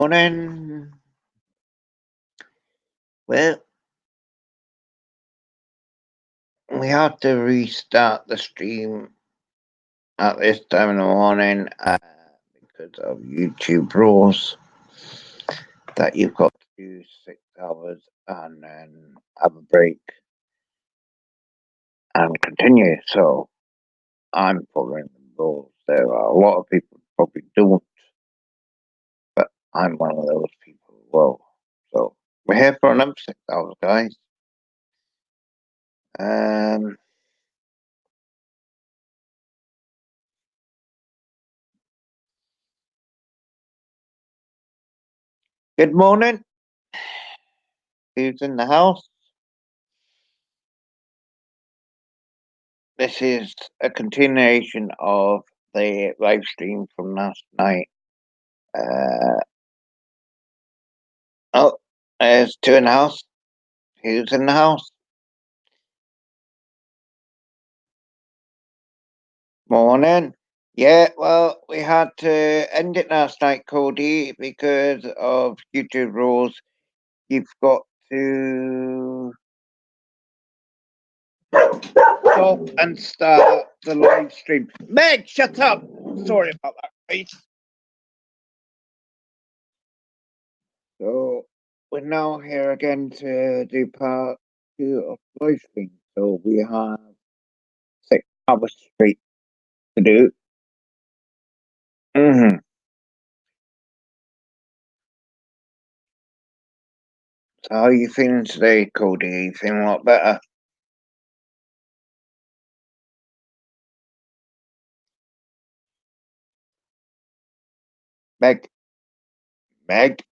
Morning. Well, we had to restart the stream at this time in the morning because of YouTube rules that you've got to do 6 hours and then have a break and continue. So I'm following the rules. There are a lot of people who probably don't, but I'm one of those people as well. So we're here for another 6 hours, guys. Um, Good morning. Who's in the house? This is a continuation of the live stream from last night. Oh, there's two in the house. Who's in the house? Morning. Yeah, well, we had to end it last night, Cody, because of YouTube rules. You've got to stop and start the live stream. Meg, shut up! Sorry about that, guys. So we're now here again to do part 2 of live stream. So we have 6 hours straight to do. Mm-hmm. So how are you feeling today, Cody? Are you feeling a lot better? Meg? Meg?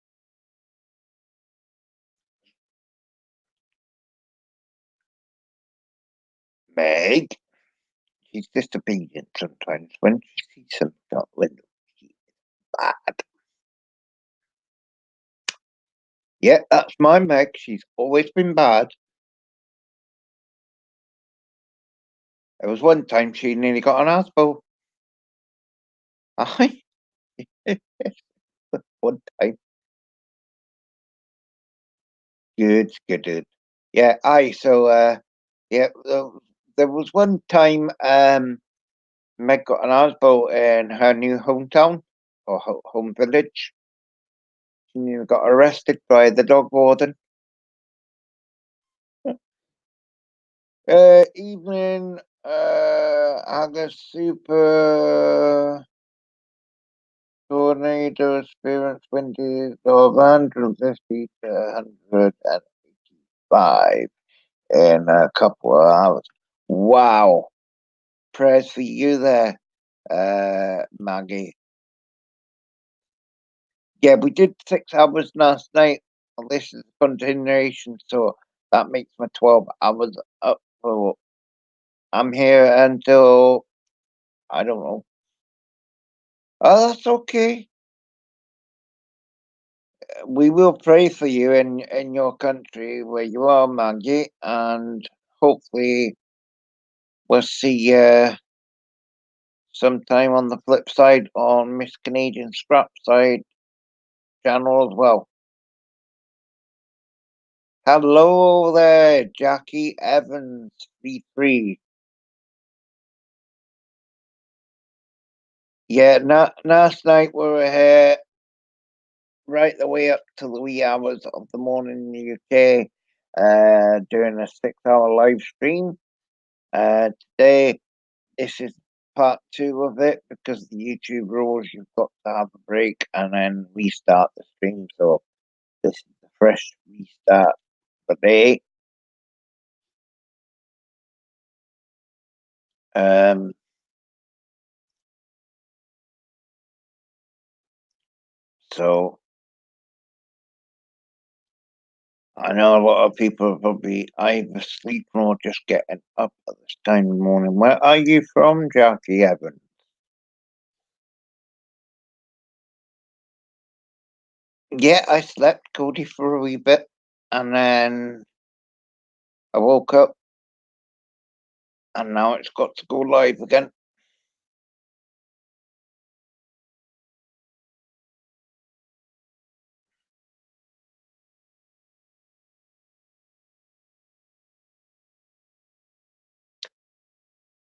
Meg? She's disobedient sometimes. When she sees something out the window, she is bad. Yeah, that's my Meg. She's always been bad. There was one time she nearly got an asshole. Aye. One time. Good. Yeah, aye, so yeah, there was one time Meg got an asshole in her new hometown or home village. She nearly got arrested by the dog warden. Evening, Aga Super Tornado experience winds of 150 to 185 in a couple of hours. Wow. Prayers for you there, Maggie. Yeah, we did 6 hours last night. And this is a continuation, so that makes my 12 hours up. So I'm here until, I don't know. Oh, that's okay. We will pray for you in your country where you are, Maggie, and hopefully we'll see you sometime on the flip side on Miss Canadian Scrap Side channel as well. Hello there, Jackie Evans, V3. Yeah, last night we were here right the way up to the wee hours of the morning in the UK, doing a 6 hour live stream. Today, this is part 2 of it because the YouTube rules, you've got to have a break and then restart the stream. So this is the fresh restart for the day. So I know a lot of people are probably either sleeping or just getting up at this time in the morning. Where are you from, Jackie Evans? Yeah, I slept, Cody, for a wee bit, and then I woke up, and now it's got to go live again.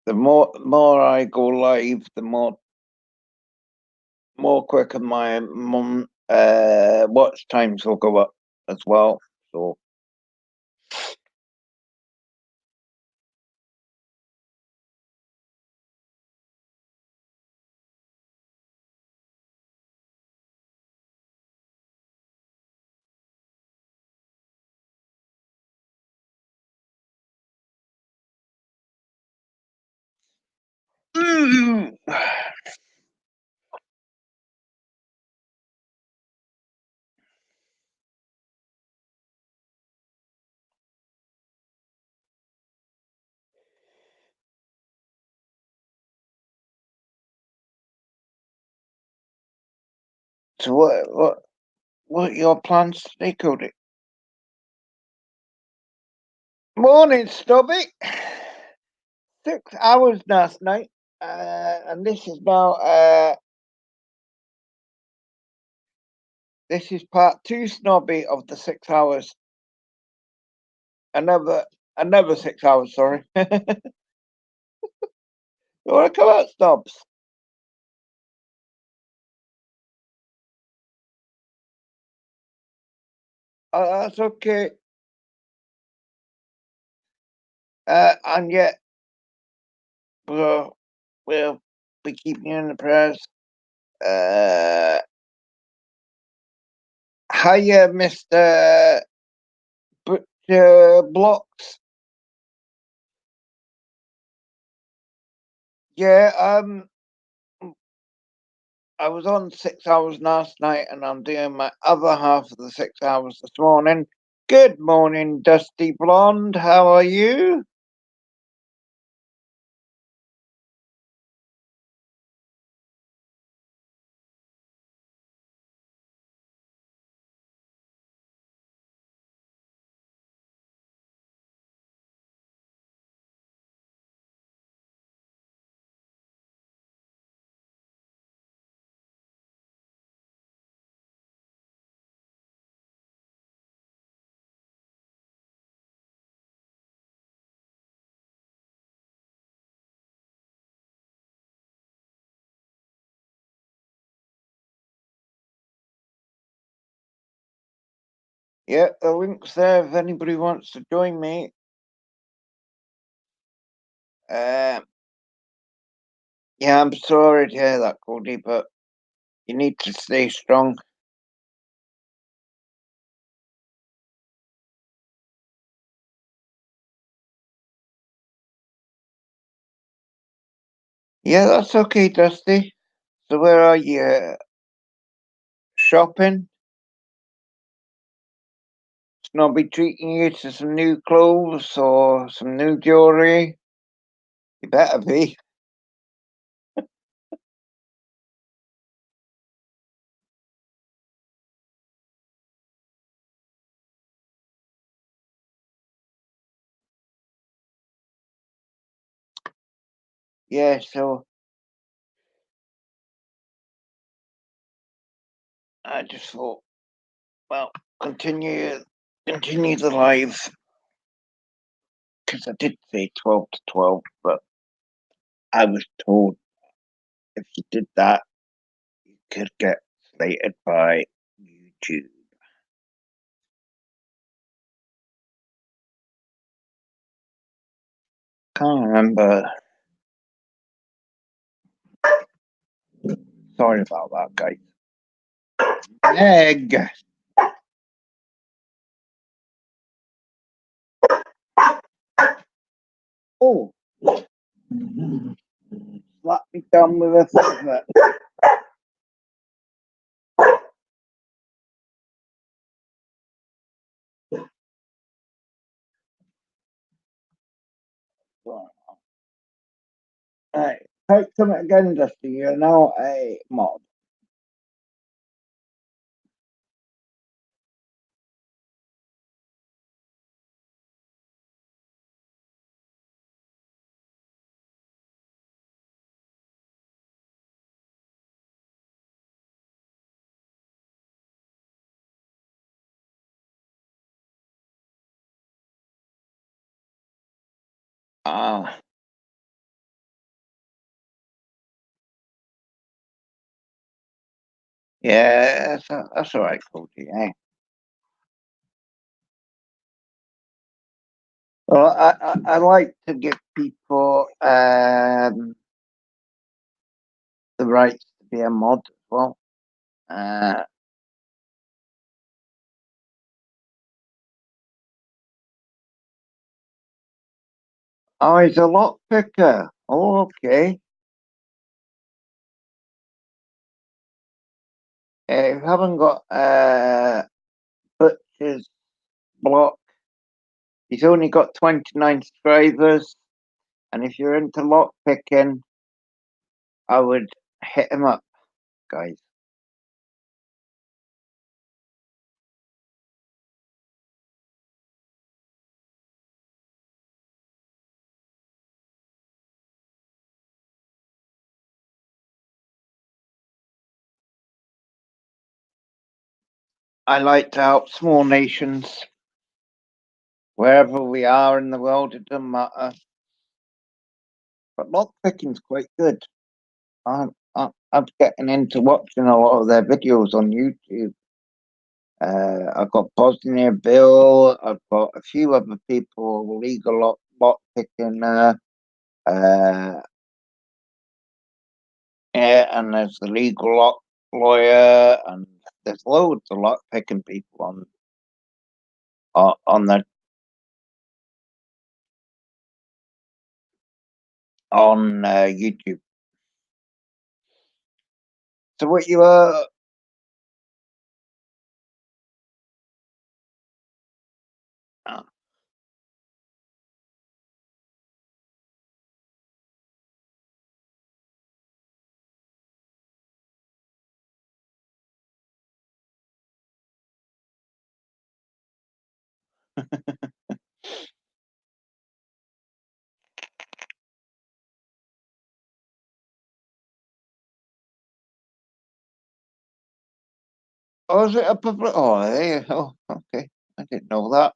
the more I go live, the more quicker my mum watch times will go up as well. So so what are your plans today, Cody? Morning, Stubby. 6 hours last night, and this is part two, Snobby, of the 6 hours. Another 6 hours. Sorry. You want to come out, Snobs? That's okay. And yet we'll be keeping you in the prayers. Uh, Hiya, Mister Butcher Blocks. Yeah. I was on 6 hours last night, and I'm doing my other half of the 6 hours this morning. Good morning, Dusty Blonde. How are you? Yeah, the link's there if anybody wants to join me. Yeah, I'm sorry to hear that, Cody, but you need to stay strong. Yeah, that's okay, Dusty. So where are you? Shopping? Snobby treating you to some new clothes or some new jewellery? You better be. Yeah, so I just thought, well, continue the live, because I did say 12 to 12, but I was told if you did that, you could get slated by YouTube. Can't remember. Sorry about that, guys. Egg. Oh, slap me down with a feather. Right, type something again, Dusty. You're now a mod. Ah, Yeah, that's all right, Cody. Yeah. Well, I like to give people the rights to be a mod as well. Uh, oh, he's a lock picker. Oh, okay. If you haven't got Butcher's block, he's only got 29 subscribers. And if you're into lock picking, I would hit him up, guys. I like to help small nations wherever we are in the world. It doesn't matter. But lock picking's quite good. I'm getting into watching a lot of their videos on YouTube. I've got Bosnia Bill. I've got a few other people legal lock picking. Uh, yeah, and there's the legal lock lawyer, and there's loads of lock picking people on the on YouTube. So what you uh, oh, is it a public? Oh, there you go. Okay, I didn't know that.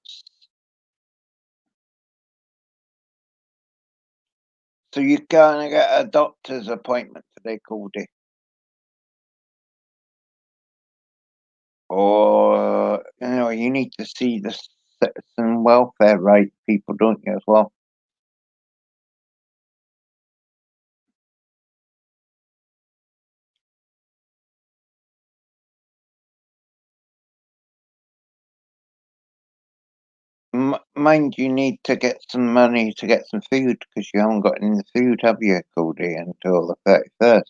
So you can't get a doctor's appointment today, Cody, or you need to see the citizen welfare right people, don't you, as well? Mind you need to get some money to get some food because you haven't got any food, have you, Cody, until the 31st?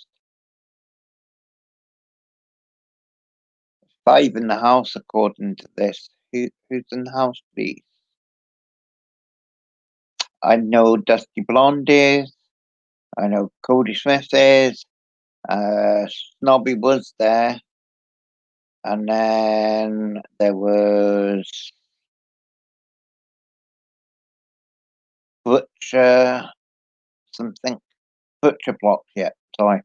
Five in the house, according to this. Who's in the house, please? I know Dusty Blonde is. I know Cody Smith is. Snobby was there. And then there was Butcher something. Butcher Block, yeah, sorry.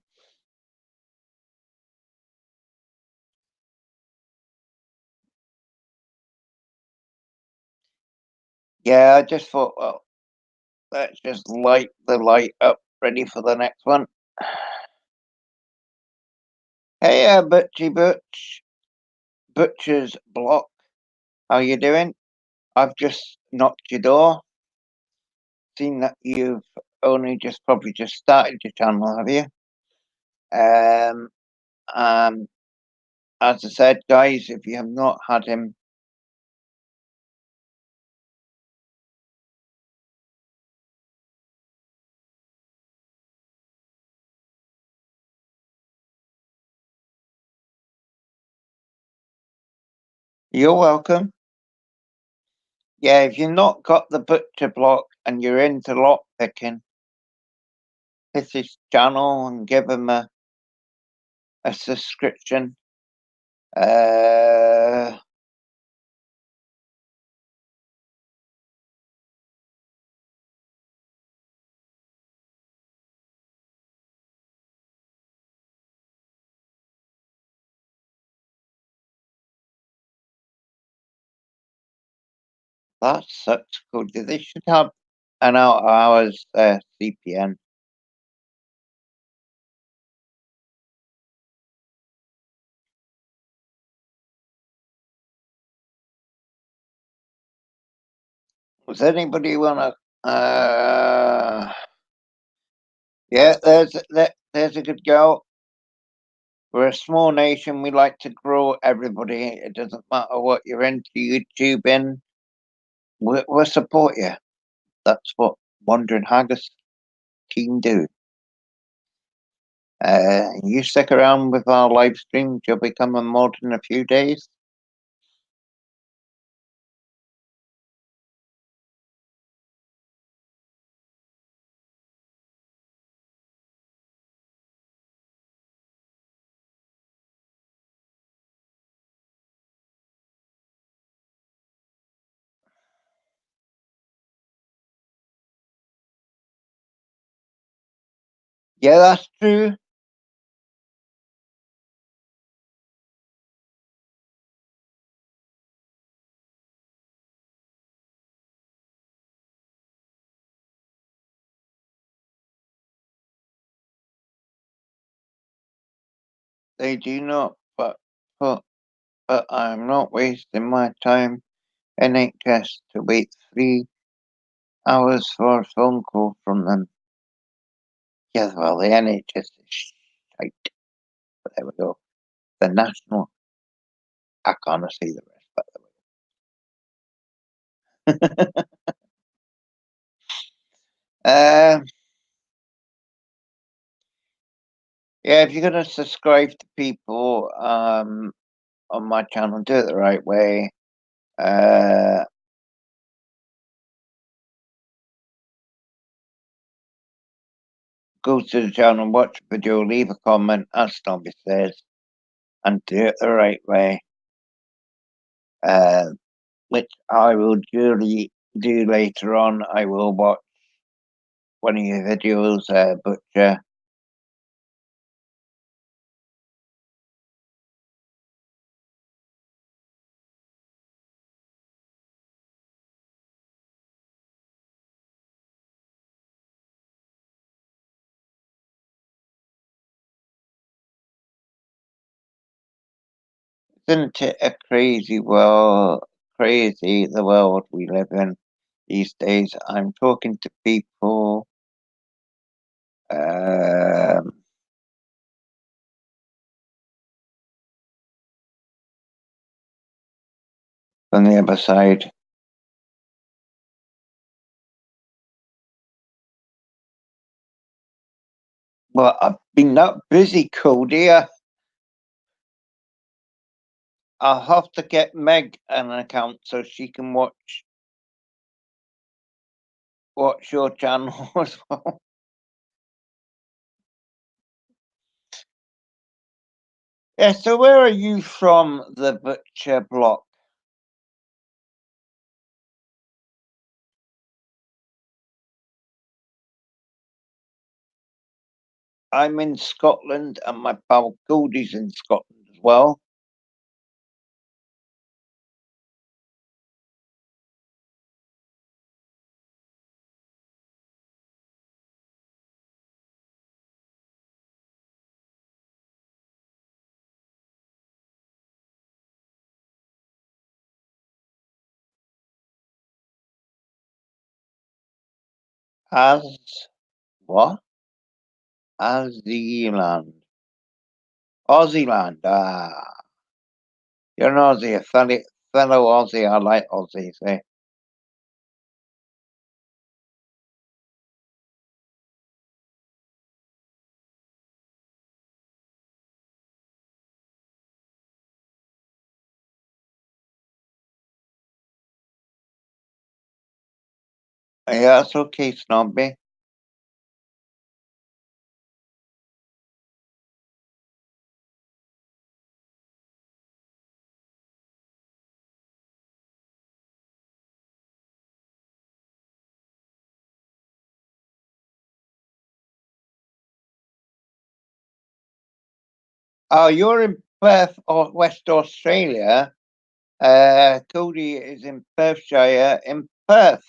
Yeah, I just thought, well, let's just light the light up, ready for the next one. Hey, Butchie Butch, Butcher's Block. How you doing? I've just knocked your door. Seen that you've only probably just started your channel, have you? Um, um, as I said, guys, if you have not had him, you're welcome. Yeah, if you've not got the Butcher Block and you're into lock picking, hit his channel and give him a subscription. Uh, that sucks, Cody. They should have an out of hours CPN. Does anybody wanna yeah, there's a good girl. We're a small nation, we like to grow everybody. It doesn't matter what you're into, YouTubing. We'll support you. That's what Wandering Haggis team do. You stick around with our live stream, you'll become a mod in a few days. Yeah, that's true. They do not, but I'm not wasting my time NHS to wait 3 hours for a phone call from them. Yeah, well, the NHS is shite. But there we go. The national, I can't see the rest, but there we go. Yeah, if you're gonna subscribe to people on my channel, do it the right way. Uh, go to the channel, watch the video, leave a comment, as Snobby says, and do it the right way. Which I will duly do later on. I will watch one of your videos, Butcher. Isn't it a crazy world? Crazy the world we live in these days. I'm talking to people. Um, from the other side. Well, I've been that busy, Cody. I'll have to get Meg an account so she can watch your channel as well. Yeah, so where are you from, the Butcher block? I'm in Scotland and my pal Cody's in Scotland as well. As what? Zealand. Aussieland. Ah, you're an Aussie, a fellow Aussie. I like Aussies, eh? Yeah, that's okay, Snobby. Oh, you're in Perth, or West Australia. Cody is in Perthshire, in Perth,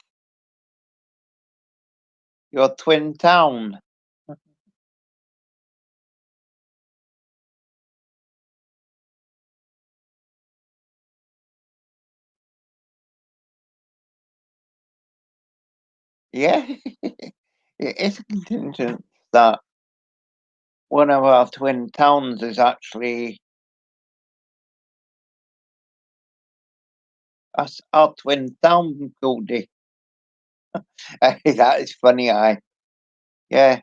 your twin town. Yeah, it's a contingent that one of our twin towns is actually our twin town, Goldie. That is funny, yeah,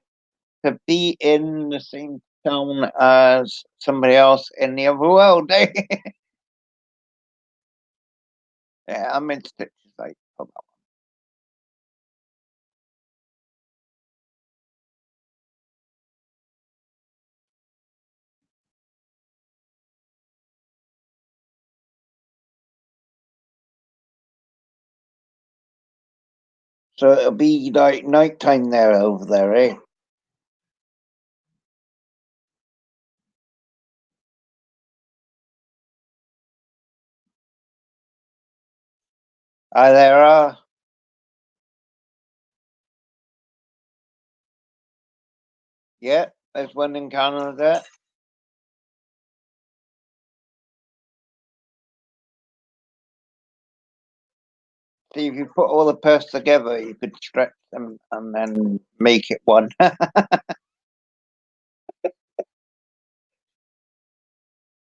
to be in the same town as somebody else in the other world, eh? Yeah, I'm in stitches, like, for that. So it'll be like nighttime there over there, eh? There are. Yeah, there's one in Canada. See, if you put all the pairs together, you could stretch them and then make it one.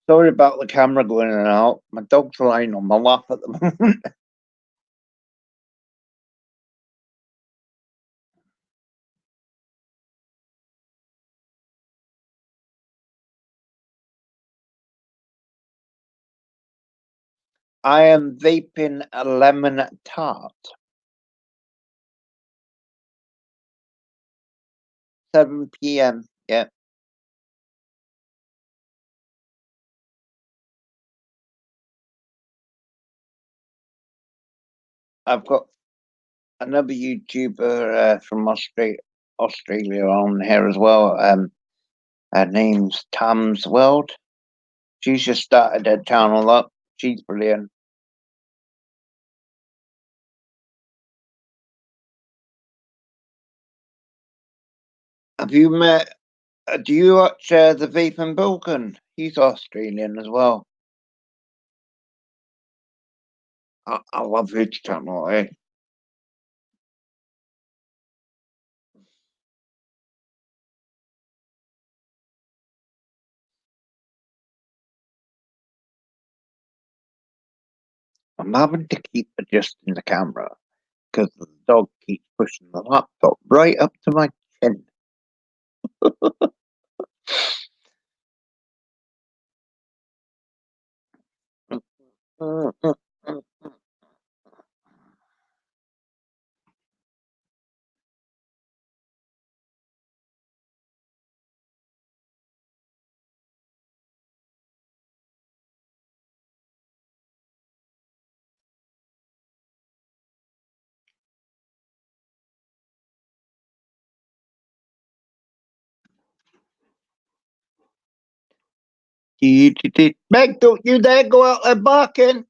Sorry about the camera going in and out. My dog's lying on my lap at the moment. I am vaping a lemon tart. 7 p.m. Yeah, I've got another YouTuber from Australia on here as well. Her name's Tam's World. She's just started her channel up. She's brilliant. Have you met? Do you watch the Vaping Balkan? He's Australian as well. I love his channel. Eh? I'm having to keep adjusting the camera because the dog keeps pushing the laptop right up to my chin. Meg, don't you dare go out there barking.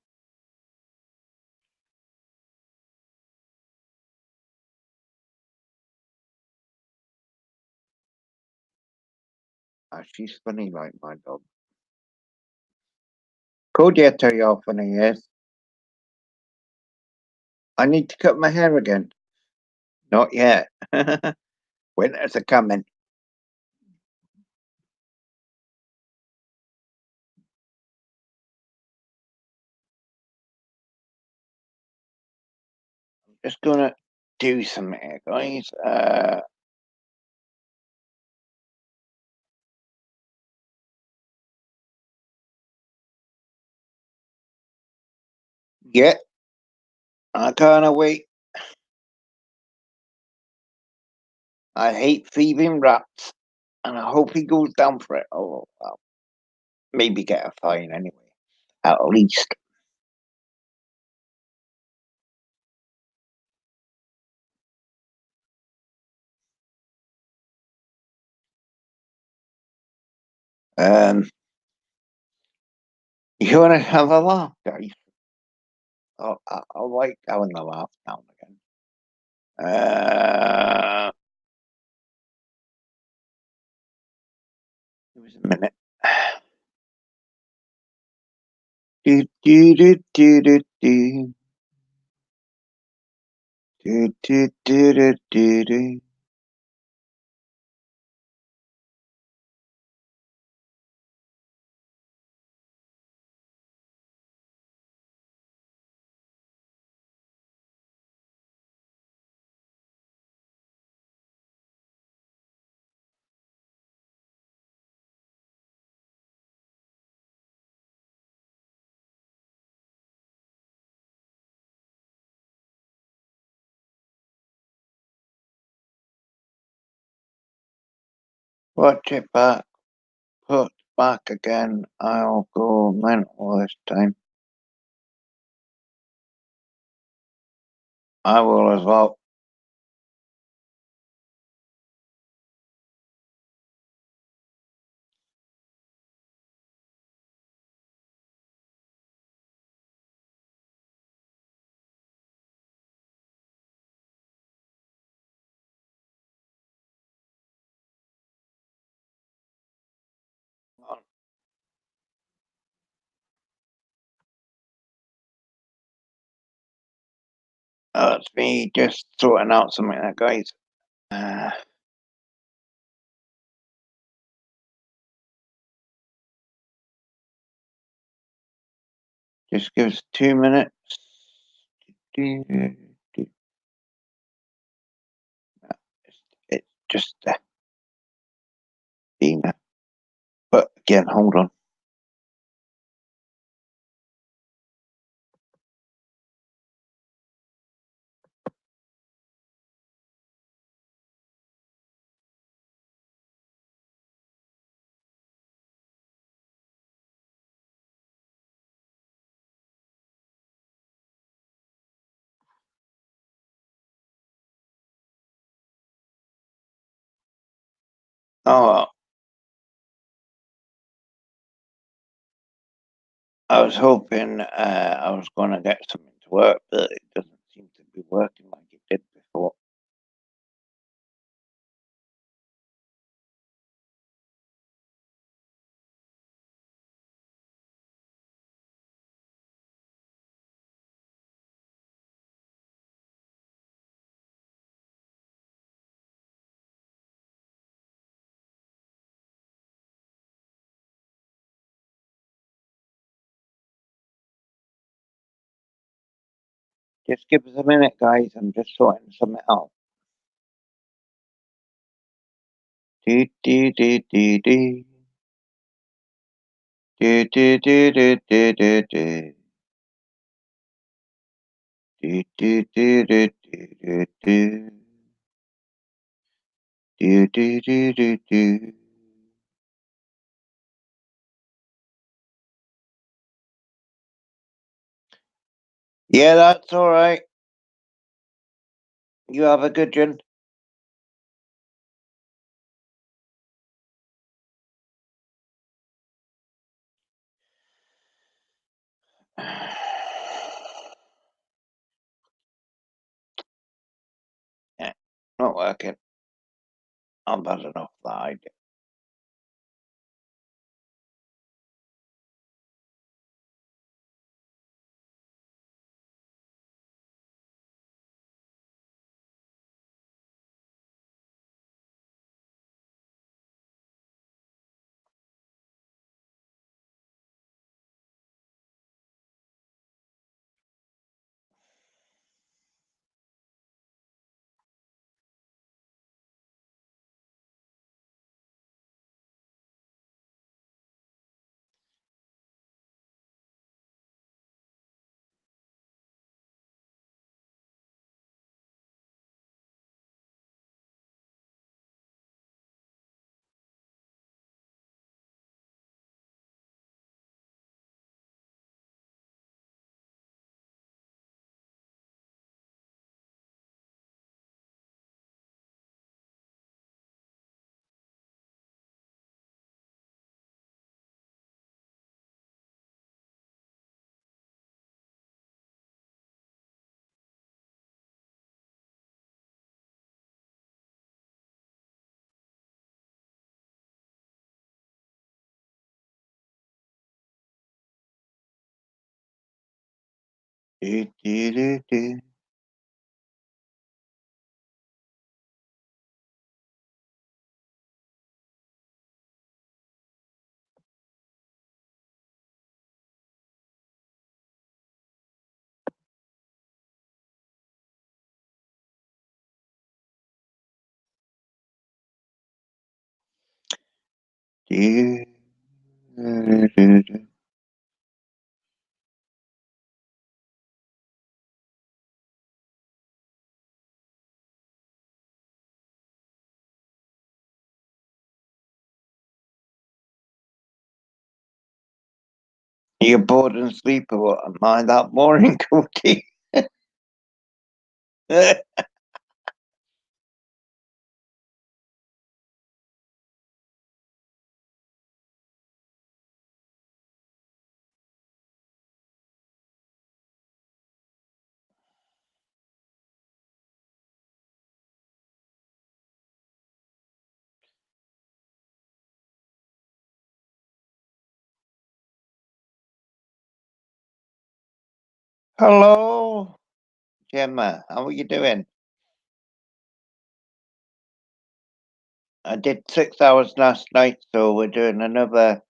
She's funny like my dog. Cody, I tell you how funny he is. I need to cut my hair again. Not yet. Winter's a coming. Just gonna do some hair, guys. Yeah, I can't wait. I hate thieving rats, and I hope he goes down for it. Oh, well, maybe get a fine anyway, at least. Um, you want to have a laugh, guys? I like having a laugh now and again. Give us a minute. Do, do, do, do, do, do. Do, do, do, do, do, do. Watch it back. Put back again. I'll go mental this time. I will as well. That's me just sorting out something there, guys. Uh, just give us 2 minutes. It's just Dina. But again, hold on. Oh, well, I was hoping I was going to get something to work, but it doesn't seem to be working like it did before. Just give us a minute, guys. I'm just sorting something out. Do, do, do, do, do. Do, do, do, do, do, do, do. Do, do, do, do, do, do, do. Do, do, do, do, do. Yeah, that's all right. You have a good one. Yeah, not working. I'm bad enough that I do. Do, do, do, do. You You're bored and sleep or what? Am I that boring, Cookie? Hello, Gemma. How are you doing? I did 6 hours last night, so we're doing another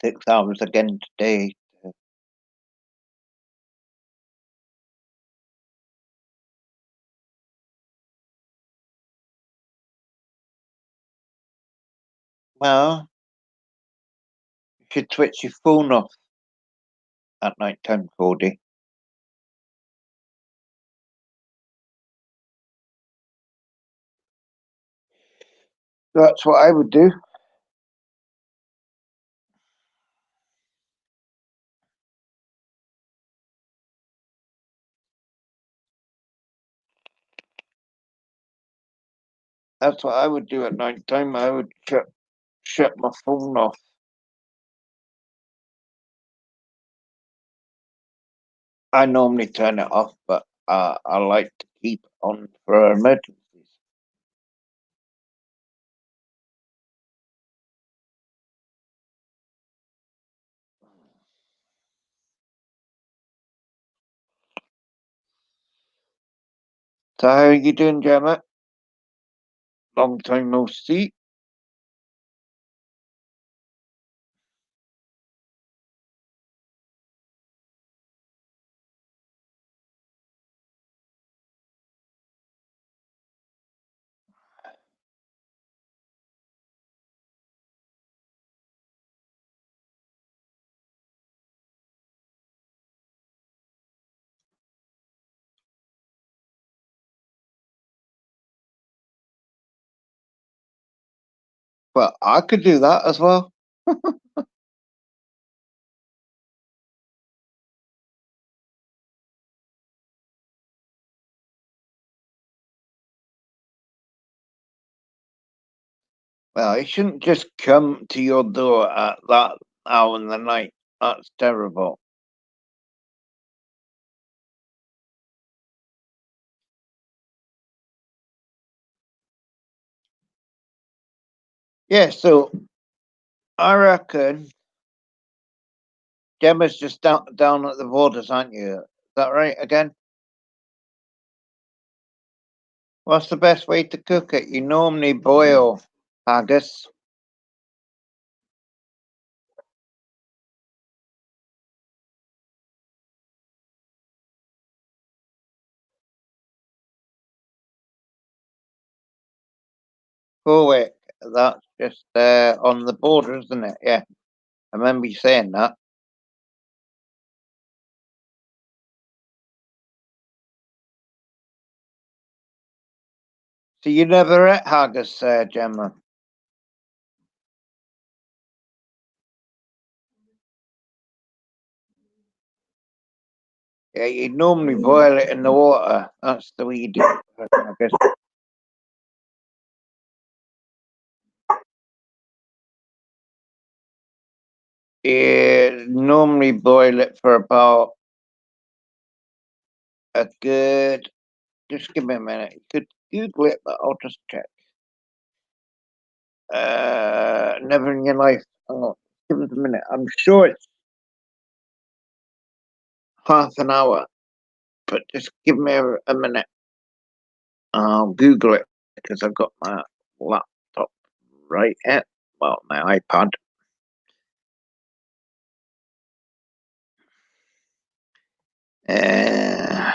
6 hours again today. Well, you should switch your phone off at night time, Cody. That's what I would do. That's what I would do at night time. I would shut my phone off. I normally turn it off, but I like to keep it on for emergencies. So how are you doing, Gemma? Long time no see. Well, I could do that as well. Well, it shouldn't just come to your door at that hour in the night. That's terrible. Yeah, so I reckon Gemma's just down at the borders, aren't you? Is that right again? What's the best way to cook it? You normally boil haggis. Warwick, that's just on the border, isn't it? Yeah, I remember you saying that. So you never ate haggis, Gemma? Yeah, you normally boil it in the water. That's the way you do it, I guess. You normally boil it for about a good. Just give me a minute. You could Google it, but I'll just check. Never in your life. Oh, give it a minute. I'm sure it's half an hour, but just give me a minute. I'll Google it because I've got my laptop right at well, my iPad. Uh,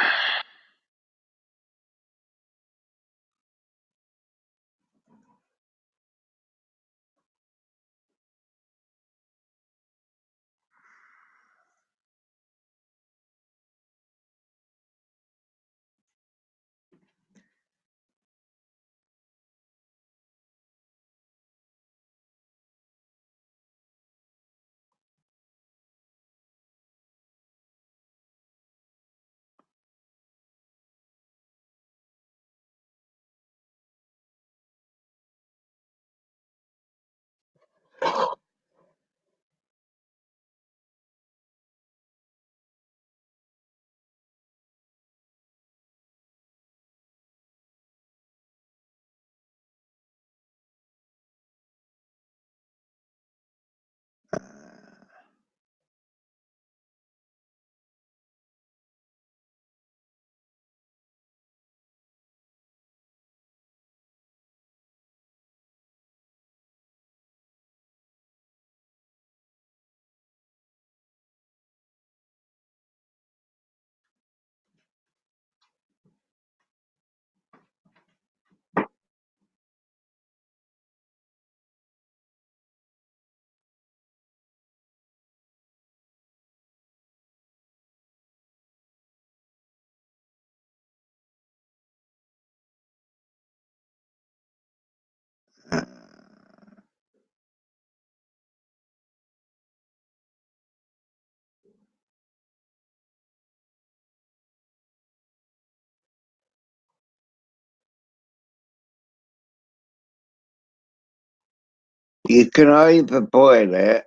You can either boil it,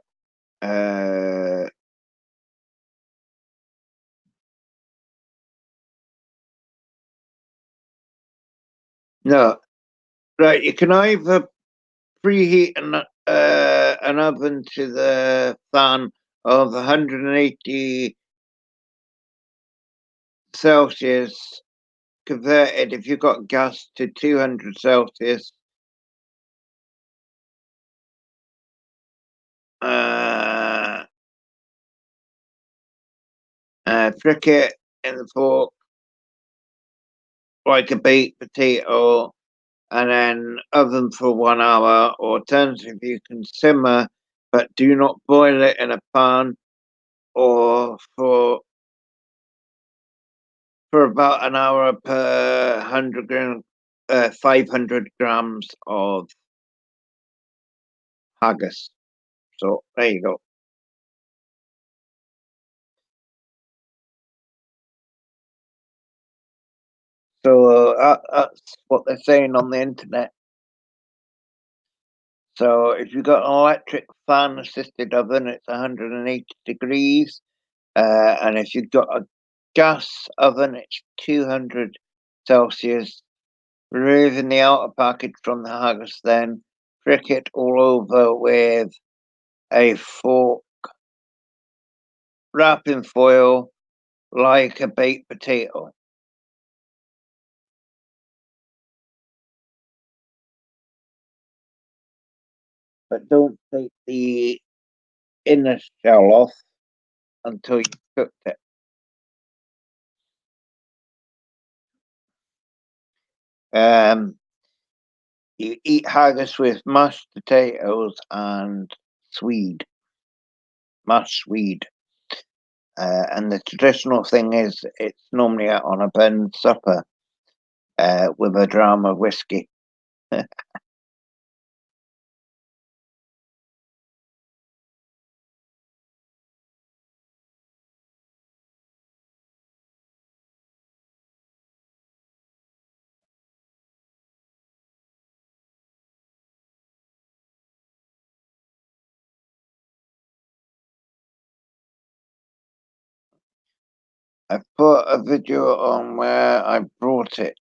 no, right, you can either preheat an oven to the fan of 180 Celsius, converted if you've got gas to 200 Celsius. Uh, Prick it in the fork like a baked potato, and then oven for 1 hour. Or alternatively, you can simmer, but do not boil it in a pan, or for about an hour per 500 grams of haggis. So there you go. So that's what they're saying on the internet. So if you've got an electric fan assisted oven, it's 180 degrees. And if you've got a gas oven, it's 200 Celsius. Removing the outer package from the haggis, then prick it all over with a fork, wrap in foil like a baked potato. But don't take the inner shell off until you've cooked it. Um, you eat haggis with mashed potatoes and swede, mashed swede. And the traditional thing is it's normally out on a burn supper with a dram of whiskey. I put a video on where I brought it.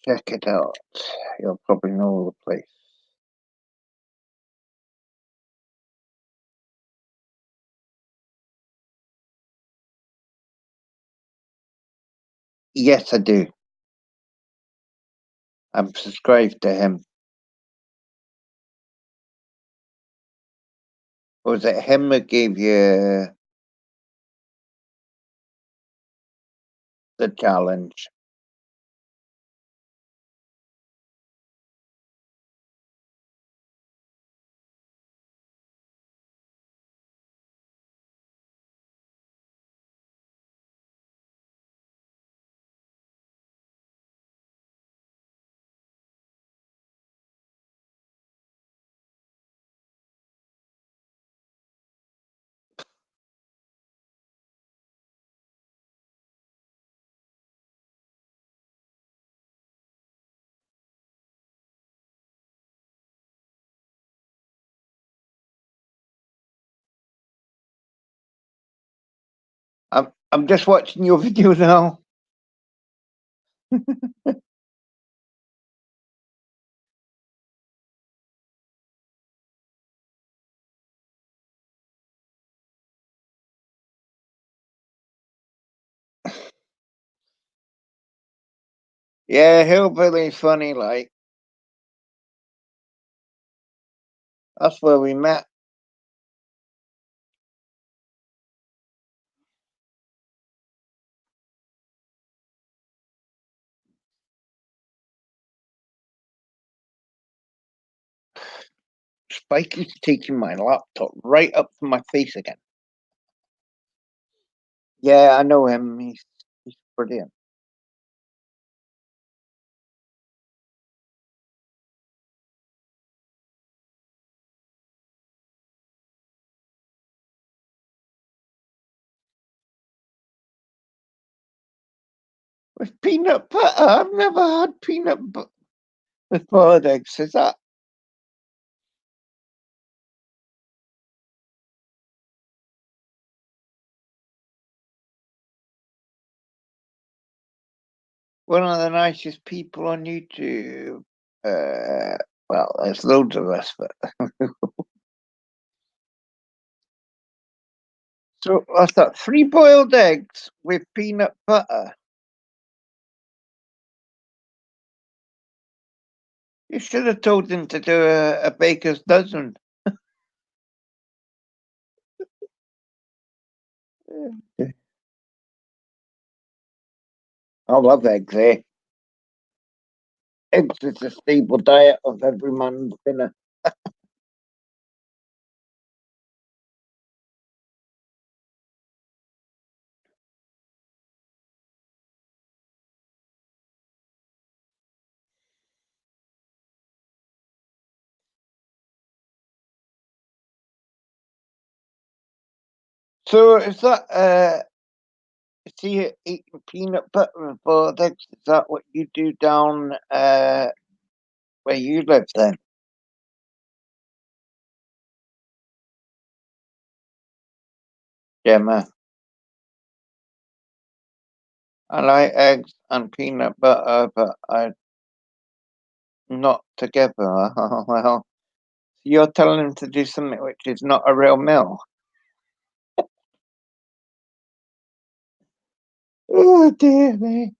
Check it out. You'll probably know the place. Yes, I do. I'm subscribed to him. Was it him that gave you the challenge? I'm just watching your video now. Yeah, hillbilly's funny. Like that's where we met. Spikey's taking my laptop right up to my face again. Yeah, I know him. He's brilliant. With peanut butter, I've never had peanut butter with boiled eggs. Is that? One of the nicest people on YouTube. Well, there's loads of us, but so what's that? 3 boiled eggs with peanut butter. You should have told him to do a baker's dozen. I love eggs, eh? Eggs is the staple diet of every man's dinner. So is that see eating peanut butter and boiled eggs? Is that what you do down where you live then? Gemma? I like eggs and peanut butter, but I not together. Well, you're telling him to do something which is not a real meal. Oh dear me.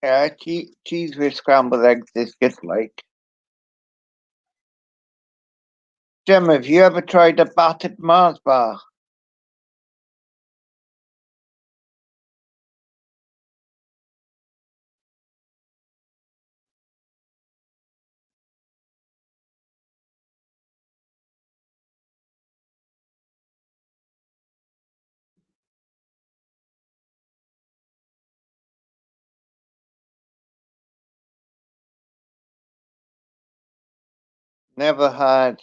Yeah, cheese with scrambled eggs is just like. Gemma, have you ever tried a battered Mars bar? Never had.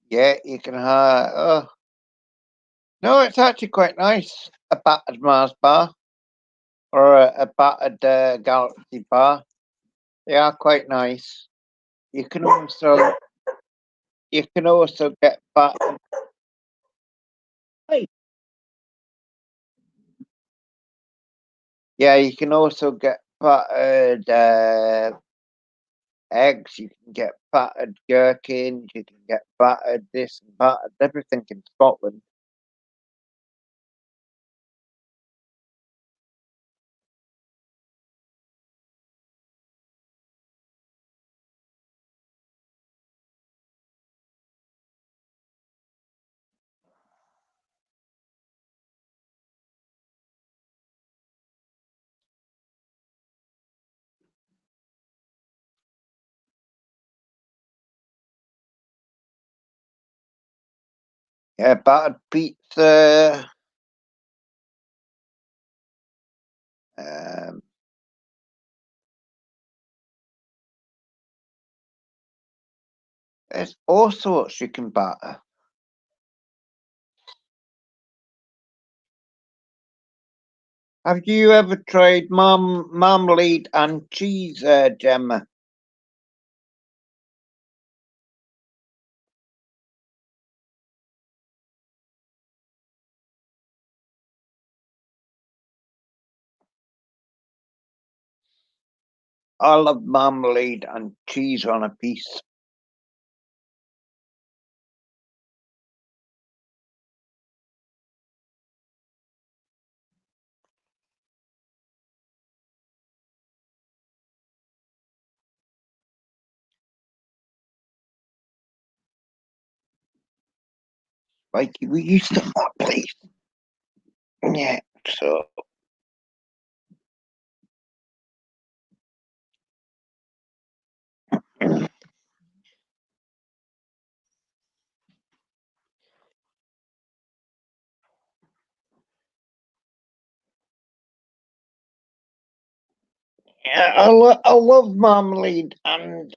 Yeah, you can have. Oh, no, it's actually quite nice. A battered Mars bar or a battered Galaxy bar. They are quite nice. You can also get battered. Hey. Yeah, you can also get battered eggs. You can get battered gherkins. You can get battered this and battered everything in Scotland. Yeah, battered pizza. Um, there's all sorts you can batter. Have you ever tried marmalade and cheese, Gemma? I love marmalade and cheese on a piece. Like we used to that place. Yeah, so Yeah, I love marmalade and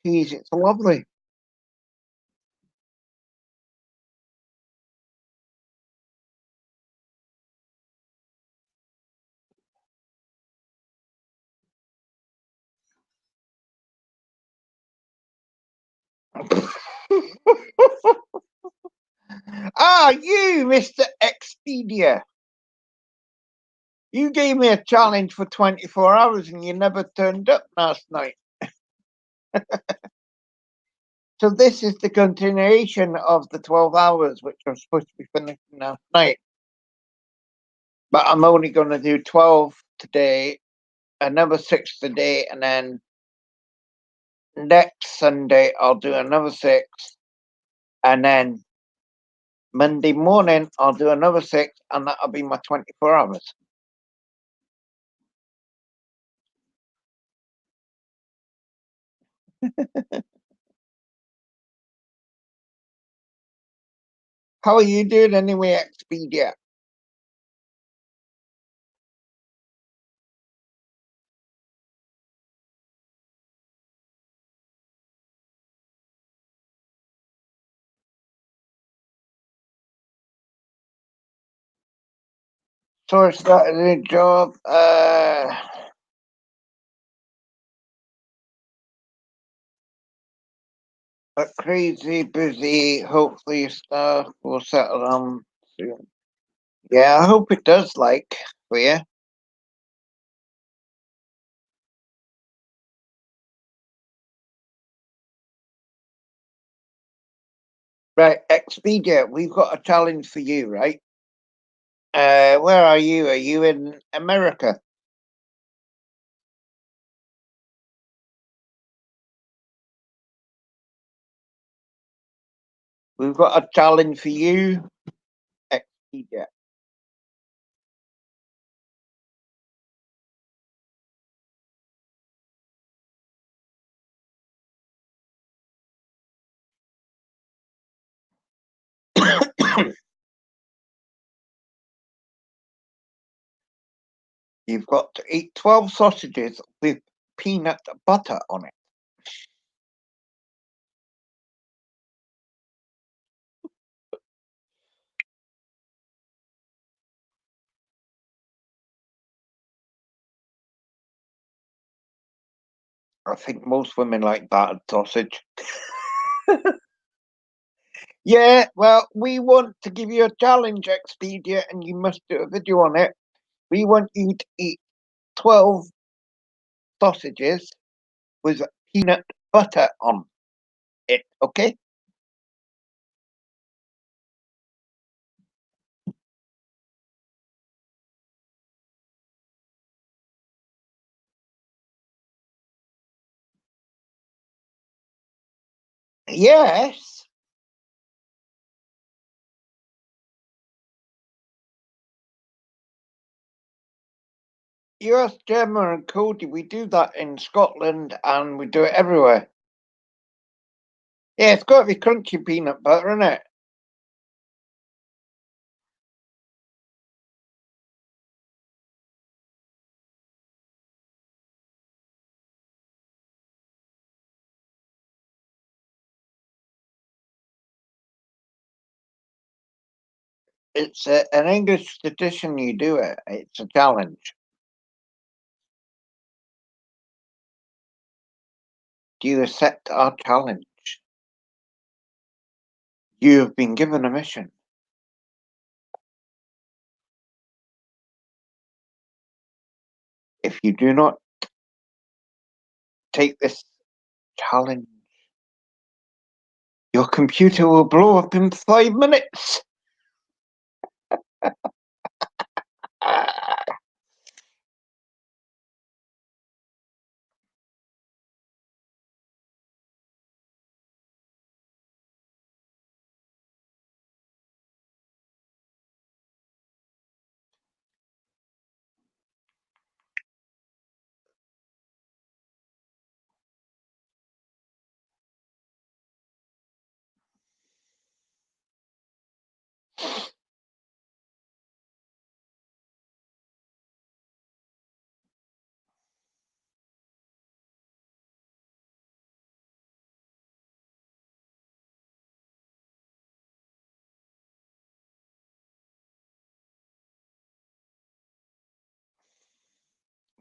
cheese. It's lovely. Ah, you, Mr. Expedia. You gave me a challenge for 24 hours and you never turned up last night. So this is the continuation of the 12 hours, which I'm supposed to be finishing last night. But I'm only going to do 12 today, another 6 today, and then next Sunday I'll do another 6, and then Monday morning I'll do another 6, and that'll be my 24 hours. How are you doing anyway, Expedia? So I started a new job. But crazy busy. Hopefully stuff will settle down soon. Yeah, I hope it does. Like for you, right? Expedia, we've got a challenge for you, right? Where are you? Are you in America? We've got a challenge for you, Expedia. You've got to eat 12 sausages with peanut butter on it. I think most women like battered sausage. Yeah, well, we want to give you a challenge, Expedia, and you must do a video on it. We want you to eat 12 sausages with peanut butter on it, okay? Yes. US, Gemma, and Cody, we do that in Scotland and we do it everywhere. Yeah, it's got to be crunchy peanut butter, isn't it? It's an English tradition you do it. It's a challenge. Do you accept our challenge? You have been given a mission. If you do not take this challenge, your computer will blow up in 5 minutes.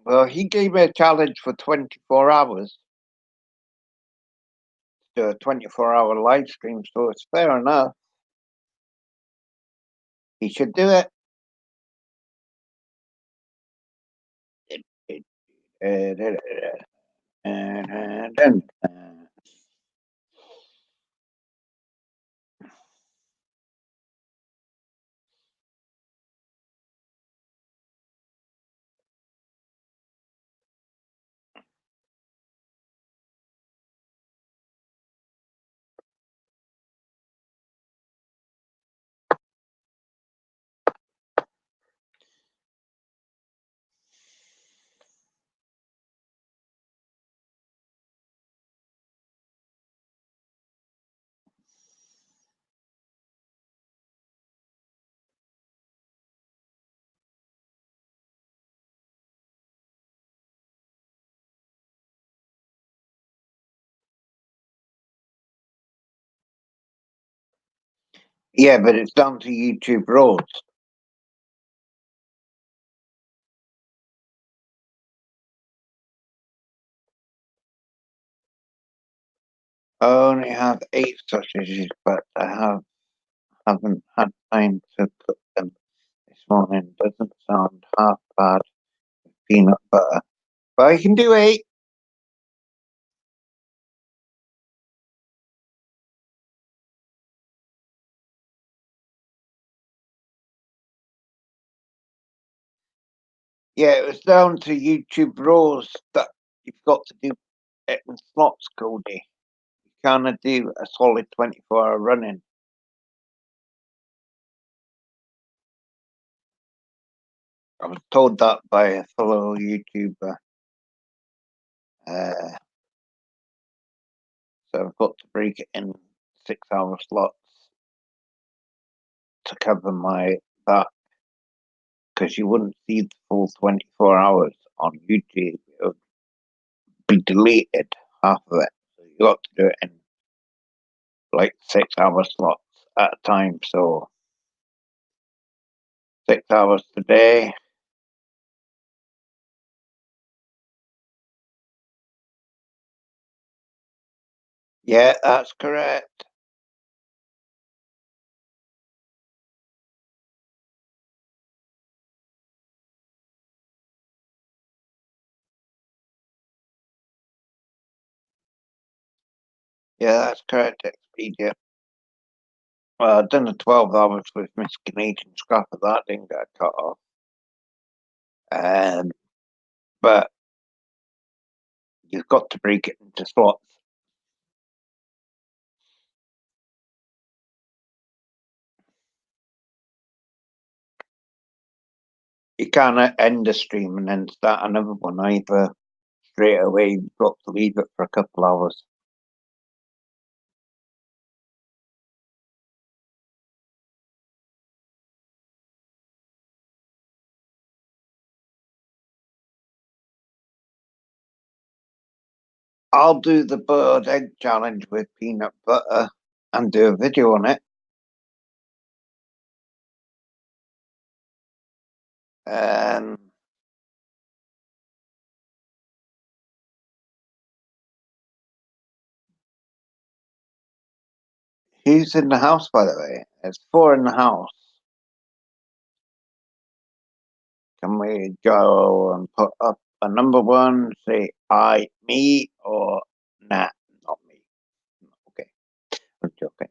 Well, he gave me a challenge for 24 hours, to do a 24-hour live stream, so it's fair enough. He should do it. Yeah, but it's down to YouTube rules. I only have 8 sausages, but haven't had time to cook them this morning. Doesn't sound half bad. Peanut butter, but I can do 8. Yeah, it was down to YouTube rules that you've got to do it in slots, Cody. You can't do a solid 24-hour running. I was told that by a fellow YouTuber. So I've got to break it in 6-hour slots to cover my back, because you wouldn't see the full 24 hours on YouTube. It would be deleted, half of it. So you got to do it in like 6-hour slots at a time. So 6 hours today. Yeah, that's correct. Yeah, that's correct, Expedia. Well, I've done the 12 hours with Miss Canadian Scrapper. That didn't get cut off. Um, but you've got to break it into slots. You can't end the stream and then start another one either straight away. You've got to leave it for a couple hours. I'll do the bird egg challenge with peanut butter and do a video on it. Um, who's in the house, by the way? There's 4 in the house. Can we go and put up a number 1, say I, me, or nah, not me? Okay, I'm joking.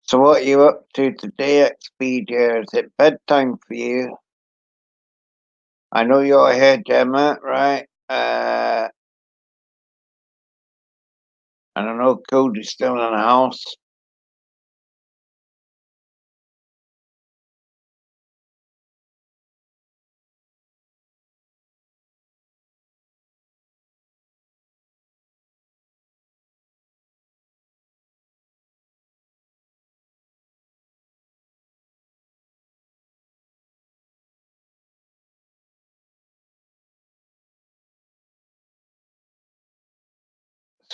So what are you up to today, Expedia? Is it bedtime for you? I know you're here, Gemma, right? And I know Cody's still in the house.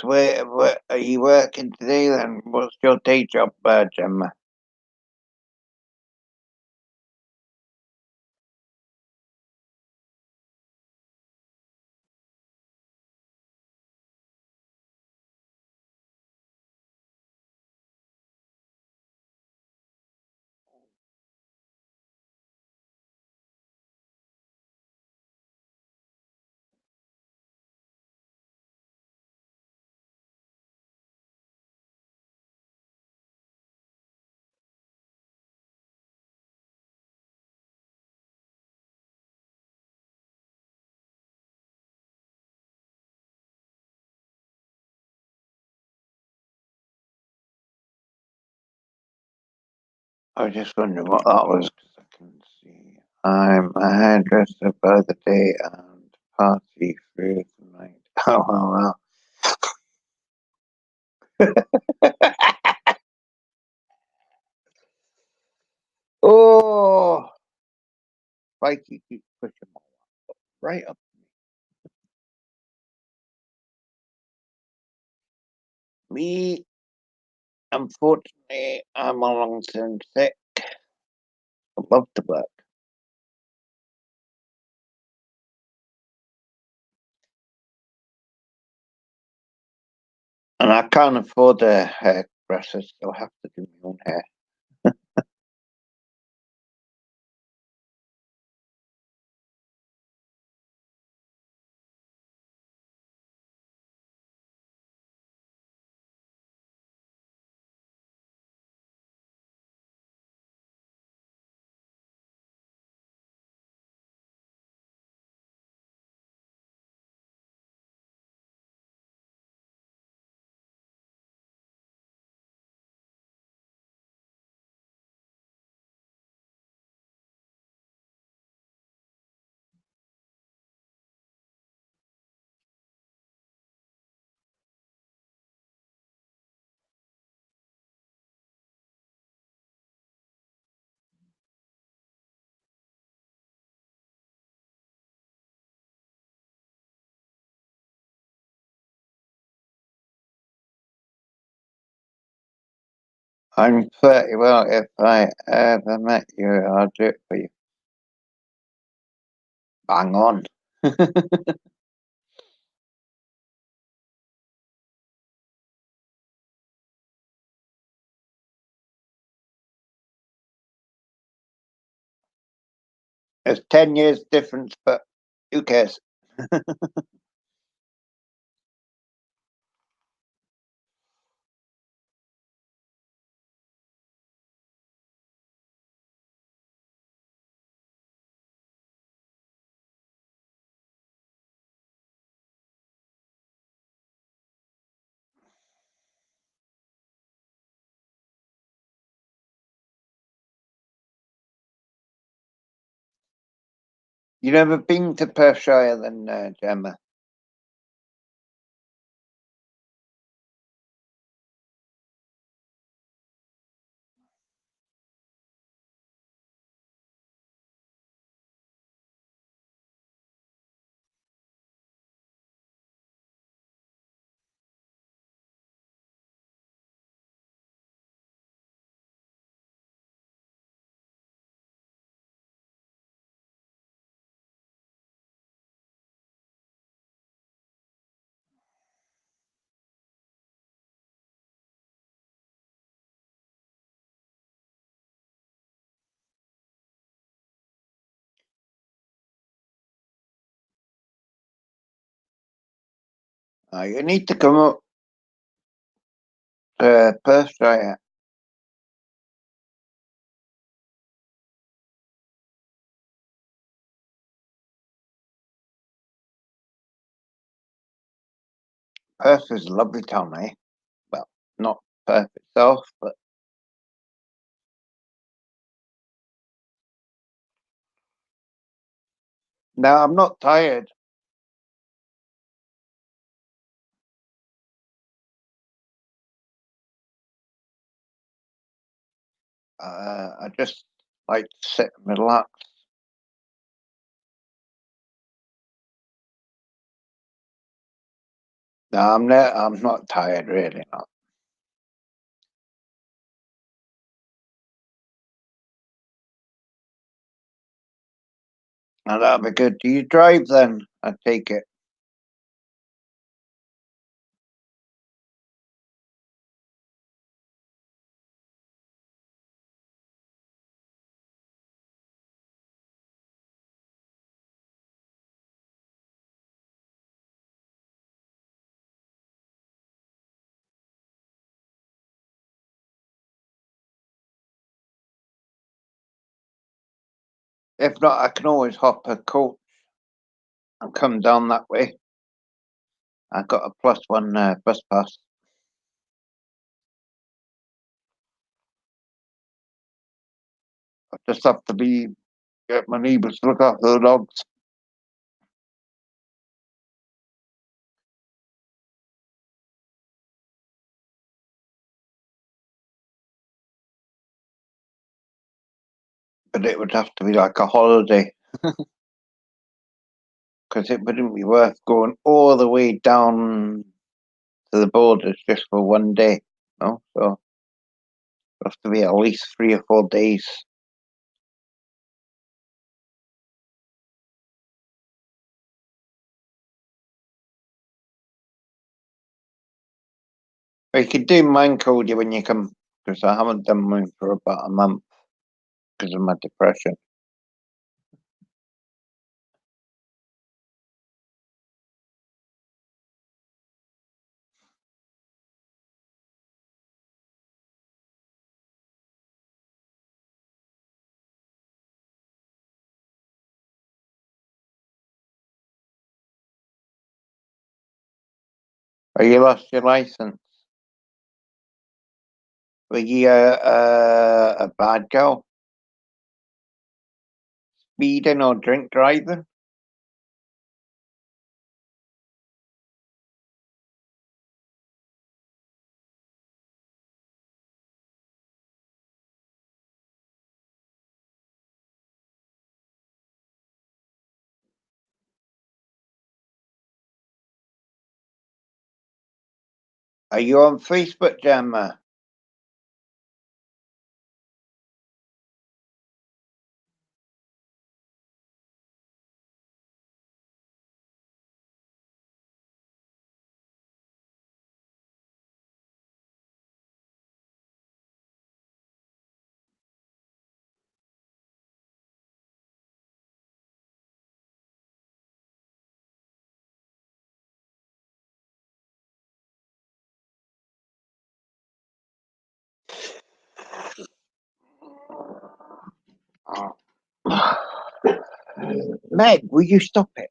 So where are you working today then? What's your day job, Gemma? I was just wondering what that was because I can see. I'm a hairdresser by the day and party through the night. Oh, wow, wow. Oh, Mikey keeps pushing right up. Me, unfortunately, I'm on long-term sick. I love to work. And I can't afford a hairdresser, so I have to do my own hair. I'm 30. Well, if I ever met you, I'll do it for you. Bang on. It's 10 years difference, but who cares? You never been to Perthshire then, Gemma? You need to come up to Perthshire. Perth is a lovely town, eh? Well, not Perth itself, but no, I'm not tired. I just like to sit and relax. No, I'm not tired, really. Not. No, that'd be good. Do you drive then? I take it. If not, I can always hop a coach and come down that way. I got a +1 bus pass. I just have to get my neighbours to look after the dogs. But it would have to be like a holiday because it wouldn't be worth going all the way down to the borders just for one day. No, so it have to be at least 3 or 4 days. But you could do mine Cody when you come because I haven't done mine for about a month because of my depression. Are you lost your license? Were you a bad girl? Speeding or drink driving? Are you on Facebook, Gemma? Oh. Meg, will you stop it?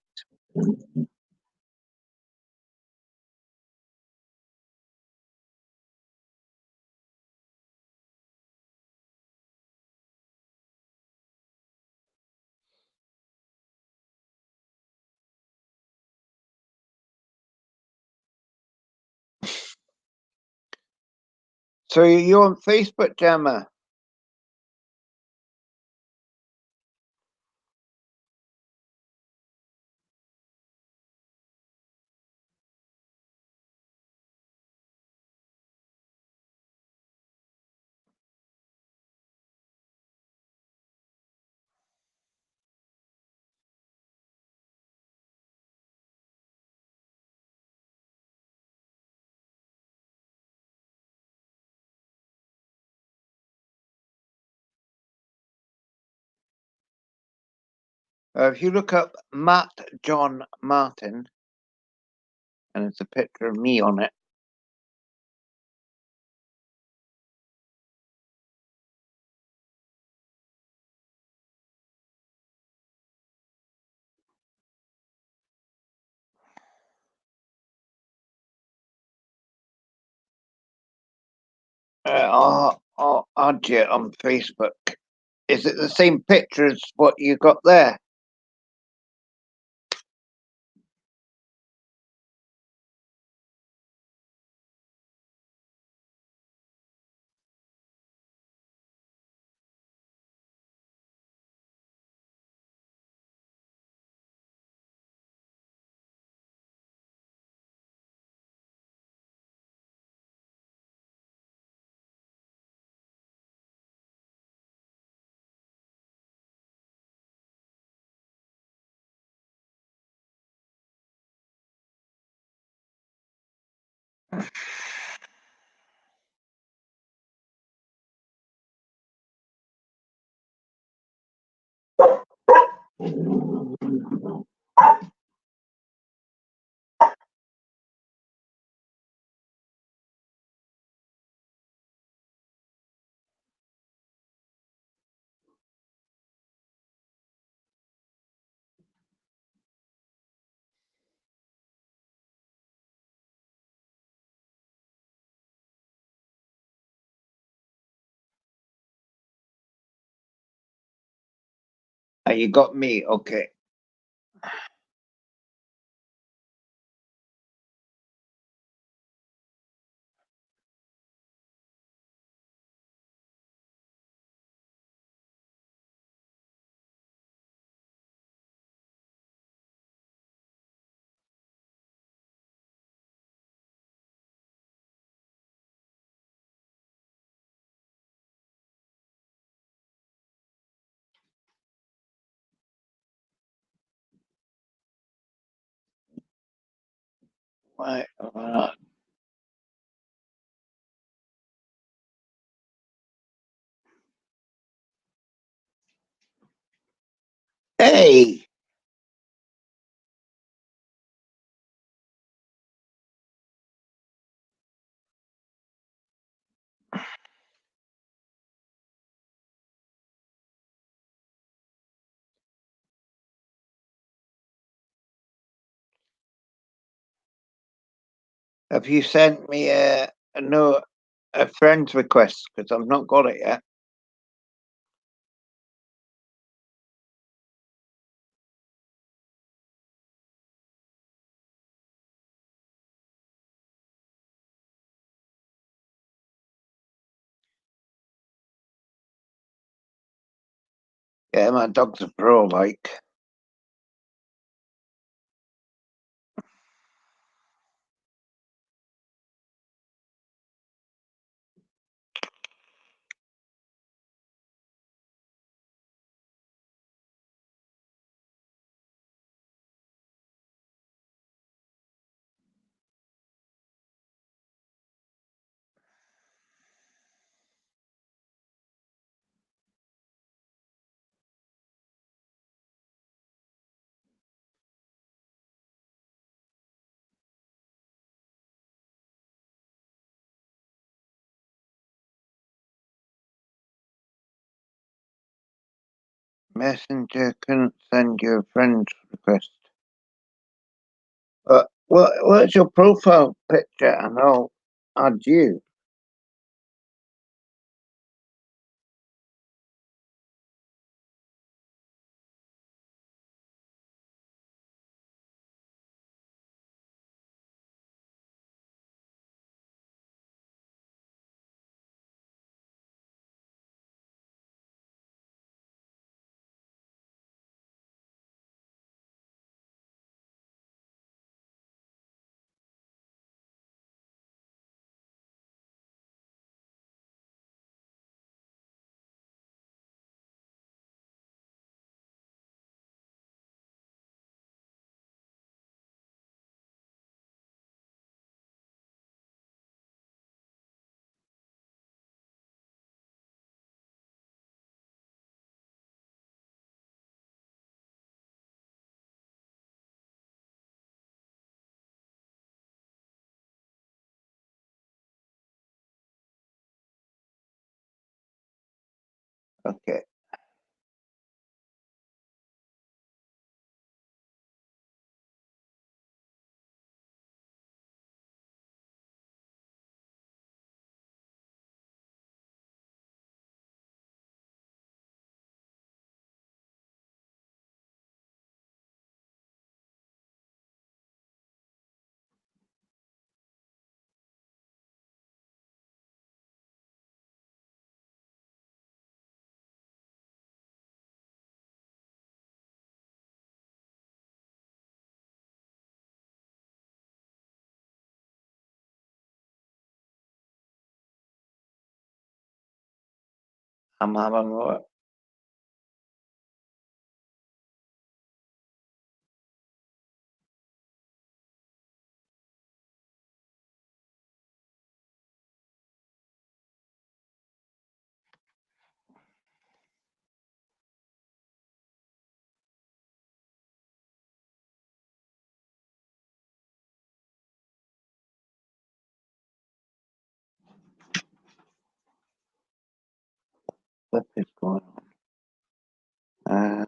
So you're on Facebook, Gemma? If you look up Matt John Martin, and it's a picture of me on it. I'll add you on Facebook. Is it the same picture as what you got there? You got me. Okay. Right. Hey, have you sent me a note, a friend's request? Because I've not got it yet. Yeah, my dog's a pro, like. Messenger couldn't send you a friend's request. What's your profile picture? And I'll add you. Okay. I'm having a look. flip is going on?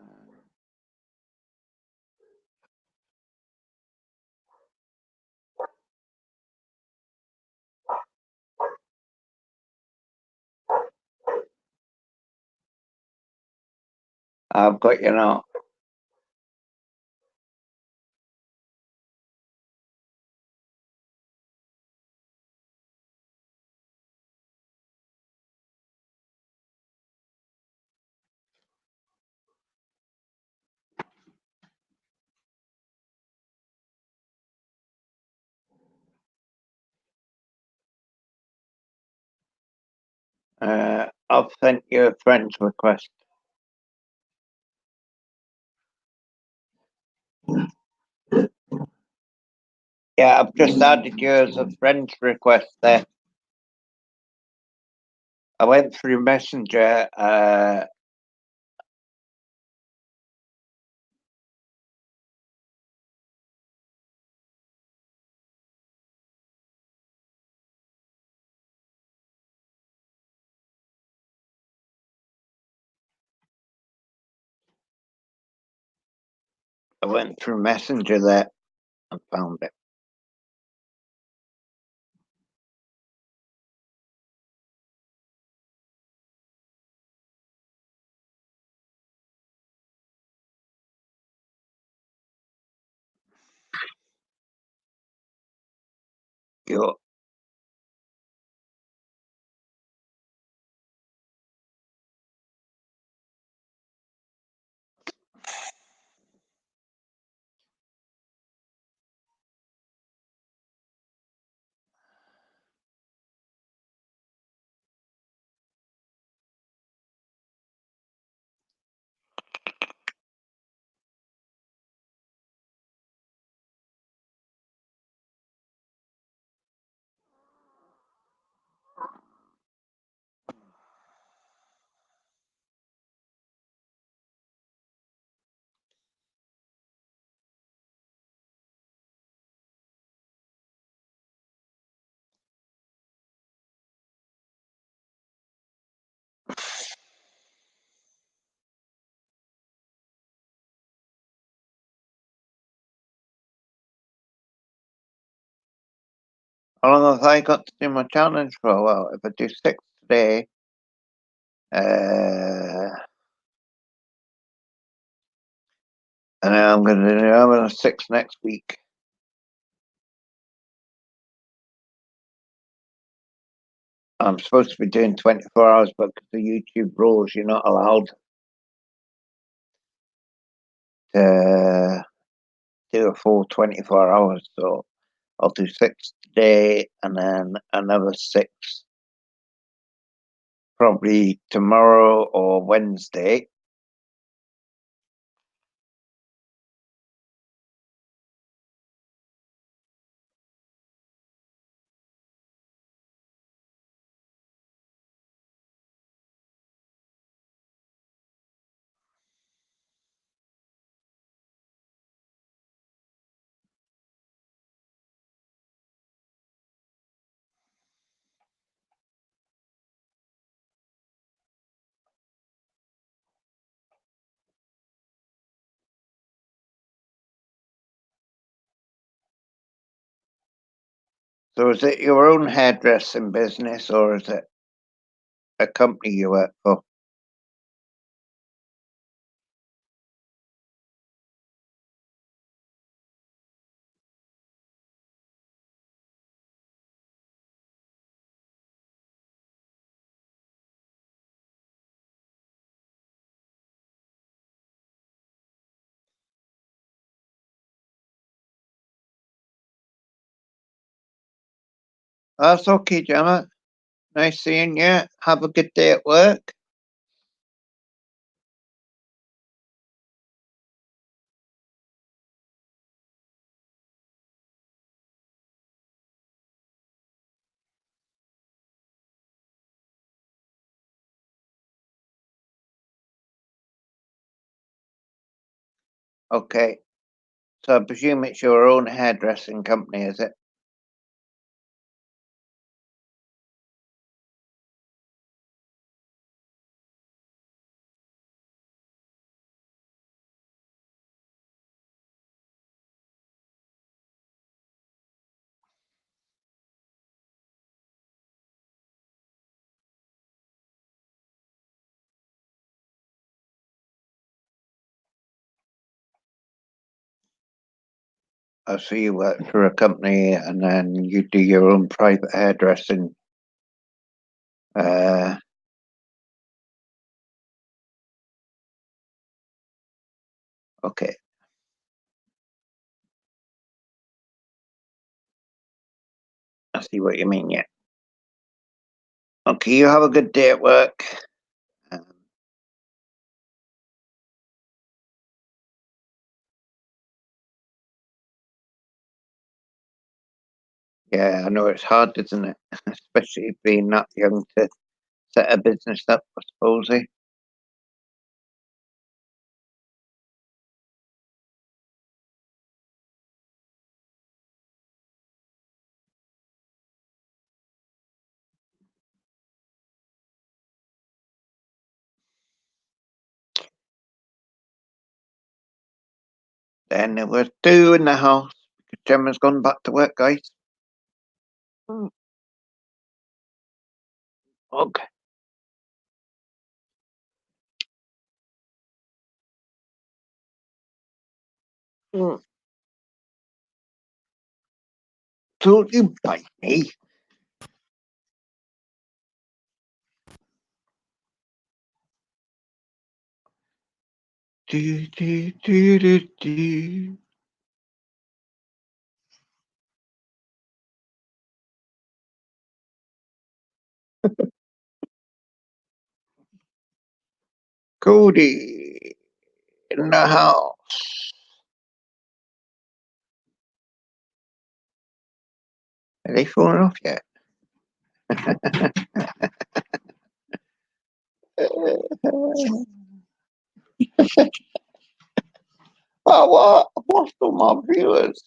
I've got you now. I've sent you a friend's request. Yeah, I've just added you as a friend's request there. I went through Messenger. I went through Messenger there and found it. You How long have I got to do my challenge for? Well, if I do 6 today, and then I'm going to do another 6 next week. I'm supposed to be doing 24 hours, but because of YouTube rules, you're not allowed to do a full 24 hours. So I'll do 6 today and then another 6 probably tomorrow or Wednesday. So is it your own hairdressing business or is it a company you work for? That's okay, Gemma. Nice seeing you. Have a good day at work. Okay. So I presume it's your own hairdressing company, is it? I see you work for a company and then you do your own private hairdressing. Uh, okay, I see what you mean. Yeah. Okay, you have a good day at work. Um, yeah, I know it's hard, isn't it? Especially being that young to set a business up, I suppose. Eh? Then there was two in the house because Gemma's gone back to work, guys. Mm, okay. Mm, don't you bite me. Do, do, do, do, do. Cody in the house. Are they falling off yet? Oh, what? What's all my viewers?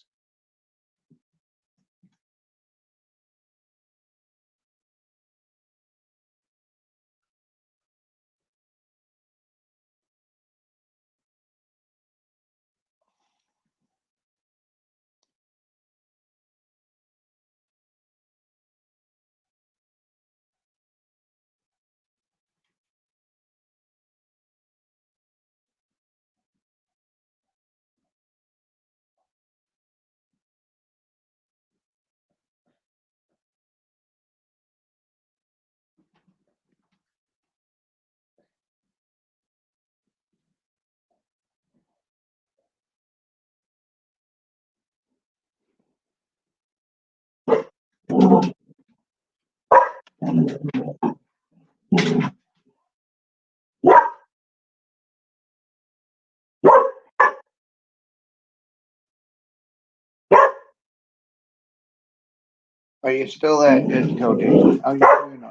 Are you still there, Cody? How you doing?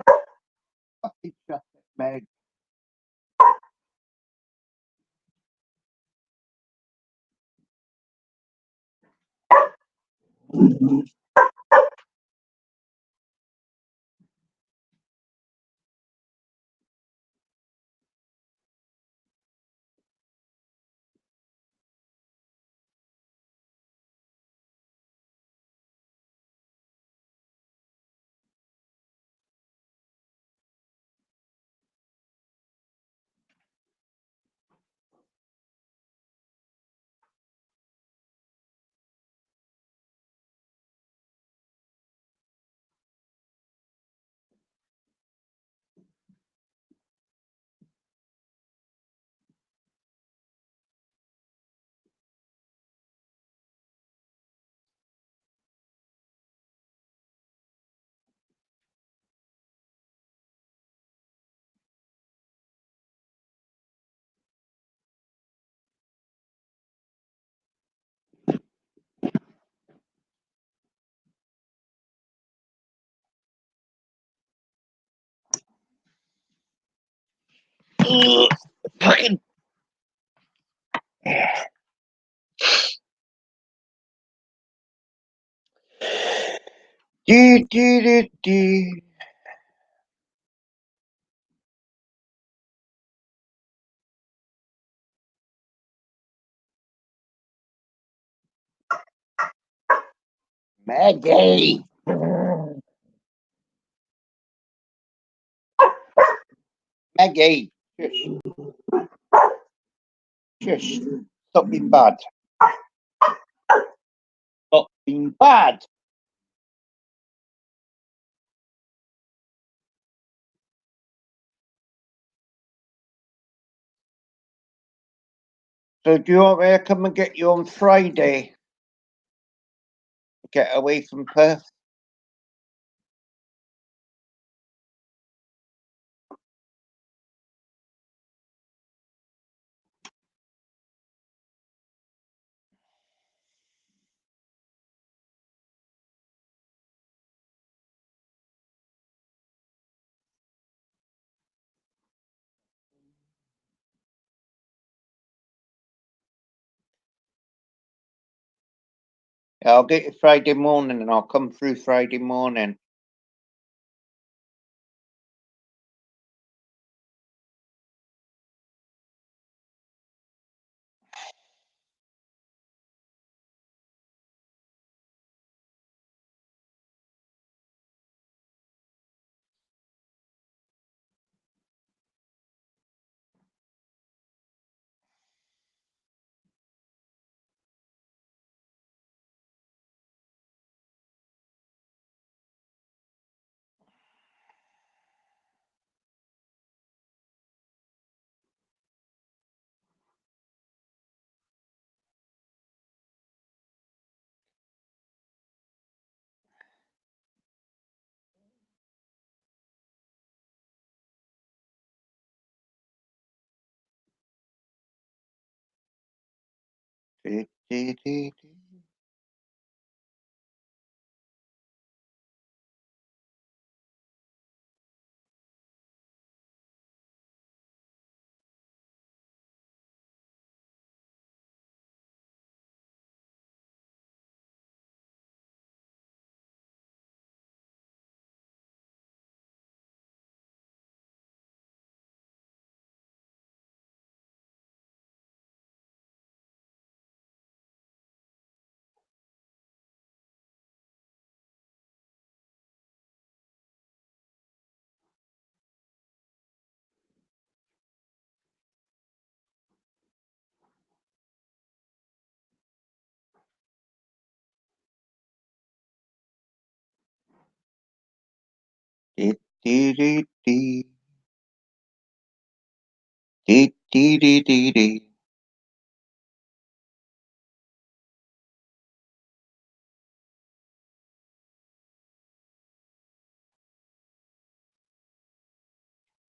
Fucking shut it, Meg. Fucking. Do, do, do, do. Maggie. Maggie. Shush. Shush. Stop being bad. Bad. So do you want me to come and get you on Friday? Get away from Perth? Yeah, I'll get you Friday morning and I'll come through Friday morning.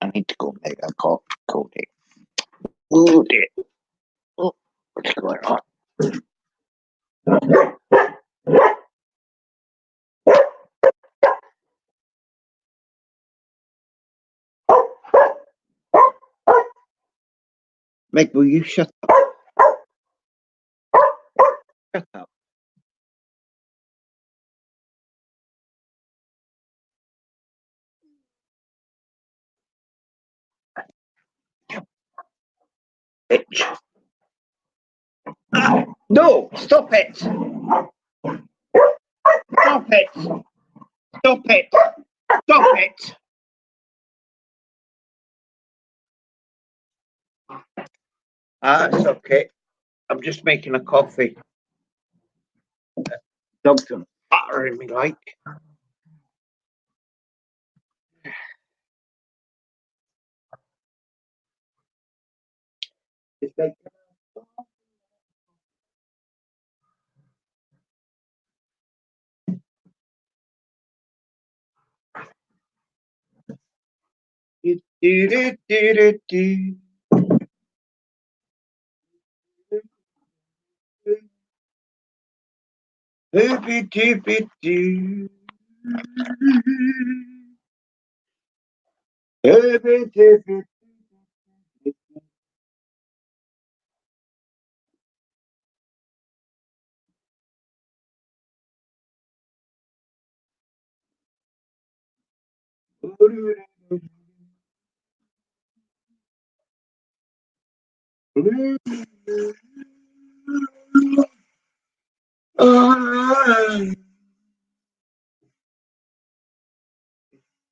I need to go make a coffee, Cody. Oh dear. Oh, what's going on? Meg, will you shut up? Shut up. Bitch. No, stop it. Stop it. Stop it. Stop it. It's okay. I'm just making a coffee. Dog's gonna battering me like. It's like do, do, do, do, do, do.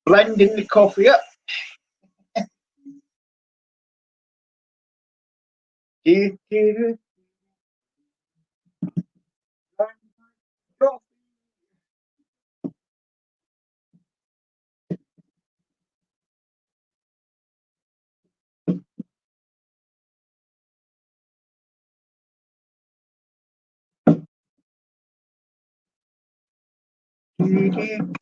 Blending the coffee up. Do, do, do. I'm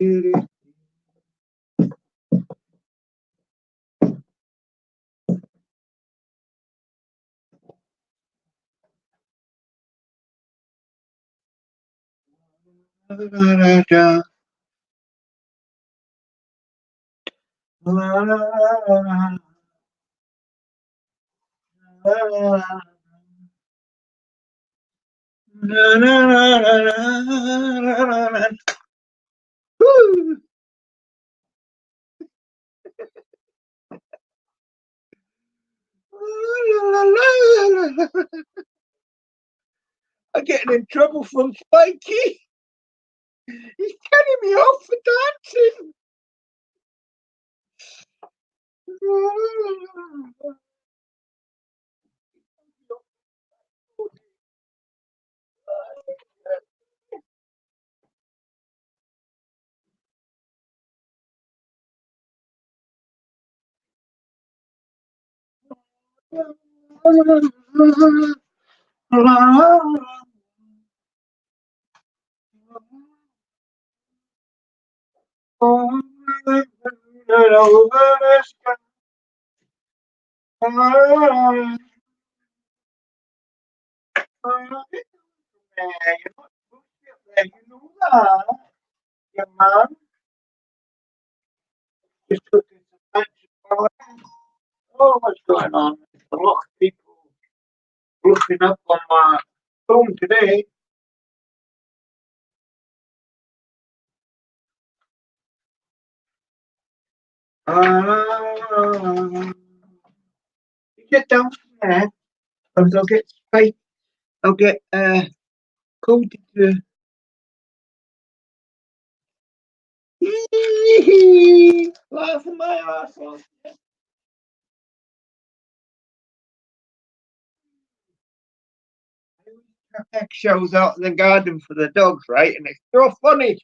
getting in trouble from Spikey. He's telling me off for dancing. You know that. Your man just took his attention. Oh, what's going on? A lot of people looking up on my phone today. You get down from there, and they'll get spiked. I'll get coded to laughing my ass off. Eggshells out in the garden for the dogs, right? And it's so funny.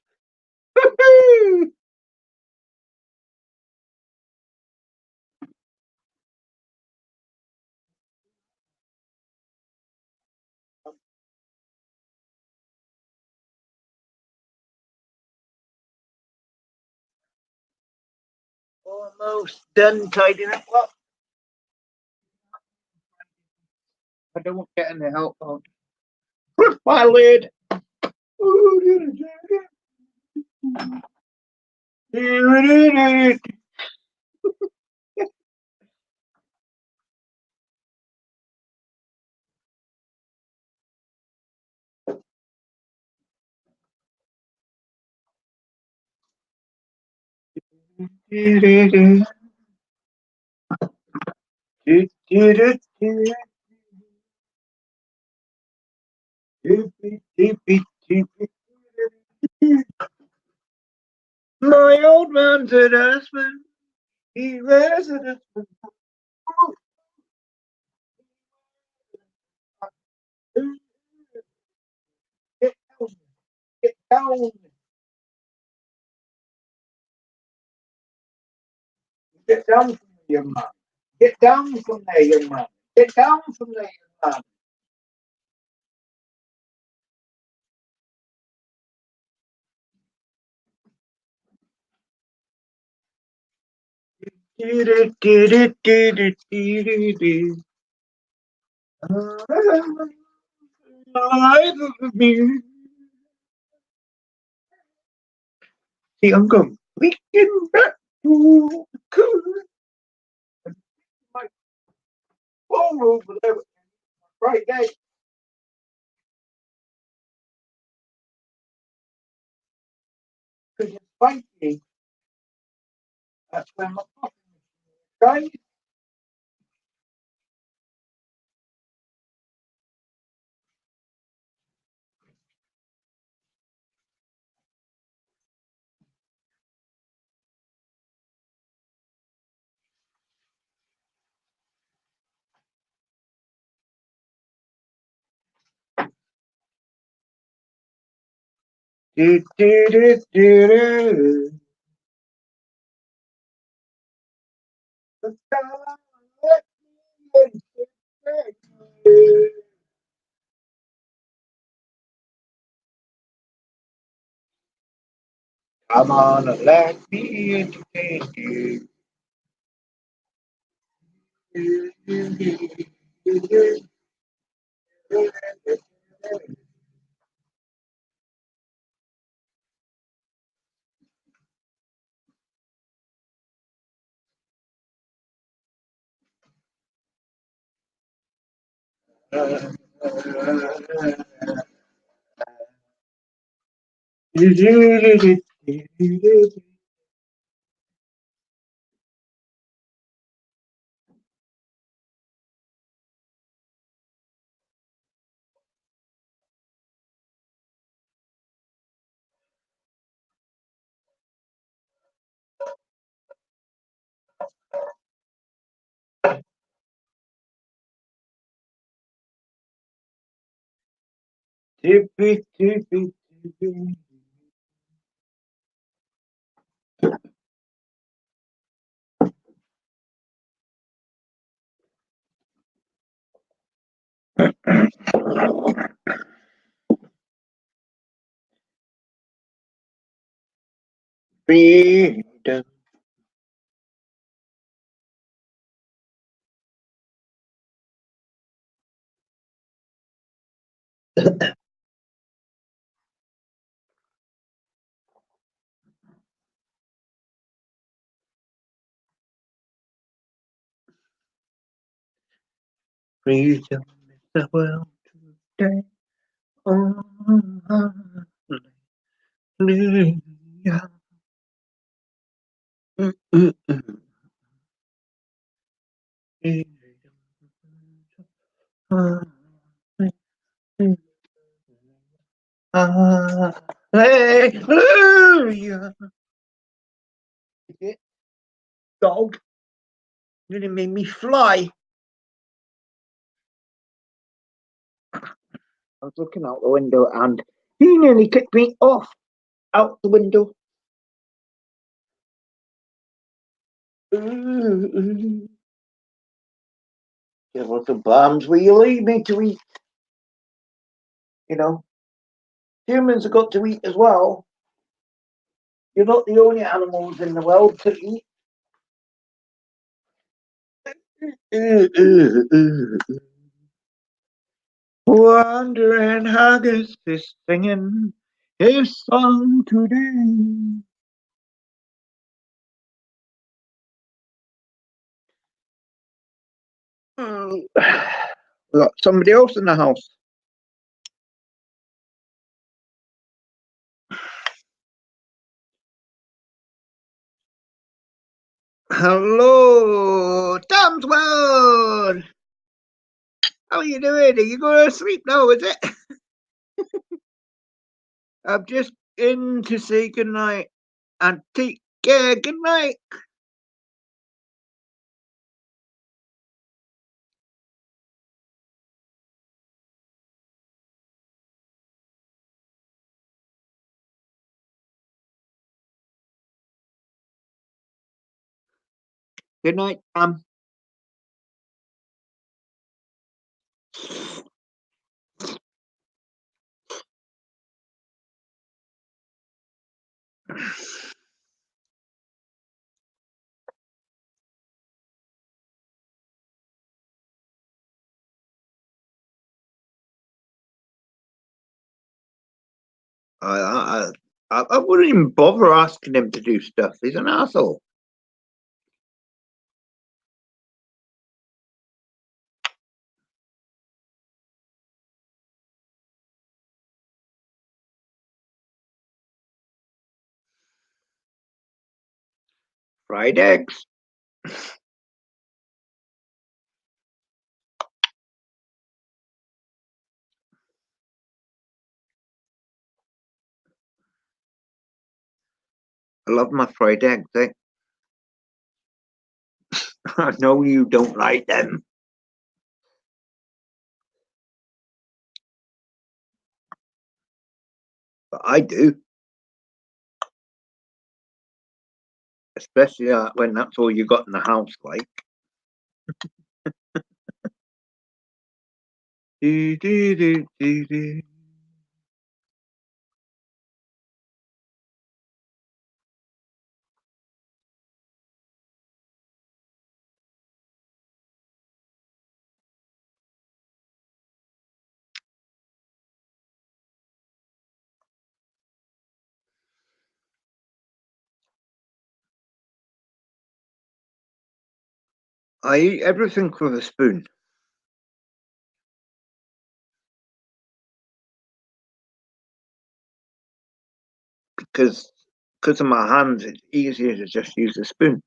Almost done tidying up. Well, I don't get any help on my lid. My old man's an husband. He wears a husband. Get down, get down, get down from there, young man. Get down from there, young man. Get down from there, young man. See, I'm going. We get back to the cool. My phone over there right there. Because it's spiky. That's where my coffee is. Do, do, do, do, do. Come on and let me entertain you. Tippy, tippy, tippy. Freedom. Freedom is the world today. Oh, hallelujah. Hallelujah. Dog, you didn't make me fly. I was looking out the window and he nearly kicked me off out the window. Give us the bombs will you leave me to eat? You know, humans have got to eat as well. You're not the only animals in the world to eat. Wandering Haggis is singing his song today. We got somebody else in the house. Hello, Tom's World. How are you doing? Are you going to sleep now, is it? I'm just in to say goodnight and take care. Good night. Good night, Tom. I, I wouldn't even bother asking him to do stuff. He's an asshole. Fried eggs. I love my fried eggs. Eh? I know you don't like them, but I do. Especially when that's all you got in the house. Like, do, do, do, do, do. I eat everything with a spoon because of my hands. It's easier to just use a spoon.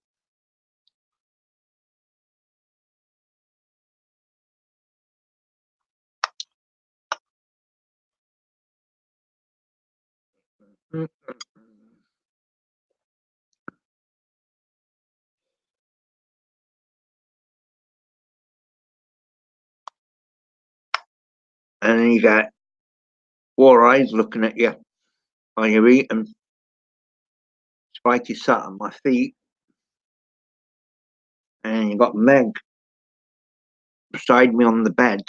Mm. And then you got four eyes looking at you while you're eating. Spikey sat on my feet, and you got Meg beside me on the bed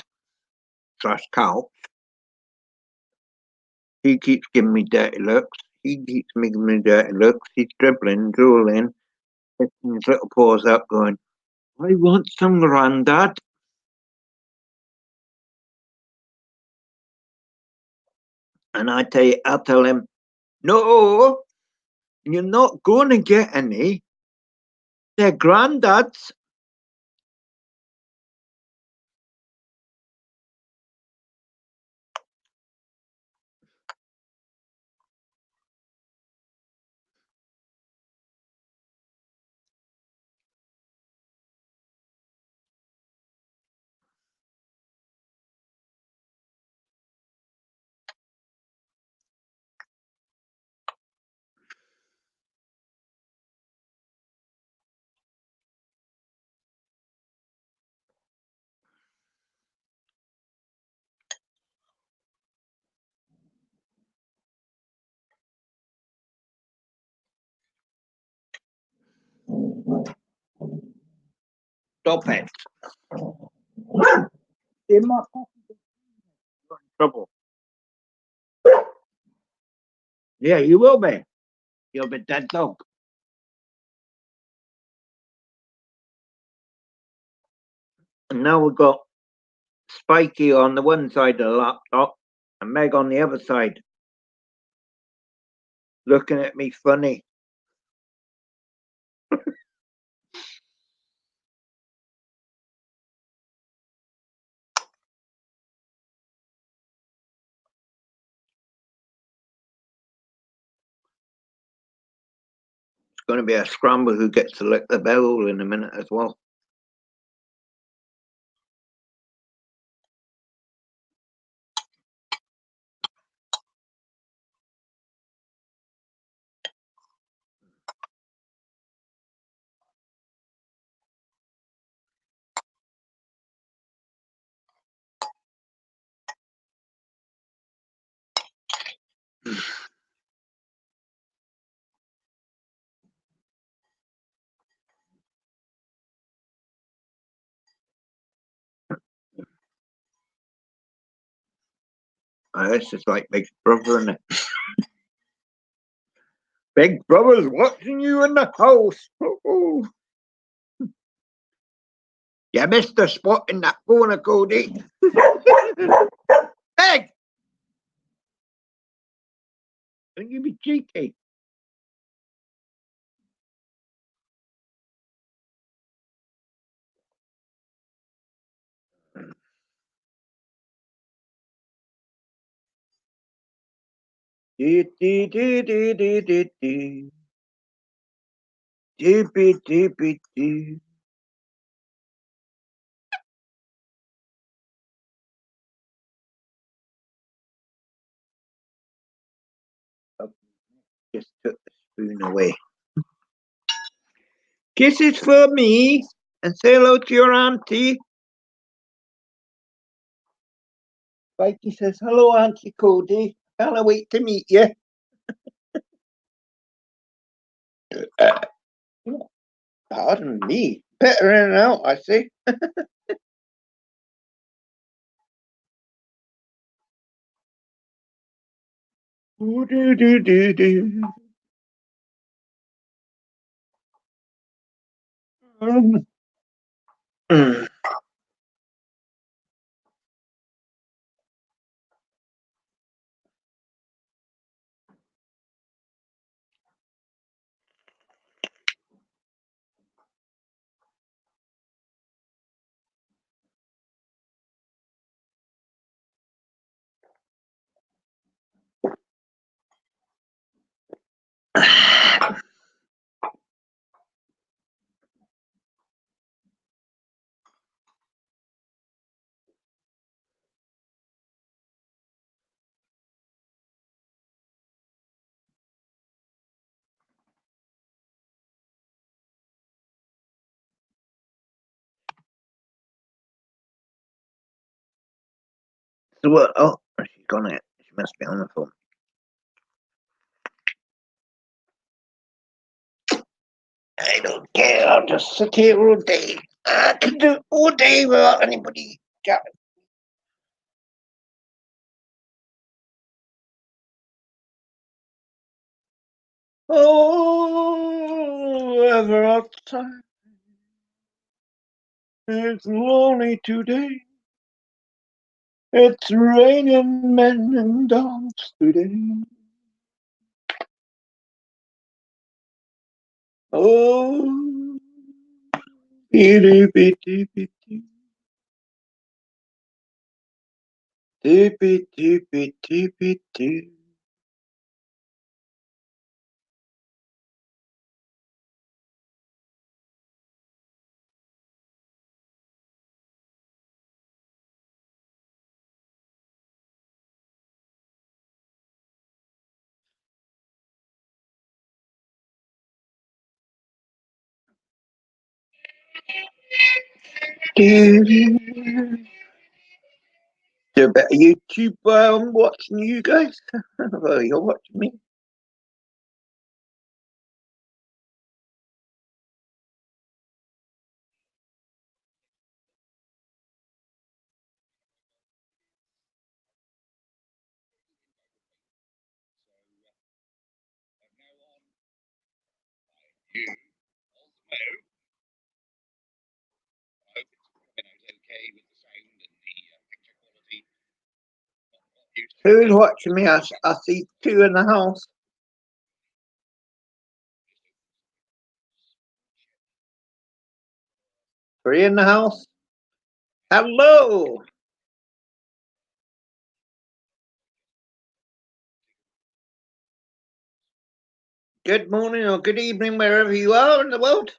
slash couch. He keeps giving me dirty looks. He keeps giving me dirty looks. He's dribbling, drooling, lifting his little paws up, going, I want some, Grandad. And I'll tell him, no, you're not going to get any. They're Grandad's. Stop it. In my trouble. Yeah, you will be. You'll be dead dog. And now we've got Spiky on the one side of the laptop and Meg on the other side, looking at me funny. It's going to be a scramble who gets to lick the bowl in a minute as well. This is like Big Brother, and Big Brother's watching you in the house. Oh, you missed the spot in that corner, Cody. Meg, don't you be cheeky. Dee, dee, dee, dee, dee, dee, dee. Dee, dee, dee, dee. Just took the spoon away. Kisses for me and say hello to your auntie. Mikey says, hello, Auntie Cody. Can't wait to meet you. Pardon me. Better in and out, I see. Ooh, do, do, do, do. Mm. So what? Oh, she's gone it. She must be on the phone. I don't care. I'll just sit here all day. I can do it all day without anybody chatting. Oh, ever outside. It's lonely today. It's raining men and dogs today. Oh, bitty, bitty, bitty. Bitty, bitty, bitty. So about YouTube watching you guys. Well, you're watching me. Who's watching me? I see two in the house. Three in the house. Hello. Good morning or good evening, wherever you are in the world.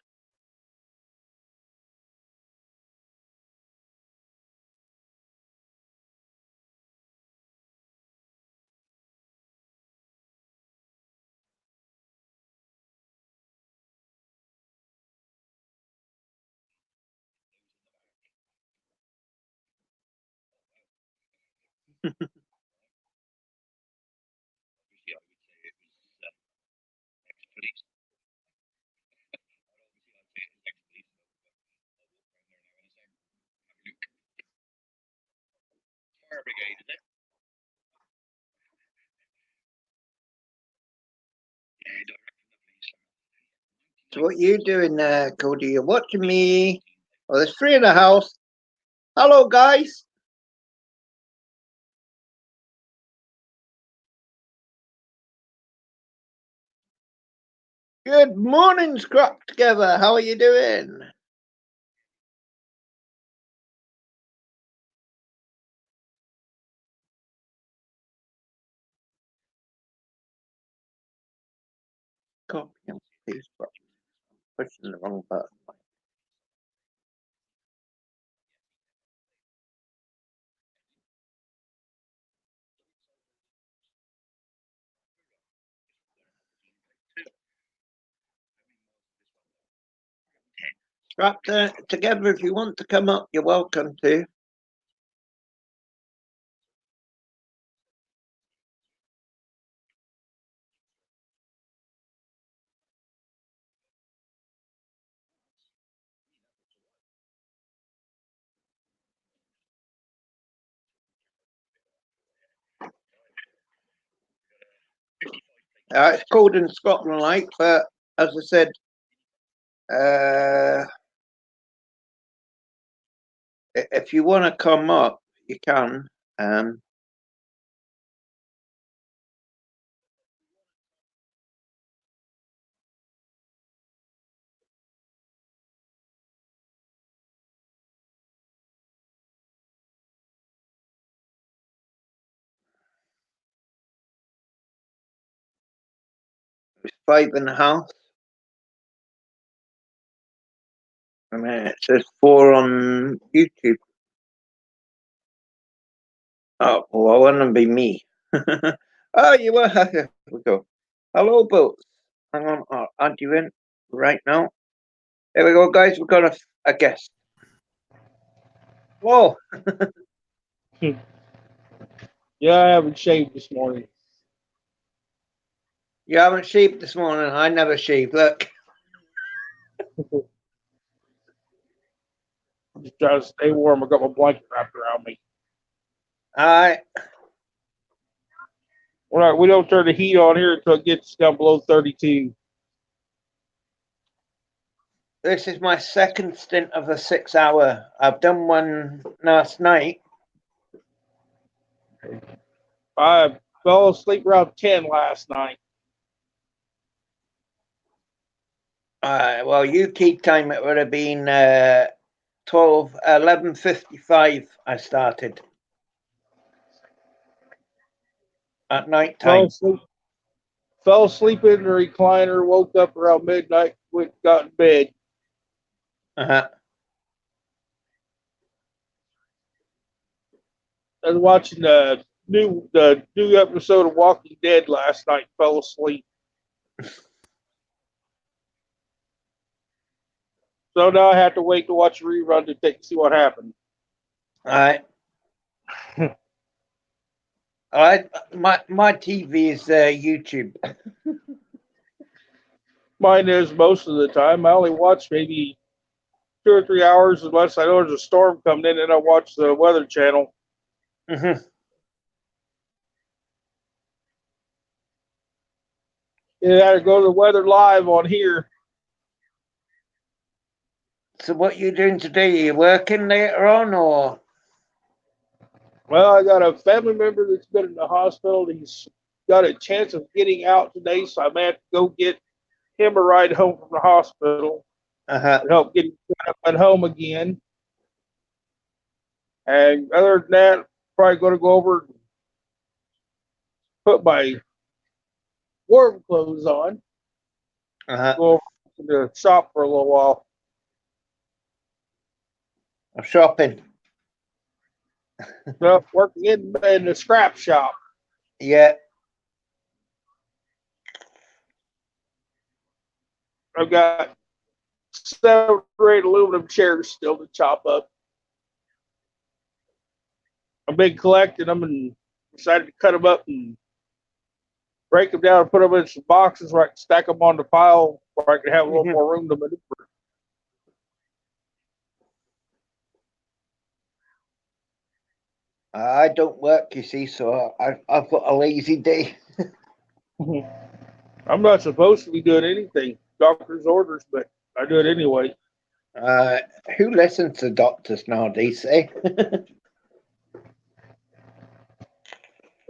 So what you doing there, Cody? You're watching me. Well, there's three in the house. Hello, guys. Good morning, Scrap Together. How are you doing? Copy and paste button. Pushing the wrong button. Scrap Together, if you want to come up, you're welcome to. It's called in Scotland, like, but as I said, if you want to come up, you can. It's 5.5. I mean, it says 4 on YouTube. Oh, well, I want to be me. Oh, you were. Here we go. Hello, Boats. Hang on, I'll add you in right now. There we go, guys. We've got a guest. Whoa. Yeah, I haven't shaved this morning. You haven't shaved this morning. I never shave. Look. I'm just trying to stay warm. I got my blanket wrapped around me. Alright. We don't turn the heat on here until it gets down below 32. This is my second stint of a 6 hour. I've done one last night. I fell asleep around 10 last night. Well, UK time it would have been 11:55. I started at night Fell time. asleep, fell asleep in the recliner, woke up around midnight, got in bed. Uh-huh. I was watching the new episode of Walking Dead last night. Fell asleep. So now I have to wait to watch a rerun to see what happened. Alright. Alright. My TV is YouTube. Mine is most of the time. I only watch maybe 2 or 3 hours unless I know there's a storm coming in, and I watch the Weather Channel. Mm-hmm. You got to go to the weather live on here. So what you doing today? Are you working later on or? Well, I got a family member that's been in the hospital. He's got a chance of getting out today, so I may have to go get him a ride home from the hospital Uh-huh. and help get him at home again. And other than that, probably going to go over and put my warm clothes on, Uh-huh. go over to the shop for a little while. I'm shopping. Well, working in the scrap shop. Yeah. I've got 7 or 8 aluminum chairs still to chop up. I've been collecting them and decided to cut them up and break them down and put them in some boxes where I can stack them on the pile where I can have a little Mm-hmm. more room to maneuver. I don't work, you see, so I've got a lazy day. I'm not supposed to be doing anything, doctor's orders, but I do it anyway. Uh, who listens to doctors nowadays, eh?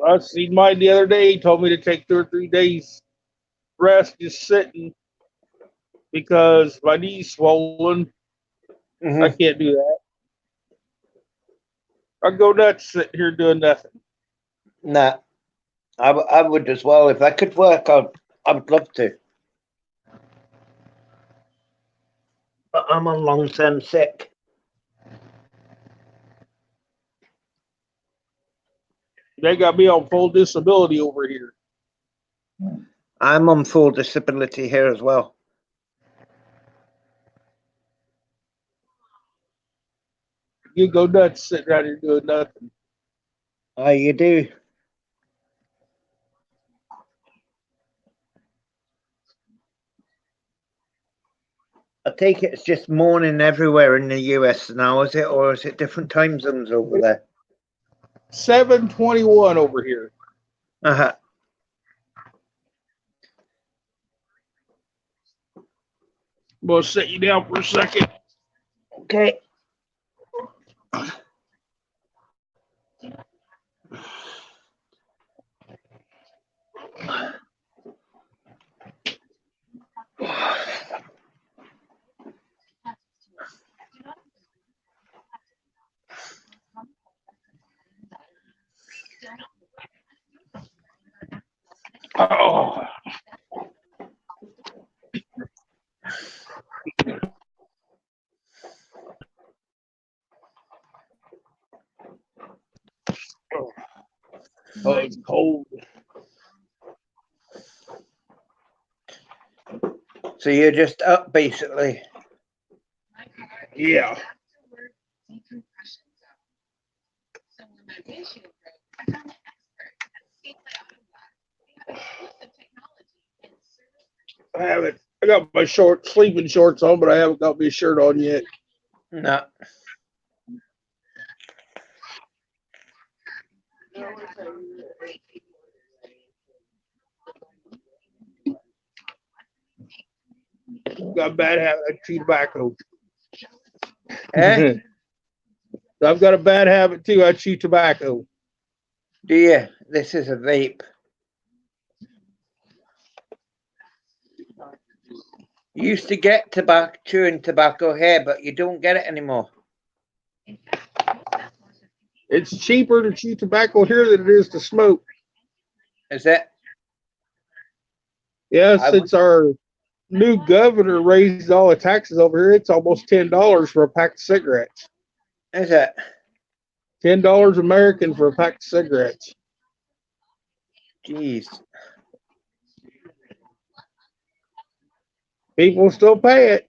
I seen mine the other day. He told me to take 2 or 3 days rest, just sitting because my knee's swollen. I Mm-hmm. can't do that. I go nuts sitting here doing nothing. Nah, I would as well. If I could work, I'd love to. But I'm on long-term sick. They got me on full disability over here. I'm on full disability here as well. You go nuts sitting around here doing nothing. Oh, you do? I take it it's just morning everywhere in the US now, is it? Or is it different time zones over there? 7:21 over here. Uh-huh. I'm gonna sit you down for a second. Okay. Oh, oh, it's cold. So you're just up basically. Yeah. I haven't. I got my sleeping shorts on, but I haven't got my shirt on yet. No. Got a bad habit. I chew tobacco. Eh? I've got a bad habit too. I chew tobacco. Do you? This is a vape. You used to get chewing tobacco here, but you don't get it anymore. It's cheaper to chew tobacco here than it is to smoke. Is it? Yeah, since our new governor raised all the taxes over here, it's almost $10 for a pack of cigarettes. Is it? $10 American for a pack of cigarettes. Jeez. People still pay it.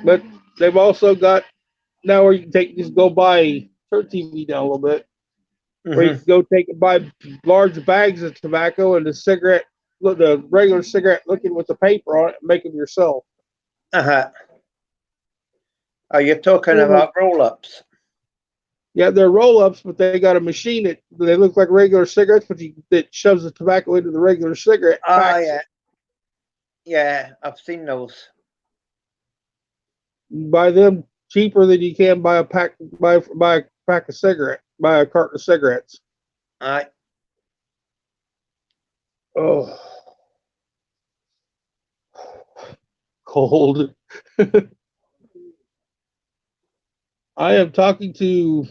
But they've also got now where you can just go buy, turn TV down a little bit, where you can go buy large bags of tobacco and the regular cigarette looking with the paper on it and make them yourself. Oh, you're talking about roll-ups. Yeah, they're roll-ups, but they got a machine that they look like regular cigarettes, but that shoves the tobacco into the regular cigarette. Yeah. Yeah, I've seen those. You buy them cheaper than you can buy a pack of cigarette, buy a carton of cigarettes. Aye. Oh, cold. I am talking to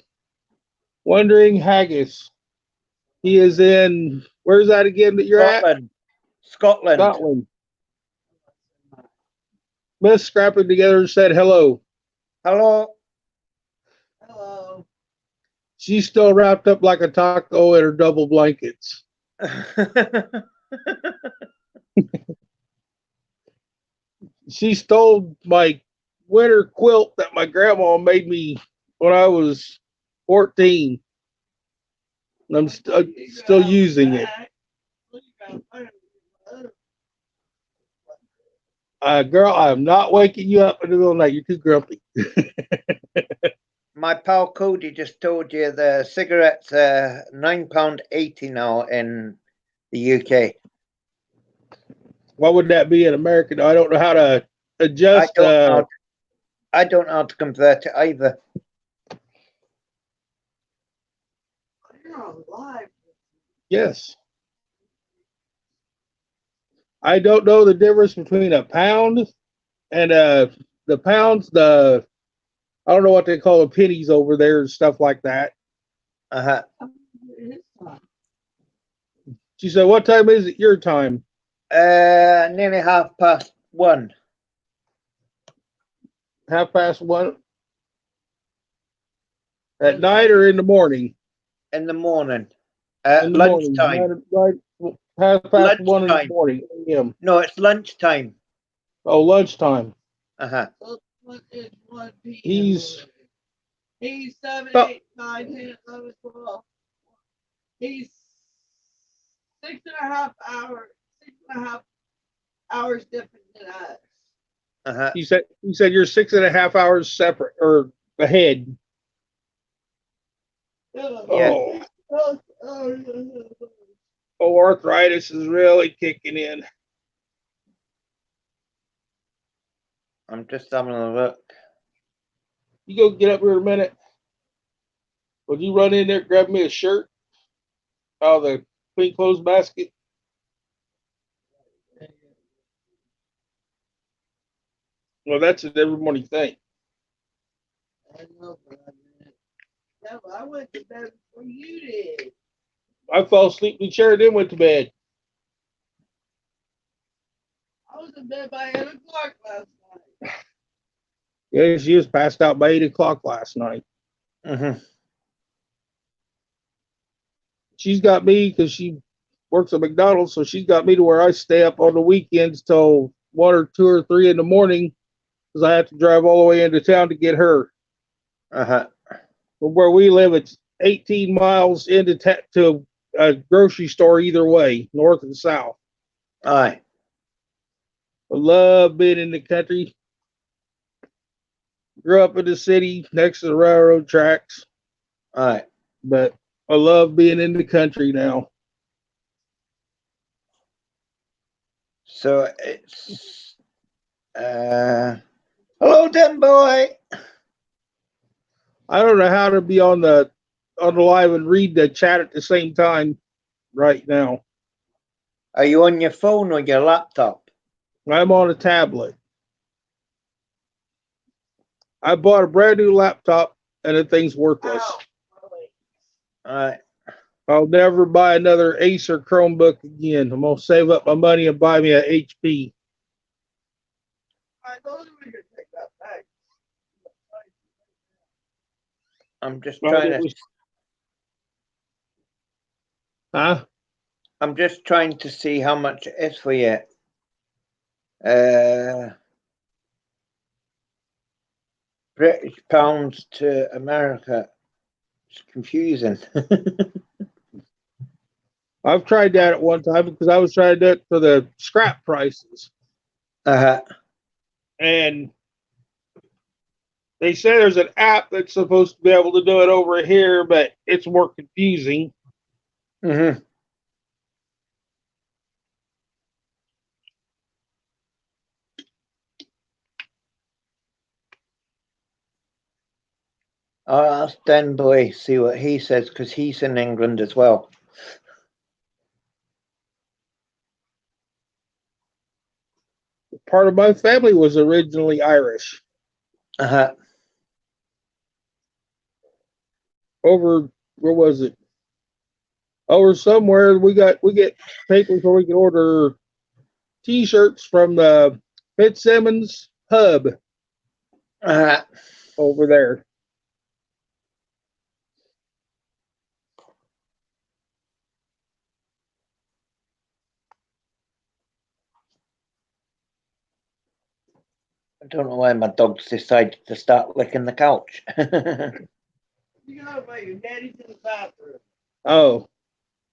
Wandering Haggis. He is in, where's that again that you're Scotland. at? Scotland. Miss scrapping together and said hello. Hello. Hello. She's still wrapped up like a taco in her double blankets. She stole my winter quilt that my grandma made me when I was 14. And I'm still using it. Girl, I'm not waking you up in the middle of the night. You're too grumpy. My pal Cody just told you the cigarettes are £9.80 now in the UK. What would that be in America? I don't know how to adjust. I don't know how to convert it either. You're on live. Yes. I don't know the difference between a pound and the pounds, I don't know what they call the pennies over there and stuff like that. She said, what time is it your time? Nearly 1:30. 1:30 at night or in the morning? In the morning. Lunchtime. Right, 1:30 in the morning. AM. No, it's lunchtime. Oh, lunchtime. What is 1 p.m.? He's 7, 8, 9, 10, 11, 12. He's 6.5 hours different than us. You said you're 6.5 hours separate or ahead. Yeah. Oh, arthritis is really kicking in. I'm just having a look. You go get up here a minute. Would you run in there and grab me a shirt out of the clean clothes basket? Well, that's an every morning thing. I know, but I went to bed before you did. I fell asleep in the chair and then went to bed. I was in bed by 8 o'clock last night. Yeah, she was passed out by 8 o'clock last night. She's got me because she works at McDonald's, so she's got me to where I stay up on the weekends till 1 or 2 or 3 in the morning because I have to drive all the way into town to get her. From where we live, it's 18 miles to a grocery store either way, north and south. Aye. I love being in the country. Grew up in the city next to the railroad tracks, Aye. but I love being in the country now. So it's hello, Den Boy. I don't know how to be on the live and read the chat at the same time right now. Are you on your phone or your laptop? I'm on a tablet. I bought a brand new laptop and the thing's worthless. Aye. I'll never buy another Acer Chromebook again. I'm gonna save up my money and buy me a HP. I know we can take that back. I'm just But trying it to. was- Huh? I'm just trying to see how much it is for you. British pounds to America. It's confusing. I've tried that at one time because I was trying to do it for the scrap prices. Uh-huh. And they say there's an app that's supposed to be able to do it over here, but it's more confusing. Mm-hmm. I'll ask Den Boy, see what he says, because he's in England as well. Part of my family was originally Irish. Uh-huh. Over where was it? Over somewhere we get papers where we can order T-shirts from the Fitzsimmons Hub Uh-huh. over there. I don't know why my dog's decided to start licking the couch. You gotta wait, your daddy's in the bathroom. Oh,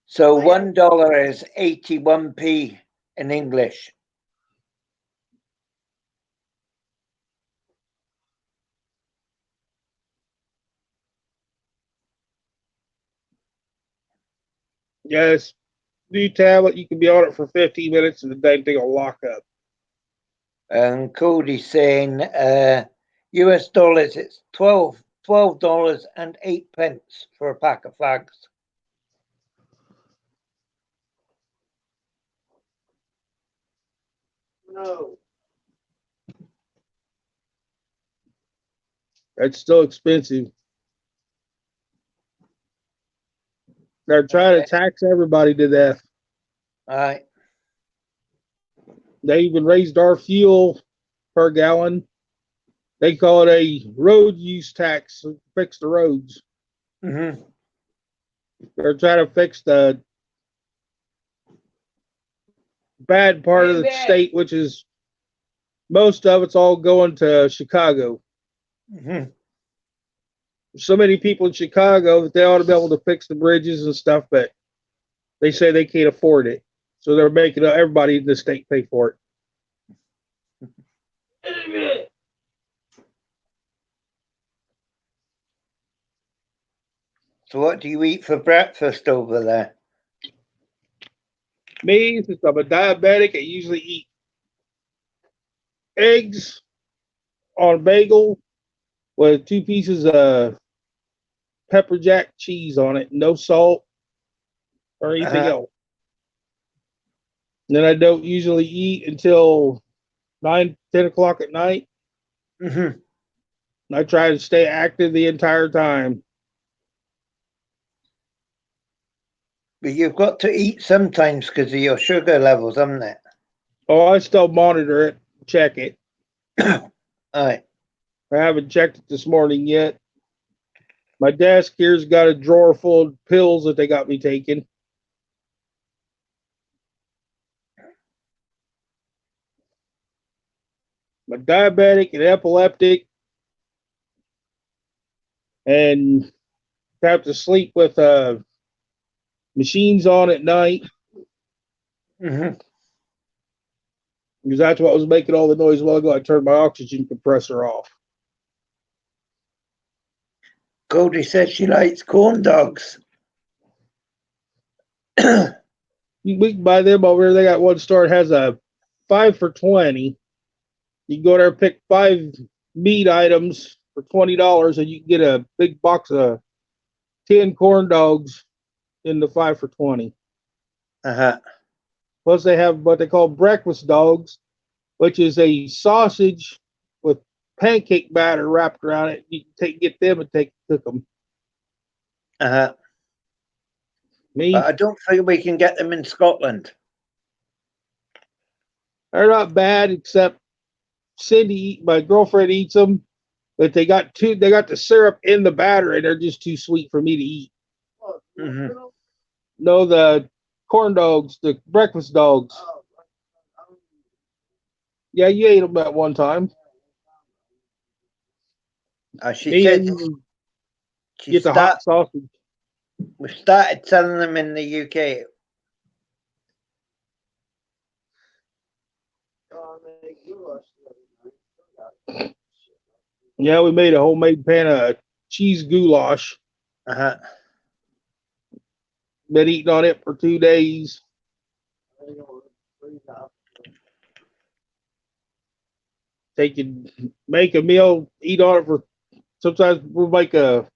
So $1 is 81p in English. yes. New tablet, you can be on it for 15 minutes and the dang thing will lock up. And Cody's saying US dollars, it's $12.08 for a pack of fags. No. That's still expensive. They're trying to tax everybody to death. All right. They even raised our fuel per gallon. They call it a road use tax to fix the roads. Mm-hmm. They're trying to fix the bad part of the state, which is most of it's all going to Chicago. Mm-hmm. So many people in Chicago that they ought to be able to fix the bridges and stuff, but they say they can't afford it. So they're making everybody in the state pay for it. So what do you eat for breakfast over there? Me, since I'm a diabetic, I usually eat eggs on a bagel with 2 pieces of pepper jack cheese on it, no salt or anything else. And then I don't usually eat until 9, 10 o'clock at night. Mm-hmm. And I try to stay active the entire time. But you've got to eat sometimes because of your sugar levels, haven't it? Oh, I still monitor it, check it. All right. I haven't checked it this morning yet. My desk here's got a drawer full of pills that they got me taking. I'm diabetic and epileptic, and have to sleep with a Machines on at night Mm-hmm. because that's what was making all the noise a while ago. I turned my oxygen compressor off. Cody said she likes corn dogs. We can buy them over there. They got one store that has a 5 for 20. You can go there and pick 5 meat items for $20, and you can get a big box of 10 corn dogs in the 5 for 20. Uh-huh. Plus, they have what they call breakfast dogs, which is a sausage with pancake batter wrapped around it. You can get them and cook them. Uh-huh. Me, But I don't think we can get them in Scotland. they're not bad, except Cindy, my girlfriend, eats them, but they got the syrup in the batter, and they're just too sweet for me to eat. Mm-hmm. No, the corn dogs, the breakfast dogs. Yeah, you ate them at one time. She Me said and she get the hot sausage. we started selling them in the UK. Yeah, we made a homemade pan of cheese goulash. Uh-huh. Been eating on it for 2 days. Make a meal, eat on it for. Sometimes we'll make a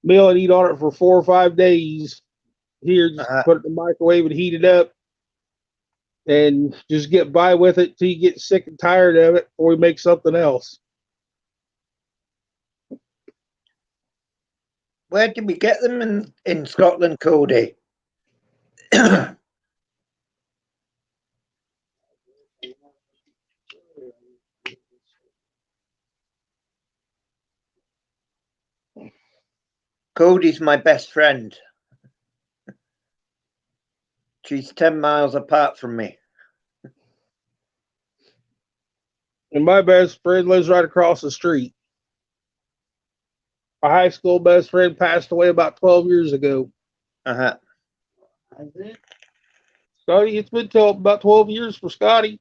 meal and eat on it for 4 or 5 days. Here, just put it in the microwave and heat it up, and just get by with it till you get sick and tired of it, or we make something else. Where did we get them in Scotland, Cody? Cody's my best friend. She's 10 miles apart from me. And my best friend lives right across the street. My high school best friend passed away about 12 years ago. Uh-huh. Scotty, it's been about 12 years for Scotty.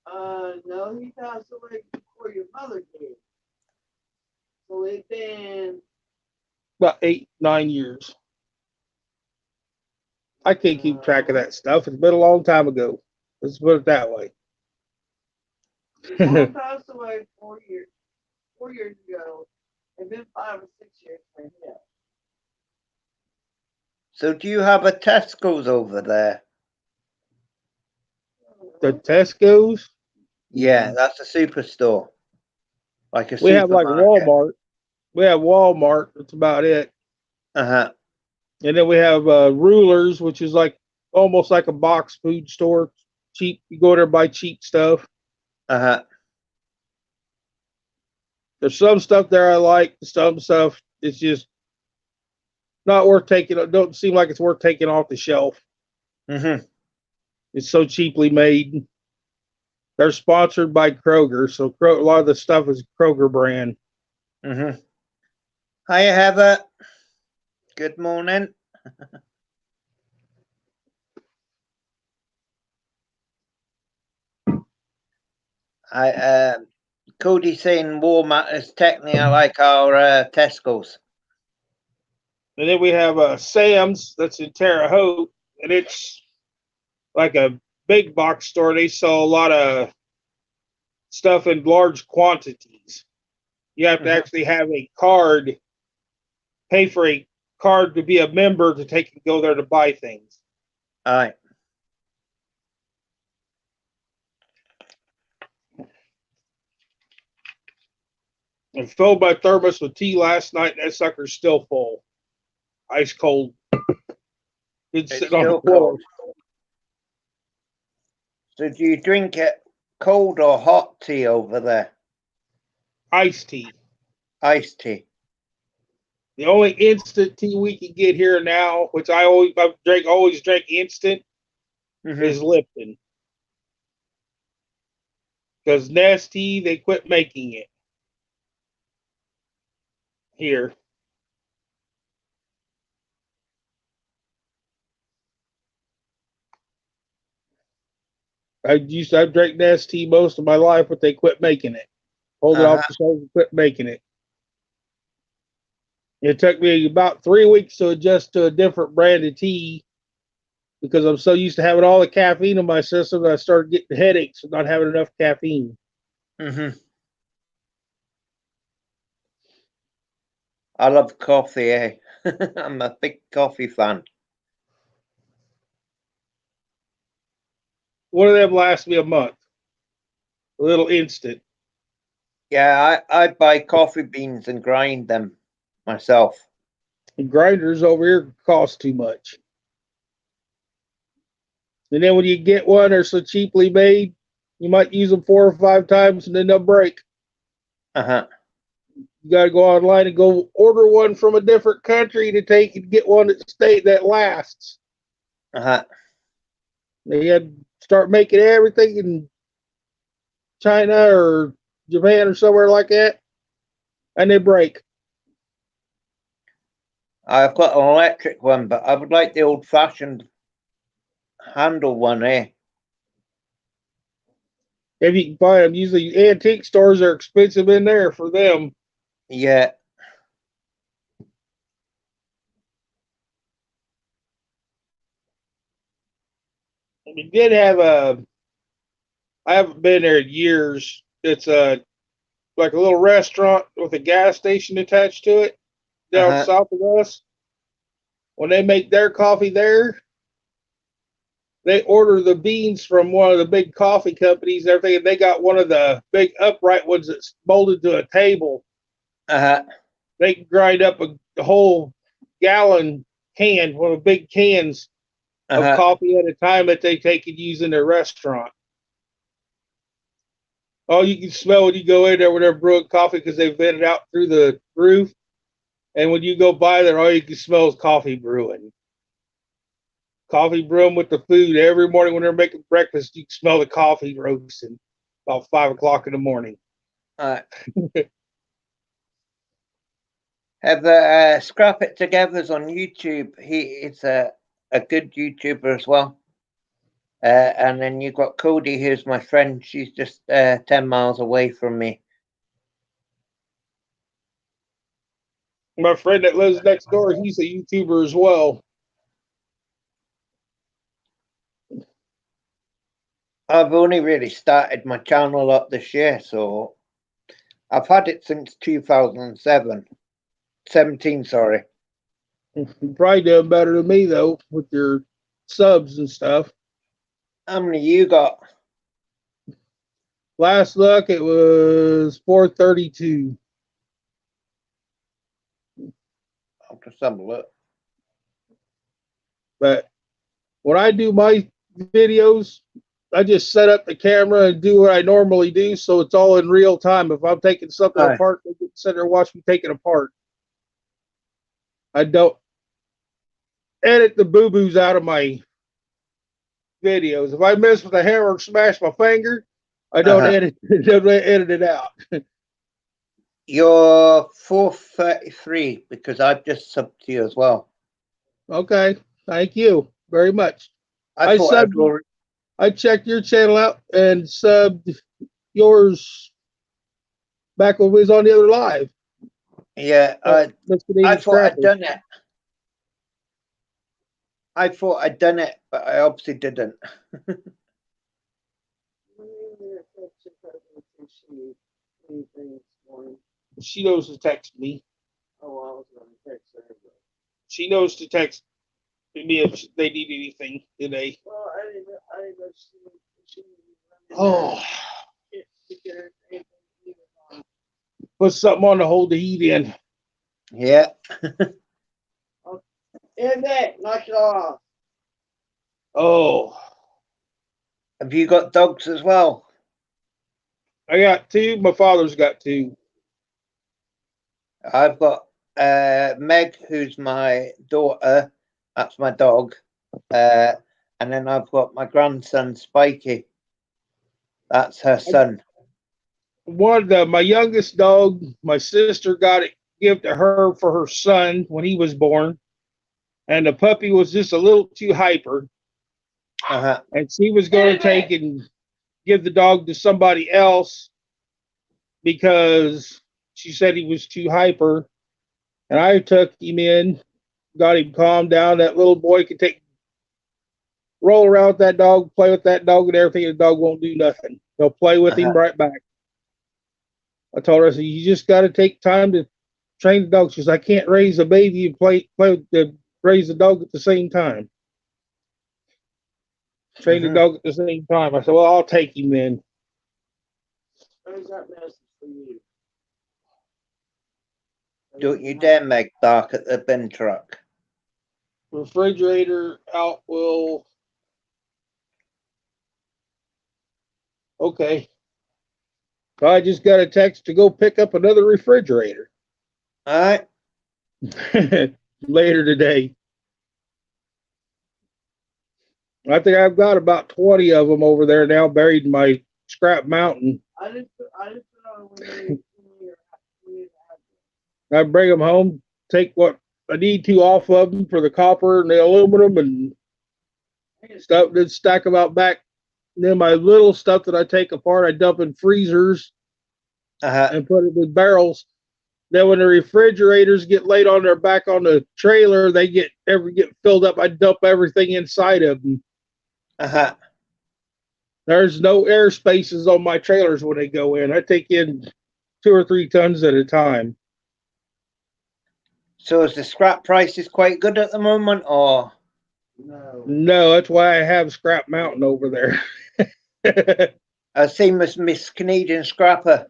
No, he passed away before your mother did. So it's been About 8, 9 years. I can't keep track of that stuff. It's been a long time ago. Let's put it that way. Mom passed away 4 years. 4 years ago. It's been 5 or 6 years for him. So do you have a Tesco's over there? The Tesco's? Yeah, that's a superstore. Like a We have like supermarket. Walmart. We have Walmart. That's about it. Uh-huh. And then we have Rulers, which is like almost like a box food store. Cheap. You go there and buy cheap stuff. Uh-huh. There's some stuff there I like. Some stuff it's just not worth taking. It don't seem like it's worth taking off the shelf. Mm-hmm. It's so cheaply made. They're sponsored by Kroger, so a lot of the stuff is Kroger brand. Mm-hmm. Hi, Heather. Good morning. Cody saying Walmart is technically like our Tesco's. And then we have Sam's that's in Terre Haute, and it's like a big box store. They sell a lot of stuff in large quantities. You have to actually have a card, pay for a card to be a member to go there to buy things. All right. I filled my thermos with tea last night, and that sucker's still full. Ice cold. It's sitting on the floor. Cold. So do you drink it cold or hot tea over there? Iced tea. Iced tea. The only instant tea we can get here now, which I always drink instant, is Lipton. Because Nestea, they quit making it here. I've drank Nestea most of my life, but they quit making it. Pulled it Uh-huh. off the shelves and quit making it. It took me about 3 weeks to adjust to a different brand of tea because I'm so used to having all the caffeine in my system that I started getting headaches from not having enough caffeine. Mm-hmm. I love coffee, eh? I'm a big coffee fan. One of them lasts me a month. A little instant. Yeah, I buy coffee beans and grind them myself. And grinders over here cost too much. And then when you get one, they're so cheaply made, you might use them 4 or 5 times and then they'll break. Uh-huh. You got to go online and go order one from a different country to take and get one that lasts. Uh-huh. They had to start making everything in China or Japan or somewhere like that, and they break. I've got an electric one, but I would like the old-fashioned handle one, eh? If you can find them, usually antique stores are expensive in there for them. Yeah. We did have I haven't been there in years. It's like a little restaurant with a gas station attached to it down Uh-huh. south of us. When they make their coffee there, they order the beans from one of the big coffee companies and everything. And they got one of the big upright ones that's molded to a table. Uh-huh. They can grind up a whole gallon can, one of the big cans of Uh-huh. coffee at a time that they take and use in their restaurant. Oh, you can smell when you go in there when they're brewing coffee because they vent it out through the roof. And when you go by there, all you can smell is coffee brewing. Coffee brewing with the food. Every morning when they're making breakfast, you can smell the coffee roasting about 5 o'clock in the morning. Have Scrap It Together's on YouTube. He's a good YouTuber as well. And then you've got Cody, who's my friend. She's just 10 miles away from me. My friend that lives next door, he's a YouTuber as well. I've only really started my channel up this year, so I've had it since 2007. 17, sorry. You're probably doing better than me, though, with your subs and stuff. How many you got? Last look, it was 432. I'll just have a look. But when I do my videos, I just set up the camera and do what I normally do, so it's all in real time. If I'm taking something Aye. apart, they can sit there and watch me take it apart. I don't edit the boo-boos out of my videos. If I mess with a hammer and smash my finger, I don't edit it out. You're 433 because I've just subbed to you as well. Okay, thank you very much. I thought I'd already... I checked your channel out and subbed yours back when we was on the other live. Yeah, I thought I'd done it. I thought I'd done it, but I obviously didn't. She knows to text me. Oh, I was going to text her. She knows to text me if they need anything today. Well, I didn't know she Oh. Put something on to hold the heat in. Yeah. In that, knock it off. Oh. Have you got dogs as well? I got two. My father's got two. I've got Meg, who's my daughter. That's my dog. And then I've got my grandson, Spiky. That's her son. My youngest dog, my sister got it given to her for her son when he was born. And the puppy was just a little too hyper. Uh-huh. And she was going to take and give the dog to somebody else because she said he was too hyper. And I took him in, got him calmed down. That little boy could roll around with that dog, play with that dog and everything, and the dog won't do nothing. He'll play with him right back. I told her, I said, you just got to take time to train the dog. She says, I can't raise a baby and raise the dog at the same time. Train the dog at the same time. I said, well, I'll take him then. Where's that message for you? Don't you dare make dark at the bin truck. Refrigerator out will. Okay. I just got a text to go pick up another refrigerator. All right. Later today. I think I've got about 20 of them over there now buried in my scrap mountain. I didn't know when I bring them home, take what I need to off of them for the copper and the aluminum and stuff, then stack them out back. And then my little stuff that I take apart, I dump in freezers and put it in barrels. Then when the refrigerators get laid on their back on the trailer, they get filled up. I dump everything inside of them. There's no air spaces on my trailers when they go in. I take in 2 or 3 tons at a time. So is the scrap prices quite good at the moment, or? No, that's why I have Scrap Mountain over there. Same as Miss Canadian Scrapper.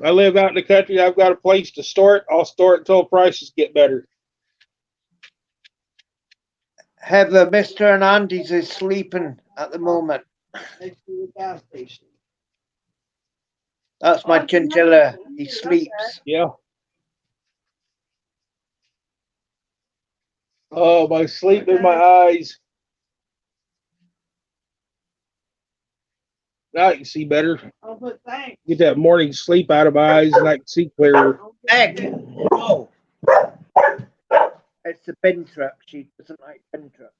I live out in the country. I've got a place to store it. I'll store it until prices get better. Heather, Mr. Hernandez is sleeping at the moment. next to the gas station. That's my chinchilla. He sleeps. Yeah. Oh, my sleep in my eyes. Now I can see better. Oh, but thanks. Get that morning sleep out of my eyes and I can see clearer. Meg! Oh! It's the bin truck. She doesn't like bin trucks.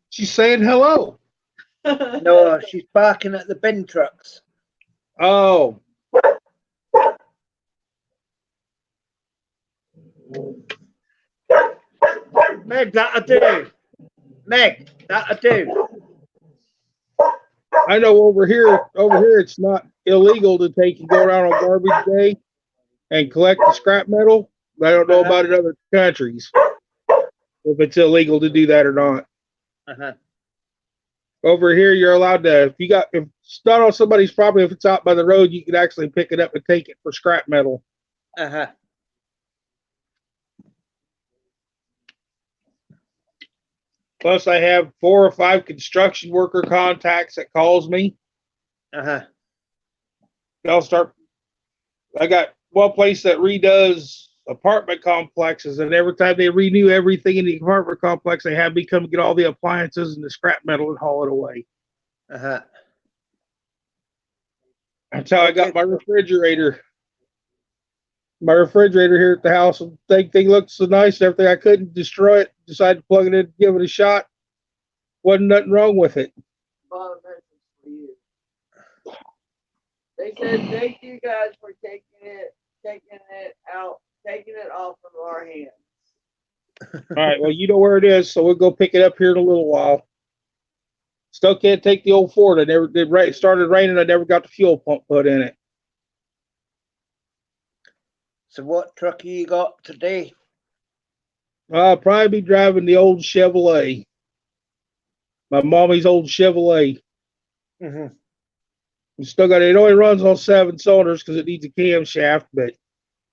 She's saying hello. No, she's barking at the bin trucks. Oh. Meg, that'll do. Meg, that'll do. I know over here it's not illegal to take and go around on garbage day and collect the scrap metal. I don't know about in other countries if it's illegal to do that or not. Over here, you're allowed to, if it's not on somebody's property, if it's out by the road, you can actually pick it up and take it for scrap metal. Plus, I have 4 or 5 construction worker contacts that calls me. I got one place that redoes apartment complexes, and every time they renew everything in the apartment complex, they have me come get all the appliances and the scrap metal and haul it away. That's how I got my refrigerator. My refrigerator here at the house, thing looks so nice and everything. I couldn't destroy it. Decided to plug it in, give it a shot. Wasn't nothing wrong with it. Bottom message for you. They said thank you guys for taking it off of our hands. All right, well, you know where it is, so we'll go pick it up here in a little while. Still can't take the old Ford. It started raining. I never got the fuel pump put in it. So what truck you got today? I'll probably be driving the old Chevrolet. My mommy's old Chevrolet. Still got it. It only runs on 7 cylinders because it needs a camshaft, but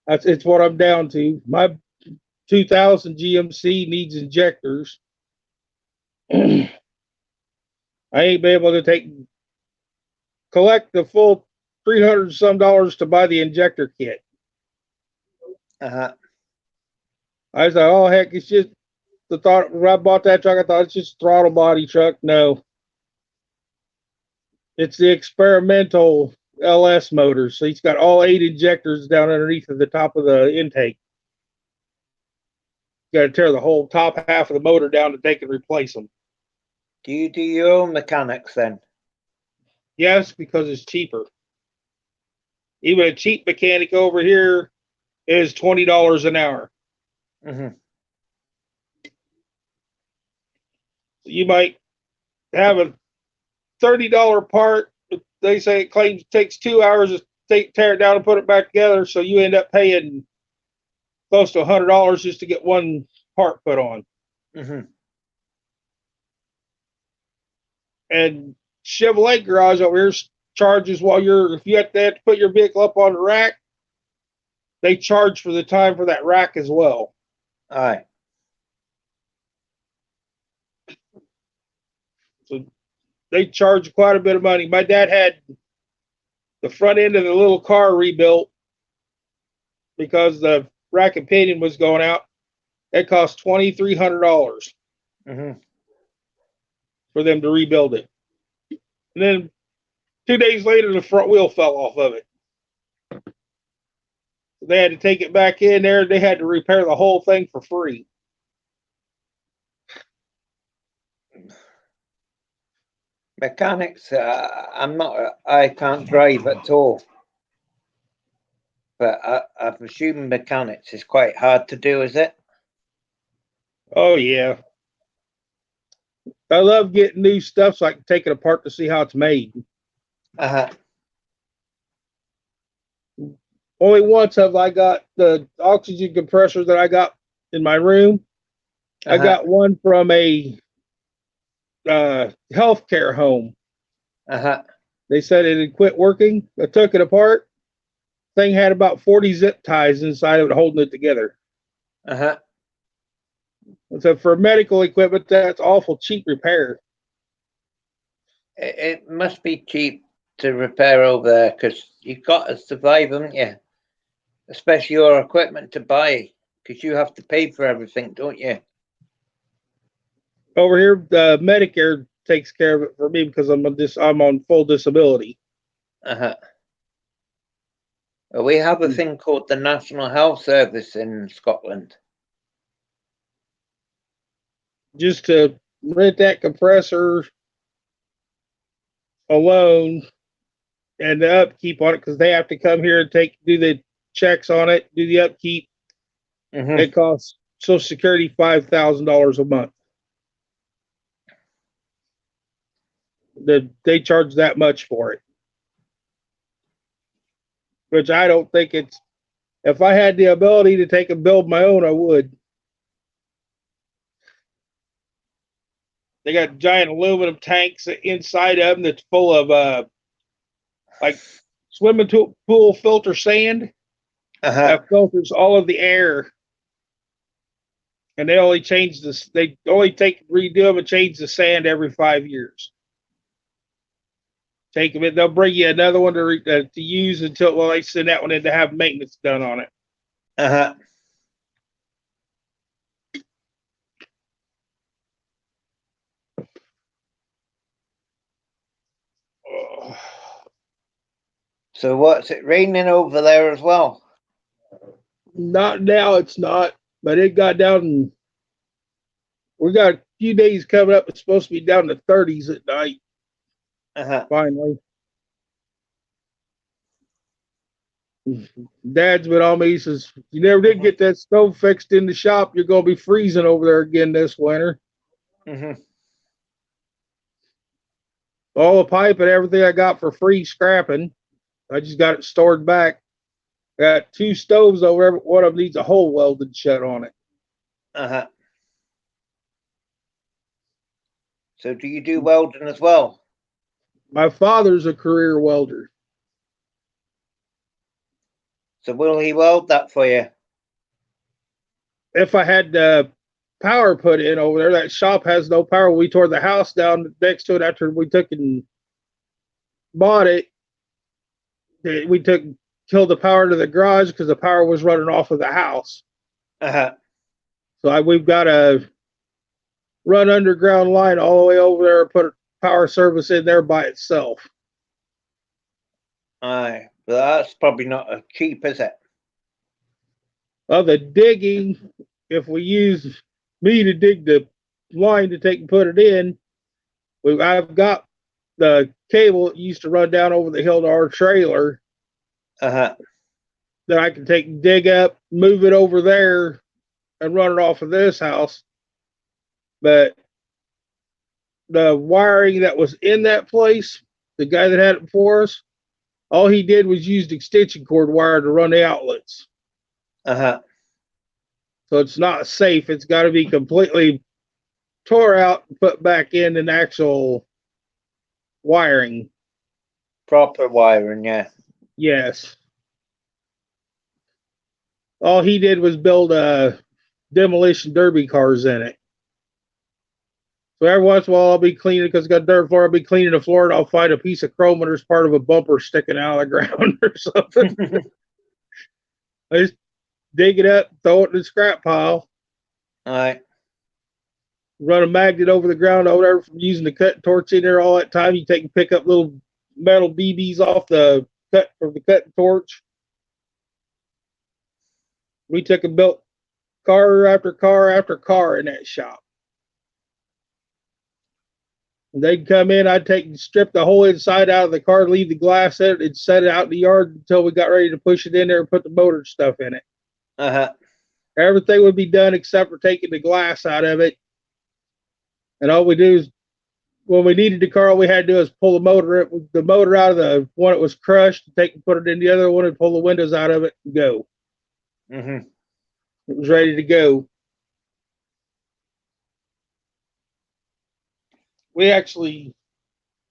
it's what I'm down to. My 2000 GMC needs injectors. I ain't been able to collect the full $300 some to buy the injector kit. I was like, oh heck, it's just the thought when I bought that truck, I thought it's just a throttle body truck. No. It's the experimental LS motor. So he's got all 8 injectors down underneath at the top of the intake. You got to tear the whole top half of the motor down to take and replace them. Do you do your own mechanics then? Yes, because it's cheaper. Even a cheap mechanic over here is $20 an hour. Hmm. You might have a $30 part. They say it claims it takes 2 hours to tear it down and put it back together. So you end up paying close to $100 just to get one part put on. Hmm. And Chevrolet garage over here charges if you have to put your vehicle up on the rack, they charge for the time for that rack as well. Aye. So they charge quite a bit of money. My dad had the front end of the little car rebuilt because the rack and pinion was going out. It cost $2,300 Hmm. for them to rebuild it. And then 2 days later, the front wheel fell off of it. They had to take it back in there. They had to repair the whole thing for free. Mechanics, I can't drive at all. But I presume mechanics is quite hard to do, is it? Oh, yeah. I love getting new stuff so I can take it apart to see how it's made. Uh-huh. Only once have I got the oxygen compressor that I got in my room. I Uh-huh. got one from a healthcare home. Uh-huh. They said it had quit working. I took it apart. Thing had about 40 zip ties inside of it holding it together. Uh-huh. So for medical equipment, that's awful cheap repair. It must be cheap to repair over there because you've got to survive, haven't you? Especially your equipment to buy because you have to pay for everything, don't you? Over here, Medicare takes care of it for me because I'm on full disability. Uh-huh. Well, we have a thing called the National Health Service in Scotland. Just to rent that compressor alone and the upkeep on it, because they have to come here and do the checks on it, do the upkeep. Mm-hmm. It costs Social Security $5,000 a month. They charge that much for it, which I don't think it's. If I had the ability to take and build my own, I would. They got giant aluminum tanks inside of them that's full of like swimming pool filter sand Uh-huh. that filters all of the air. And they only change this. They only redo them and change the sand every 5 years. Take them in. They'll bring you another one to use until they send that one in to have maintenance done on it. Uh-huh. Oh. So what's it raining over there as well? Not now, it's not. But it got down. We got a few days coming up. It's supposed to be down to 30s at night. Uh-huh. Finally. Dad's been on me. He says, you never did get that stove fixed in the shop. You're going to be freezing over there again this winter. Mm-hmm. All the pipe and everything I got for free scrapping. I just got it stored back. Got 2 stoves over there, but one of them needs a hole welded shut on it. Uh-huh. So do you do welding as well? My father's a career welder. So will he weld that for you? If I had power put in over there, that shop has no power. We tore the house down next to it after we took and bought it. We killed the power to the garage because the power was running off of the house. Uh-huh. So we've got to run underground line all the way over there and put a power service in there by itself. Aye. But that's probably not as cheap, is it? Well, the digging, if we use me to dig the line to take and put it in, I've got the cable that used to run down over the hill to our trailer Uh-huh. that I can take and dig up, move it over there, and run it off of this house. But the wiring that was in that place, the guy that had it before us, all he did was use extension cord wire to run the outlets. Uh-huh. So it's not safe. It's got to be completely tore out and put back in an actual wiring. Proper wiring, yeah. Yes. All he did was build demolition derby cars in it. So every once in a while I'll be cleaning because it's got dirt floor. I'll be cleaning the floor and I'll find a piece of chrome and there's part of a bumper sticking out of the ground or something. I just dig it up, throw it in the scrap pile, All right. run a magnet over the ground over there from using the cutting torch in there all that time. You take and pick up little metal BBs off the cut from the cutting torch. We took and built car after car after car in that shop. They'd come in, I'd take and strip the whole inside out of the car, leave the glass in it, and set it out in the yard until we got ready to push it in there and put the motor stuff in it. Uh-huh. Everything would be done except for taking the glass out of it. And all we do is, when we needed the car, all we had to do is pull the motor out of the one that was crushed, take and put it in the other one and pull the windows out of it and go. Mm-hmm. It was ready to go. We actually,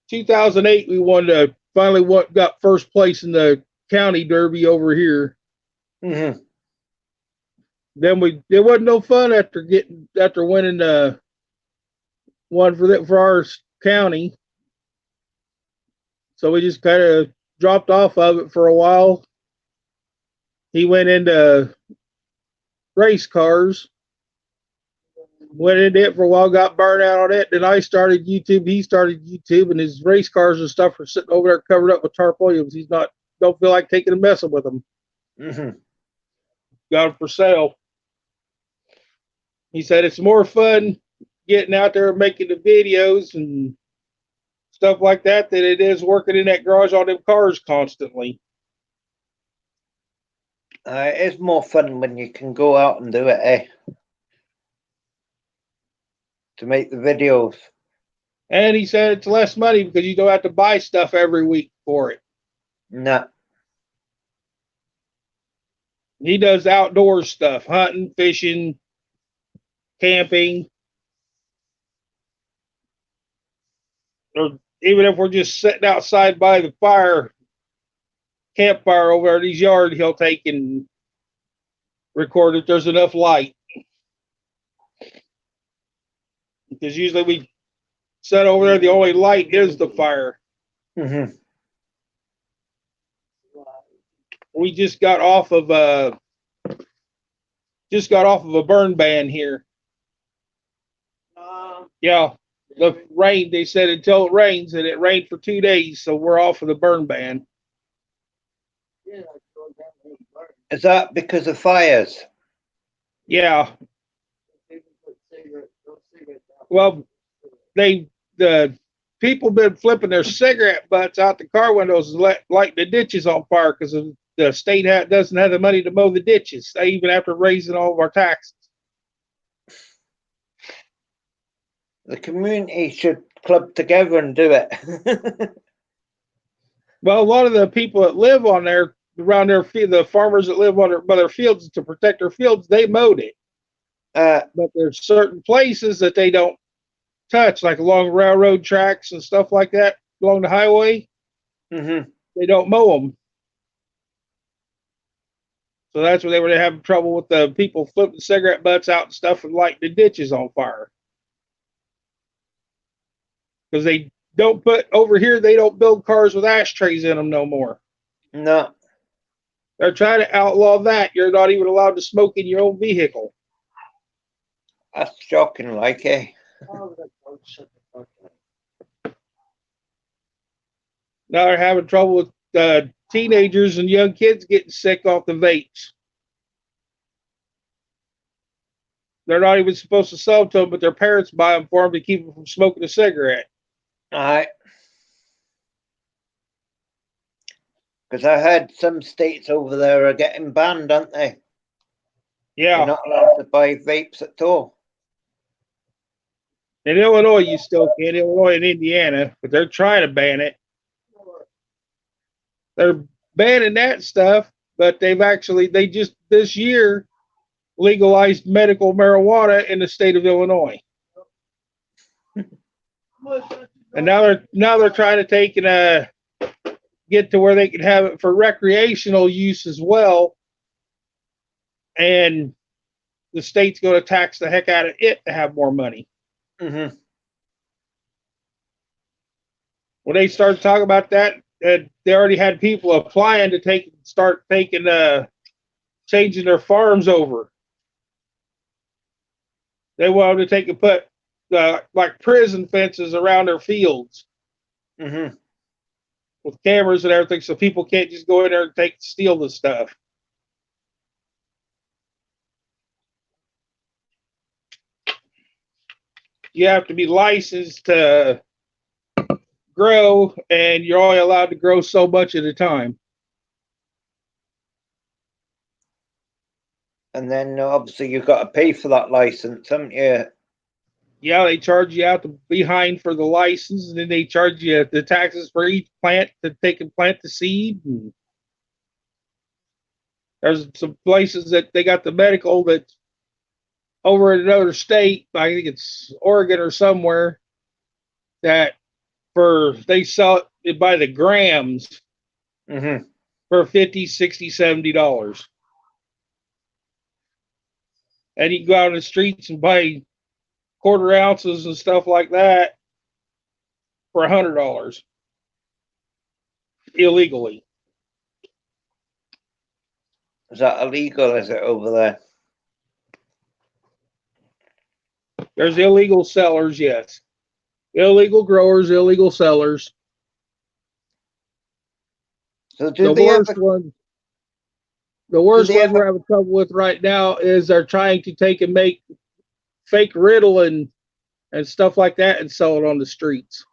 2008, we got first place in the county derby over here. Mm-hmm. Then it wasn't no fun after winning the one for our county. So we just kind of dropped off of it for a while. He went into race cars. Went into it for a while, got burned out on it. Then I started YouTube. He started YouTube, and his race cars and stuff are sitting over there covered up with tarpaulins. Don't feel like taking a messing with them. Mm-hmm. Got them for sale. He said it's more fun getting out there and making the videos and stuff like that than it is working in that garage on them cars constantly. It's more fun when you can go out and do it, eh? To make the videos. And he said it's less money because you don't have to buy stuff every week for it. No. He does outdoor stuff, hunting, fishing, camping. Or even if we're just sitting outside by the campfire over at his yard, he'll take and record if there's enough light. Because usually we sit over there, the only light is the fire. Mm-hmm. We just got off of a burn ban here. Yeah, the rain. They said until it rains, and it rained for 2 days, so we're off of the burn ban. Is that because of fires? Yeah. Well, the people been flipping their cigarette butts out the car windows and light the ditches on fire because the state doesn't have the money to mow the ditches, even after raising all of our taxes. The community should club together and do it. Well, a lot of the people that live on there, around their field, the farmers that live by their fields to protect their fields, they mowed it. But there's certain places that they don't touch, like along railroad tracks and stuff like that, along the highway. Mm-hmm. They don't mow them. So that's where they were having trouble with the people flipping cigarette butts out and stuff and lighting the ditches on fire. Because they don't they don't build cars with ashtrays in them no more. No. They're trying to outlaw that. You're not even allowed to smoke in your own vehicle. That's shocking, like, eh? Now they're having trouble with teenagers and young kids getting sick off the vapes. They're not even supposed to sell to them, but their parents buy them for them to keep them from smoking a cigarette. Alright. Because I heard some states over there are getting banned, aren't they? You're Yeah. not allowed to buy vapes at all. In Illinois, you still can. Illinois and Indiana, but they're trying to ban it. They're banning that stuff, but they just this year legalized medical marijuana in the state of Illinois. And now they're trying to take and get to where they can have it for recreational use as well. And the state's going to tax the heck out of it to have more money. Mm-hmm. When they started talking about that, they already had people applying to start changing their farms over. They wanted to take and put like prison fences around their fields Mm-hmm. with cameras and everything, so people can't just go in there and steal the stuff. You have to be licensed to grow, and you're only allowed to grow so much at a time. And then obviously you've got to pay for that license, haven't you? Yeah, they charge you out the behind for the license, and then they charge you the taxes for each plant to take and plant the seed. And there's some places that they got the medical that's over in another state. I think it's Oregon or somewhere, that they sell it by the grams Mm-hmm. for $50, $60, $70. And you can go out in the streets and buy quarter ounces and stuff like that for $100 illegally. Is that illegal? Is it over there? There's illegal sellers, yes. Illegal growers, illegal sellers. So The worst ones we're having trouble with right now is they're trying to take and make fake Ritalin and stuff like that and sell it on the streets.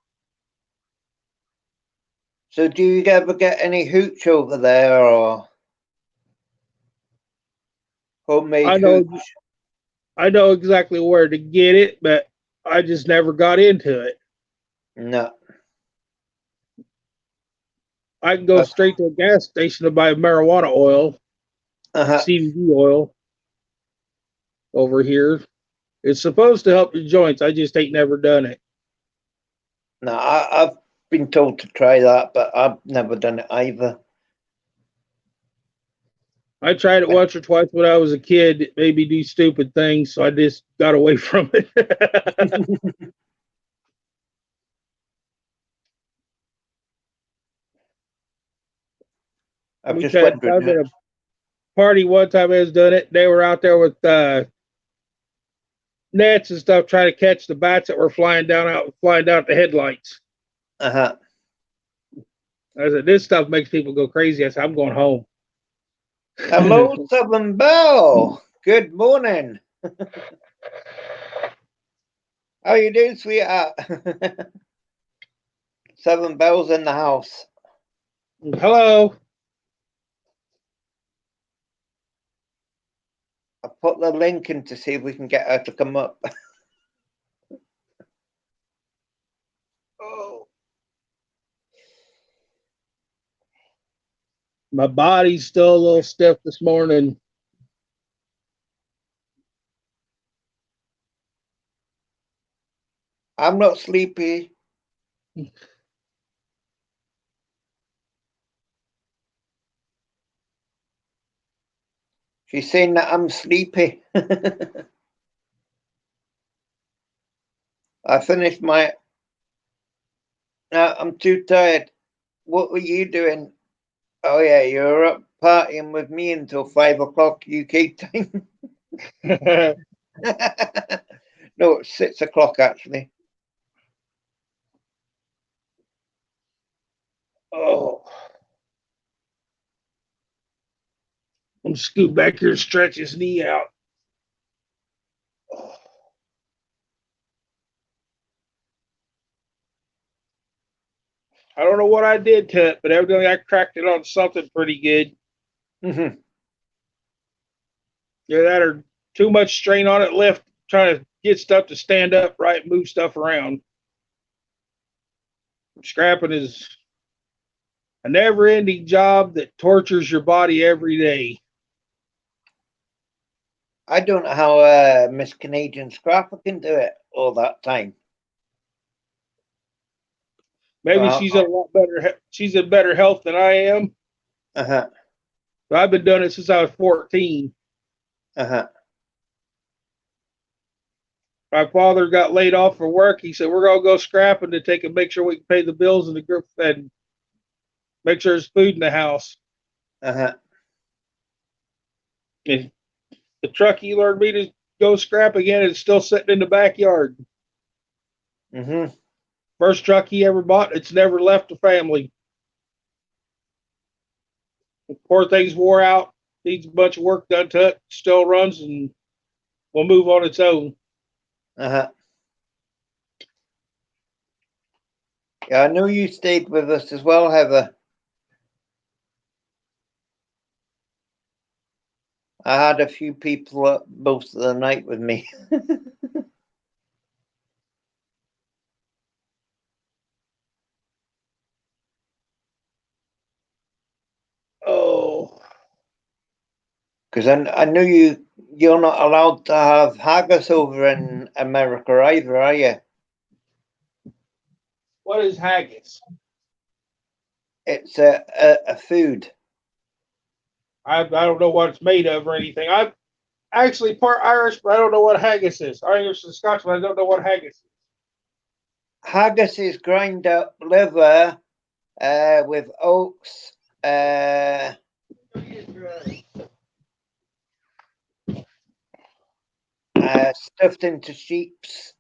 So do you ever get any hooch over there, or homemade hooch? I know exactly where to get it, but I just never got into it. No. I can go straight to a gas station to buy marijuana oil, CBD oil over here. It's supposed to help your joints. I just ain't never done it. No, I've been told to try that, but I've never done it either. I tried it once or twice when I was a kid. It made me do stupid things, so I just got away from it. I was at a party one time I was doing it. They were out there with nets and stuff trying to catch the bats that were flying down the headlights. Uh-huh. I said, this stuff makes people go crazy. I said, I'm going home. Hello, Southern Belle. Good morning. How you doing, sweetheart? Southern Belle's in the house. Hello. I put the link in to see if we can get her to come up. Oh. My body's still a little stiff this morning. I'm not sleepy. She's saying that I'm sleepy. I finished my... No, I'm too tired. What were you doing? Oh, yeah, you were up partying with me until 5 o'clock UK time. No, it's 6 o'clock, actually. Oh. I'm scoot back here and stretch his knee out. I don't know what I did to it, but evidently I cracked it on something pretty good. Mm-hmm. Yeah, that or too much strain on it left trying to get stuff to stand up right, move stuff around. Scrapping is a never-ending job that tortures your body every day. I don't know how Miss Canadian Scrapper can do it all that time. Maybe she's in a lot better. She's in better health than I am. Uh-huh. But I've been doing it since I was 14. Uh-huh. My father got laid off for work. He said, "We're gonna go scrapping to make sure we can pay the bills and the group and make sure there's food in the house." Uh-huh. And the truck he learned me to go scrap again is still sitting in the backyard. Mm-hmm. First truck he ever bought. It's never left the family. The poor thing's wore out. Needs a bunch of work done to it. Still runs and will move on its own. Uh-huh. Yeah, I know you stayed with us as well, Heather. I had a few people up most of the night with me. Oh, Because I knew you're not allowed to have haggis over in America either, are you? what is haggis? It's a food. I don't know what it's made of or anything. I'm actually part Irish, but I don't know what haggis is. Irish and Scotch, but I don't know what haggis is. Haggis is grind up liver with oats, stuffed into sheep's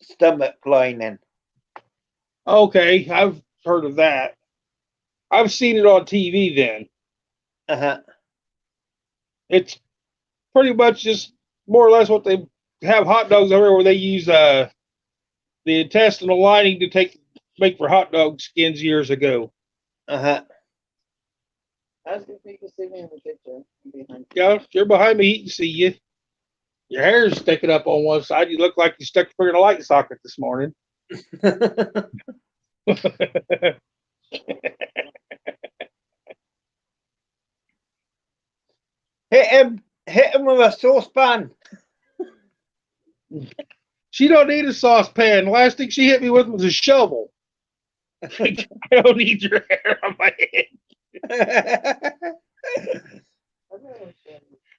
stomach lining. Okay, I've heard of that. I've seen it on TV then. Uh-huh. It's pretty much just more or less what they have hot dogs over where they use the intestinal lining to make for hot dog skins years ago. Uh-huh. I was if you can see me in the picture behind. Yeah, if you're behind me, he can see you. Your hair's sticking up on one side. You look like you stuck a finger in a light socket this morning. Hit him with a saucepan. She don't need a saucepan. The last thing she hit me with was a shovel. I don't need your hair on my head.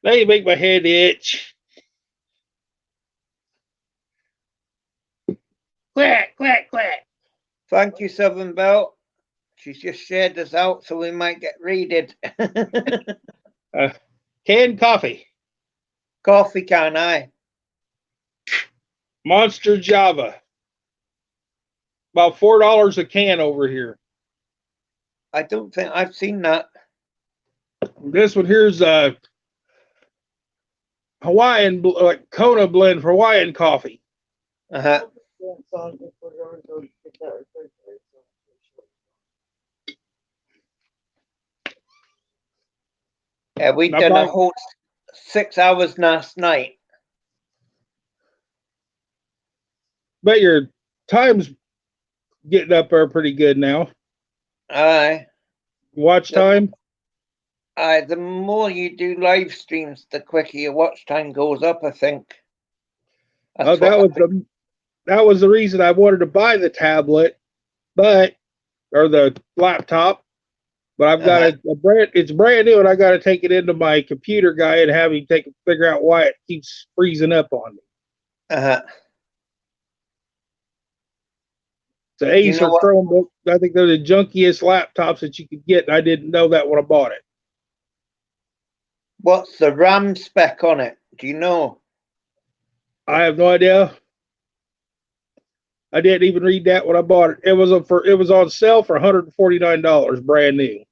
They make my head itch. Quack, quack, quack. Thank you, Southern Belle. She's just shared this out so we might get raided. Canned coffee. Coffee can, aye. Monster Java. About $4 a can over here. I don't think I've seen that. This one here's Hawaiian, like Kona blend for Hawaiian coffee. Uh-huh. Yeah, we done a whole 6 hours last night. Bet your time's getting up there pretty good now. Aye. Watch time? Aye, the more you do live streams, the quicker your watch time goes up, I think. Oh, that was the reason I wanted to buy the tablet, or the laptop. But I've got it's brand new, and I got to take it into my computer guy and have him figure out why it keeps freezing up on me. Uh-huh. It's an Acer Chromebook. I think they're the junkiest laptops that you could get, and I didn't know that when I bought it. What's the RAM spec on it? Do you know? I have no idea. I didn't even read that when I bought it. It was on sale for $149, brand new.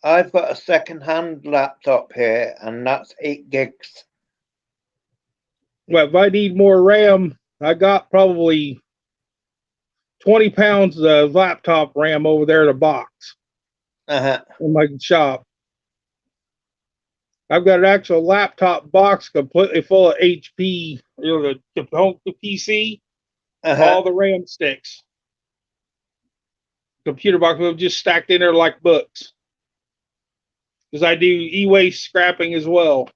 I've got a second-hand laptop here, and that's 8 gigs. Well, if I need more RAM, I got probably 20 pounds of laptop RAM over there in a box Uh-huh. in my shop. I've got an actual laptop box completely full of HP, the home PC, Uh-huh. all the RAM sticks. Computer box was just stacked in there like books. Because I do e-waste scrapping as well.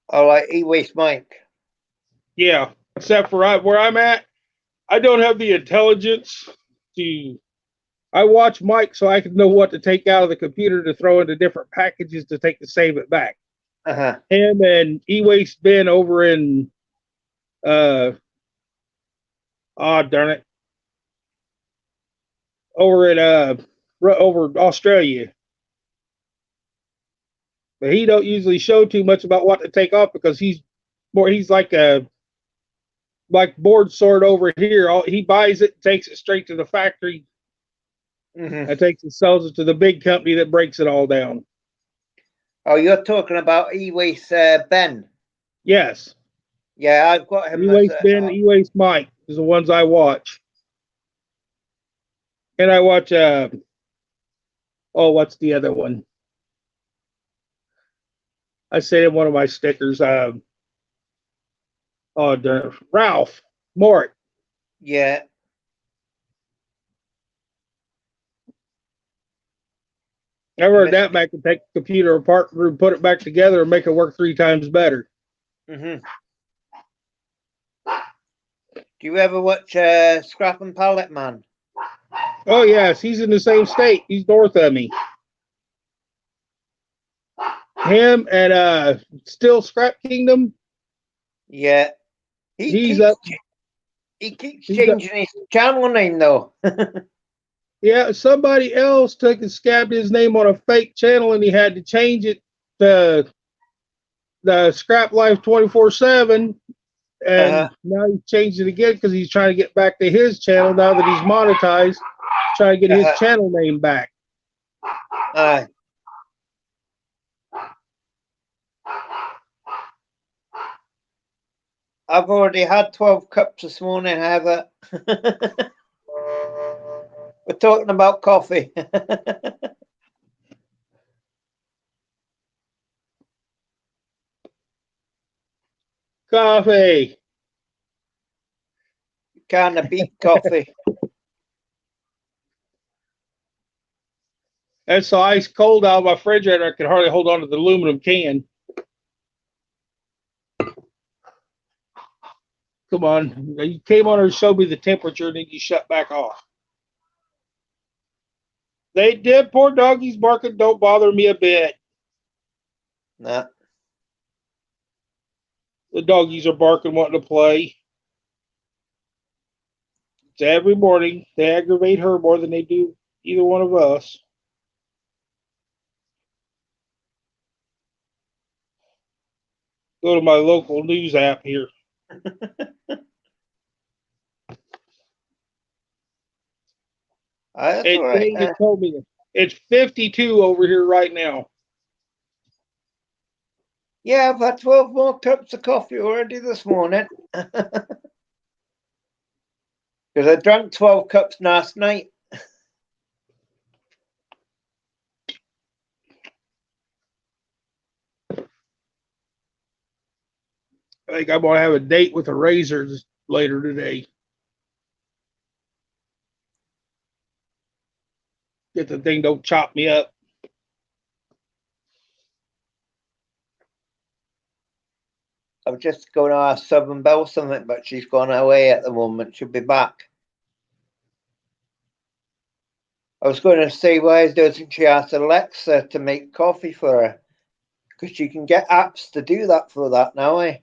I like e-waste Mike. Yeah, except for where I'm at, I don't have the intelligence to. I watch Mike so I can know what to take out of the computer to throw into different packages to save it back. Uh-huh. Him and e-waste Ben over in oh darn it, over at over Australia. But he don't usually show too much about what to take off because he's like a board sort over here. He buys it, takes it straight to the factory, Mm-hmm. and takes and sells it to the big company that breaks it all down. Oh, you're talking about e-waste Ben? Yes. Yeah, I've got him. E-waste Ben, e-waste Mike is the ones I watch. And I watch what's the other one? I say in one of my stickers, Ralph Mort. Yeah. I've heard that man can take the computer apart and put it back together and make it work 3 times better. Mm-hmm. Do you ever watch Scrap and Pallet Man? Oh yes, he's in the same state. He's north of me. Him and Still Scrap Kingdom. Yeah. He keeps changing his channel name though. Yeah, somebody else took and scabbed his name on a fake channel and he had to change it to the Scrap Life 24/7. And now he's changed it again because he's trying to get back to his channel now that he's monetized, trying to get his channel name back. I've already had 12 cups this morning, Heather. We're talking about coffee. Coffee. Can't beat coffee. It's so ice cold out of my refrigerator, I can hardly hold on to the aluminum can. Come on. You came on and showed me the temperature and then you shut back off. They did. Poor doggies barking don't bother me a bit. Nah. The doggies are barking, wanting to play. It's every morning. They aggravate her more than they do either one of us. Go to my local news app here. It told me it's 52 over here right now. Yeah, I've had 12 more cups of coffee already this morning. Because I drank 12 cups last night. I think I'm going to have a date with the razors later today. Get the thing don't chop me up. I was just going to ask Southern Belle something, but she's gone away at the moment. She'll be back. I was going to say, why doesn't she ask Alexa to make coffee for her? Because you can get apps to do that for that now, eh?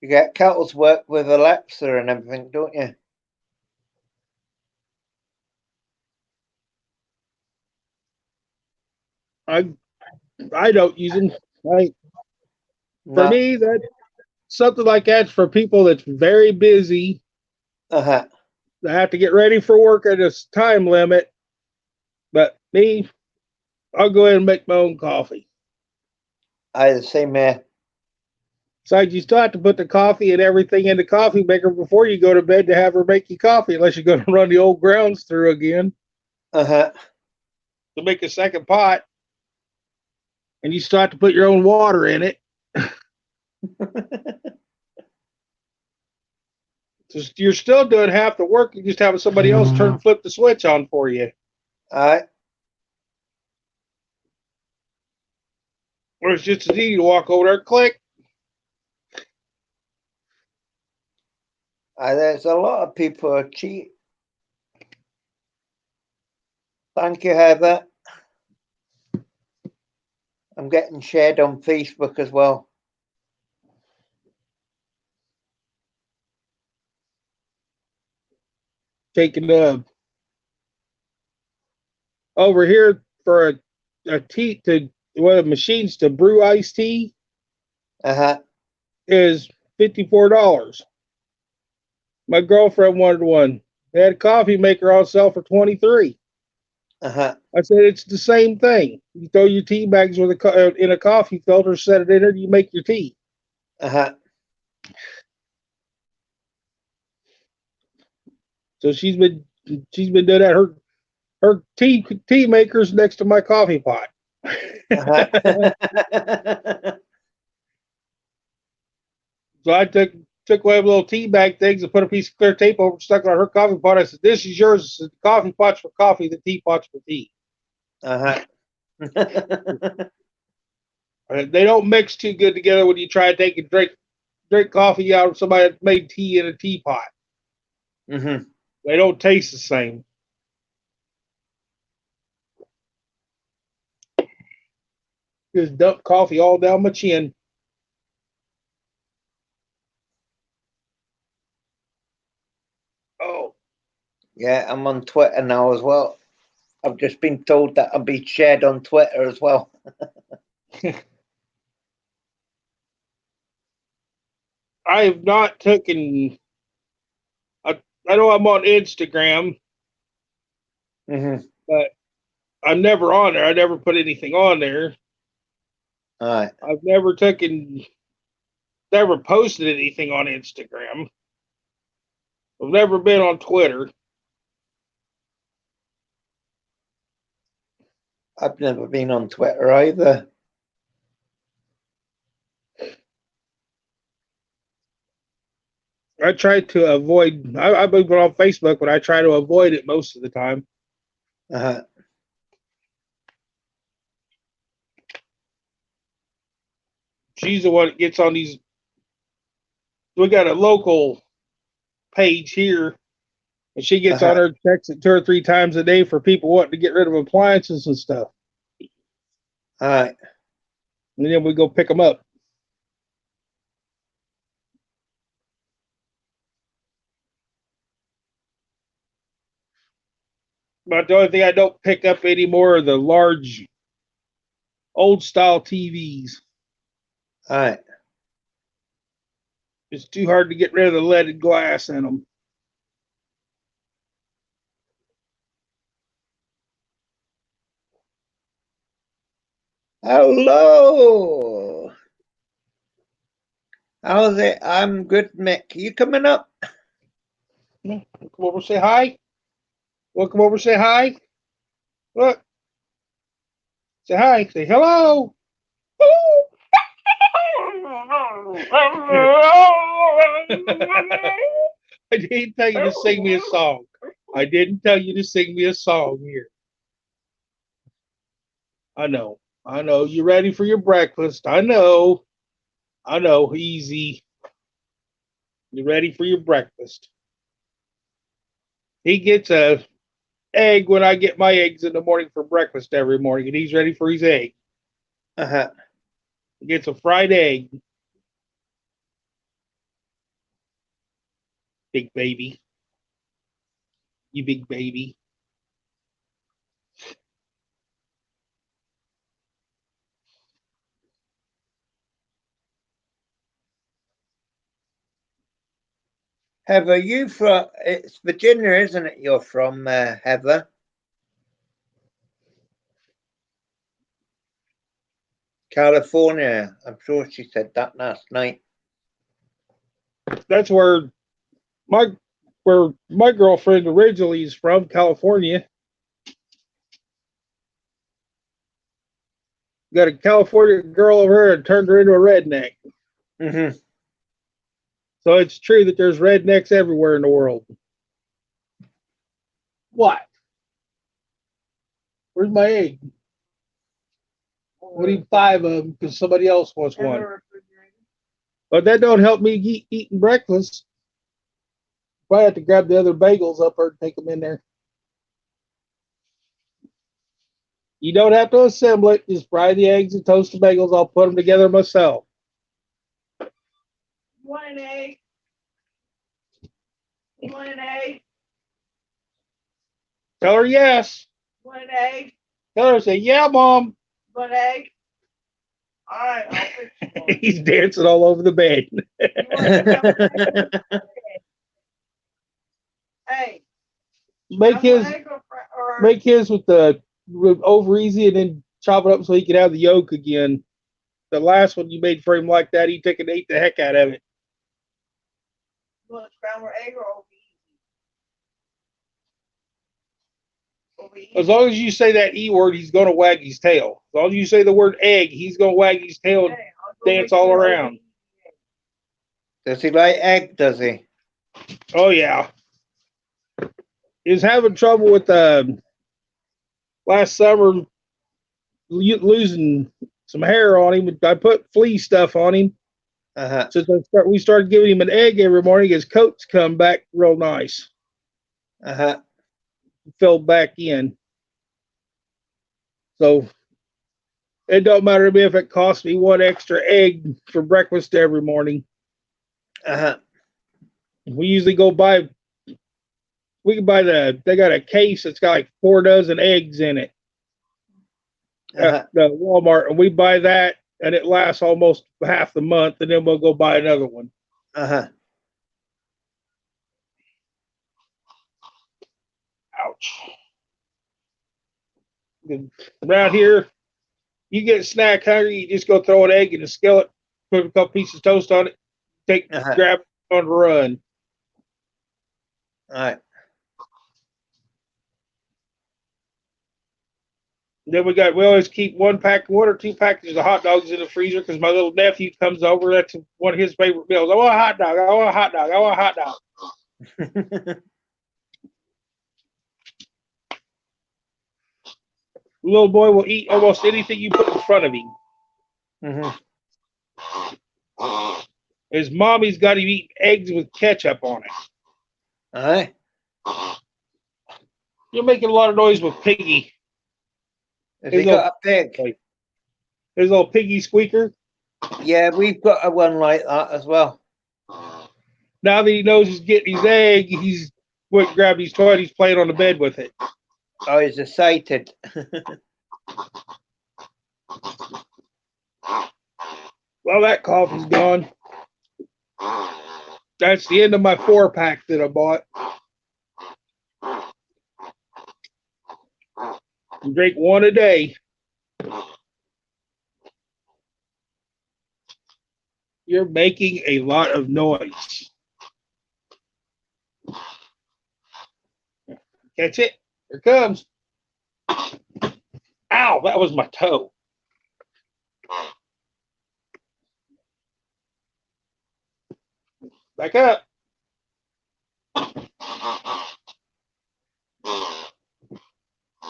You get kettles work with Alexa and everything, don't you? I don't use them. For me, that something like that's for people that's very busy. They have to get ready for work at a time limit. But me, I'll go ahead and make my own coffee. I the same here. Besides, you still have to put the coffee and everything in the coffee maker before you go to bed to have her make you coffee, unless you're going to run the old grounds through again Uh-huh. to make a second pot. And you still have to put your own water in it. Just, you're still doing half the work. You're just having somebody else flip the switch on for you. Aye. Or it's just as easy to walk over there, click. There's a lot of people who cheat. Thank you, Heather. I'm getting shared on Facebook as well. Taking over here for a tea to one of the machines to brew iced tea Uh-huh. is $54. My girlfriend wanted one. They had a coffee maker on sale for $23. Uh-huh. I said it's the same thing. You throw your tea bags with in a coffee filter, set it in there, you make your tea. Uh-huh. So she's been doing that. Her tea maker's next to my coffee pot. Uh-huh. So I took one of the little tea bag things and put a piece of clear tape over, stuck it on her coffee pot. I said, "This is yours." I said, "The coffee pot's for coffee, the teapot's for tea." Uh-huh. They don't mix too good together when you try to take and drink coffee out of somebody that made tea in a teapot. Mm-hmm. They don't taste the same. Just dump coffee all down my chin. Oh, Yeah, I'm on Twitter now as well. I've just been told that I'll be shared on Twitter as well. I have not taken. I know I'm on Instagram, Mm-hmm. but I'm never on there. I never put anything on there. All right. I've never posted anything on Instagram. I've never been on Twitter. I've never been on Twitter either. I try to avoid. I've been on Facebook, but I try to avoid it most of the time. Uh-huh. She's the one that gets on these. We got a local page here, and she gets on Uh-huh. her, checks it 2 or 3 times a day for people wanting to get rid of appliances and stuff. All right. And then we go pick them up. But the only thing I don't pick up anymore are the large, old style TVs. All right. It's too hard to get rid of the leaded glass in them. Hello. How's it? I'm good, Mick. You coming up? Come over, say hi. Welcome over, say hi. Look, say hi. Say hello. I didn't tell you to sing me a song. I didn't tell you to sing me a song here. I know. I know. You ready for your breakfast? I know. I know. Easy. You ready for your breakfast? He gets a egg when I get my eggs in the morning for breakfast every morning, and he's ready for his egg. Uh-huh. He gets a fried egg. Big baby. You big baby. Heather, you from? It's Virginia, isn't it? You're from, Heather? California. I'm sure she said that last night. That's my where my girlfriend originally is from, California. Got a California girl over here and turned her into a redneck. Mm-hmm. So it's true that there's rednecks everywhere in the world. What? Where's my egg? We need 5 of them because somebody else wants In the one. refrigerator. But that don't help me eating breakfast. Probably have to grab the other bagels up there and take them in there. You don't have to assemble it. Just fry the eggs and toast the bagels. I'll put them together myself. You want an egg? You want an egg? Tell her yes. You want an egg? Tell her say, yeah, Mom. You want an egg? All right, I'll fix you one. He's dancing all over the bed. You want an egg? Hey, Make his with over easy and then chop it up so he can have the yolk again. The last one you made for him like that, he took and ate the heck out of it. You want scrambled egg or over easy? Over easy. As long as you say that E word, he's going to wag his tail. As long as you say the word egg, he's going to wag his tail and Hey, I'll go dance make all you an around. over easy egg. Does he like egg? Does he? Oh, yeah. He's having trouble with last summer losing some hair on him. I put flea stuff on him. Uh-huh. Since we started giving him an egg every morning, his coats come back real nice. Uh-huh. Filled back in. So it don't matter to me if it costs me 1 extra egg for breakfast every morning. Uh-huh. We usually we can buy they got a case that's got like 4 dozen eggs in it Uh-huh. at the Walmart, and we buy that, and it lasts almost half the month, and then we'll go buy another one. Uh-huh. Ouch. Around here, you get snack hungry, you just go throw an egg in a skillet, put a couple pieces of toast on it, Uh-huh. grab it on the run. All right. Then we always keep 1 or 2 packages of hot dogs in the freezer because my little nephew comes over. That's one of his favorite meals. I want a hot dog. I want a hot dog. I want a hot dog. The little boy will eat almost anything you put in front of him. Mm-hmm. His mommy's got him eating eggs with ketchup on it. All right. You're making a lot of noise with Piggy. Has he got a pig? His little Piggy squeaker. Yeah, we've got a one like that as well. Now that he knows he's getting his egg, he's went and grabbed his toy and he's playing on the bed with it. Oh, he's excited. Well, that cough is gone. That's the end of my 4-pack that I bought. You drink 1 a day. You're making a lot of noise. Catch it? Here it comes. Ow, that was my toe. Back up.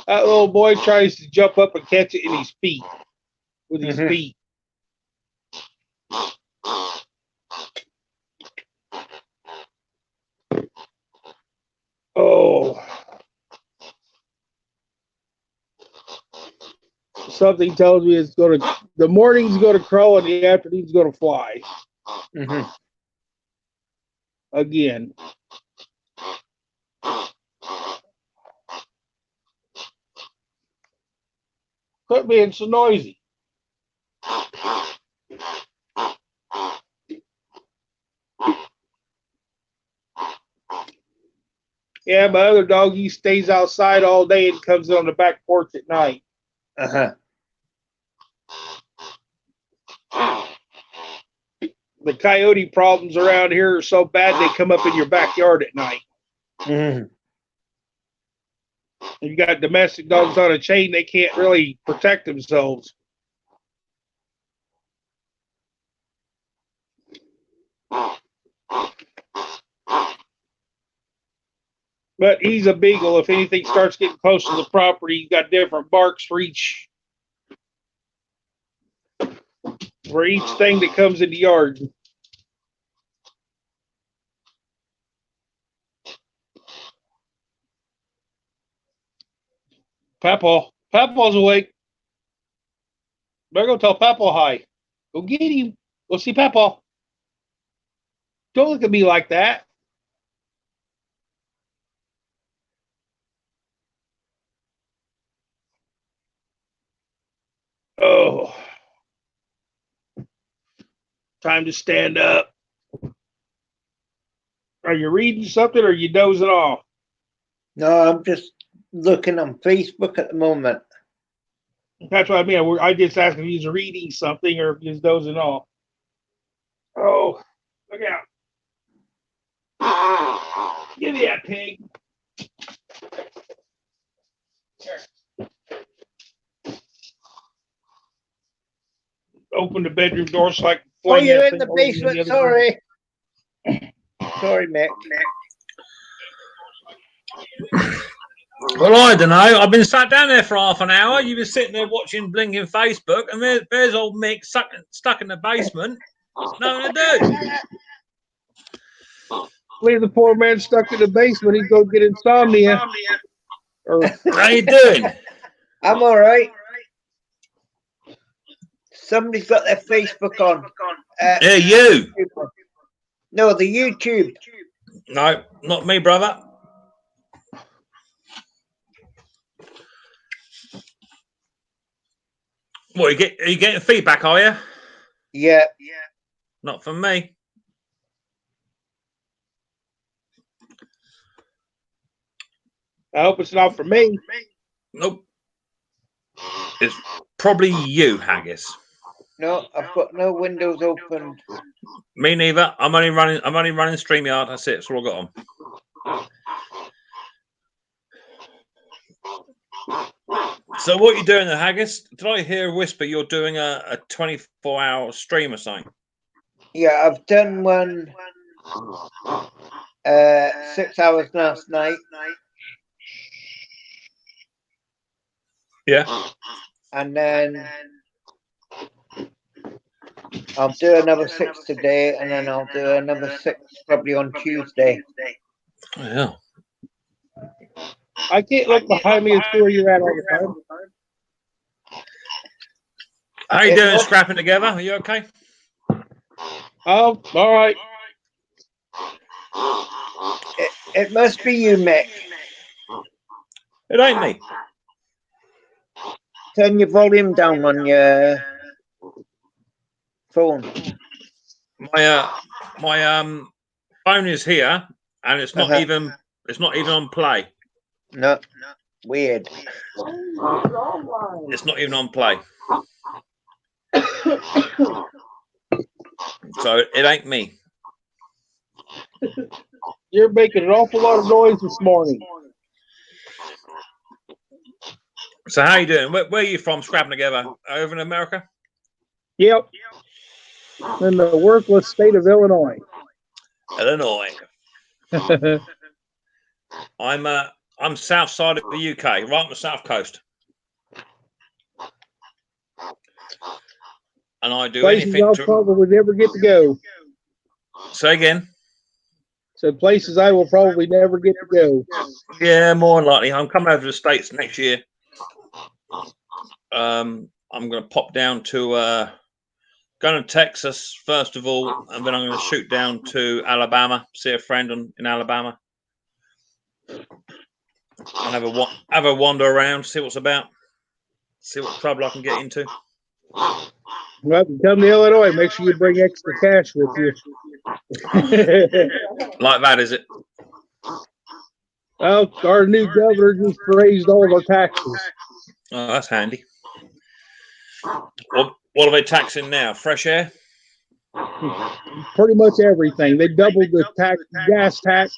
That little boy tries to jump up and catch it in his feet. With his Mhm. feet. Oh. Something tells me the morning's gonna crawl and the afternoon's gonna fly. Mm-hmm. Again. Quit being so noisy. Yeah, my other dog, he stays outside all day and comes on the back porch at night. Uh-huh. the coyote problems around here are so bad they come up in your backyard at night. Mhm. You got domestic dogs on a chain, they can't really protect themselves. But he's a beagle. If anything starts getting close to the property, you got different barks for each thing that comes in the yard. Papaw's awake. Better go tell Papaw hi. Go get him. Go see Papaw. Don't look at me like that. Oh. Time to stand up. Are you reading something or are you dozing off? No, I'm just looking on Facebook at the moment. That's what I mean. I just asked if he's reading something or if he's dozing off. Oh, look out. Give me that pig. Here. Open the bedroom door so I can Oh, fling you're that in the thing over in basement. other Sorry. Sorry, Mick. Well, I don't know. I've been sat down there for half an hour. You've been sitting there watching blinking Facebook, and there's old Mick stuck in the basement. Nothing to do. Leave the poor man stuck in the basement. He'd go get insomnia. How you doing? I'm all right. Somebody's got their Facebook on. Yeah, you. No, the YouTube. No, not me, brother. What, are you getting feedback, are you? Yeah. Not from me. I hope it's not for me. Nope. It's probably you, Haggis. No, I've got no windows open. Me neither. I'm only running StreamYard. That's it. That's all I got on. So what are you doing there, Haggis? Did I hear a whisper you're doing a 24-hour stream or something? Yeah, I've done one 6 hours last night. Yeah. And then I'll do another 6 today, and then I'll do another 6 probably on Tuesday. Yeah. I can't look behind me and see where you're at all the time. How you doing, scrapping together? Are you okay? Oh, all right. It must be you, Mick. It ain't me. Turn your volume down on your phone. My phone is here, and it's not even on play. No, weird. It's not even on play. So it ain't me. You're making an awful lot of noise this morning. So how you doing? Where are you from, scrapping together? Over in America? Yep. In the worthless state of Illinois. Illinois. I'm south side of the UK, right on the south coast. And I do places anything I'll to probably never get to go. Say again. So places I will probably never get to go. Yeah, more than likely. I'm coming over to the States next year. I'm going to pop down to going to Texas first of all, and then I'm going to shoot down to Alabama, see a friend in Alabama, and have a wander around, see what's about, see what trouble I can get into. Well, if you come to Illinois, make sure you bring extra cash with you. Like that, is it? Well, our new governor just raised all of our taxes. Oh, that's handy. What are they taxing now? Fresh air? Pretty much everything. They doubled the gas tax,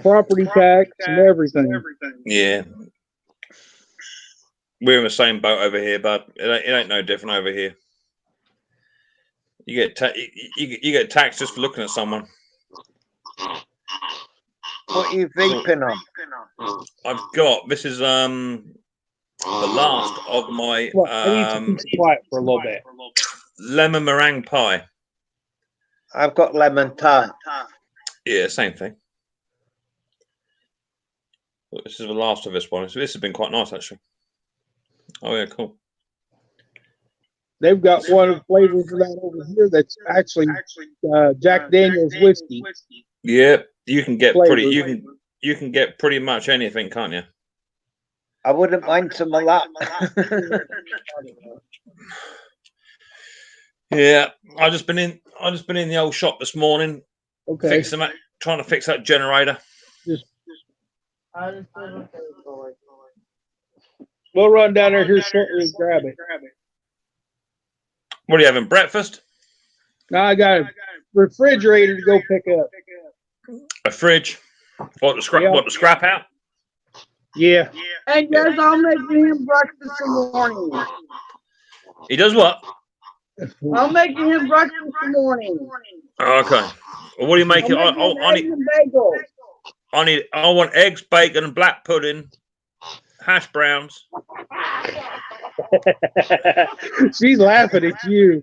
property tax, and everything. Yeah. We're in the same boat over here, bud. It ain't no different over here. You get taxed just for looking at someone. What are you vaping on? I've got this is the last of my Well, I need to keep quiet for a little bit. lemon meringue pie. I've got lemon tart. Yeah, same thing. This is the last of this one. This has been quite nice, actually. Oh yeah, cool. They've got one of the flavors of that over here that's actually Jack Daniel's whiskey. Yeah, you can get Flavor. you can get pretty much anything, can't you? I wouldn't mind some of that. Yeah, I just been in the old shop this morning, Okay. trying to fix that generator. We'll run down there here shortly and grab it. What are you having, breakfast? Now I got a refrigerator to go pick up. A fridge? What the scrap? Yeah. What the scrap out? Yeah. Hey guys, I'll make him breakfast in the morning. He does what? I'm making him breakfast in the morning. Okay. Well, what do you make it? I'm making eggs and bagels. I want eggs, bacon, and black pudding, hash browns. She's laughing at you.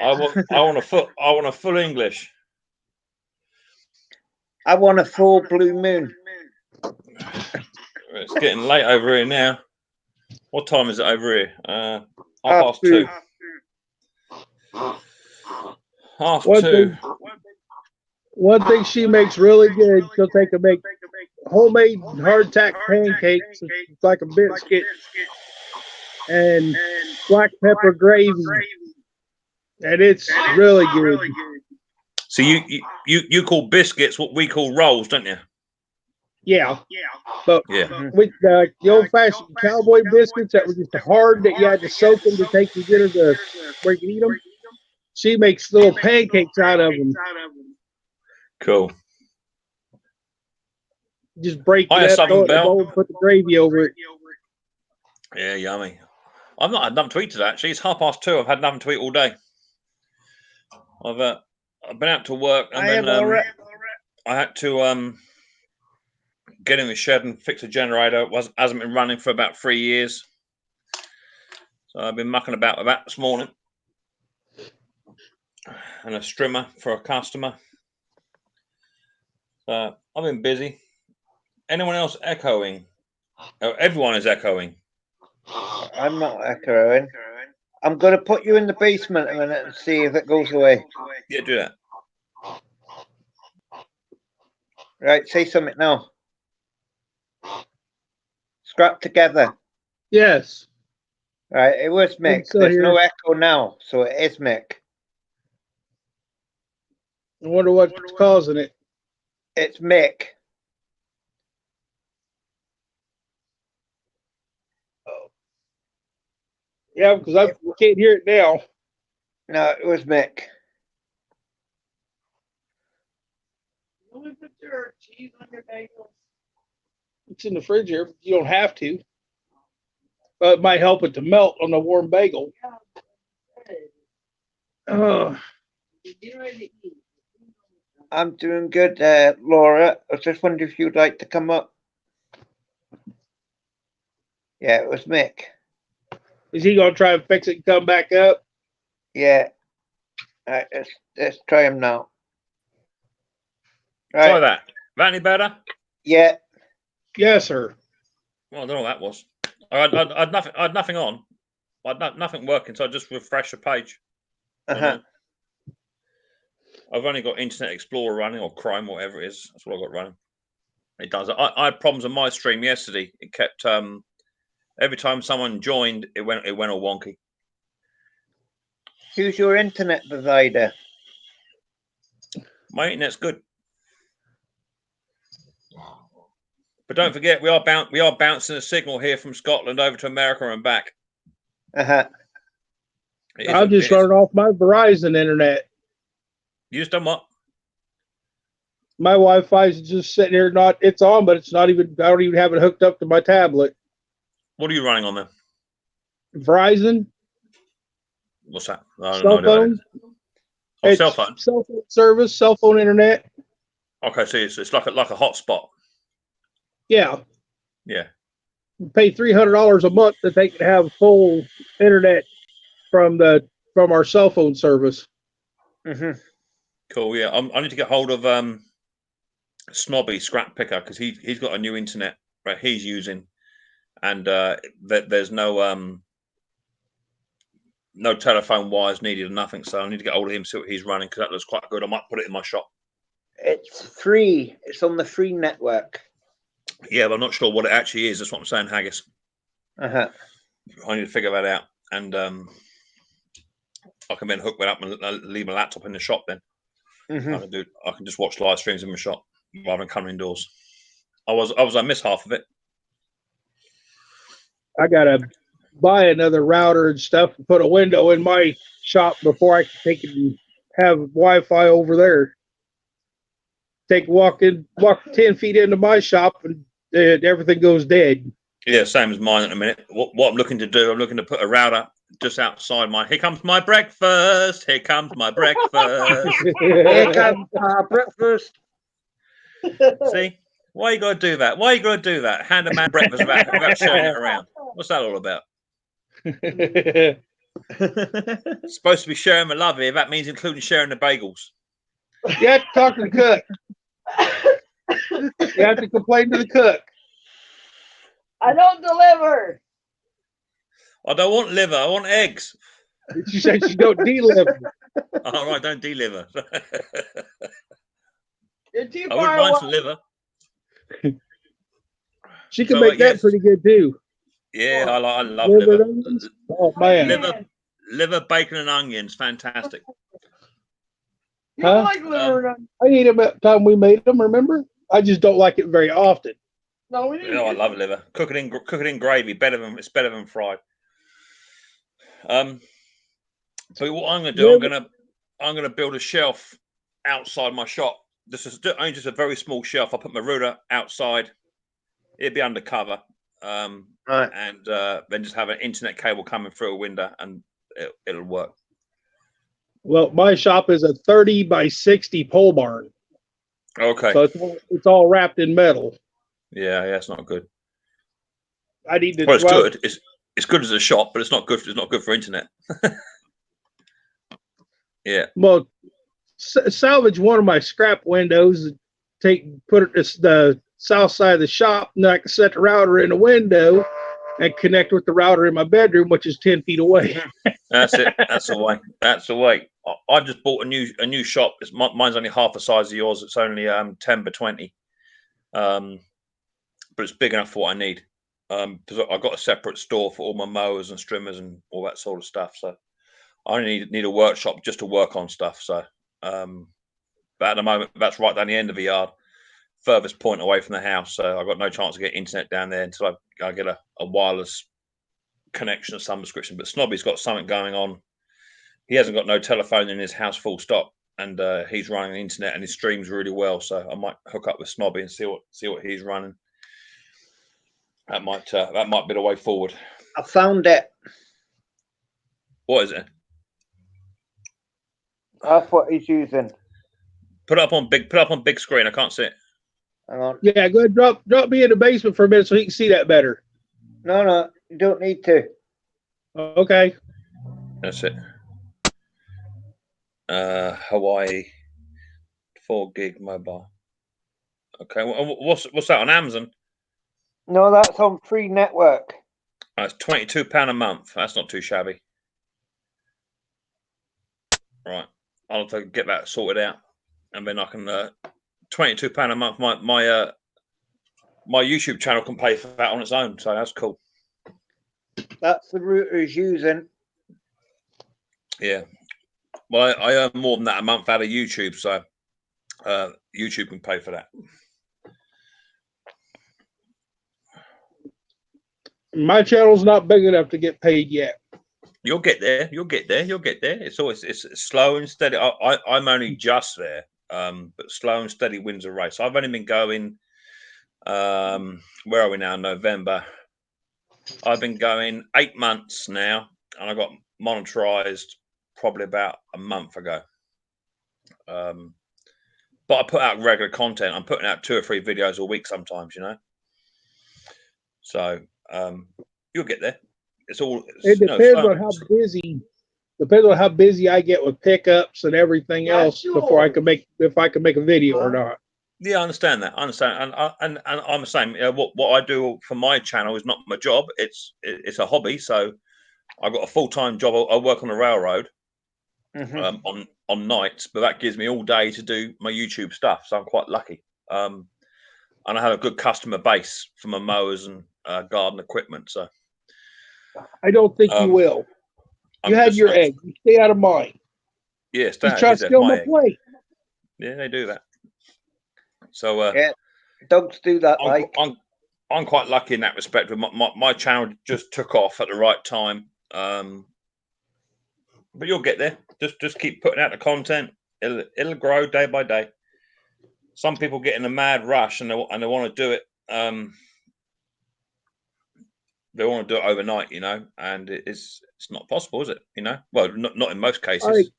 I want a full English. I want a full blue moon. It's getting late over here now. What time is it over here? 2:30. 2:30. One thing she makes really good, she'll make homemade hardtack pancakes. It's like a biscuit and black pepper gravy, and it's really good. So you call biscuits what we call rolls, don't you? Yeah, but Yeah. with the old-fashioned cowboy biscuits that were just hard that you had to soak them to take to get her to where you can eat them. She makes little pancakes out of them. Cool. Just break Hiya, it up, Southern throw it in a Belle. bowl, put the gravy over it. Yeah, yummy. I've not had nothing to eat today, actually. It's 2:30. I've had nothing to eat all day. I've been out to work and then I had to get in the shed and fix a generator. It hasn't been running for about 3 years. So I've been mucking about with that this morning. And a strimmer for a customer. I've been busy. Anyone else echoing? Oh, everyone is echoing. I'm not echoing. I'm going to put you in the basement a minute and see if it goes away. Yeah, do that. Right, say something now. Scrap together. Yes. Right, it was Mick. still There's here. no echo now, so it is Mick. I wonder what's causing it. It's Mick. Yeah, because I can't hear it now. No, it was Mick. Let me put your cheese on your bagels. It's in the fridge here. You don't have to. But it might help it to melt on the warm bagel. Get ready to eat. I'm doing good, Laura. I was just wondering if you'd like to come up. Yeah, it was Mick. Is he going to try and fix it and come back up? Yeah. Right, let's try him now. Try Right. that. That any better? Yeah. Yes, sir. Well, I don't know what that was. I had nothing on. I had nothing working, so I just refreshed the page. Uh-huh. I've only got Internet Explorer running or Chrome, whatever it is. That's what I've got running. It does. I had problems on my stream yesterday. It kept every time someone joined, it went all wonky. Who's your internet provider? My internet's good, but don't forget we are bouncing a signal here from Scotland over to America and back. Uh-huh. I just started off my Verizon internet. You just done what? My Wi-Fi is just sitting here. It's on, but it's not even. I don't even have it hooked up to my tablet. What are you running on there? Verizon. What's that? Cell phone. Oh, cell phone. Cell phone service, cell phone internet. Okay, so it's like a hotspot. Yeah. Yeah. You pay $300 a month that they can have full internet from our cell phone service. Mm-hmm. Cool. Yeah, I need to get hold of Snobby Scrap Picker because he's got a new internet that he's using, and there's no telephone wires needed or nothing. So I need to get hold of him, see what he's running because that looks quite good. I might put it in my shop. It's free. It's on the free network. Yeah, but I'm not sure what it actually is. That's what I'm saying, Haggis. Uh-huh. I need to figure that out, and I can then hook that up and leave my laptop in the shop. Then Mm-hmm. I can just watch live streams in my shop rather than coming indoors. I missed half of it. I gotta buy another router and stuff and put a window in my shop before I can take it and have Wi-Fi over there. Walk 10 feet into my shop and everything goes dead. Yeah, same as mine at the minute. What I'm looking to do, I'm looking to put a router just outside my. Here comes my breakfast. Here comes my breakfast. Here comes our breakfast. See, why you got to do that? Why you got to do that? Hand a man breakfast without sharing it around. What's that all about? Supposed to be sharing the love here. That means including sharing the bagels. You have to talk to the cook. You have to complain to the cook. I don't deliver. I don't want liver. I want eggs. She said she don't deliver. All right, don't deliver. You're too I far wouldn't mind away. some liver. She can So, make that yes. pretty good too. Yeah, I love Liver liver. and onions? Oh man. Liver, bacon, and onions. Fantastic. You don't Huh? like liver and onions. I ate them at the time we made them, remember? I just don't like it very often. No, we didn't. Yeah, I love liver. Cook it in gravy. It's better than fried. But what I'm going to do, I'm going to build a shelf outside my shop. This is only just a very small shelf. I'll put my router outside. It'll be undercover. Right. And then just have an internet cable coming through a window, and it'll work. Well, my shop is a 30 by 60 pole barn. Okay. So it's all wrapped in metal. Yeah, it's not good. I need to. Well, it's good. It's good as a shop, but it's not good. It's not good for internet. Yeah. Well, salvage one of my scrap windows, put it the south side of the shop, and I can set the router in the window and connect with the router in my bedroom, which is 10 feet away. That's it. That's the way. That's the way. I just bought a new shop. Mine's only half the size of yours. It's only 10 by 20, but it's big enough for what I need. Because I've got a separate store for all my mowers and trimmers and all that sort of stuff. So I only need a workshop just to work on stuff. So, but at the moment, that's right down the end of the yard, furthest point away from the house. So I've got no chance to get internet down there until I get a wireless connection of some description. But Snobby's got something going on. He hasn't got no telephone in his house, full stop, and he's running the internet and he streams really well. So I might hook up with Snobby and see what he's running. That might be the way forward. I found it. What is it? That's what he's using. Put it up on big screen. I can't see it. Hang on. Yeah, go ahead, drop me in the basement for a minute so he can see that better. No, you don't need to. Okay. That's it. Hawaii 4 gig mobile. Okay, what's that on Amazon? No, that's on free network. It's £22 a month. That's not too shabby. Right, I'll have to get that sorted out, and then I can £22 a month. My YouTube channel can pay for that on its own, so that's cool. That's the router he's using. Yeah. Well, I earn more than that a month out of YouTube, so YouTube can pay for that. My channel's not big enough to get paid yet. You'll get there. You'll get there. You'll get there. It's slow and steady. I'm only just there, but slow and steady wins a race. I've only been going. Where are we now? November. I've been going 8 months now, and I got monetized probably about a month ago. But I put out regular content. I'm putting out 2 or 3 videos a week sometimes, you know. So you'll get there. It depends on how busy. Depends on how busy I get with pickups and everything else before I can make a video or not. Yeah, I understand that. I understand, and I'm the same. What I do for my channel is not my job. It's a hobby. So I've got a full-time job. I work on the railroad on nights, but that gives me all day to do my YouTube stuff. So I'm quite lucky. And I have a good customer base for my mowers and garden equipment. So I don't think you will. You had your egg. You stay out of mine. Yeah, He's trying to steal my plate. Yeah, they do that. So yeah, dogs do that. I'm quite lucky in that respect. My channel just took off at the right time. But you'll get there. Just keep putting out the content. It'll grow day by day. Some people get in a mad rush and they want to do it. They want to do it overnight, you know, and it's not possible, is it? You know, well, not in most cases.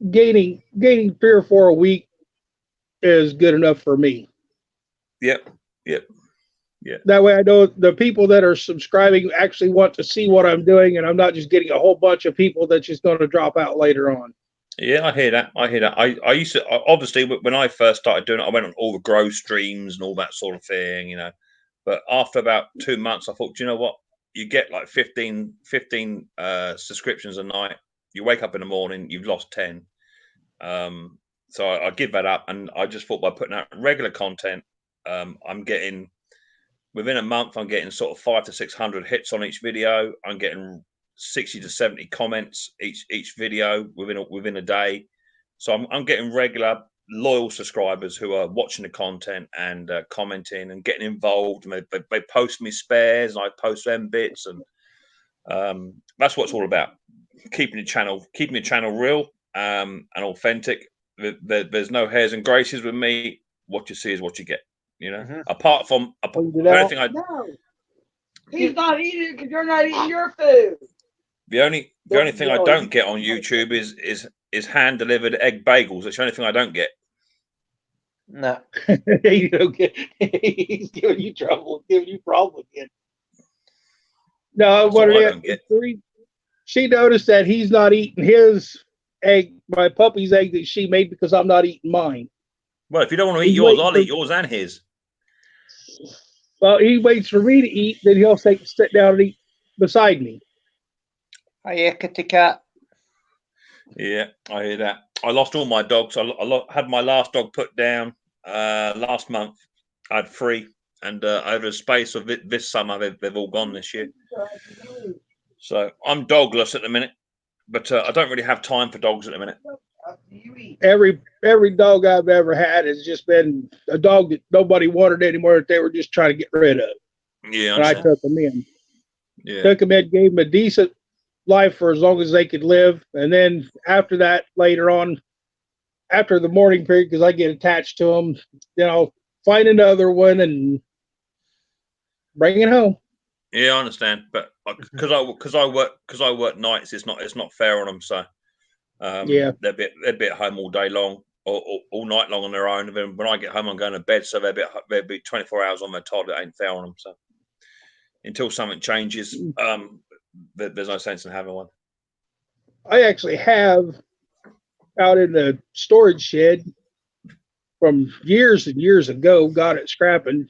Gaining 3 or 4 a week is good enough for me. Yep. That way I know the people that are subscribing actually want to see what I'm doing, and I'm not just getting a whole bunch of people that's just going to drop out later on. Yeah, I hear that. I used to, obviously, when I first started doing it, I went on all the grow streams and all that sort of thing, you know. But after about 2 months, I thought, do you know what? You get like 15 subscriptions a night. You wake up in the morning, you've lost 10. So I give that up, and I just thought by putting out regular content, I'm getting within a month, I'm getting sort of 500 to 600 hits on each video. I'm getting 60 to 70 comments each video within a day. So I'm getting regular loyal subscribers who are watching the content and commenting and getting involved. And they post me spares, and I post them bits, and that's what it's all about. Keeping the channel real and authentic. There's no hairs and graces with me. What you see is what you get. You know, apart from anything no, he's not eating it because you're not eating your food. The only thing I don't get on YouTube is hand delivered egg bagels. That's the only thing I don't get. No, you don't get. He's giving you trouble, giving you problems again. No, what it is. She noticed that he's not eating his egg, my puppy's egg that she made, because I'm not eating mine. Well, if you don't want to eat yours, I'll eat yours and his. Well, he waits for me to eat, then he'll sit down and eat beside me. Hiya, kitty cat. Yeah, I hear that. I lost all my dogs. I had my last dog put down last month. I had 3, and over the space of this summer, they've all gone this year. So I'm dogless at the minute, but I don't really have time for dogs at the minute. Every dog I've ever had has just been a dog that nobody wanted anymore, that they were just trying to get rid of. Yeah, and I took them in. Yeah, took them in, gave them a decent life for as long as they could live, and then after that, later on, after the mourning period, because I get attached to them, then I'll find another one and bring it home. Yeah, I understand, but because I work nights, it's not fair on them. So they'll be at home all day long or all night long on their own. And then when I get home, I'm going to bed, so they'll be 24 hours on their toilet. It ain't fair on them. So until something changes, there's no sense in having one. I actually have out in the storage shed from years and years ago, got it scrapping.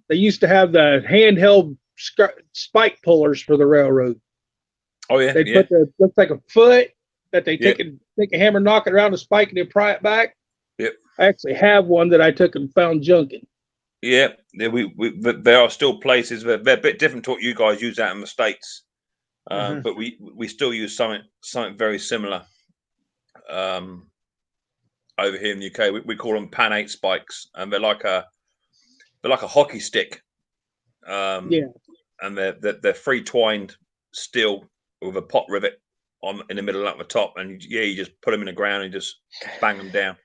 They used to have the handheld spike pullers for the railroad. Oh yeah, they put looks like a foot that they take a hammer, knock it around the spike, and then pry it back. Yep. I actually have one that I took and found junking. Yeah, there are still places they're a bit different to what you guys use out in the States, but we still use something very similar. Over here in the UK, we call them Pan 8 spikes, and they're like a hockey stick. And they're free twined steel with a pot rivet on in the middle at the top, and you just put them in the ground and just bang them down.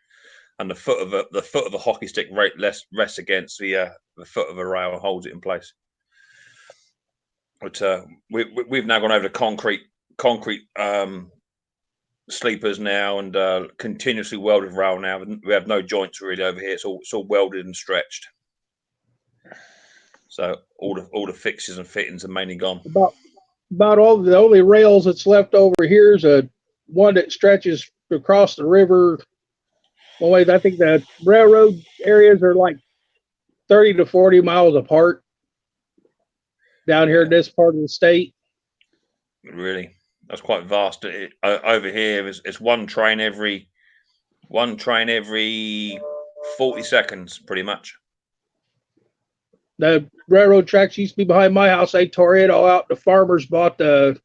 And the foot of a hockey stick rests against the foot of a rail and holds it in place. But we've now gone over to concrete sleepers now, and continuously welded rail now. We have no joints really over here. It's all welded and stretched. So all the fixes and fittings are mainly gone. About all the only rails that's left over here is a one that stretches across the river. Well, I think the railroad areas are like 30 to 40 miles apart down here in this part of the state. Really, that's quite vast. Over here, it's one train every 40 seconds, pretty much. The railroad tracks used to be behind my house. They tore it all out. The farmers bought the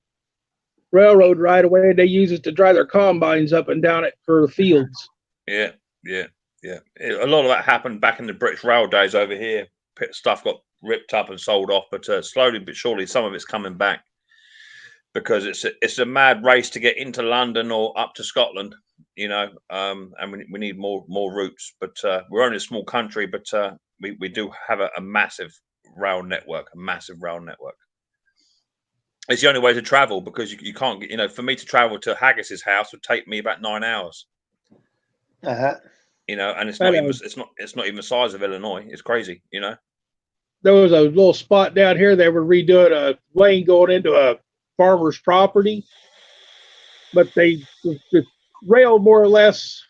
railroad right away, and they use it to drive their combines up and down it for the fields. Yeah. A lot of that happened back in the British Rail days over here. Stuff got ripped up and sold off, but slowly but surely, some of it's coming back because it's a mad race to get into London or up to Scotland, and we need more routes. But we're only a small country, but we do have a massive rail network. It's the only way to travel because you can't get, for me to travel to Haggis's house would take me about 9 hours. And it's not even the size of Illinois. It's crazy, There was a little spot down here. They were redoing a lane going into a farmer's property, but the rail more or less,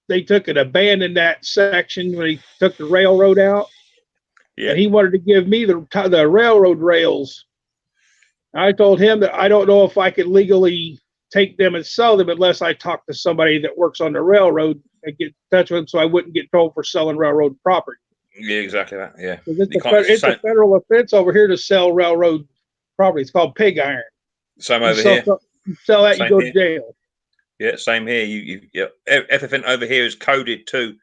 they took and abandoned that section when he took the railroad out. Yeah. And he wanted to give me the railroad rails. I told him that I don't know if I could legally take them and sell them unless I talk to somebody that works on the railroad and get in touch with them, so I wouldn't get told for selling railroad property. Yeah, exactly that. Yeah, it's a federal offense over here to sell railroad property. It's called pig iron. Same over here. Sell that, you go to jail. Yeah, same here. Everything over here is coded too.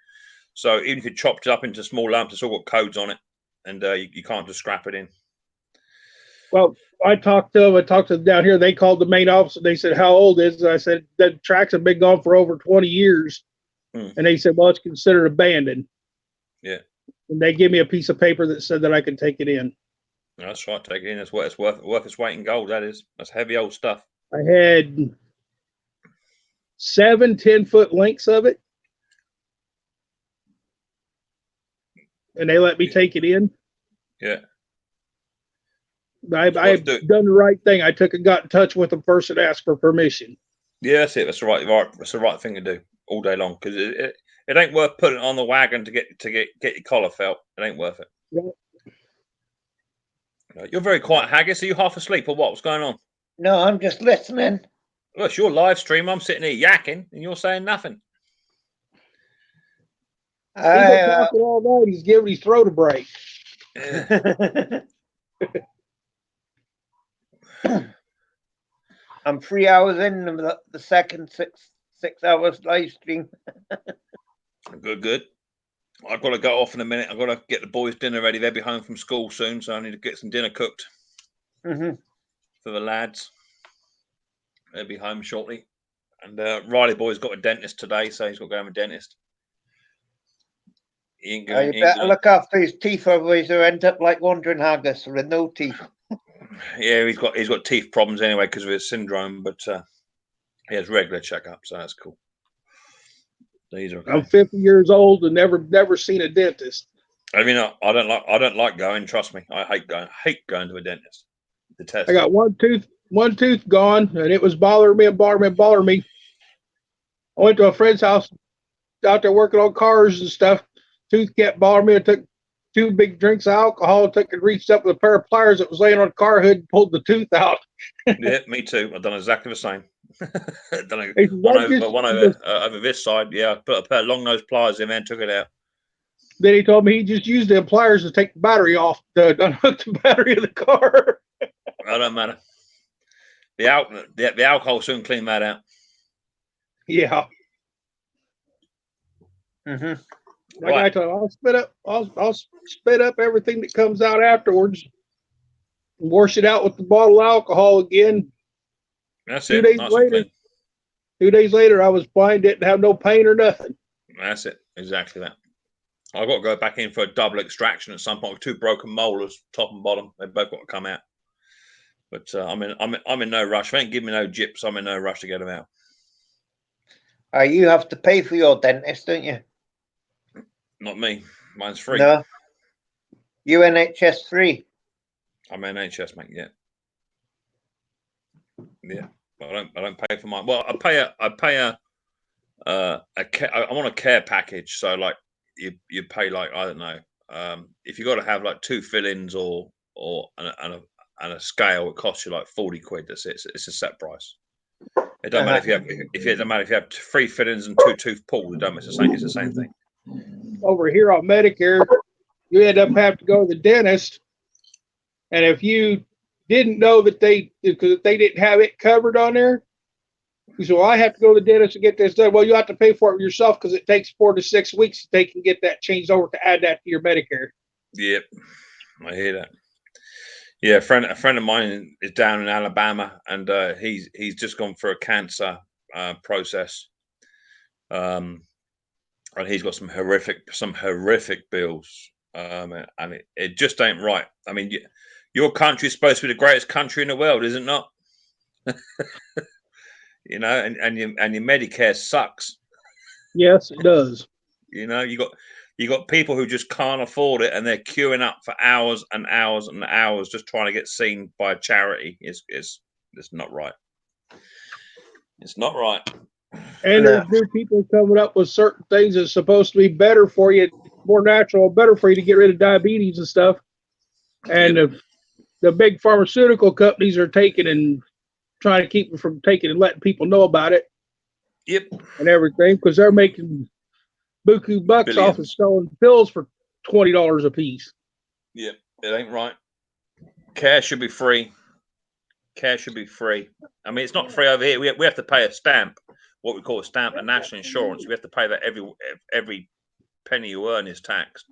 So even if you chopped it up into small lumps, it's all got codes on it, and you can't just scrap it in. Well, I talked to them down here. They called the main office and they said, "How old is it?" I said, "The tracks have been gone for over 20 years." And they said, "Well, it's considered abandoned." Yeah. And they gave me a piece of paper that said that I could take it in. That's right. Take it in. It's worth its weight in gold. That's heavy old stuff. I had 7 10-foot lengths of it. And they let me take it in. Yeah. I've done the right thing. I took and got in touch with them first and asked for permission. Yeah, that's it. That's the right thing to do all day long, because it ain't worth putting it on the wagon to get your collar felt. It ain't worth it. Yeah. You're very quiet, Haggis. Are you half asleep or what? What's going on? No, I'm just listening. Well, it's your live stream. I'm sitting here yakking, and you're saying nothing. He's been talking all night. He's giving his throat a break. I'm 3 hours in the second 6 hours live stream. Good. I've got to go off in a minute. I've got to get the boys' dinner ready. They'll be home from school soon, so I need to get some dinner cooked for the lads. They'll be home shortly. And Riley boy's got a dentist today, so he's got to go to a dentist. You better look after his teeth, otherwise he'll end up like Wandering Haggis with no teeth. Yeah, he's got teeth problems anyway because of his syndrome, but he has regular checkups, so that's cool. These are okay. I'm 50 years old and never seen a dentist. I mean, I don't like going. Trust me, I hate going to a dentist. Detest. I got one tooth gone, and it was bothering me. I went to a friend's house out there working on cars and stuff. Tooth kept bothering me. I took 2 big drinks of alcohol, reached up with a pair of pliers that was laying on the car hood and pulled the tooth out. Yeah, me too. I've done exactly the same. One over this side. Yeah, I put a pair of long nose pliers in there and took it out. Then he told me he just used the pliers to take the battery off, to unhook the battery of the car. It don't matter. The alcohol soon clean that out. Yeah. Like I told him, I'll spit up everything that comes out afterwards, and wash it out with the bottle of alcohol again. That's 2 it. days Nice and later, clean. 2 days later, I was fine. Didn't have no pain or nothing. That's it. Exactly that. I've got to go back in for a double extraction at some point with 2 broken molars, top and bottom. They both got to come out. But I'm in no rush. If they ain't give me no gyps, I'm in no rush to get them out. You have to pay for your dentist, don't you? Not me. Mine's free. No. UNHS free. I'm NHS, mate. Yeah. Yeah. I don't pay for mine. Well, I pay a I'm on a care package, so like you pay like, I don't know, if you got to have like 2 fill-ins or and a scale, it costs you like 40 quid. That's it. It's a set price. It don't matter if you have it doesn't matter if you have 3 fill-ins and 2 tooth pulls. It don't matter. It's the same thing. Over here on Medicare, you end up having to go to the dentist, and if you didn't know that because they didn't have it covered on there, you say, well, I have to go to the dentist to get this done. Well, you have to pay for it yourself because it takes 4 to 6 weeks they can get that changed over to add that to your Medicare. Yep, I hear that. Yeah, a friend of mine is down in Alabama, and he's just gone through a cancer process, and he's got some horrific bills, and it just ain't right. I mean, your country is supposed to be the greatest country in the world, is it not? You know, and your Medicare sucks. Yes, it does. You know, you got people who just can't afford it, and they're queuing up for hours and hours and hours just trying to get seen by a charity. It's not right. It's not right. And there's new people coming up with certain things that's supposed to be better for you, more natural, better for you to get rid of diabetes and stuff. And the big pharmaceutical companies are taking and trying to keep them from taking and letting people know about it. Yep. And everything, because they're making buku bucks off of selling pills for $20 a piece. Yep, it ain't right. Care should be free. Care should be free. I mean, it's not free over here. We have to pay a stamp, what we call a stamp, and national insurance. We have to pay that every penny you earn is taxed.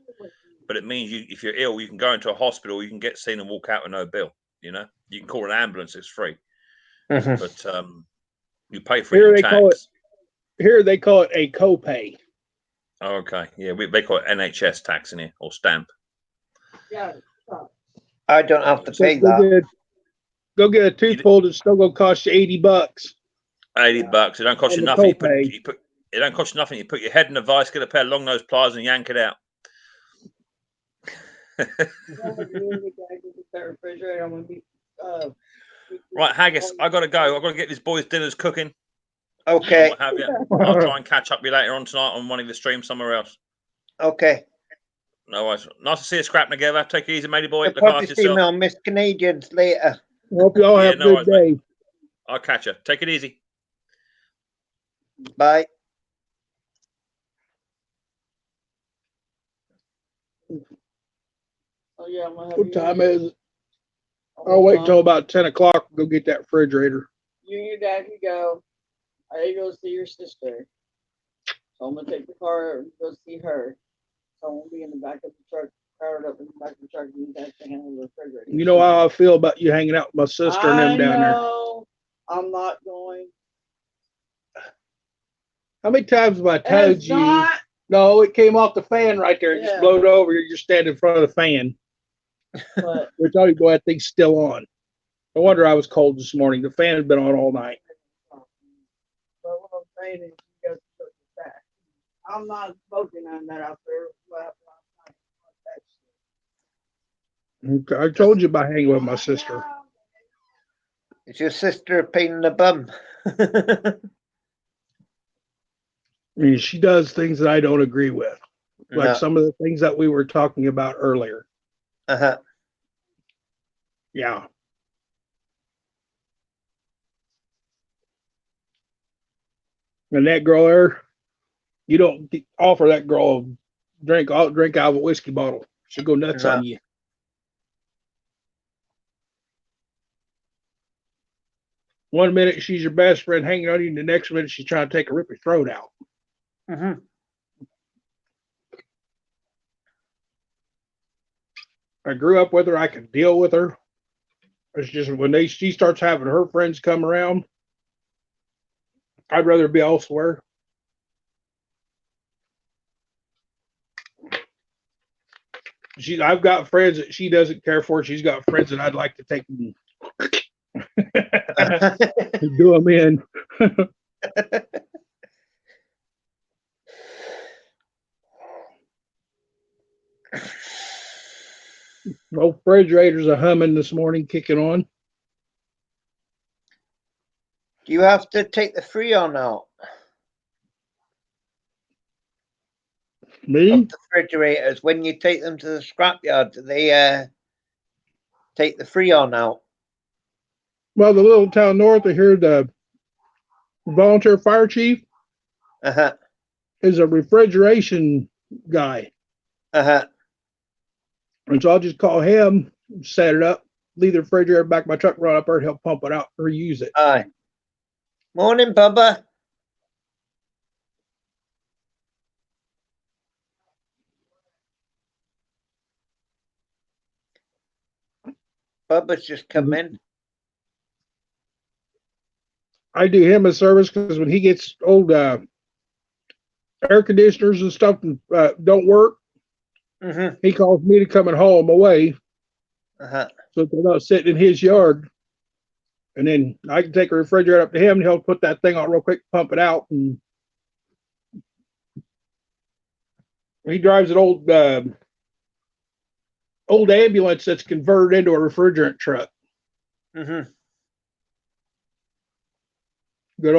But it means if you're ill, you can go into a hospital, you can get seen and walk out with no bill. You know, you can call an ambulance; it's free. But you pay for it in tax. Here they call it a copay. Oh, okay, yeah, they call it NHS tax in here, or stamp. Yeah. I don't have to pay that. Go get a tooth pulled. It's still gonna cost you $80. $80. It don't cost you nothing. It don't cost you nothing. You put your head in a vice, get a pair of long nose pliers, and yank it out. Right, Haggis, I gotta go. I gotta get these boys' dinners cooking. Okay. I'll try and catch up with you later on tonight on one of the streams somewhere else. Okay. No worries. Nice to see you scrapping together. Take it easy, matey boy. Look after yourself. Miss Canadians later. Hope you all have a good day. Mate. I'll catch you. Take it easy. Bye. Oh yeah, what time is it? I'll wait till about 10 o'clock to go get that refrigerator. You and your dad can go. I go see your sister. So I'm gonna take the car and go see her. So I won't be in the back of the truck, crowded up in the back of the truck, and you guys can handle the refrigerator. You know how I feel about you hanging out with my sister and them down there. I'm not going. How many times have I told you? No, it came off the fan right there. It just blowed over. You're just standing in front of the fan. But which I go, that thing's still on. No wonder I was cold this morning. The fan has been on all night. But what I'm saying is, you guys took it back. I'm not smoking on that out there. Okay, I told you about hanging with my sister. Is your sister a pain in the bum? I mean, she does things that I don't agree with, like some of the things that we were talking about earlier. Yeah. And that girl there, you don't offer that girl a drink. I'll drink out of a whiskey bottle. She'll go nuts on you. One minute she's your best friend hanging on you, and the next minute she's trying to rip your throat out. I grew up with her. I could deal with her. It's just when she starts having her friends come around, I'd rather be elsewhere. I've got friends that she doesn't care for. She's got friends that I'd like to take and do them in. No refrigerators are humming this morning, kicking on. Do you have to take the Freon out Me? of the refrigerators when you take them to the scrapyard? Do they take the Freon out? Well, the little town north of here, the volunteer fire chief Uh-huh. is a refrigeration guy. Uh-huh. And so I'll just call him, set it up, leave the refrigerator back in my truck, run up there, and he'll pump it out or use it. Aye. Morning, Bubba. Bubba's just come in. I do him a service because when he gets old air conditioners and stuff don't work, Mm-hmm. he calls me to come and haul them away Uh-huh. so they're not sitting in his yard. And then I can take a refrigerator up to him and he'll put that thing on real quick, pump it out. And he drives an old ambulance that's converted into a refrigerant truck. Mm-hmm. They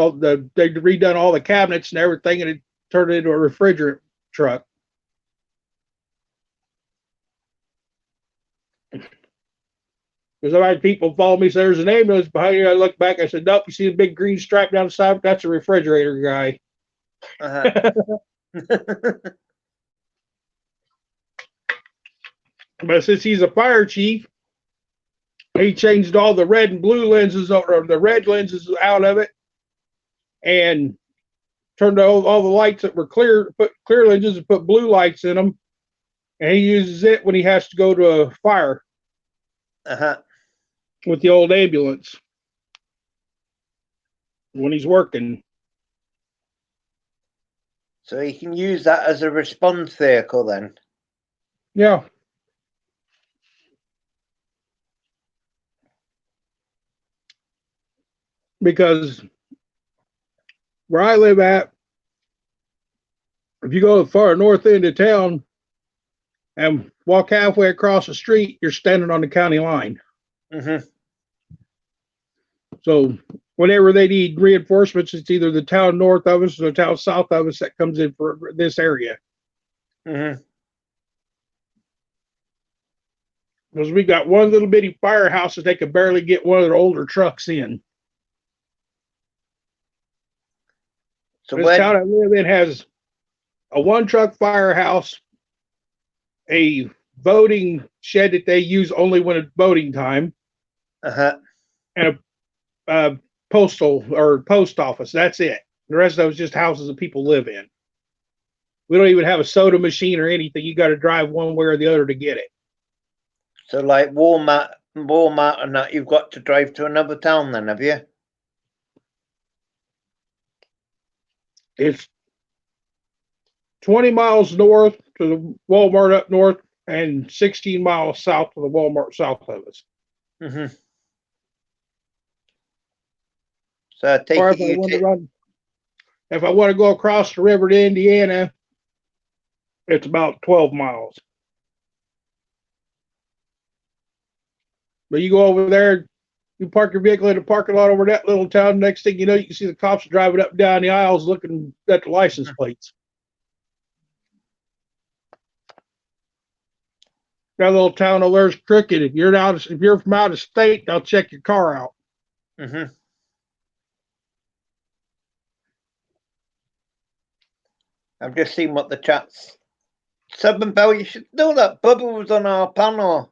redone all the cabinets and everything, and it turned it into a refrigerant truck. Because I've had people follow me, say there's an ambulance behind you. I look back, I said, nope, you see the big green stripe down the side? That's a refrigerator guy. Uh-huh. But since he's a fire chief, he changed all the red and blue lenses, or the red lenses out of it, and turned all the lights that were clear, put clear lenses and put blue lights in them. And he uses it when he has to go to a fire Uh-huh. with the old ambulance when he's working. So you can use that as a response vehicle then. Yeah. Because where I live at, if you go to the far north end of town and walk halfway across the street, you're standing on the county line. Mm-hmm. So whenever they need reinforcements, it's either the town north of us or the town south of us that comes in for this area. Mm-hmm. Because we got one little bitty firehouse that they could barely get one of their older trucks in. So This town I live in has a one truck firehouse, a voting shed that they use only when it's voting time, uh-huh. and a postal or post office. That's it. The rest of those just houses that people live in. We don't even have a soda machine or anything. You got to drive one way or the other to get it. So like Walmart and that, you've got to drive to another town then, have you? It's 20 miles north to the Walmart up north and 16 miles south to the Walmart south of us. Mm-hmm. So I take Or it if I want to go across the river to Indiana, it's about 12 miles. But you go over there, you park your vehicle in the parking lot over that little town. Next thing you know, you can see the cops driving up and down the aisles looking at the license plates. That little town over there's crooked. If you're from out of state, they'll check your car out. Mm-hmm. I've just seen what the chat's. Southern Bell, you should know that Bubba was on our panel.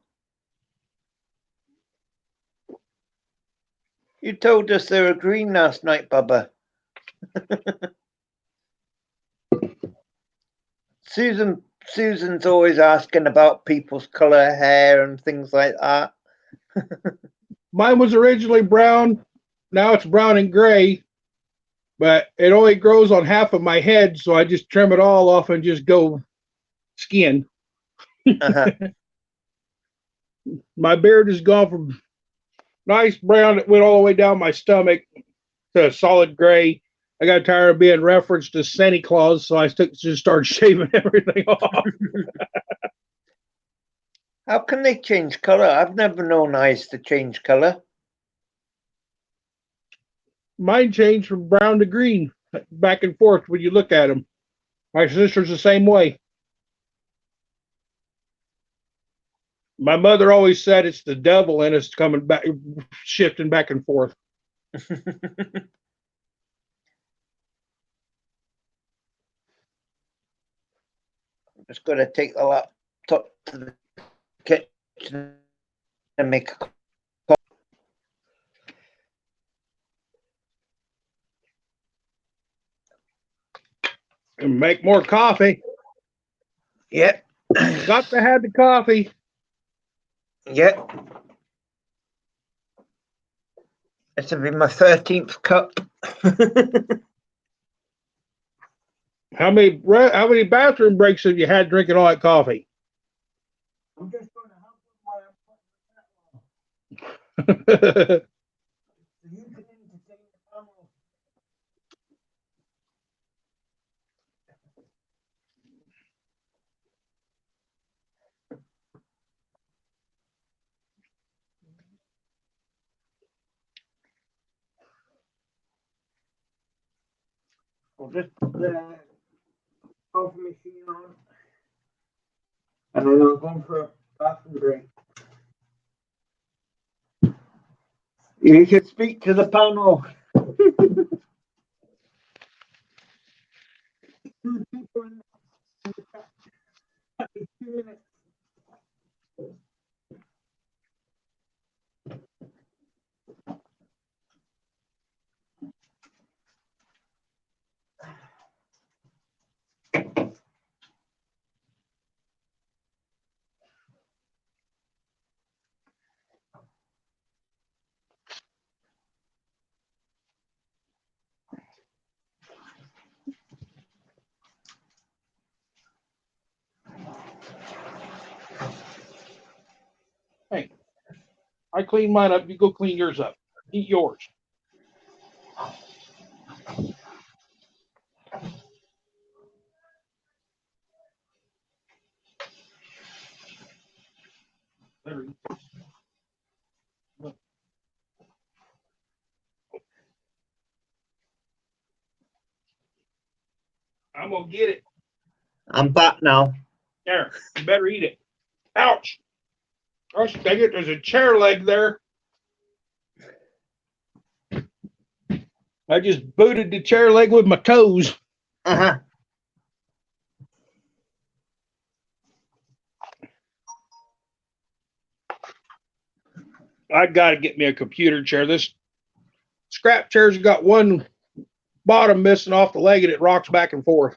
You told us they were green last night, Bubba. Susan's always asking about people's colour hair and things like that. Mine was originally brown. Now it's brown and gray. but it only grows on half of my head, so I just trim it all off and just go skin. Uh-huh. My beard has gone from nice brown that went all the way down my stomach to a solid gray. I got tired of being referenced as Santa Claus, so I just started shaving everything off. How can they change colour? I've never known eyes to change colour. Mine changed from brown to green, back and forth when you look at them. My sister's the same way. My mother always said it's the devil in us coming back, shifting back and forth. I'm just going to take the laptop to the kitchen and make a coffee. And make more coffee. Yep. Got to have the coffee. Yep. This will be my 13th cup. How many bathroom breaks have you had drinking all that coffee? I'm just going to help with my you can entertain the family. I'll just put the coffee machine on and then I'll go for a bathroom break. You should speak to the panel. 2 people in the chat. 2 minutes. Hey, I clean mine up. You go clean yours up. Eat yours. There. Look. I'm gonna get it. I'm back now. There, you better eat it. Ouch! Gosh dang it, there's a chair leg there. I just booted the chair leg with my toes. Uh-huh. I gotta get me a computer chair. This scrap chair's got one bottom missing off the leg and it rocks back and forth.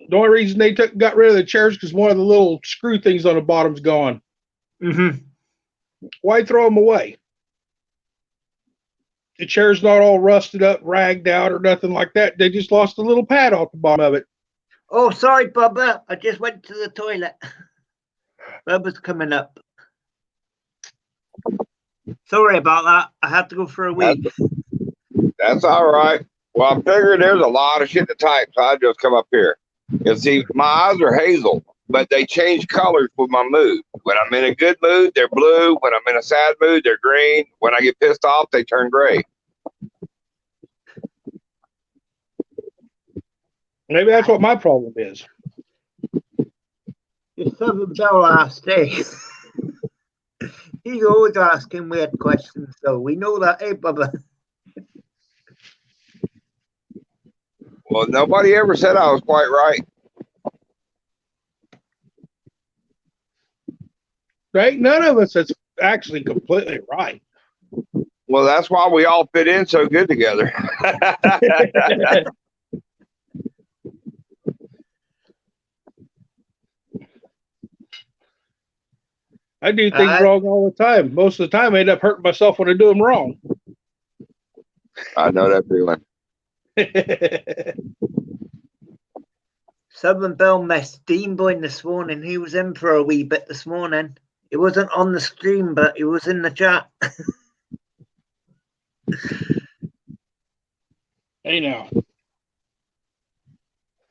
The only reason they got rid of the chairs because one of the little screw things on the bottom's gone. Mm-hmm. Why throw them away? The chair's not all rusted up, ragged out, or nothing like that. They just lost a little pad off the bottom of it. Oh, sorry, Bubba. I just went to the toilet. Bubba's coming up. Sorry about that. I had to go for a week. That's all right. Well, I'm figuring there's a lot of shit to type, so I just come up here. You see, my eyes are hazel, but they change colors with my mood. When I'm in a good mood, they're blue. When I'm in a sad mood, they're green. When I get pissed off, they turn gray. Maybe that's what my problem is. Your Southern Belle asked, eh? He's always asking weird questions, so we know that, eh, Bubba? Well, nobody ever said I was quite right. There ain't none of us that's actually completely right. Well, that's why we all fit in so good together. I do things wrong all the time. Most of the time, I end up hurting myself when I do them wrong. I know that feeling. Southern Bell messed Dean Boyne this morning. He was in for a wee bit this morning. He wasn't on the stream, but he was in the chat. Hey now.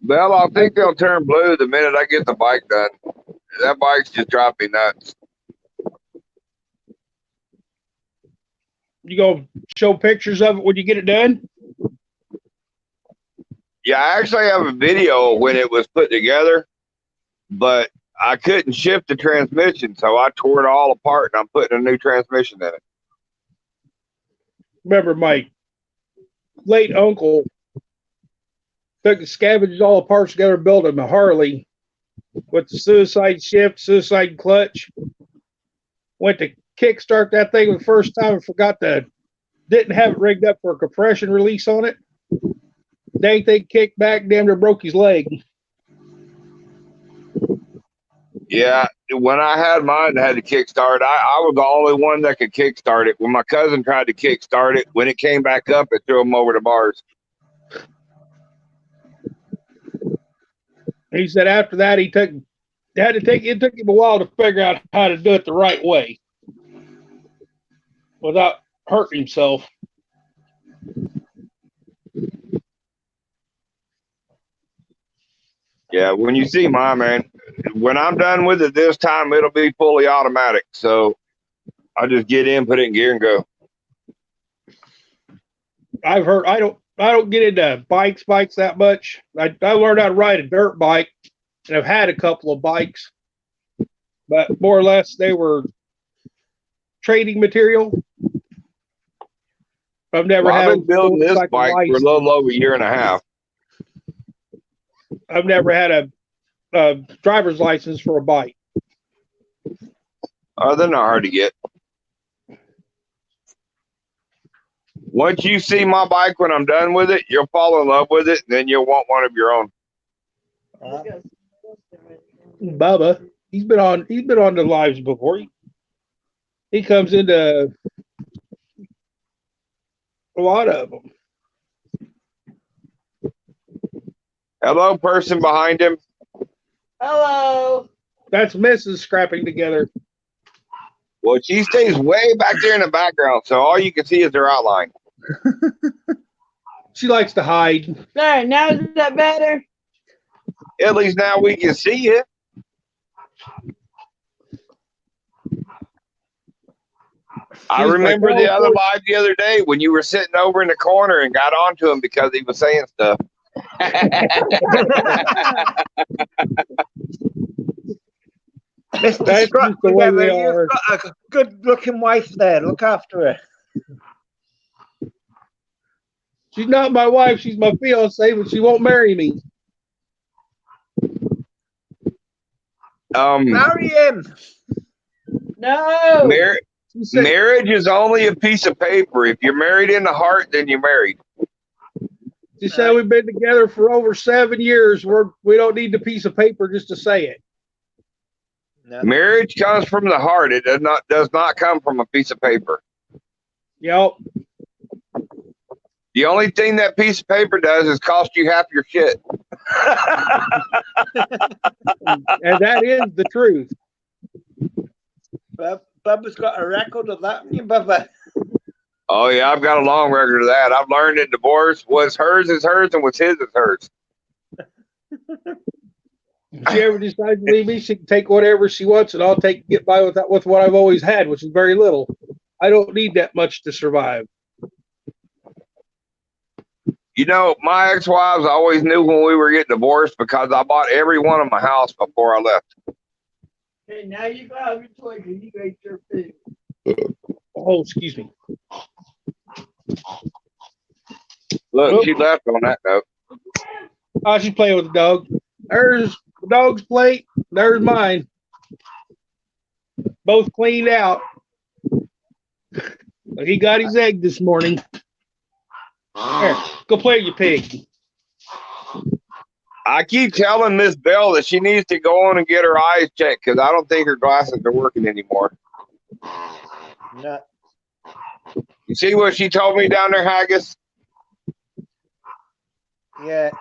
Well, I think they'll turn blue the minute I get the bike done. That bike's just driving me nuts. You gonna show pictures of it when you get it done? Yeah, I actually have a video when it was put together, but I couldn't shift the transmission, so I tore it all apart and I'm putting a new transmission in it. Remember, my late uncle took and scavenged all the parts together, built him a Harley with the suicide shift, suicide clutch. Went to kickstart that thing the first time and didn't have it rigged up for a compression release on it. Dang thing kicked back, damn near broke his leg. Yeah, when I had mine that had to kickstart, I was the only one that could kickstart it. When my cousin tried to kickstart it, when it came back up, it threw him over the bars. He said after that it took him a while to figure out how to do it the right way without hurting himself. Yeah, when you see mine, man, when I'm done with it this time, it'll be fully automatic. So I just get in, put it in gear, and go. I've heard I don't get into bikes that much. I learned how to ride a dirt bike, and I've had a couple of bikes, but more or less they were trading material. I've never Well, had. I've been building this motorcycle bike for a license. little over a year and a half. I've never had a driver's license for a bike. Oh, they're not hard to get. Once you see my bike when I'm done with it, you'll fall in love with it, and then you'll want one of your own. Bubba, he's been on the lives before. He comes into a lot of them. Hello, person behind him. Hello. That's Mrs. scrapping together. Well, she stays way back there in the background, so all you can see is her outline. She likes to hide. There, now is that better? At least now we can see you. I remember the other live the other day when you were sitting over in the corner and got onto him because he was saying stuff. Mr. That's Scott, just the way we you've are. got a good-looking wife there. Look after her. She's not my wife. She's my fiance, but she won't marry me. Marry him. No. She said, Marriage is only a piece of paper. If you're married in the heart, then you're married. she said we've been together for over 7 years. We don't need the piece of paper just to say it. No. Marriage comes from the heart. It does not come from a piece of paper. Yep. The only thing that piece of paper does is cost you half your shit. And that is the truth. Bubba's got a record of that, haven't you, Bubba? Oh yeah, I've got a long record of that. I've learned in divorce, what's hers is hers and what's his is hers. If she ever decides to leave me, she can take whatever she wants, and I'll get by with that with what I've always had, which is very little. I don't need that much to survive. You know, my ex-wives always knew when we were getting divorced because I bought every one of my house before I left. Okay, now you go have your toy because you ate your food. Oh, excuse me. Look, she left on that note. Oh, she's playing with the dog. There's the dog's plate. There's mine. Both cleaned out. He got his egg this morning. Here, go play with your pig. I keep telling Miss Bell that she needs to go on and get her eyes checked because I don't think her glasses are working anymore. No. You see what she told me down there, Haggis? Yeah.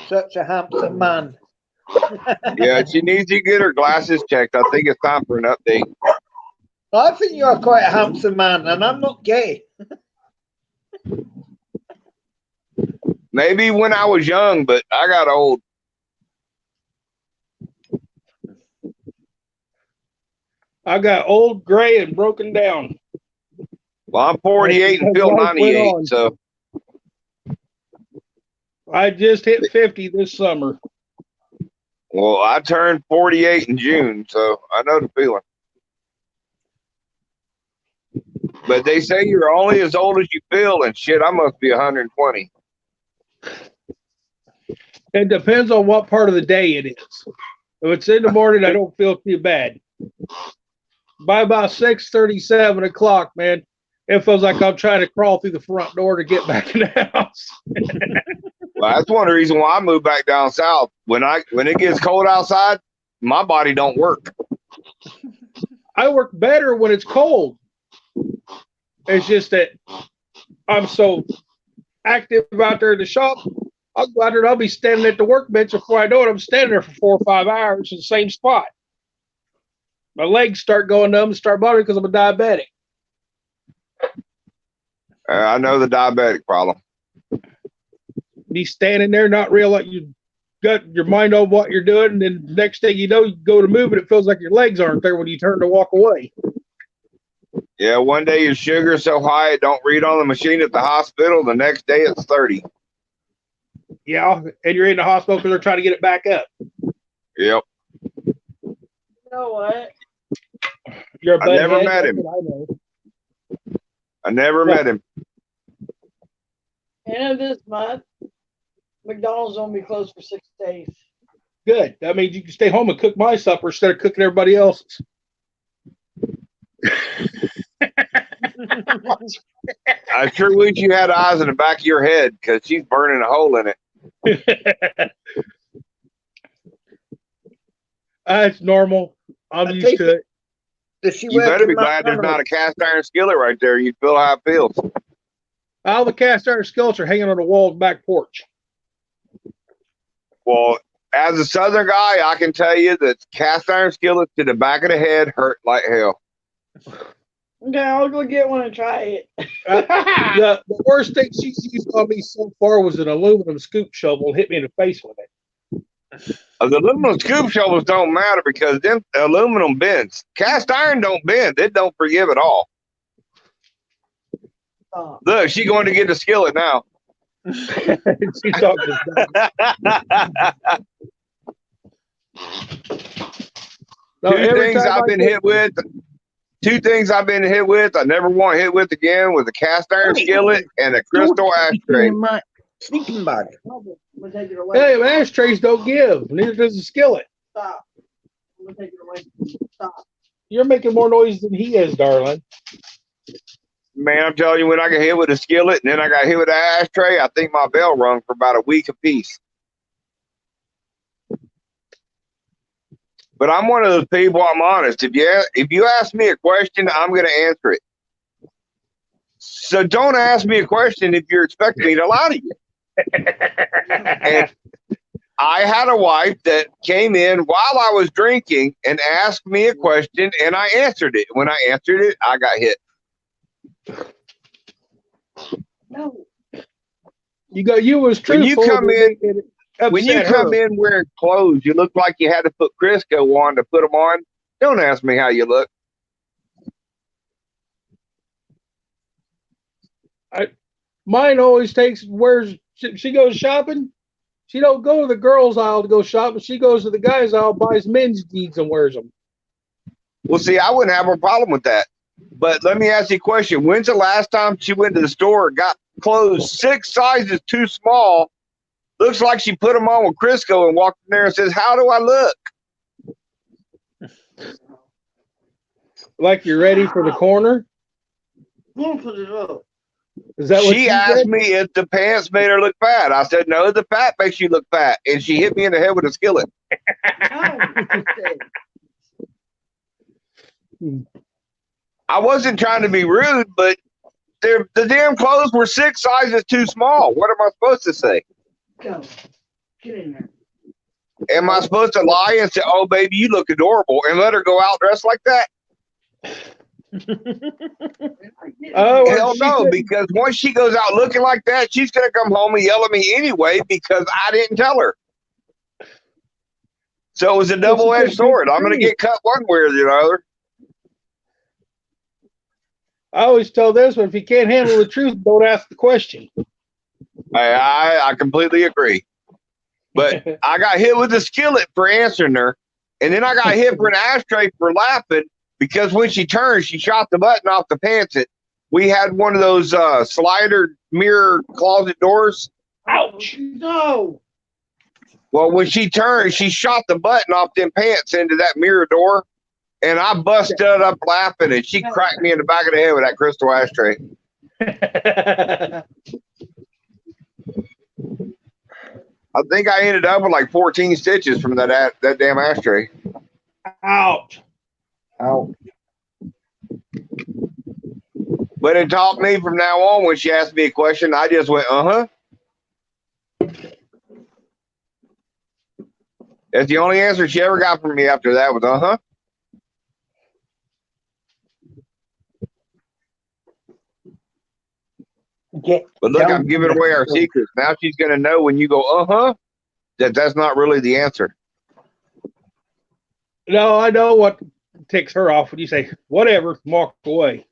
Such a handsome man. Yeah, she needs to get her glasses checked. I think it's time for an update. I think you're quite a handsome man, and I'm not gay. Maybe when I was young, but I got old. I got old, gray, and broken down. Well, I'm 48 and As feel life went 98, on. so I just hit 50 this summer. well, I turned 48 in June, so I know the feeling. But they say you're only as old as you feel, and shit, I must be 120. It depends on what part of the day it is. If it's in the morning, I don't feel too bad. By about 6:30, 7 o'clock, man, it feels like I'm trying to crawl through the front door to get back in the house. Well, that's one reason why I moved back down south. When it gets cold outside, my body don't work. I work better when it's cold. It's just that I'm so active out there in the shop. I'll go out there and I'll be standing at the workbench. Before I know it, I'm standing there for 4 or 5 hours in the same spot. My legs start going numb and start bothering because I'm a diabetic. I know the diabetic problem. Be standing there, not realize you got your mind on what you're doing, and then next thing you know, you go to move and it feels like your legs aren't there when you turn to walk away. Yeah, one day your sugar's so high it don't read on the machine at the hospital. The next day it's 30. Yeah, and you're in the hospital because they're trying to get it back up. Yep. You know what? You're a I never butthead, met that's him. what I know. I never Yeah. met him. End of this month, McDonald's gonna be closed for 6 days. Good. That means you can stay home and cook my supper instead of cooking everybody else's. I sure wish you had eyes in the back of your head because she's burning a hole in it. It's normal. I'm I used take to it. Does she You work better in be glad there's not a McDonald's? cast iron skillet right there. You'd feel how it feels. All the cast iron skillets are hanging on the wall of the back porch. Well, as a Southern guy, I can tell you that cast iron skillets to the back of the head hurt like hell. Okay, I'll go get one and try it. The worst thing she's used on me so far was an aluminum scoop shovel and hit me in the face with it. The aluminum scoop shovels don't matter because them aluminum bends. Cast iron don't bend. It don't forgive at all. Stop. Look, she going to get the skillet now. She talked about no, Two every things time I've I been get- hit with. Two things I've been hit with. I never want hit with again with a cast iron Hey. skillet and a crystal ashtray. In my sleeping bag. I'm gonna take it away. Hey, ashtrays don't give. Neither does the skillet. Stop. I'm gonna take it away. Stop. You're making more noise than he is, darling. Man, I'm telling you, when I got hit with a skillet and then I got hit with an ashtray, I think my bell rung for about a week apiece. But I'm one of those people. I'm honest. If you ask me a question, I'm going to answer it. So don't ask me a question if you're expecting me to lie to you. And I had a wife that came in while I was drinking and asked me a question, and I answered it. When I answered it, I got hit. No. You was When truthful. you come in, it when you upset come her. in wearing clothes, you look like you had to put Crisco on to put them on. Don't ask me how you look. Mine always takes she goes shopping. She don't go to the girls' aisle to go shopping. She goes to the guys' aisle, buys men's jeans and wears them. Well, see, I wouldn't have a problem with that. But let me ask you a question. When's the last time she went to the store, got clothes 6 sizes too small, looks like she put them on with Crisco and walked in there and says, how do I look? Like you're ready for the corner? I'm gonna put it up. Is that what She you asked said? me if the pants made her look fat. I said, no, the fat makes you look fat. And she hit me in the head with a skillet. No. I wasn't trying to be rude, but the damn clothes were 6 sizes too small. What am I supposed to say? Go. Get in there. Am I supposed to lie and say, "Oh, baby, you look adorable," and let her go out dressed like that? Oh, Hell she no, couldn't. because once she goes out looking like that, she's gonna come home and yell at me anyway because I didn't tell her. So it was a double-edged sword. I'm gonna get cut one way or the other. I always tell this one: if you can't handle the truth, don't ask the question. I completely agree. But I got hit with a skillet for answering her, and then I got hit for an ashtray for laughing because when she turned, she shot the button off the pants. We had one of those slider mirror closet doors. Ouch! No. Well, when she turned, she shot the button off them pants into that mirror door, and I busted up laughing, and she cracked me in the back of the head with that crystal ashtray. I think I ended up with like 14 stitches from that damn ashtray. Ouch! Ow. But it taught me from now on when she asked me a question, I just went, uh-huh. That's the only answer she ever got from me after that was, uh-huh. But look, I'm giving away our secrets. Now she's going to know when you go, uh-huh, that's not really the answer. No, I know what ticks her off when you say whatever, walk away.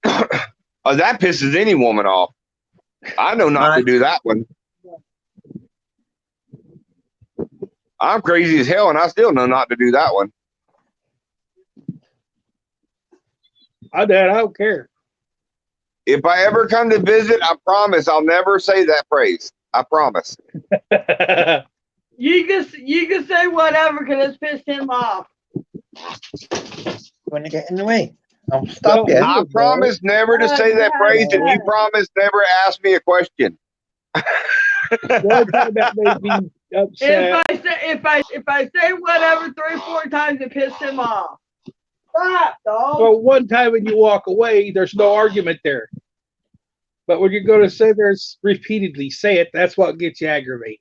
Oh, that pisses any woman off. I know not to do that one. I'm crazy as hell, and I still know not to do that one. I don't care. If I ever come to visit, I promise I'll never say that phrase. I promise. You can say whatever because it's pissed him off. When you get in the way, I'll stop you. I promise never to say that phrase, and you promise never ask me a question. The only time that made me upset. If I say whatever 3 or 4 times, it pisses him off. Stop, dog. Well, one time when you walk away, there's no argument there. But when you're going to sit there and repeatedly say it, that's what gets you aggravated.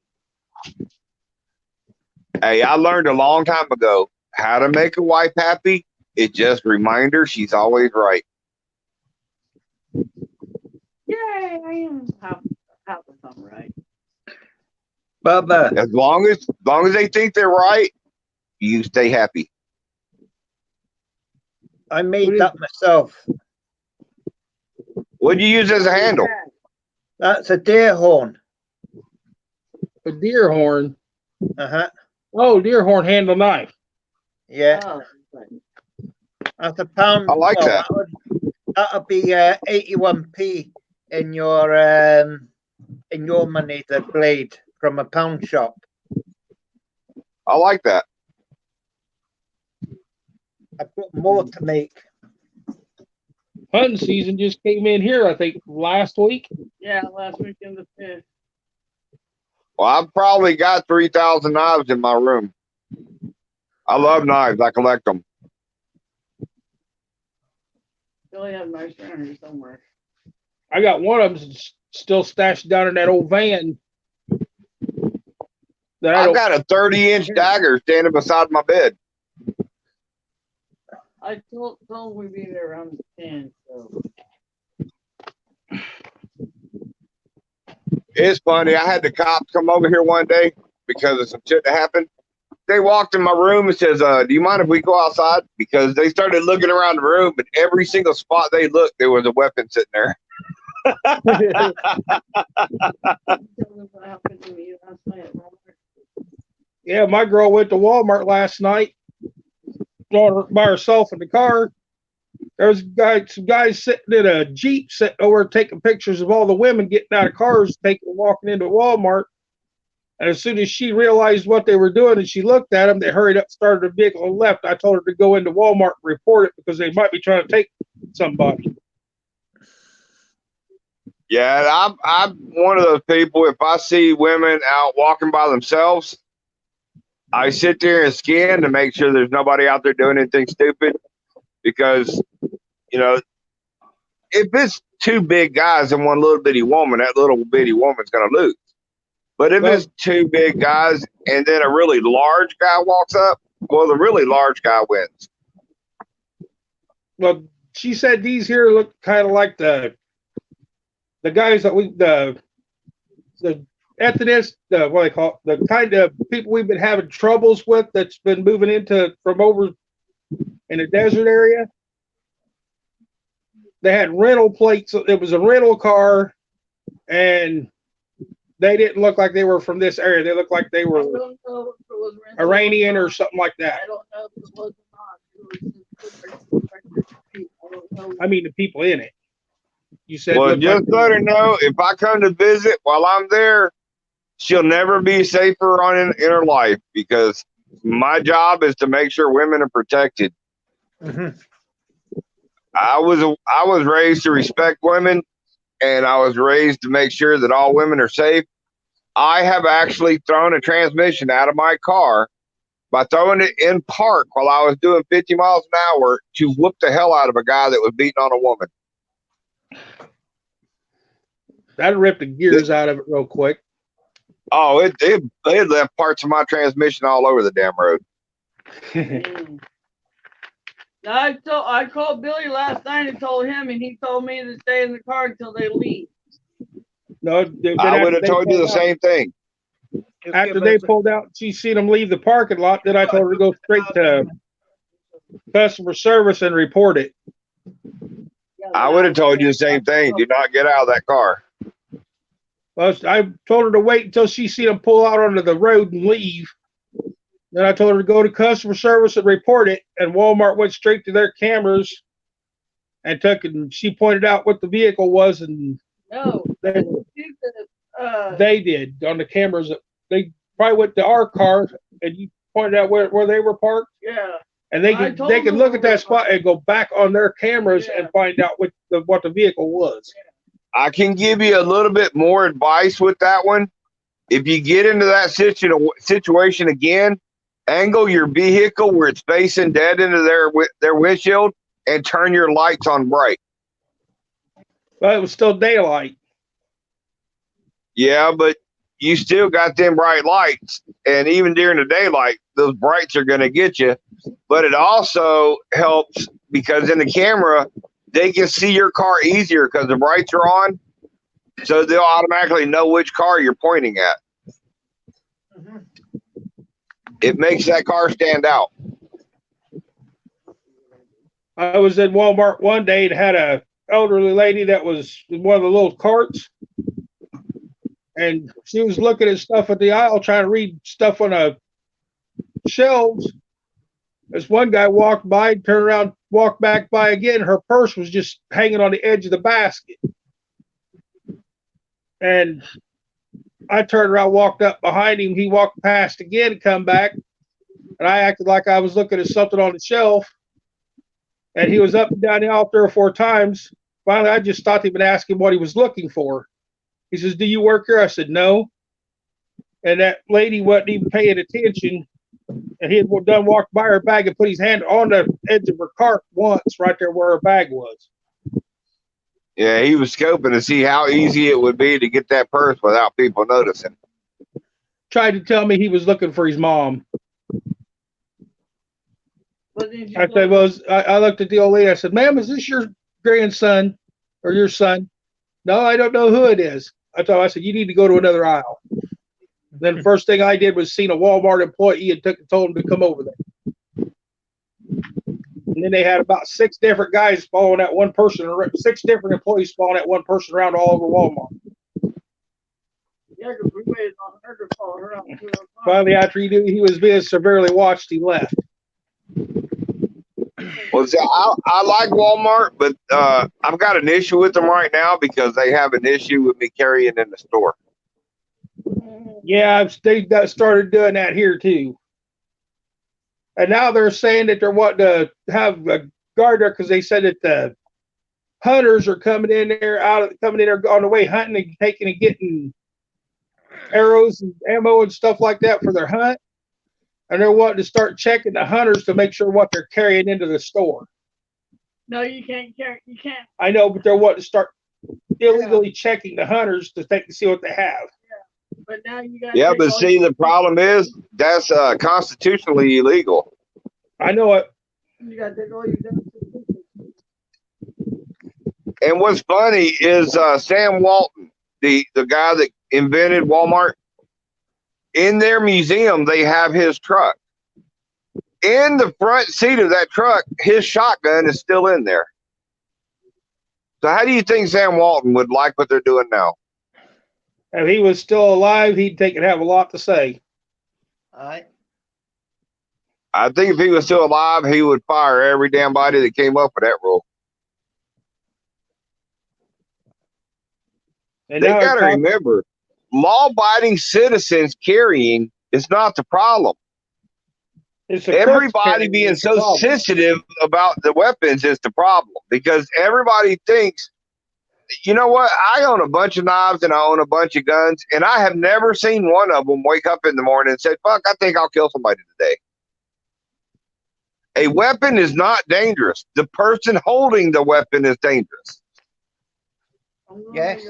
Hey, I learned a long time ago how to make a wife happy. It just reminds her she's always right. Yay, I am half the time right. Bubba, As long as they think they're right, you stay happy. I made that myself. What do you use as a handle? That's a deer horn. A deer horn. Uh-huh. Oh, deer horn handle knife. Yeah. Oh, That's a pound. I like that. That would be 81p in your money, the blade from a pound shop. I like that. I put more to make. Hunting season just came in here, I think, last week. yeah, last weekend the 5th. Well, I've probably got 3,000 knives in my room. I love knives. I collect them. Billy have knives around here somewhere. I got one of them still stashed down in that old van. That I've got a 30-inch dagger standing beside my bed. I told we'd be there around 10, so. It's funny. I had the cops come over here one day because of some shit that happened. They walked in my room and says, do you mind if we go outside? Because they started looking around the room, but every single spot they looked, there was a weapon sitting there. Yeah, my girl went to Walmart last night, by herself in the car. There's some guys sitting in a Jeep sitting over taking pictures of all the women getting out of cars, walking into Walmart. And as soon as she realized what they were doing and she looked at them, they hurried up, started a vehicle, and left. I told her to go into Walmart and report it because they might be trying to take somebody. Yeah, I'm one of those people. If I see women out walking by themselves, I sit there and scan to make sure there's nobody out there doing anything stupid. Because, if it's two big guys and one little bitty woman, that little bitty woman's gonna lose. But if Well- it's two big guys and then a really large guy walks up, well, the really large guy wins. Well, she said these here look kind of like the guys that the ethnics, what they call it, the kind of people we've been having troubles with that's been moving into from over in the desert area. They had rental plates. It was a rental car, and they didn't look like they were from this area. They looked like they I were don't know if it was rental Iranian or not. something like that. I don't know if it was or not. It was just I don't know. I mean, the people in it. You said, Well, looked just like let her know if I come to visit while I'm there, she'll never be safer in her life because my job is to make sure women are protected. Mhm. I was raised to respect women, and I was raised to make sure that all women are safe. I have actually thrown a transmission out of my car by throwing it in park while I was doing 50 miles an hour to whoop the hell out of a guy that was beating on a woman. that ripped the gears out of it real quick. Oh, it left parts of my transmission all over the damn road. Mm. I called Billy last night and told him, and he told me to stay in the car until they leave. No, then I after would have they told you the pulled out- same thing. Just After give they us- pulled out, she seen them leave the parking lot. Then I told her to go straight to customer service and report it. I would have told you the same thing. Do not get out of that car. Well, I told her to wait until she seen them pull out onto the road and leave. Then I told her to go to customer service and report it. And Walmart went straight to their cameras and took it. And she pointed out what the vehicle was, and No, they, they did on the cameras. They probably went to our car, and you pointed out where they were parked, yeah. and they I can told they can them look where at they that were spot and go back on their cameras Yeah. and find out what the vehicle was. I can give you a little bit more advice with that one. If you get into that situation again, angle your vehicle where it's facing dead into their windshield and turn your lights on bright. But it was still daylight. Yeah, but you still got them bright lights. And even during the daylight, those brights are going to get you. But it also helps because in the camera, they can see your car easier because the brights are on. So they'll automatically know which car you're pointing at. Mhm. It makes that car stand out. I was in Walmart one day and had a elderly lady that was in one of the little carts, and she was looking at stuff at the aisle, trying to read stuff on the shelves. This one guy walked by, turned around, walked back by again. Her purse was just hanging on the edge of the basket, and I turned around, walked up behind him. He walked past again, come back, and I acted like I was looking at something on the shelf. And he was up and down the aisle 3 or 4 times. Finally, I just stopped him and asked him what he was looking for. He says, "Do you work here?" I said, "No." And that lady wasn't even paying attention. And he had done walked by her bag and put his hand on the edge of her cart once, right there where her bag was. Yeah, he was scoping to see how easy it would be to get that purse without people noticing. Tried to tell me he was looking for his mom. But then you I said, "Well," I looked at the old lady. I said, "Ma'am, is this your grandson or your son?" "No, I don't know who it is." I said, "You need to go to another aisle." Then the first thing I did was seen a Walmart employee and told him to come over there. And then they had about 6 different guys following that one person, 6 different employees following that one person around all over Walmart. Yeah, because we waited on her to call her out. Finally, after he knew he was being severely watched, he left. Well, see, I like Walmart, but I've got an issue with them right now because they have an issue with me carrying in the store. Yeah, they started doing that here too. And now they're saying that they're wanting to have a guard there because they said that the hunters are coming in there on the way hunting and taking and getting arrows and ammo and stuff like that for their hunt. And they're wanting to start checking the hunters to make sure what they're carrying into the store. No, you can't carry. You can't. I know, but they're wanting to start illegally checking the hunters to see what they have. But now you got. Yeah, but see, the problem is that's constitutionally illegal. I know it. You got to take all your guns. And what's funny is Sam Walton, the guy that invented Walmart, in their museum, they have his truck. In the front seat of that truck, his shotgun is still in there. So how do you think Sam Walton would like what they're doing now? If he was still alive, he'd have a lot to say. Aye. I think if he was still alive, he would fire every damn body that came up with that rule. And They now got to remember, law-abiding citizens carrying is not the problem. it's the Everybody carrying being that's the so problem. sensitive about the weapons is the problem, because everybody thinks, you know what? I own a bunch of knives and I own a bunch of guns, and I have never seen one of them wake up in the morning and say, fuck, I think I'll kill somebody today. A weapon is not dangerous. The person holding the weapon is dangerous. Yes.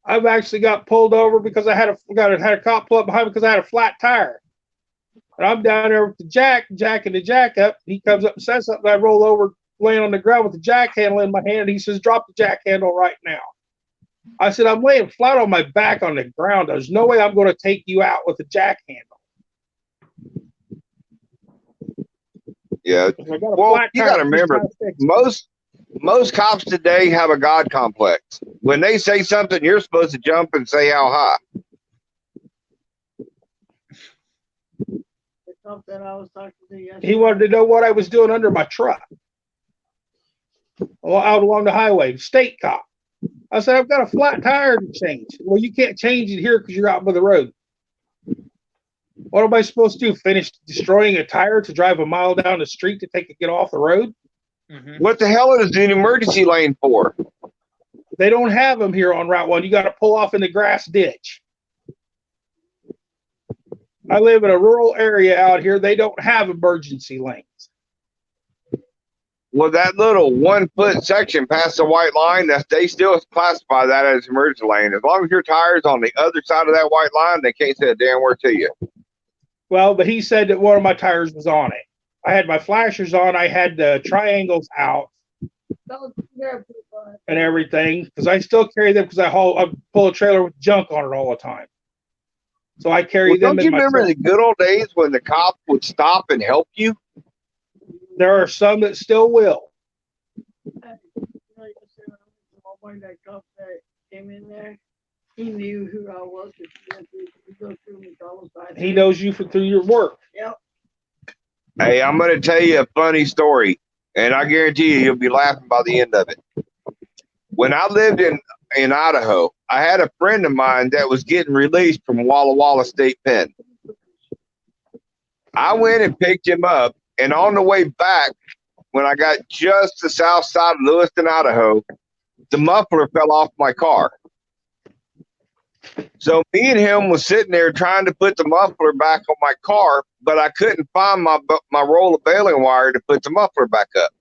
I've actually got pulled over because I had a cop pull up behind me because I had a flat tire. And I'm down there with the jacking the jack up. He comes up and says something. I roll over, laying on the ground with the jack handle in my hand. And he says, drop the jack handle right now. I said, I'm laying flat on my back on the ground. There's no way I'm going to take you out with a jack handle. Yeah. I got a Well, flat you tire, got to I'm just remember, trying to fix it. most cops today have a God complex. When they say something, you're supposed to jump and say how high. Something I was talking to yesterday. He wanted to know what I was doing under my truck. Out along the highway, state cop. I said, I've got a flat tire to change. Well, you can't change it here because you're out by the road. What am I supposed to do? Finish destroying a tire to drive a mile down the street to get off the road? Mm-hmm. What the hell is an emergency lane for? They don't have them here on Route 1. You got to pull off in the grass ditch. I live in a rural area out here. They don't have emergency lanes. Well, that little 1 foot section past the white line, they still classify that as emergency lane. As long as your tire's on the other side of that white line, they can't say a damn word to you. Well, but he said that one of my tires was on it. I had my flashers on. I had the triangles out and everything because I still carry them because I pull a trailer with junk on it all the time. So I carry them. Don't you remember truck. the good old days when the cop would stop and help you? There are some that still will. That cop that came in there, he knew who I was. He knows you through your work. Yep. Hey, I'm going to tell you a funny story, and I guarantee you'll be laughing by the end of it. When I lived in Idaho, I had a friend of mine that was getting released from Walla Walla State Pen. I went and picked him up, and on the way back, when I got just the south side of Lewiston, Idaho, the muffler fell off my car. So me and him was sitting there trying to put the muffler back on my car, but I couldn't find my roll of baling wire to put the muffler back up.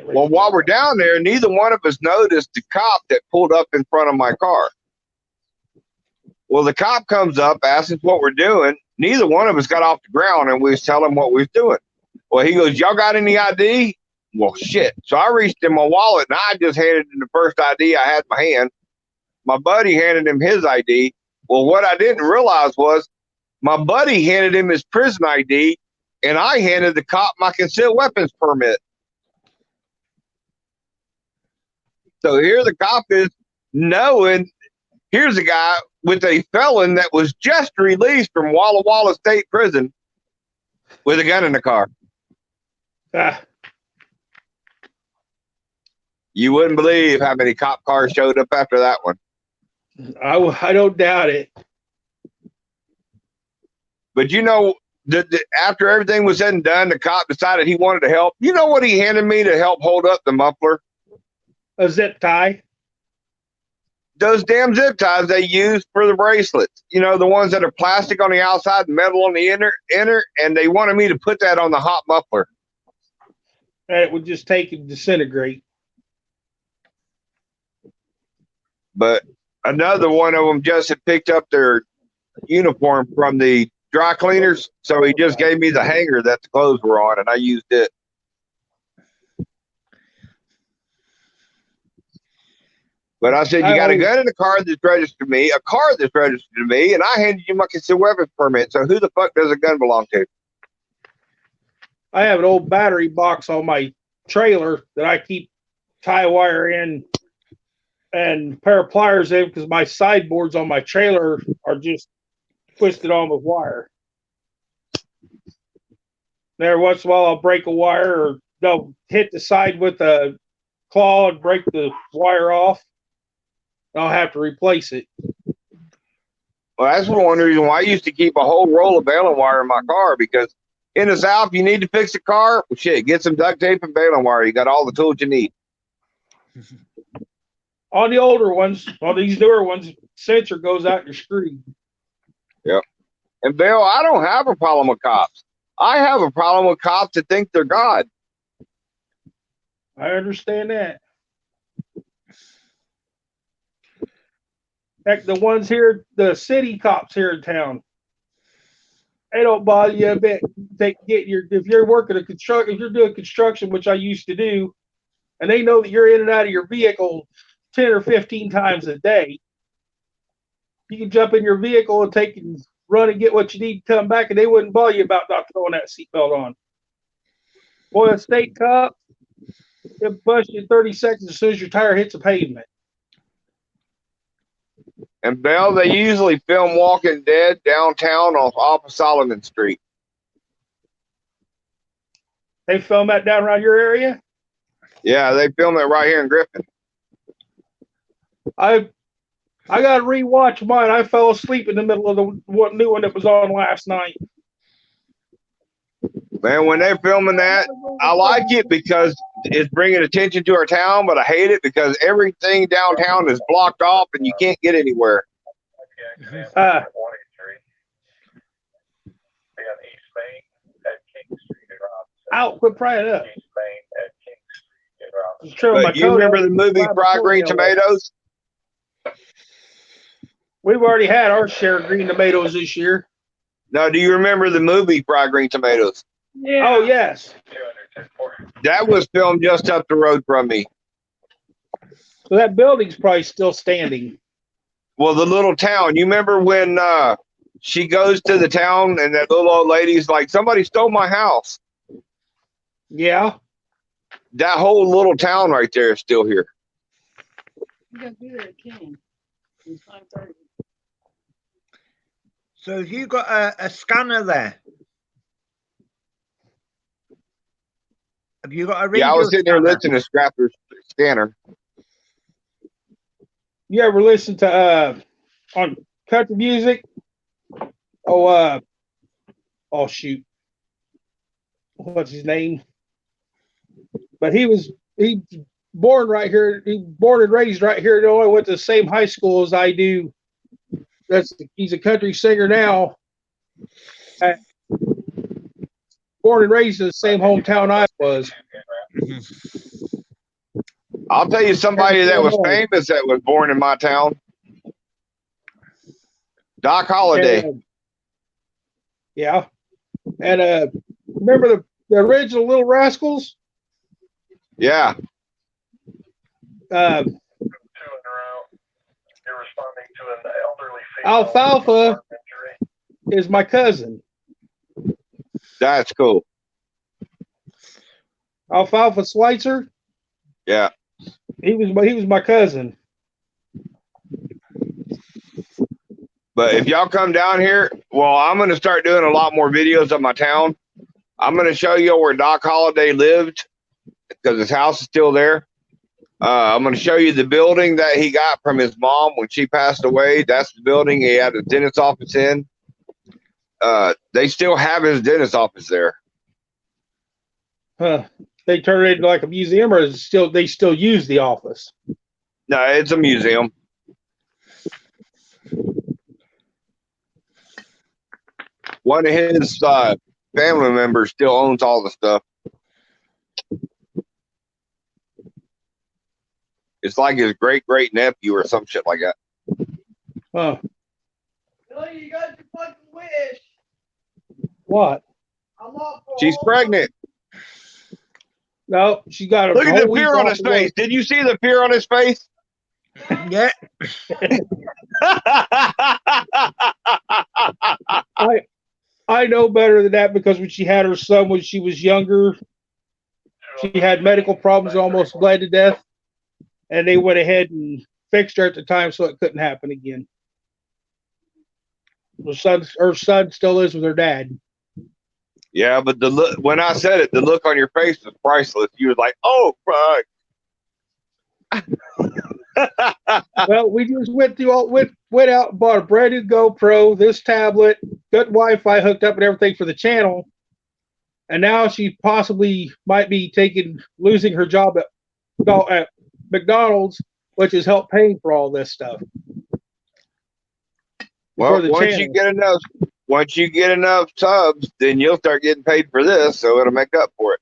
Well, while we're down there, neither one of us noticed the cop that pulled up in front of my car. Well, the cop comes up, asks us what we're doing. Neither one of us got off the ground, and we was telling him what we was doing. Well, he goes, y'all got any ID? Well, shit. So I reached in my wallet, and I just handed him the first ID I had in my hand. My buddy handed him his ID. Well, what I didn't realize was my buddy handed him his prison ID, and I handed the cop my concealed weapons permit. So here the cop is knowing here's a guy with a felon that was just released from Walla Walla State Prison with a gun in the car. You wouldn't believe how many cop cars showed up after that one. I don't doubt it. But you know, after everything was said and done, the cop decided he wanted to help. You know what he handed me to help hold up the muffler? A zip tie. Those damn zip ties they use for the bracelets. You know, the ones that are plastic on the outside and metal on the inner, and they wanted me to put that on the hot muffler. and it would just take and disintegrate. But another one of them just had picked up their uniform from the dry cleaners, so he just gave me the hanger that the clothes were on, and I used it. But I said, you got a gun in the car that's registered to me, a car that's registered to me, and I handed you my concealed weapons permit. So who the fuck does a gun belong to? I have an old battery box on my trailer that I keep tie wire in and a pair of pliers in because my sideboards on my trailer are just twisted on with wire. Every once in a while, I'll break a wire or they'll hit the side with a claw and break the wire off. I'll have to replace it. Well, that's one reason why I used to keep a whole roll of baling wire in my car, because in the South, you need to fix a car. Well, shit, get some duct tape and baling wire. You got all the tools you need. On the older ones, on these newer ones, sensor goes out your screen. Yep. And Bill, I don't have a problem with cops. I have a problem with cops that think they're God. I understand that. Heck, the ones here, the city cops here in town, they don't bother you a bit. They get if you're working if you're doing construction, which I used to do, and they know that you're in and out of your vehicle 10 or 15 times a day, you can jump in your vehicle and take and run and get what you need to come back, and they wouldn't bother you about not throwing that seatbelt on. Boy, a state cop, they'll bust you in 30 seconds as soon as your tire hits the pavement. And Bill, they usually film Walking Dead downtown off of Solomon Street. They film that down around your area? Yeah, they film it right here in Griffin. I got to rewatch mine. I fell asleep in the middle of the new one that was on last night. Man, when they're filming that, I like it because it's bringing attention to our town, but I hate it because everything downtown is blocked off and you can't get anywhere. Out, quit prying up. But you remember the movie Fried Green Tomatoes? We've already had our share of green tomatoes this year. No, do you remember the movie Fried Green Tomatoes? Yeah. Oh, yes. That was filmed just up the road from me. So that building's probably still standing. Well, the little town. You remember when she goes to the town and that little old lady's like, somebody stole my house. Yeah. That whole little town right there is still here. You got to be there at 10. It's 9:30. So have you got a scanner there? Have you got a radio? Yeah, I was sitting there scanner? listening to Scrapper's scanner. You ever listen to on country music? Oh shoot. What's his name? But he born right here. He born and raised right here in Illinois. Went to the same high school as I do. He's a country singer now. Born and raised in the same hometown I was. I'll tell you somebody that was famous that was born in my town. Doc Holliday. Yeah. And remember the original Little Rascals? Yeah. Alfalfa is my cousin. That's cool. Alfalfa Schweitzer. Yeah. He was my cousin. But if y'all come down here, well, I'm going to start doing a lot more videos of my town. I'm going to show you where Doc Holliday lived because his house is still there. I'm going to show you the building that he got from his mom when she passed away. That's the building he had his dentist office in. They still have his dentist office there. Huh. They turned it into like a museum, or they still use the office? No, it's a museum. One of his family members still owns all the stuff. It's like his great nephew or some shit like that. Huh? Billy, you got your fucking wish. What? I'm off for She's all- pregnant. No, she got a Look at whole the week fear on off his of work. face. Did you see the fear on his face? Yeah. I know better than that because when she had her son when she was younger, she had medical problems, almost bled to death, and they went ahead and fixed her at the time so it couldn't happen again. Her son still lives with her dad. Yeah, but the look when I said it, the look on your face was priceless. You was like, "Oh, fuck." Well, we just went out and bought a brand new GoPro, this tablet, got Wi-Fi hooked up and everything for the channel, and now she possibly might be losing her job at McDonald's, which has helped paying for all this stuff. Well, For the once you get enough subs, then you'll start getting paid for this, so it'll make up for it.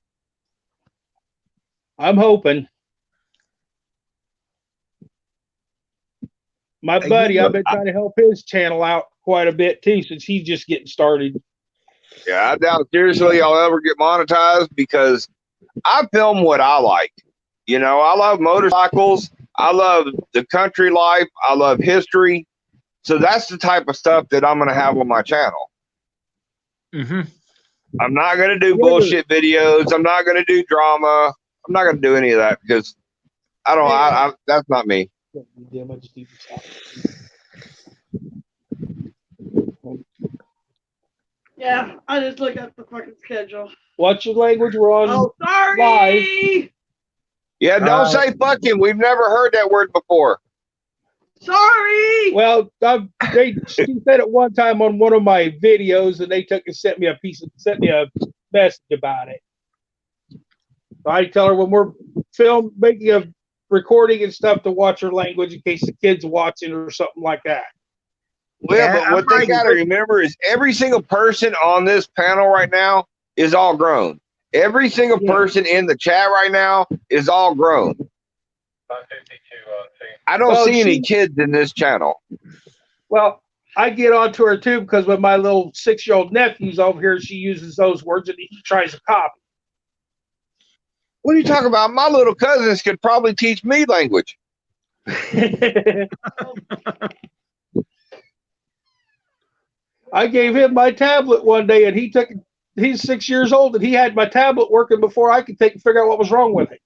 I'm hoping. My you buddy, I've look- been trying to help his channel out quite a bit too, since he's just getting started. Yeah, I doubt seriously I'll ever get monetized because I film what I like. You know, I love motorcycles. I love the country life. I love history. So that's the type of stuff that I'm going to have on my channel. Mhm. I'm not going to do bullshit videos. I'm not going to do drama. I'm not going to do any of that because I that's not me. Yeah, I just looked at the fucking schedule. What's your language? We're on. Oh, sorry. live. Yeah, don't Uh, say fucking. We've never heard that word before. Sorry. Well, she said it one time on one of my videos, and they sent me a message about it. So I tell her when we're making a recording and stuff to watch her language in case the kids watching or something like that. Well, Yeah, but what they got to remember is every single person on this panel right now is all grown. Every single person in the chat right now is all grown. I don't Well, see any she- kids in this channel. Well, I get onto her too because when my little 6-year-old nephew's over here, she uses those words and he tries to copy. What are you talking about? My little cousins could probably teach me language. I gave him my tablet one day, and he's 6 years old, and he had my tablet working before I could figure out what was wrong with it.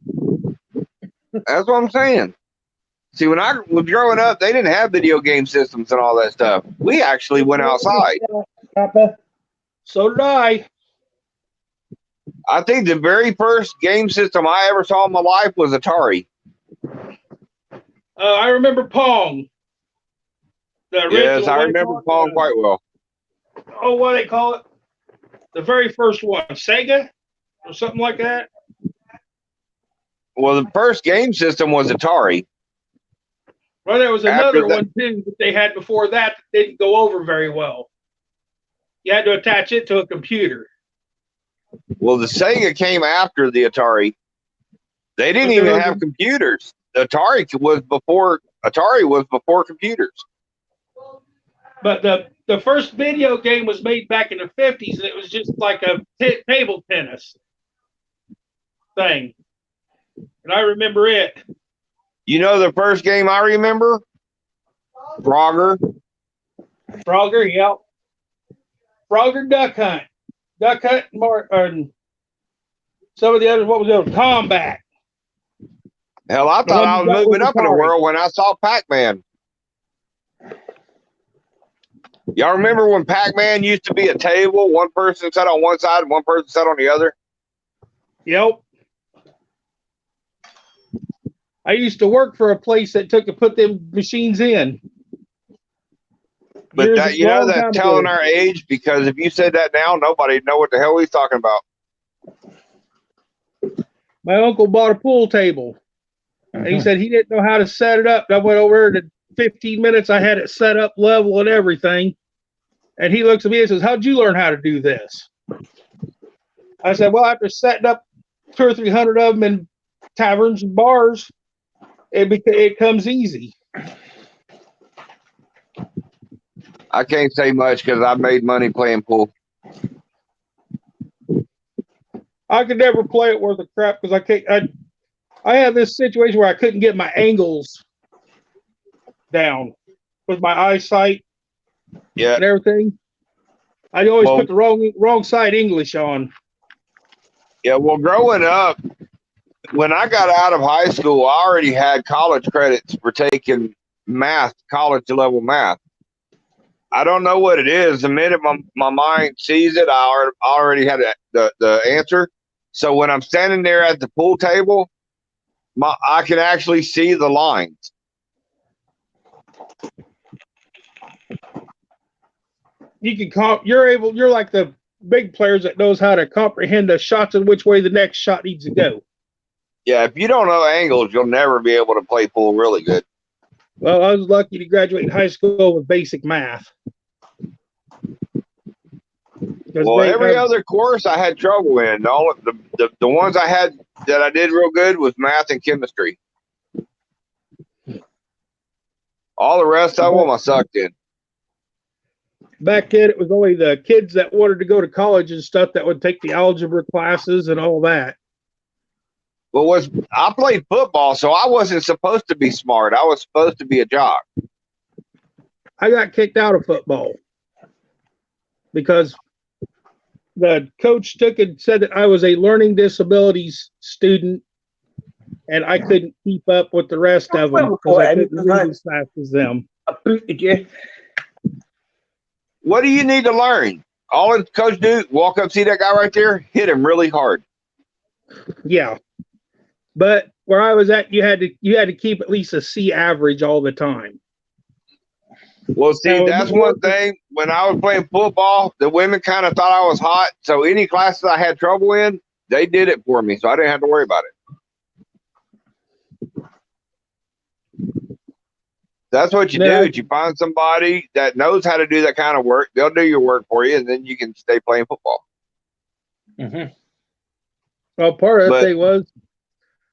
That's what I'm saying. See, when I was growing up, they didn't have video game systems and all that stuff. We actually went outside. So did I. I think the very first game system I ever saw in my life was Atari. I remember Pong. The Yes, original, I what do they remember call it? Pong quite well. Oh, what do they call it? The very first one, Sega or something like that. Well, the first game system was Atari. Well, there was After another that- one too that they had before that didn't go over very well. You had to attach it to a computer. Well, the Sega came after the Atari. They didn't But there even was have a- computers. The Atari was before computers. But the first video game was made back in the 50s, and it was just like a table tennis thing. And I remember it. You know the first game I remember? Frogger. Frogger, yep. Frogger Duck Hunt. Duck Hunt and some of the others, what was it? Combat. Hell, I The thought one I you was got moving with up in the Atari. world when I saw Pac-Man. Y'all remember when Pac-Man used to be a table? One person sat on one side and one person sat on the other? Yep. I used to work for a place that took to put them machines in. But Years- that, you know, long time that's telling ago. our age because if you said that now, nobody'd know what the hell he's talking about. My uncle bought a pool table. And he said he didn't know how to set it up. I went over and in 15 minutes I had it set up level and everything. And he looks at me and says, "How'd you learn how to do this?" I said, "Well, after setting up 200 or 300 of them in taverns and bars, it comes easy. I can't say much because I made money playing pool. I could never play it worth a crap because I can't. I have this situation where I couldn't get my angles down with my eyesight Yeah. and everything. I always Well- put the wrong side English on. Yeah. Well, growing up, when I got out of high school, I already had college credits for taking math, college level math. I don't know what it is. The minute my mind sees it, I already had the answer. So when I'm standing there at the pool table, I can actually see the lines. You're like the big players that knows how to comprehend the shots and which way the next shot needs to go. Yeah, if you don't know angles, you'll never be able to play pool really good. Well, I was lucky to graduate high school with basic math. Well, every other course I had trouble in. All of the ones I had that I did real good was math and chemistry. All the rest of them I sucked in. Back then, it was only the kids that wanted to go to college and stuff that would take the algebra classes and all that. But I played football, so I wasn't supposed to be smart. I was supposed to be a jock. I got kicked out of football because the coach took and said that I was a learning disabilities student and I couldn't keep up with the rest of them because I couldn't read as fast as them. I booted you. What do you need to learn? All the coach do, walk up, see that guy right there, hit him really hard. Yeah. But where I was at, you had to keep at least a C average all the time. Well, see, that's one thing. When I was playing football, the women kind of thought I was hot. So any classes I had trouble in, they did it for me. So I didn't have to worry about it. That's what you do. Is you find somebody that knows how to do that kind of work. They'll do your work for you, and then you can stay playing football. Mm-hmm. Well, part of the thing was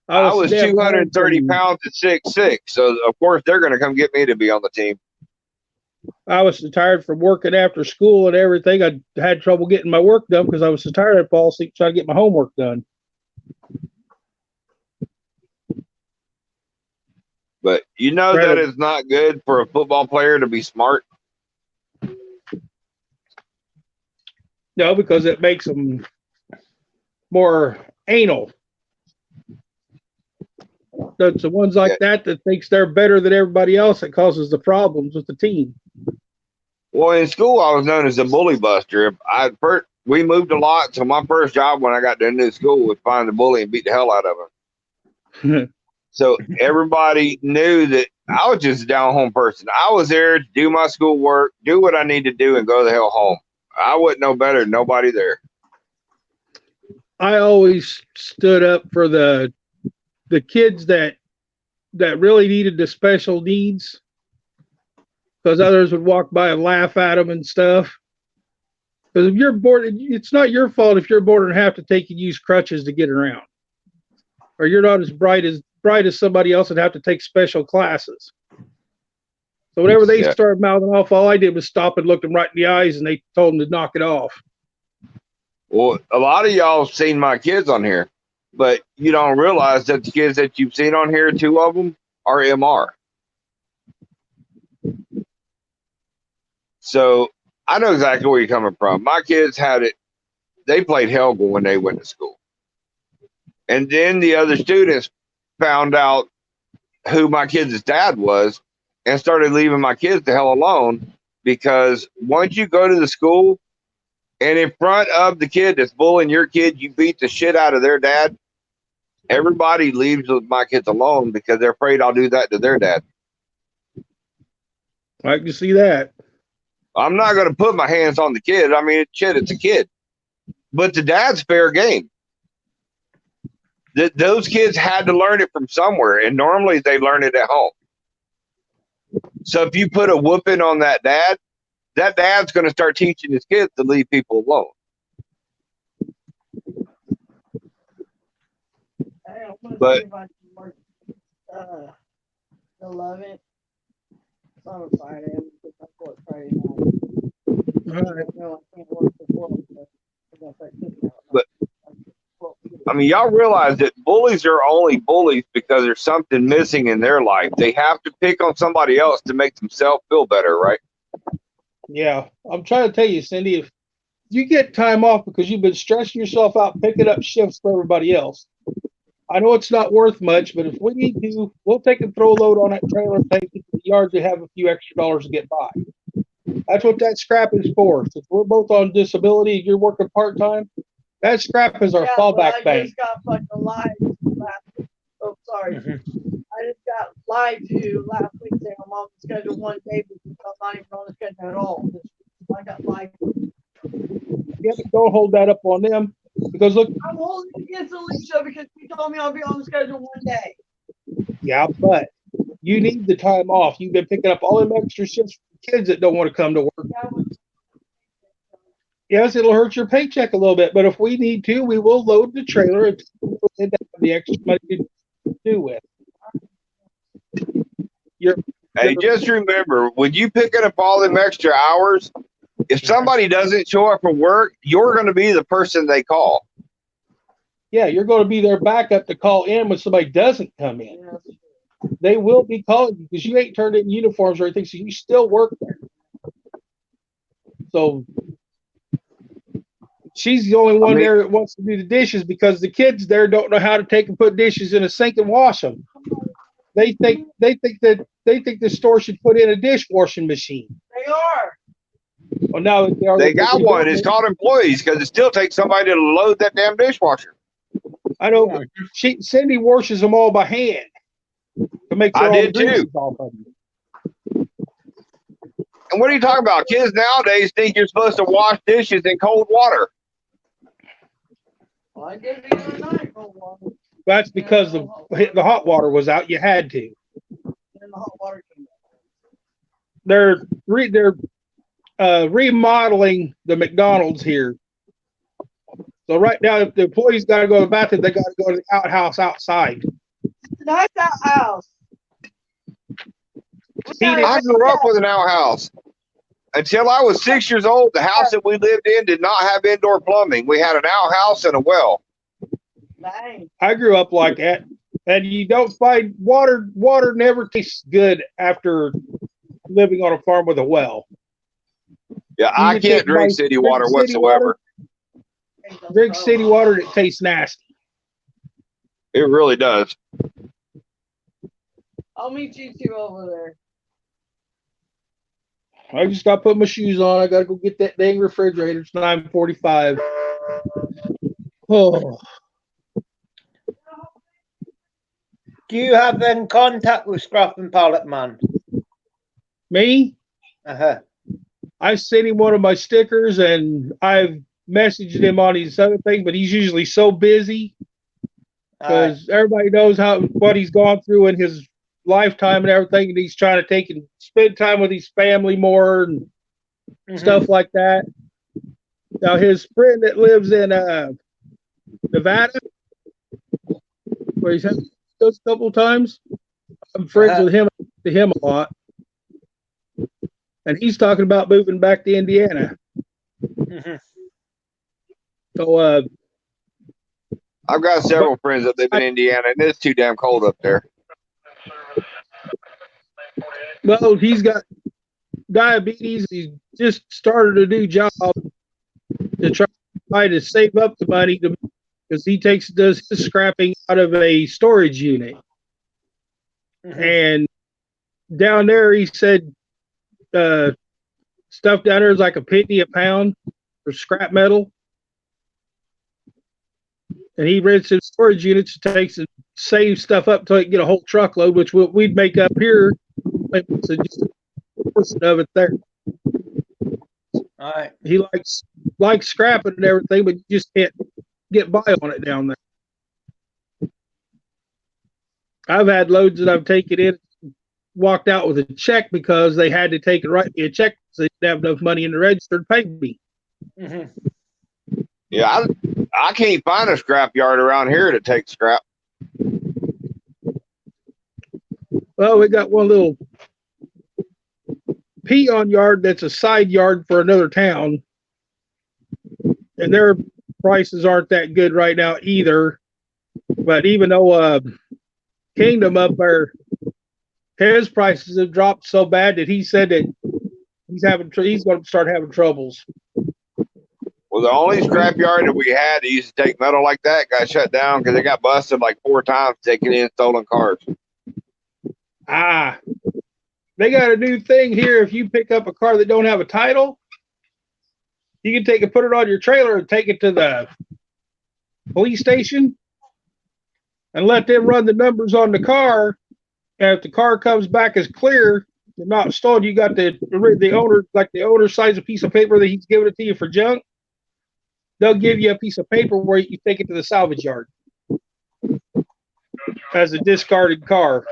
I was 230 pounds at 6'6", so of course they're going to come get me to be on the team. I was so tired from working after school and everything. I had trouble getting my work done because I was so tired I'd fall asleep trying to get my homework done. But you know that it's not good for a football player to be smart. No, because it makes them more anal. It's the ones like that thinks they're better than everybody else that causes the problems with the team. Well, in school, I was known as a bully buster. We moved a lot, so my first job when I got to a new school was find the bully and beat the hell out of him. So everybody knew that I was just a down-home person. I was there to do my schoolwork, do what I need to do, and go the hell home. I wouldn't know better than nobody there. I always stood up for the kids that really needed the special needs, because others would walk by and laugh at them and stuff. Because if you're bored, it's not your fault if you're bored and have to take and use crutches to get around, or you're not as bright as somebody else and have to take special classes. So whenever they started mouthing off, all I did was stop and look them right in the eyes, and they told them to knock it off. Well, a lot of y'all have seen my kids on here, but you don't realize that the kids that you've seen on here, 2 of them are MR. So I know exactly where you're coming from. My kids had it. They played Helga when they went to school. And then the other students found out who my kids' dad was and started leaving my kids the hell alone, because once you go to the school and in front of the kid that's bullying your kid, you beat the shit out of their dad, everybody leaves my kids alone because they're afraid I'll do that to their dad. I can see that. I'm not going to put my hands on the kid. I mean, shit, it's a kid. But the dad's fair game. Those kids had to learn it from somewhere, and normally they learn it at home. So if you put a whooping on that dad's going to start teaching his kids to leave people alone. But 11th. It's on a Friday. I'm going to work Friday night. All right. No, I can't work the 12th. I'm gonna start cooking out. But- I mean, y'all realize that bullies are only bullies because there's something missing in their life. They have to pick on somebody else to make themselves feel better, right? Yeah, I'm trying to tell you, Cindy, if you get time off because you've been stressing yourself out picking up shifts for everybody else, I know it's not worth much, but if we need to, we'll take and throw a load on that trailer and take it to the yard to have a few extra dollars to get by. That's what that scrap is for. Since we're both on disability and you're working part-time, that scrap is our Yeah, but fallback I bank. just got fucking lied to last. Oh, sorry. I just got lied to last week saying I'm on the schedule one day because I'm not even on the schedule at all. I got lied to. Yeah, but don't hold that up on them because look, I'm holding it against Alicia because she told me I'll be on the schedule one day. yeah, but you need the time off. You've been picking up all them extra shifts for kids that don't want to come to work. That was Yes, it'll hurt your paycheck a little bit, but if we need to, we will load the trailer and have the extra money to do with. Hey, just remember, when you picking up all them extra hours, if somebody doesn't show up for work, you're going to be the person they call. Yeah, you're going to be their backup to call in when somebody doesn't come in. you know, They will be calling you because you ain't turned in uniforms or anything, so you still work there. So she's the only one there that wants to do the dishes because the kids there don't know how to take and put dishes in a sink and wash them. They think the store should put in a dishwashing machine. they are. Well, now They got one. It's called employees because it still takes somebody to load that damn dishwasher. I know. But Cindy washes them all by hand to make sure I all did the grease too. is off of them. And what are you talking about? Kids nowadays think you're supposed to wash dishes in cold water. Well, I did the other night for a while. That's because the hot water was out. You had to. Then the hot water came out. They're remodeling the McDonald's here. So right now, if the employees got to go to the bathroom, they got to go to the outhouse outside. Nice outhouse. I grew up with an outhouse. Until I was 6 years old, the house that we lived in did not have indoor plumbing. We had an outhouse and a well. Dang. I grew up like that, and you don't find water. Water never tastes good after living on a farm with a well. Yeah, I can can't take drink my- city drink water city whatsoever. Drink city water that tastes nasty. It really does. I'll meet you two over there. I just got to put my shoes on. I got to go get that dang refrigerator. It's 9:45. Oh, Do you have in contact with Scrap and Pallet Man? me? Uh-huh. I sent him one of my stickers, and I've messaged him on his other thing, but he's usually so busy because everybody knows what he's gone through in his lifetime and everything, and he's trying to take and spend time with his family more and stuff like that. Now his friend that lives in Nevada, where he's had those a couple of times, I'm friends with him a lot, and he's talking about moving back to Indiana. So I've got several friends that live in Indiana, and it's too damn cold up there. well, he's got diabetes. He's just started a new job to try to save up the money because he does his scrapping out of a storage unit. And down there, he said stuff down there is like a penny a pound for scrap metal. And he rents his storage units, takes and saves stuff up till he can get a whole truckload, which we'd make up here. So just a portion of it there. All right. He likes scrapping and everything, but you just can't get by on it down there. I've had loads that I've taken in, walked out with a check because they had to take and write me a check because they didn't have enough money in the register to pay me. Yeah, I can't find a scrap yard around here to take scrap. Well, we got one little peon yard that's a side yard for another town, and their prices aren't that good right now either. But even though Kingdom up there, his prices have dropped so bad that he said that he's going to start having troubles. Well, the only scrapyard that we had that used to take metal like that got shut down because they got busted like 4 times taking in stolen cars. Ah, they got a new thing here. If you pick up a car that don't have a title, you can take it, put it on your trailer, and take it to the police station, and let them run the numbers on the car. And if the car comes back as clear and not stolen, you got the owner, like the owner signs a piece of paper that he's giving it to you for junk. They'll give you a piece of paper where you take it to the salvage yard as a discarded car.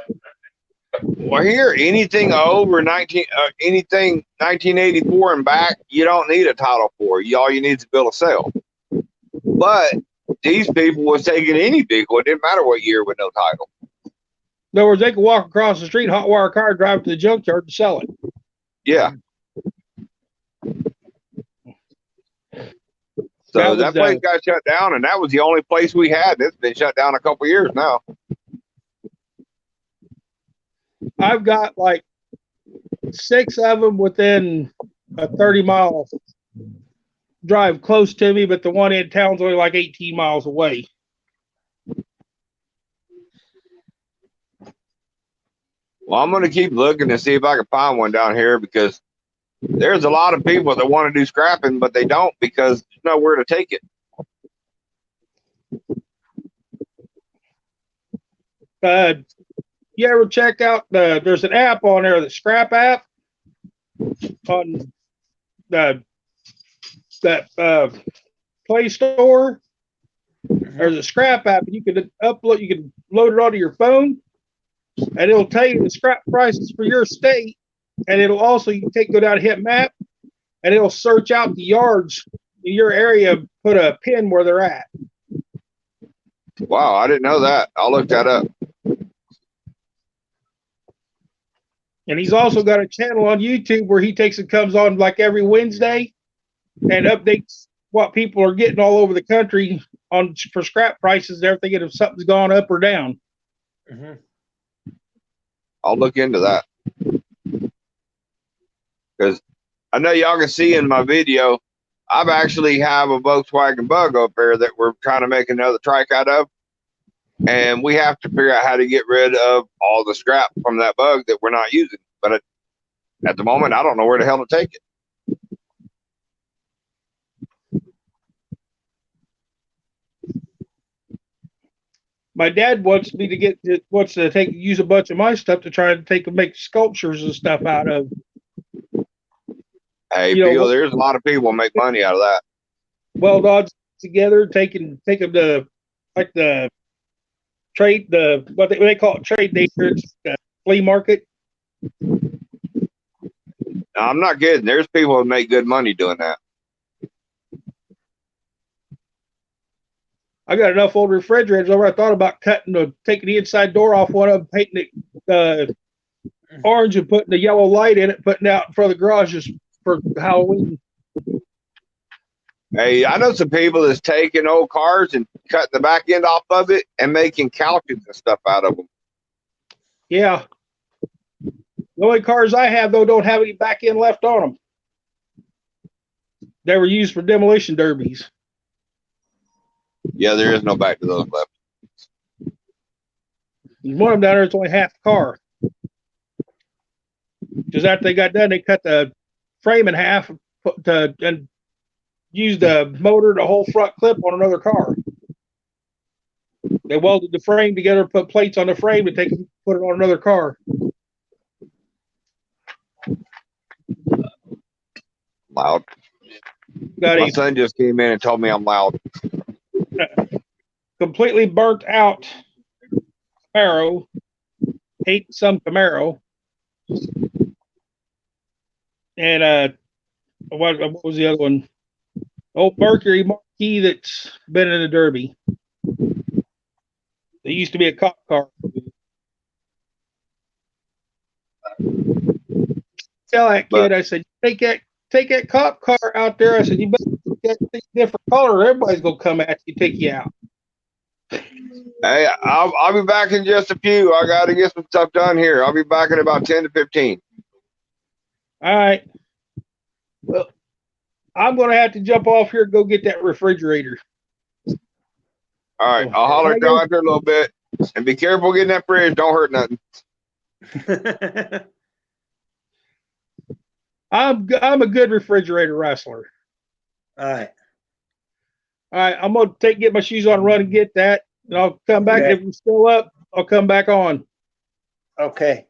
Well, here, anything over 1984 and back, you don't need a title for. All you need is a bill of sale. But these people was taking any vehicle. It didn't matter what year with no title. In other words, they could walk across the street, hot wire a car, drive to the junkyard and sell it. Yeah. So that place got shut down, and that was the only place we had. It's been shut down a couple years now. I've got like 6 of them within a 30-mile drive close to me, but the one in town's only like 18 miles away. Well, I'm going to keep looking to see if I can find one down here because there's a lot of people that want to do scrapping, but they don't because there's nowhere to take it. You ever check out there's an app on there, the Scrap app on that Play Store? There's a Scrap app, and you can load it onto your phone, and it'll tell you the scrap prices for your state, and it'll also, you can go down and hit map, and it'll search out the yards in your area, put a pin where they're at. Wow, I didn't know that. I'll look that up. And he's also got a channel on YouTube where he comes on like every Wednesday and updates what people are getting all over the country for scrap prices and everything, and if something's gone up or down. Mm-hmm. I'll look into that. Because I know y'all can see in my video, I've actually have a Volkswagen Bug up there that we're trying to make another trike out of. And we have to figure out how to get rid of all the scrap from that Bug that we're not using. But at the moment, I don't know where the hell to take it. My dad wants me to use a bunch of my stuff to try to make sculptures and stuff out of. Hey, Bill, there's a lot of people make money out of that. Well, odds together, take them to like the trade, what they call it, trade day, flea market. No, I'm not kidding. There's people who make good money doing that. I got enough old refrigerators over. I thought about taking the inside door off one of them, painting it orange and putting the yellow light in it, putting it out in front of the garages for Halloween. Hey, I know some people that's taking old cars and cutting the back end off of it and making couches and stuff out of them. Yeah. The only cars I have, though, don't have any back end left on them. They were used for demolition derbies. Yeah, there is no back to those left. There's one of them down there, it's only half the car. Because after they got done, they cut the frame in half and used the motor, the whole front clip on another car. They welded the frame together, put plates on the frame to put it on another car. Loud. My son just came in and told me I'm loud. Completely burnt out Camaro. Hate some Camaro. And what was the other one? Old Mercury Marquis that's been in a derby. It used to be a cop car. Tell that But- kid, I said, take that cop car out there. I said, you better get a different color. Everybody's gonna come at you, take you out. Hey, I'll be back in just a few. I got to get some stuff done here. I'll be back in about 10 to 15. All right. Well, I'm gonna have to jump off here and go get that refrigerator. All right, I'll holler at y'all after a little bit. And be careful getting that fridge. Don't hurt nothing. I'm a good refrigerator wrestler. All right. All right, I'm gonna get my shoes on and run and get that, and I'll come back. Okay. If I'm still up, I'll come back on. Okay.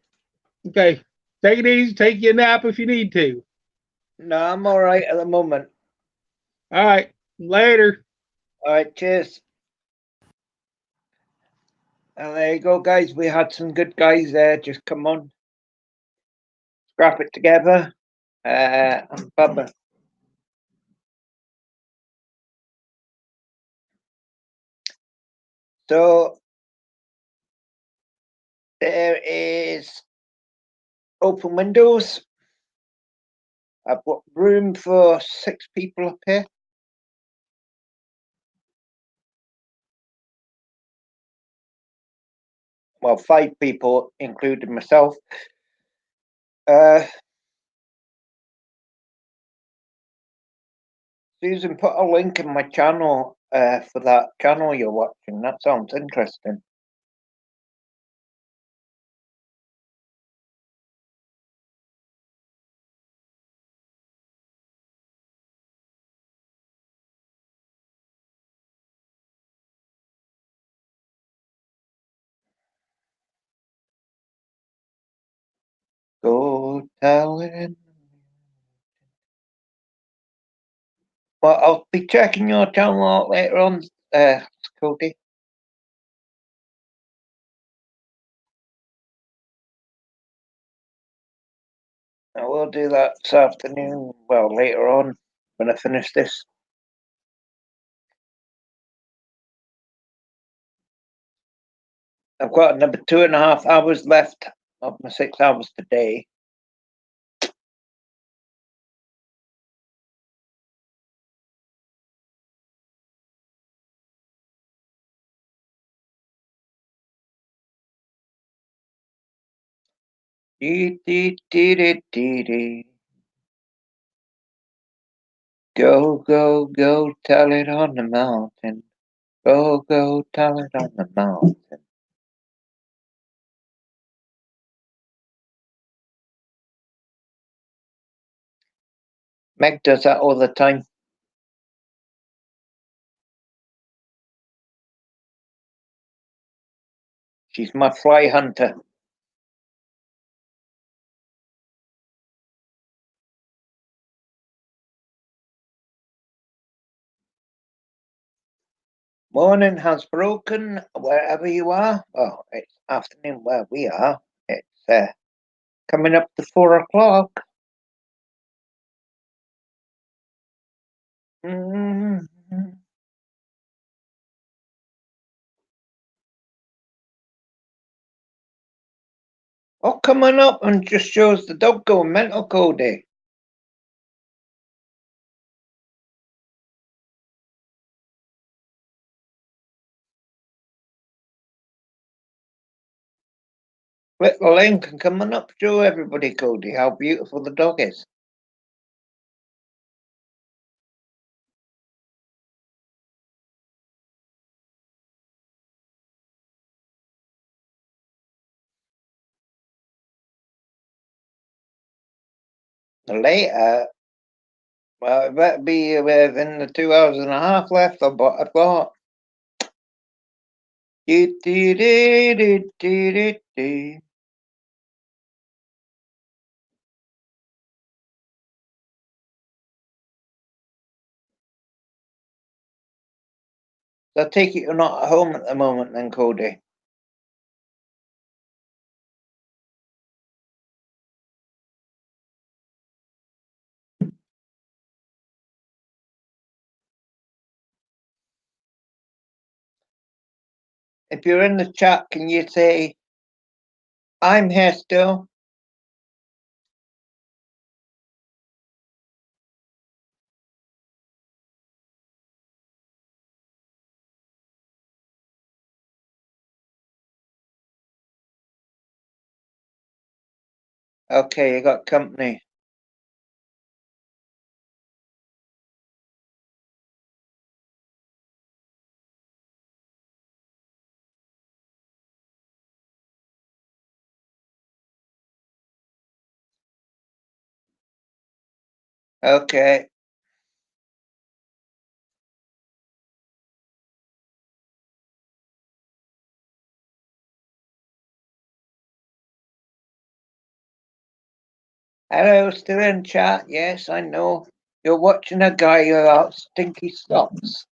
Okay. Take it easy. Take your nap if you need to. No, I'm all right at the moment. All right. Later. All right. Cheers. And there you go, guys. We had some good guys there. Just come on, scrap it together. And Bubba. So there is open windows. I've got room for 6 people up here. Well, 5 people, including myself. Susan, put a link in my channel for that channel you're watching. That sounds interesting. Go tell it. Well, I'll be checking your channel out later on, Cody. I will do that this afternoon. Well, later on when I finish this. I've got another 2.5 hours left of my 6 hours today. Dee, dee, dee, dee, dee, dee. Go, go, go, tell it on the mountain. Go, go, tell it on the mountain. Meg does that all the time. She's my fly hunter. Morning has broken wherever you are. Well, it's afternoon where we are. It's coming up to 4 o'clock. Oh, coming up and just shows the dog going mental, Cody. Click the link and coming up, show everybody, Cody, how beautiful the dog is. Later, well, it better be within the 2 hours and a half left of what I've got. Do, do, do, do, do, do, do. So I take it you're not at home at the moment then, Cody? If you're in the chat, can you say, I'm here still? Okay, you got company. Okay. Hello, still in chat? Yes, I know. You're watching a guy without stinky socks.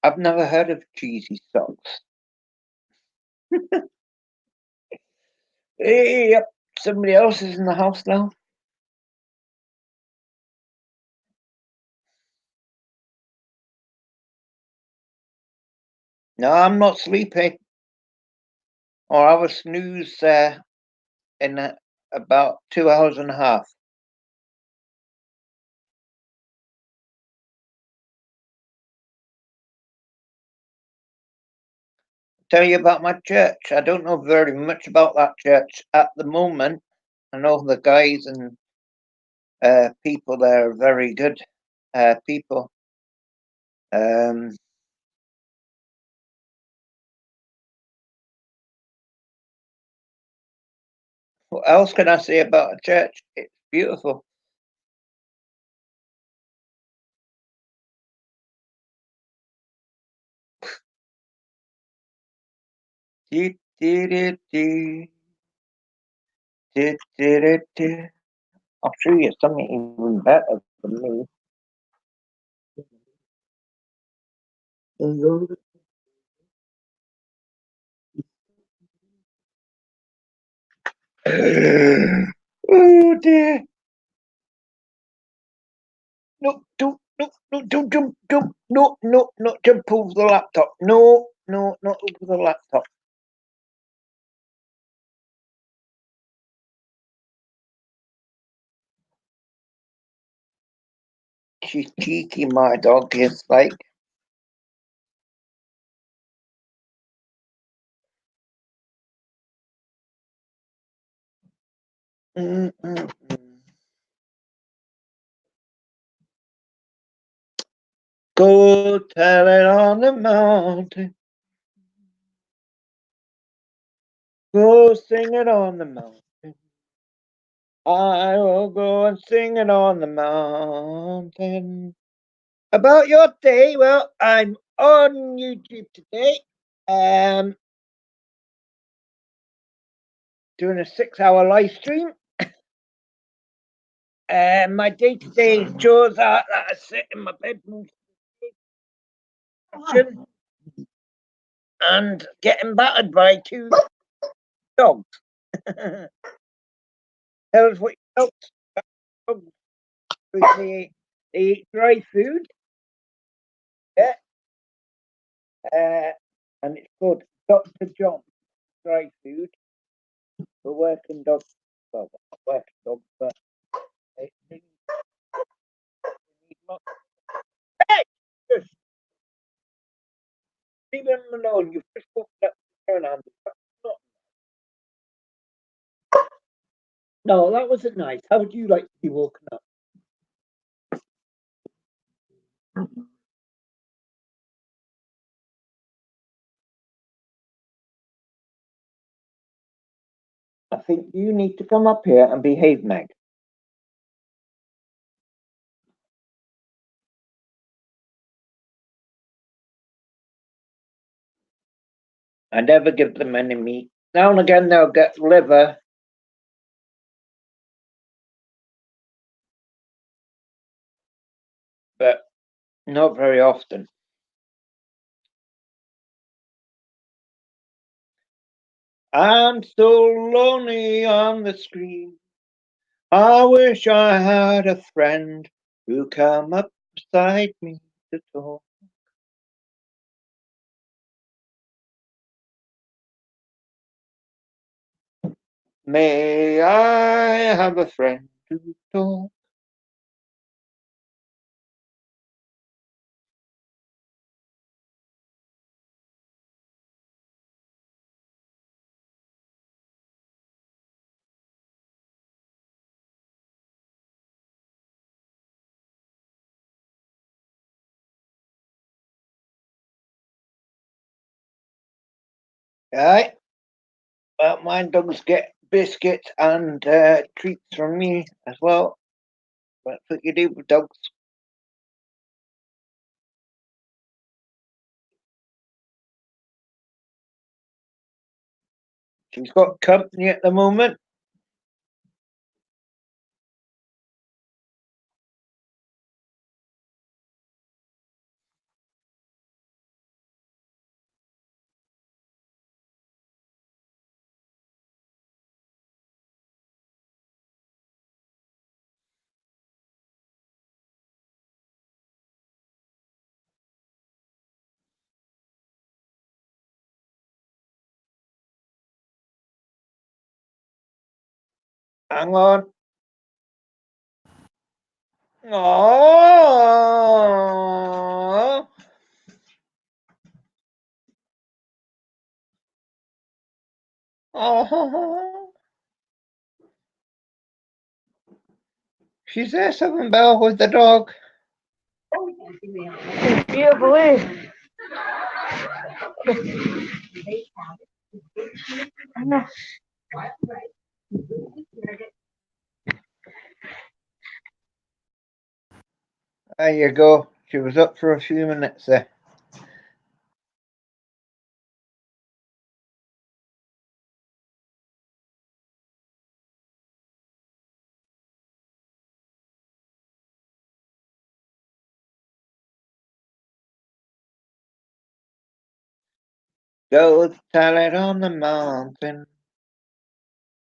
I've never heard of cheesy socks. Yep, somebody else is in the house now. No, I'm not sleeping. Or I will snooze in about 2 hours and a half. Tell you about my church. I don't know very much about that church at the moment. I know the guys and people there are very good people. What else can I say about a church? It's beautiful. Do, do, do, do. Do, do, do, do. I'll show you something even better than me. Oh dear. No, don't jump. No, not jump over the laptop. No, not over the laptop. She's cheeky, my dog is like. Go tell it on the mountain. Go sing it on the mountain. I will go and sing it on the mountain. About your day, well, I'm on YouTube today. Doing a 6-hour live stream. My day-to-day chores are that I sit in my bedroom and getting battered by 2 dogs. Tell us what you dogs. They eat dry food. Yeah. And it's called Dr. John dry food for working dogs. Well, not working dogs, but they need lots. Hey! Just leave them alone. You've just walked up the turn on. No, that wasn't nice. How would you like to be woken up? I think you need to come up here and behave, Meg. I never give them any meat. Now and again they'll get liver. But not very often. I'm so lonely on the screen. I wish I had a friend who come up beside me to talk. May I have a friend to talk? Right. Well, my dogs get biscuits and treats from me as well. That's what you do with dogs. She's got company at the moment. Hang on. Oh. Oh. She's there, Southern Belle, with the dog. Yeah, boy. There you go. She was up for a few minutes there. Go tell it on the mountain.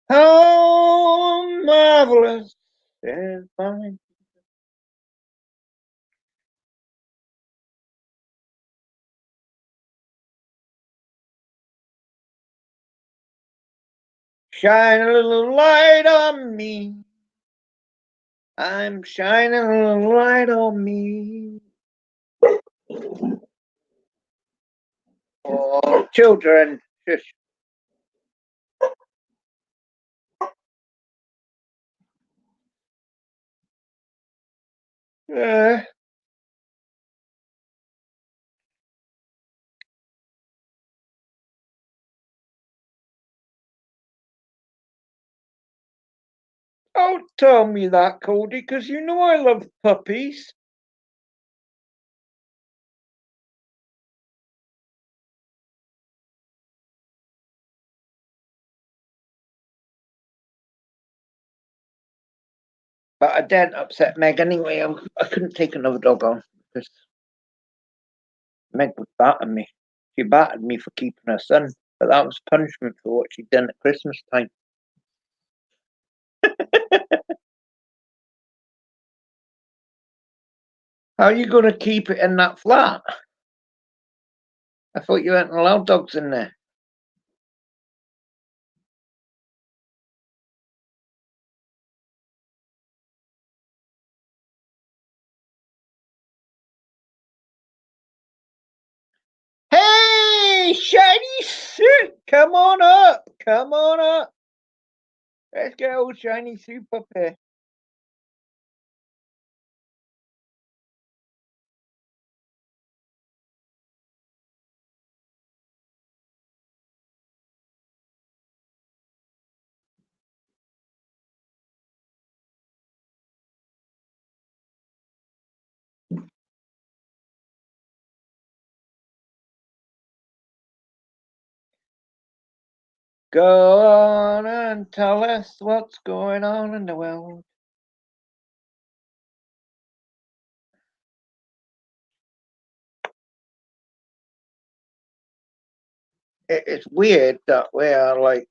How marvelous is mine. Shine a little light on me. I'm shining a little light on me. Oh, children, shush. Don't tell me that, Cody, because you know I love puppies. But I didn't upset Meg anyway. I couldn't take another dog on because Meg was batting me. She battered me for keeping her son, but that was punishment for what she'd done at Christmas time. How are you going to keep it in that flat? I thought you weren't allowed dogs in there. Hey, shiny suit, come on up. Come on up. Let's get old shiny suit up here. Go on and tell us what's going on in the world. It's weird that we are like,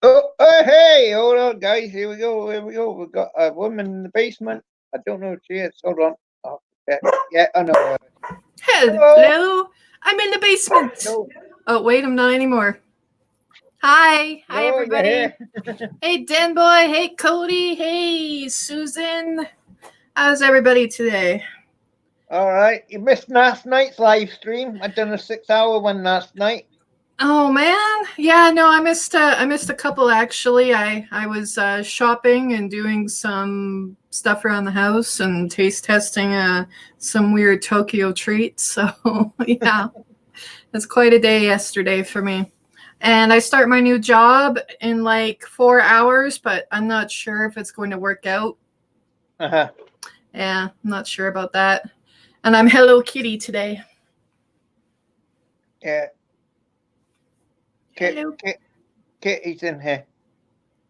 oh, hey, hold on, guys, here we go. We've got a woman in the basement. I don't know who she is. Hold on. Oh, yeah, I know. Hello. I'm in the basement. No. Oh, wait, I'm not anymore. Hi No, you're everybody. here. Hey Den Boy, hey Cody, hey Susan. How's everybody today? All right. You missed last night's live stream. I done a 6-hour one last night. Oh man, yeah, no, I missed a couple actually. I was shopping and doing some stuff around the house and taste testing some weird Tokyo treats. So yeah, it's quite a day yesterday for me. And I start my new job in like 4 hours, but I'm not sure if it's going to work out. Uh-huh. Yeah, I'm not sure about that. And I'm Hello Kitty today. Yeah. Hello. Kitty's in here.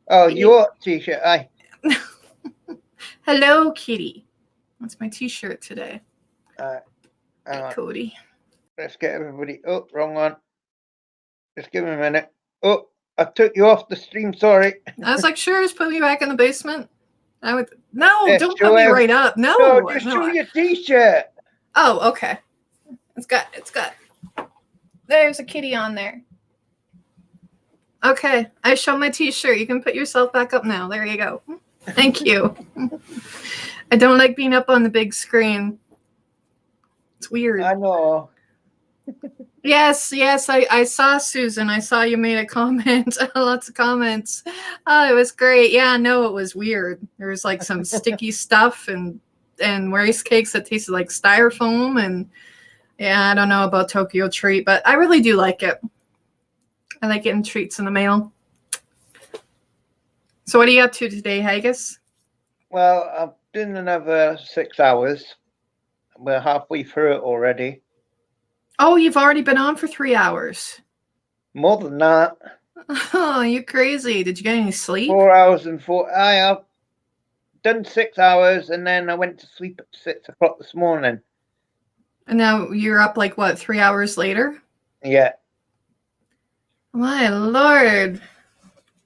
Oh, Kitty. your t-shirt. Aye. Hello Kitty. That's my t-shirt today. Hang Hey, on. Cody. Let's get everybody. Oh, wrong one. Just give me a minute. Oh, I took you off the stream. Sorry. I was like, sure, just put me back in the basement. I would no, Yeah, don't show put me every- right up. No, No, just no. show your t-shirt. Oh, okay. It's got there's a kitty on there. Okay, I show my t-shirt. You can put yourself back up now. There you go. Thank you. I don't like being up on the big screen. It's weird. I know. Yes, I saw Susan. I saw you made a comment. Lots of comments. Oh, it was great. Yeah, no, it was weird. There was like some sticky stuff and rice cakes that tasted like styrofoam, and yeah, I don't know about Tokyo Treat, but I really do like it. I like getting treats in the mail. So what are you up to today, Haggis? Well, I've done another 6 hours. We're halfway through it already. Oh, you've already been on for 3 hours. More than that. Oh, you crazy. Did you get any sleep? 4 hours and 4. I have done 6 hours and then I went to sleep at 6 o'clock this morning. And now you're up like what, 3 hours later? Yeah. My lord.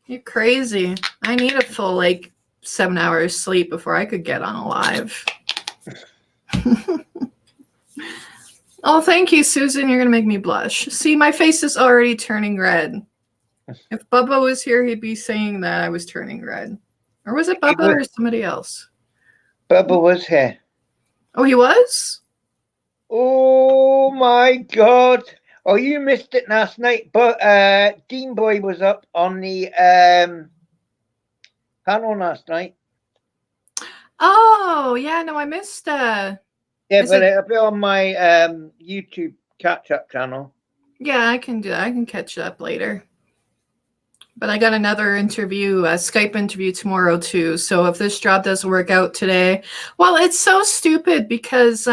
You're crazy. I need a full like 7 hours sleep before I could get on a live. Oh, thank you, Susan. You're gonna make me blush. See, my face is already turning red. If Bubba was here, he'd be saying that I was turning red. Or was it Bubba or somebody else? Bubba was here. Oh, he was? Oh my god. Oh, you missed it last night, but Dean Boy was up on the panel last night. Oh, yeah, no, I missed Yeah, Is but it- it'll be on my YouTube catch-up channel. yeah, I can do that. I can catch up later. But I got another interview, a Skype interview tomorrow too. So if this job doesn't work out today, well, it's so stupid because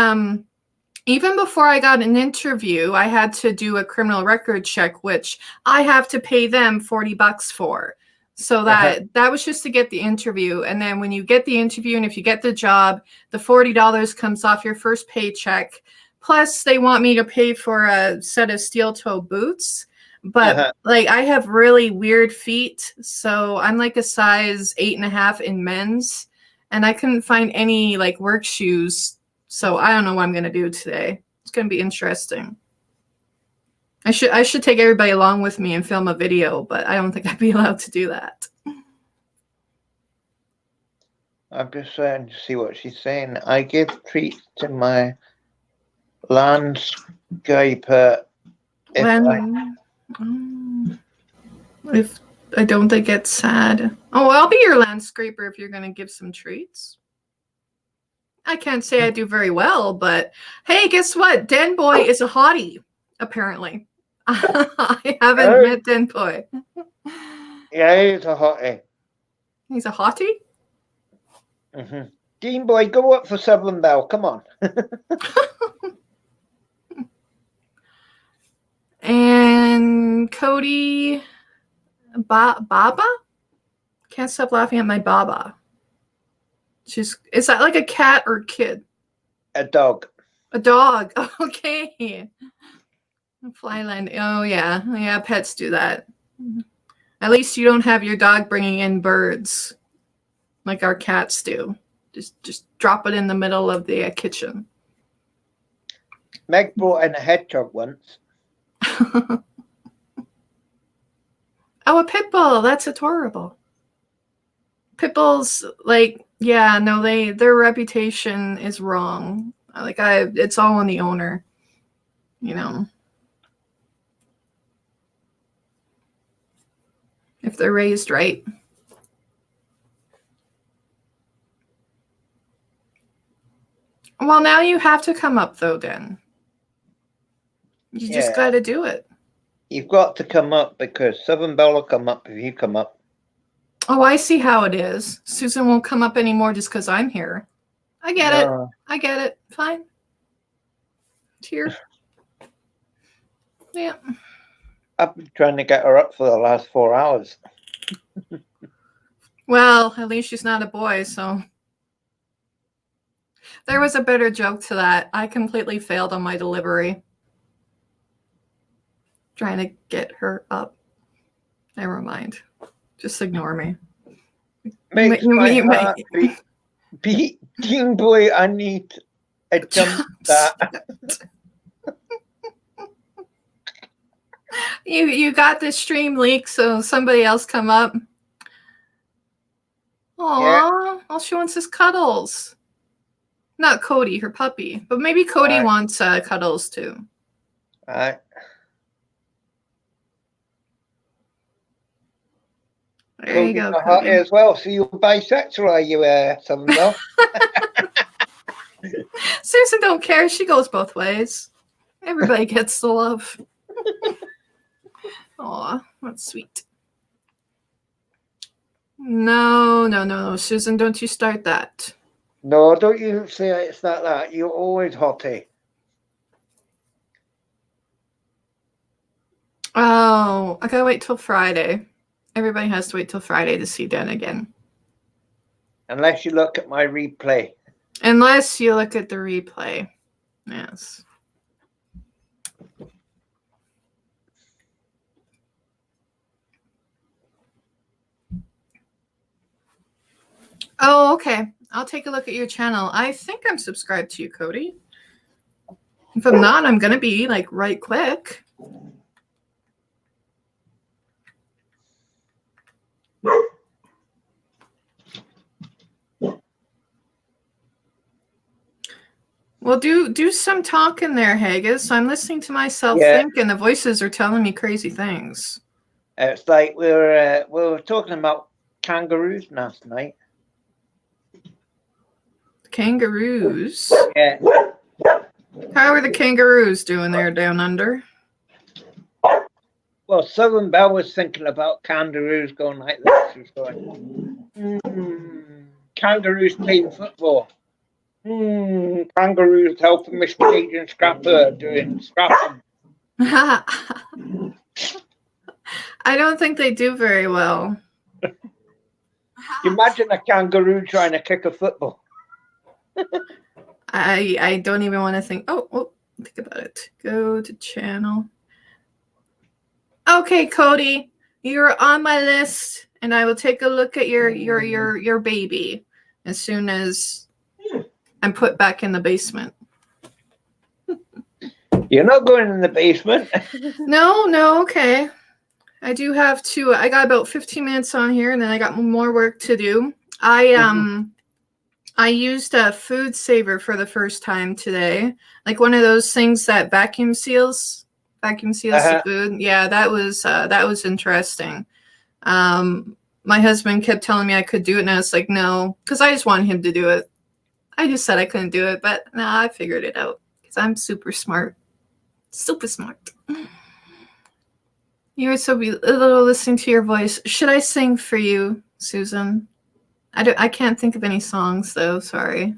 even before I got an interview, I had to do a criminal record check, which I have to pay them $40 for. So that was just to get the interview. And then when you get the interview and if you get the job, the $40 comes off your first paycheck. Plus they want me to pay for a set of steel toe boots. But like I have really weird feet. So I'm like a size 8.5 in men's. And I couldn't find any like work shoes. So I don't know what I'm gonna do today. It's gonna be interesting. I should take everybody along with me and film a video, but I don't think I'd be allowed to do that. I'm just trying to see what she's saying. I give treats to my landscaper If I don't, they get sad. Oh, I'll be your landscaper if you're gonna give some treats. I can't say I do very well, but hey, guess what? Den Boy is a hottie, apparently. I haven't met Den Boy. Yeah, he's a hottie. He's a hottie? Dean Boy, go up for Southern Belle. Come on. And Cody Baba? Can't stop laughing at my Baba. Is that like a cat or a kid? A dog. A dog. Okay. Flyland. Oh yeah. Yeah, pets do that. At least you don't have your dog bringing in birds like our cats do. Just drop it in the middle of the kitchen. Meg brought in a hedgehog once. Oh, a pit bull. That's adorable. Pit bulls, like, yeah, no, their reputation is wrong. Like, it's all on the owner, you know. If they're raised right. Well, now you have to come up, though, Dan. You just Yeah. got to do it. You've got to come up because Southern Belle will come up if you come up. Oh, I see how it is. Susan won't come up anymore just because I'm here. I get it. No. I get it. Fine. Here. Yeah. I've been trying to get her up for the last 4 hours. Well, at least she's not a boy, so. There was a better joke to that. I completely failed on my delivery. Trying to get her up. Never mind. Just ignore me. Makes my heart beat. King boy, I need a jump that. You got the stream leak, so somebody else come up. Aw, all she wants is cuddles. Not Cody, her puppy, but maybe Cody wants cuddles too. Alright. There you go, Hot Cody. as well. So you're bisexual, are you, Southern Belle? Susan don't care. She goes both ways. Everybody gets the love. Aw, that's sweet. No, Susan, don't you start that. No, don't you say it's not that. You're always hottie. Oh, I gotta wait till Friday. Everybody has to wait till Friday to see Dan again. Unless you look at my replay. Unless you look at the replay. Yes. Oh, okay. I'll take a look at your channel. I think I'm subscribed to you, Cody. If I'm not, I'm going to be like right quick. Well, do some talking there, Haggis. I'm listening to myself think, and the voices are telling me crazy things. It's like we were talking about kangaroos last night. Kangaroos? Yeah. How are the kangaroos doing there down under? Well, Southern Belle was thinking about kangaroos going like this. She was going, kangaroos playing football. Kangaroos helping Miss Cajun Scrapper doing scrapping. I don't think they do very well. Imagine a kangaroo trying to kick a football. I don't even want to think. Oh, think about it. Go to channel. Okay, Cody, you're on my list, and I will take a look at your baby as soon as I'm put back in the basement. You're not going in the basement. No, okay. I do have to. I got about 15 minutes on here, and then I got more work to do. I used a food saver for the first time today, like one of those things that vacuum seals the food. Yeah, that was interesting. My husband kept telling me I could do it, and I was like, no, because I just wanted him to do it. I just said I couldn't do it, but no, I figured it out because I'm super smart. Super smart. You were so little listening to your voice. Should I sing for you, Susan? I can't think of any songs though. Sorry.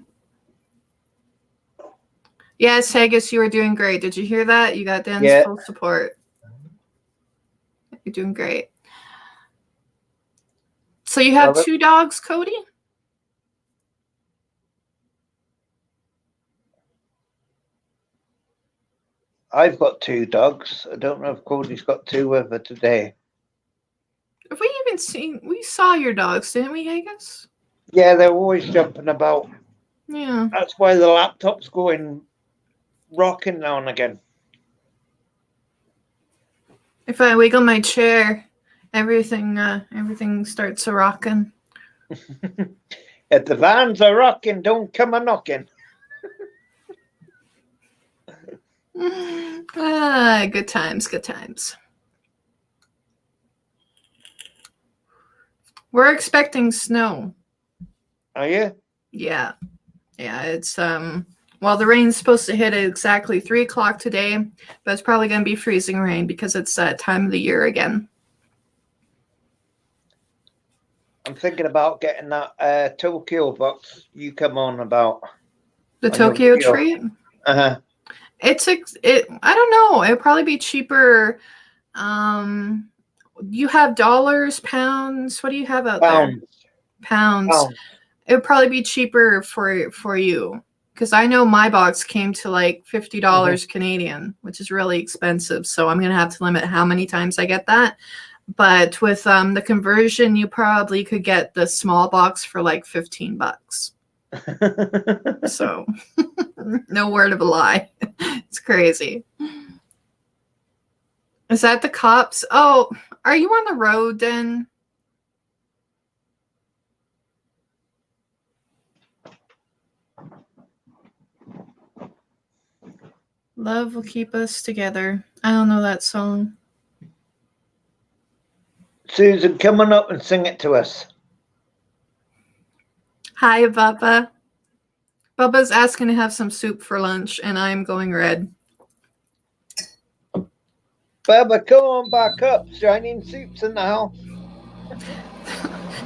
Yes, Haggis, you were doing great. Did you hear that? You got Dan's full support. You're doing great. So you have 2 dogs, Cody? I've got 2 dogs. I don't know if Cody's got 2 with her today. Have we even seen? We saw your dogs, didn't we, Haggis? Yeah, they're always jumping about. Yeah. That's why the laptop's going rocking now and again. If I wiggle my chair, everything starts a rocking. If the vans are rocking, don't come a knocking. Good times, good times. We're expecting snow. Are you? Yeah. Yeah, it's well, the rain's supposed to hit at exactly 3 o'clock today, but it's probably going to be freezing rain because it's that time of the year again. I'm thinking about getting that Tokyo box you come on about. The On your Tokyo video. treat. Uh-huh. I don't know. It'd probably be cheaper. You have dollars, pounds. What do you have out there? Pounds. It would probably be cheaper for you because I know my box came to like $50 Canadian, which is really expensive. So I'm gonna have to limit how many times I get that. But with the conversion, you probably could get the small box for like $15. So no word of a lie. It's crazy. Is that the cops? Oh, are you on the road then? Love will keep us together. I don't know that song. Susan, come on up and sing it to us. Hi, Bubba. Bubba's asking to have some soup for lunch, and I'm going red. Bubba, come on back up. Shining Soup's in the house.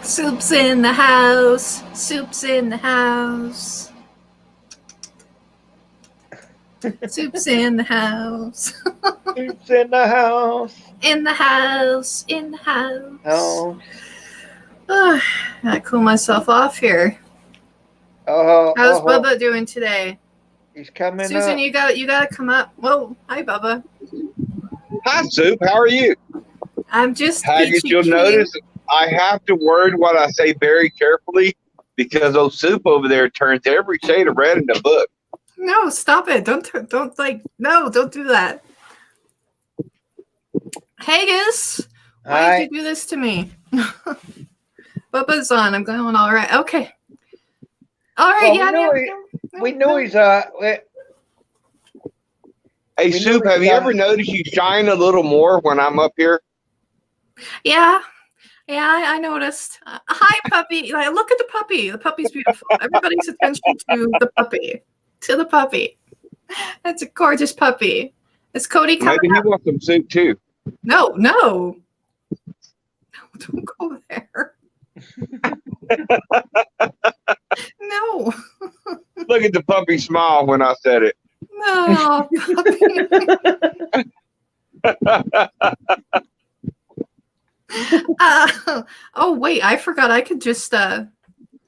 Soup's in the house. Soup's in the house. Soup's in the house. Soup's in the house. In the house. In the house. Oh. I cool myself off here. How's Bubba doing today? He's coming Susan, up. you gotta come up. Whoa, hi Bubba. Hi, Soup. How are you? I'm just Haggis, you'll notice I have to word what I say very carefully because old Soup over there turns every shade of red in the book. No, stop it. Don't do that. Haggis, why did you do this to me? Bubba's on. I'm going all right. Okay. All right, we know he's Hey, Soup, have you ever noticed you shine a little more when I'm up here? Yeah, I noticed. Hi, puppy. Like, look at the puppy. The puppy's beautiful. Everybody's attention to the puppy. To the puppy. That's a gorgeous puppy. Is Cody coming? Maybe he wants some soup too. No, don't go there. No. Look at the puppy smile when I said it. No, puppy. Oh wait, I forgot. I could just I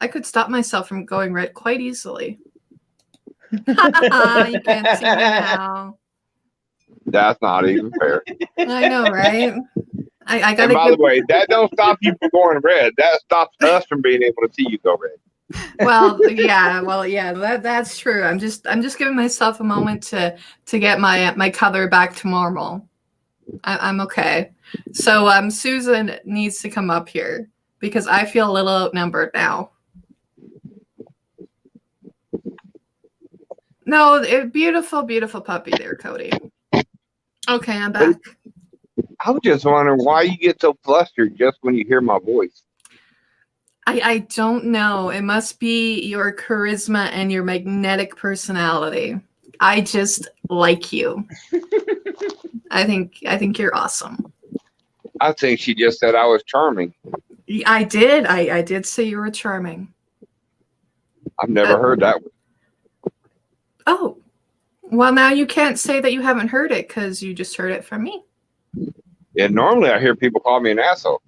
could stop myself from going red quite easily. You can't see me now. That's not even fair. I know, right? I gotta. And by the way, that don't stop you from going red. That stops us from being able to see you go red. Well, yeah, that's true. I'm just giving myself a moment to get my color back to normal. I'm okay. So Susan needs to come up here because I feel a little outnumbered now. No, beautiful puppy there, Cody. Okay, I'm back. I was just wondering why you get so flustered just when you hear my voice. I don't know. It must be your charisma and your magnetic personality. I just like you. I think you're awesome. I think she just said I was charming. I did. I did say you were charming. I've never heard that one. Oh, well, now you can't say that you haven't heard it because you just heard it from me. Yeah, normally I hear people call me an asshole.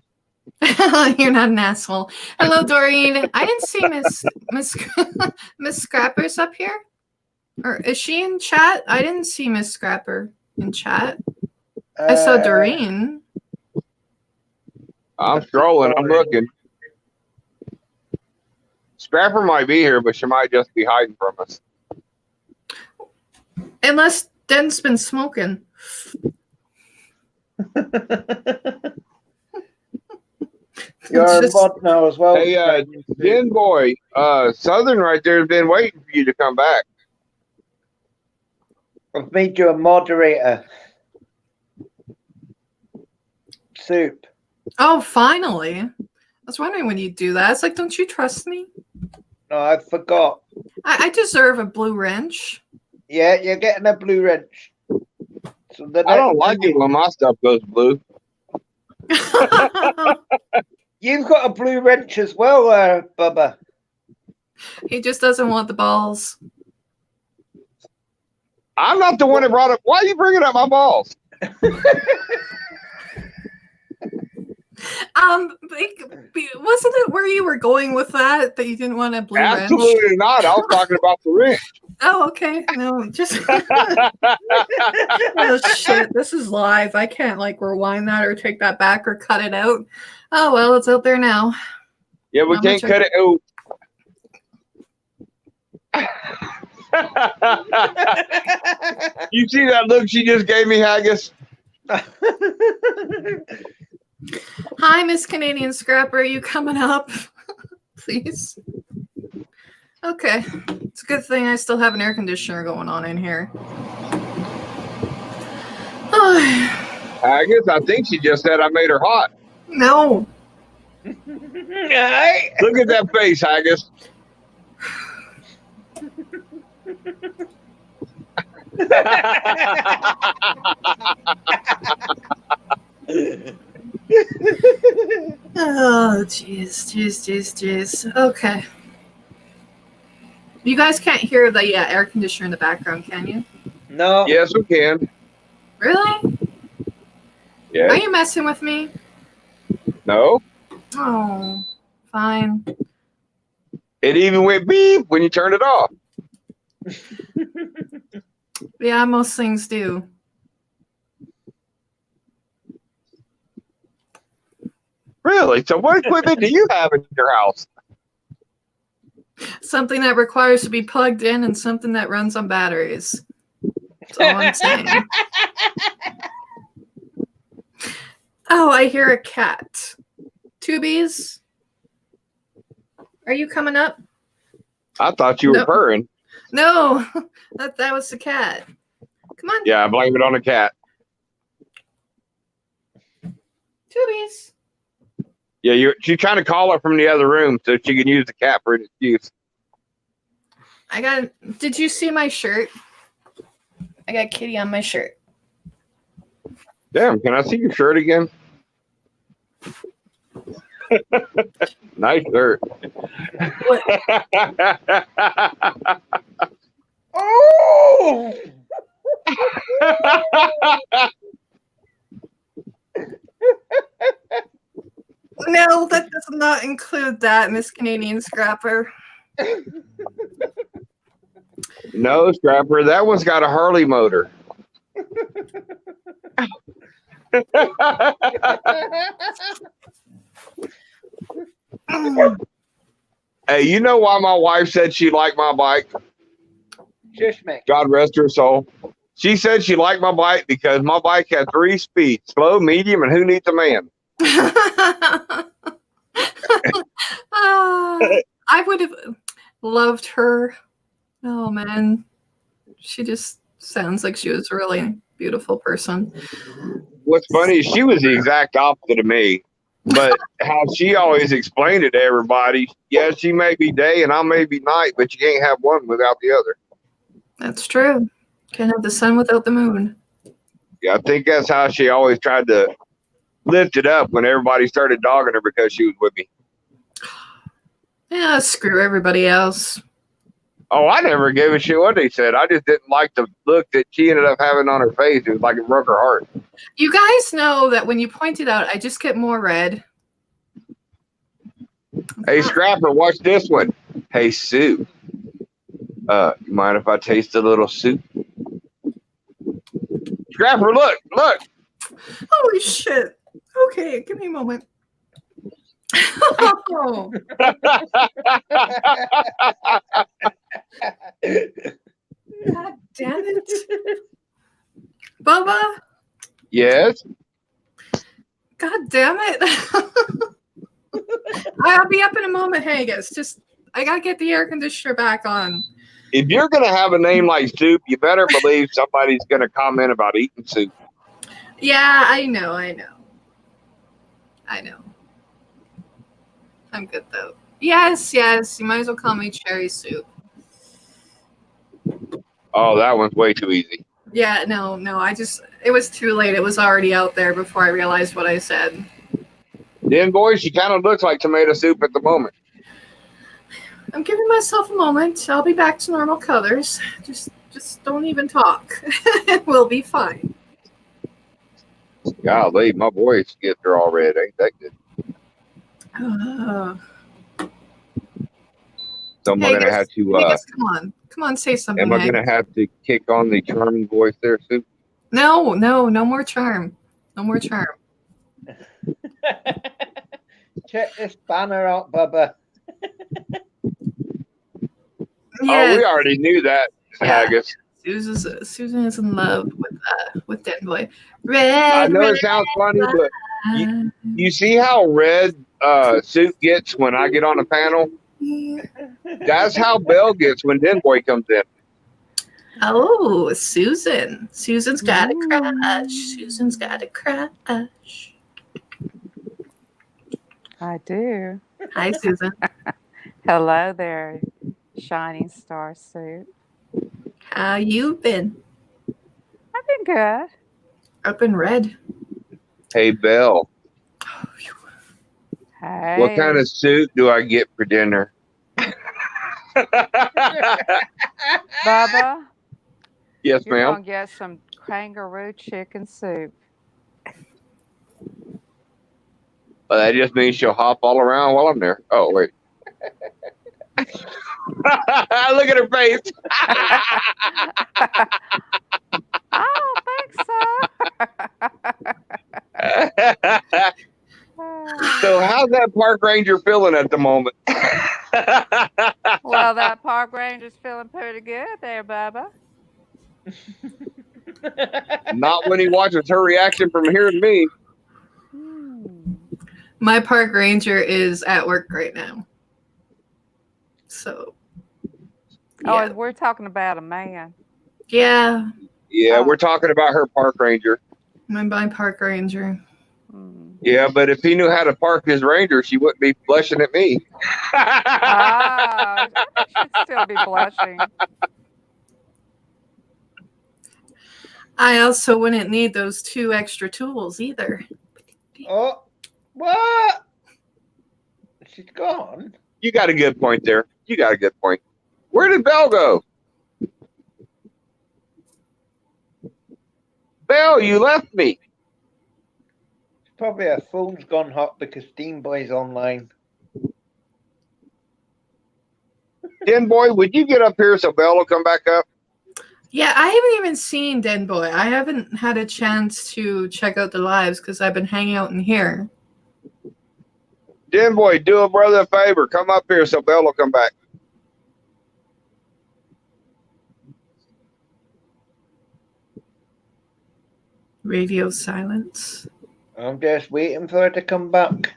You're not an asshole. Hello, Doreen. I didn't see Miss Scrappers up here. Or is she in chat? I didn't see Miss Scrapper in chat. I saw Doreen. I'm scrolling. I'm looking. Scrapper might be here, but she might just be hiding from us. Unless Den's been smoking. You're Just- a mod now as well. Hey, Canadian Soup. Jen boy, Southern right there has been waiting for you to come back. I've made you a moderator. Soup. Oh, finally. I was wondering when you'd do that. It's like, don't you trust me? No, I forgot. I deserve a blue wrench. Yeah, you're getting a blue wrench. So the I don't next like time it when my stuff goes blue. You've got a blue wrench as well, Bubba. He just doesn't want the balls. I'm not the one that brought up. Why are you bringing up my balls? Wasn't it where you were going with that you didn't want a blue wrench? Absolutely not. I was talking about the wrench. Oh, okay. No, just oh shit. This is live. I can't like rewind that or take that back or cut it out. Oh well, it's out there now. Yeah, we How can't much cut it. Oh. You see that look she just gave me, Haggis? Hi, Miss Canadian Scrapper. Are you coming up? Please. Okay. It's a good thing I still have an air conditioner going on in here. Haggis, I think she just said I made her hot. No. Aye. Look at that face, Haggis. Oh, jeez. Okay. You guys can't hear the air conditioner in the background, can you? No. Yes, we can. Really? Are Yeah. you messing with me? No. Oh, fine. It even went beep when you turned it off. Yeah, most things do. Really? So what equipment do you have in your house? Something that requires to be plugged in and something that runs on batteries. That's all I'm saying. Oh, I hear a cat. Tubies, are you coming up? I thought you were No. purring. No, that was the cat. Come on, Yeah, I blame it on the cat. Tubies. Yeah, she's trying to call her from the other room so she can use the cat for an excuse. Did you see my shirt? I got Kitty on my shirt. Damn, can I see your shirt again? Nice shirt. Oh! No, that does not include that, Miss Canadian Scrapper. No, Scrapper, that one's got a Harley motor. Hey, you know why my wife said she liked my bike? Shush me. God rest her soul. She said she liked my bike because my bike had 3 speeds: slow, medium, and who needs a man? I would have loved her. Oh man, she just sounds like she was a really beautiful person. What's funny is she was the exact opposite of me. But how she always explained it to everybody, yeah, she may be day and I may be night, but you can't have one without the other. That's true. Can't have the sun without the moon. Yeah, I think that's how she always tried to lift it up when everybody started dogging her because she was with me. Yeah, screw everybody else. Oh, I never gave a shit what they said. I just didn't like the look that she ended up having on her face. It was like it broke her heart. You guys know that when you point it out, I just get more red. Hey, Scrapper, watch this one. Hey, Sue. You mind if I taste a little soup? Scrapper, look. Holy shit. Okay, give me a moment. Oh. God damn it. Bubba, Yes. God damn it. be up in a moment, Haggis. Just I gotta get the air conditioner back on. If you're gonna have a name like Soup, you better believe somebody's gonna comment about eating soup. Yeah, I know. I'm good though. Yes. You might as well call me Cherry Soup. Oh, that one's way too easy. Yeah, no. It was too late. It was already out there before I realized what I said. Den Boy, she kind of looks like tomato soup at the moment. I'm giving myself a moment. I'll be back to normal colors. Just don't even talk. We'll be fine. Golly, my voice gets her all red. Ain't that good? So am I gonna have to? Haggis, come on, say something. Am I gonna Haggis. have to kick on the charming voice there, Soup? No more charm. No more charm. Check this banner out, Bubba. Oh, we already knew that, Yeah. Haggis. Susan is in love with Den Boy. Red. I know red it sounds funny, but line. you see how red Soup gets when I get on the panel? That's how Belle gets when Den Boy comes in. Oh, Susan. Susan's got a crush. Susan's got a crush. I do. Hi, Susan. Hello there, Shining Star Soup. How you been? I've been good. Up in red. Hey, Belle, Hey. what kind of soup do I get for dinner? Bubba? Yes, You're ma'am. going to get some kangaroo chicken soup. Well, that just means she'll hop all around while I'm there. Oh, wait. Look at her face. Oh, thanks, So how's that park ranger feeling at the moment? Well, that park ranger's feeling pretty good there, Bubba. Not when he watches her reaction from hearing me. My park ranger is at work right now. So, Oh, we're talking about a man. yeah, Yeah, Oh. we're talking about her park ranger. my park ranger. Yeah, but if he knew how to park his ranger, she wouldn't be blushing at me. I should still be blushing. I also wouldn't need those 2 extra tools either. Oh, what? She's gone. You got a good point there. You got a good point. Where did Belle go? Belle, you left me. Probably her phone's gone hot because Steam Boy's online. Den Boy, would you get up here so Belle will come back up? Yeah, I haven't even seen Den Boy. I haven't had a chance to check out the lives because I've been hanging out in here. Den Boy, do a brother a favor. Come up here so Belle will come back. Radio silence. I'm just waiting for her to come back.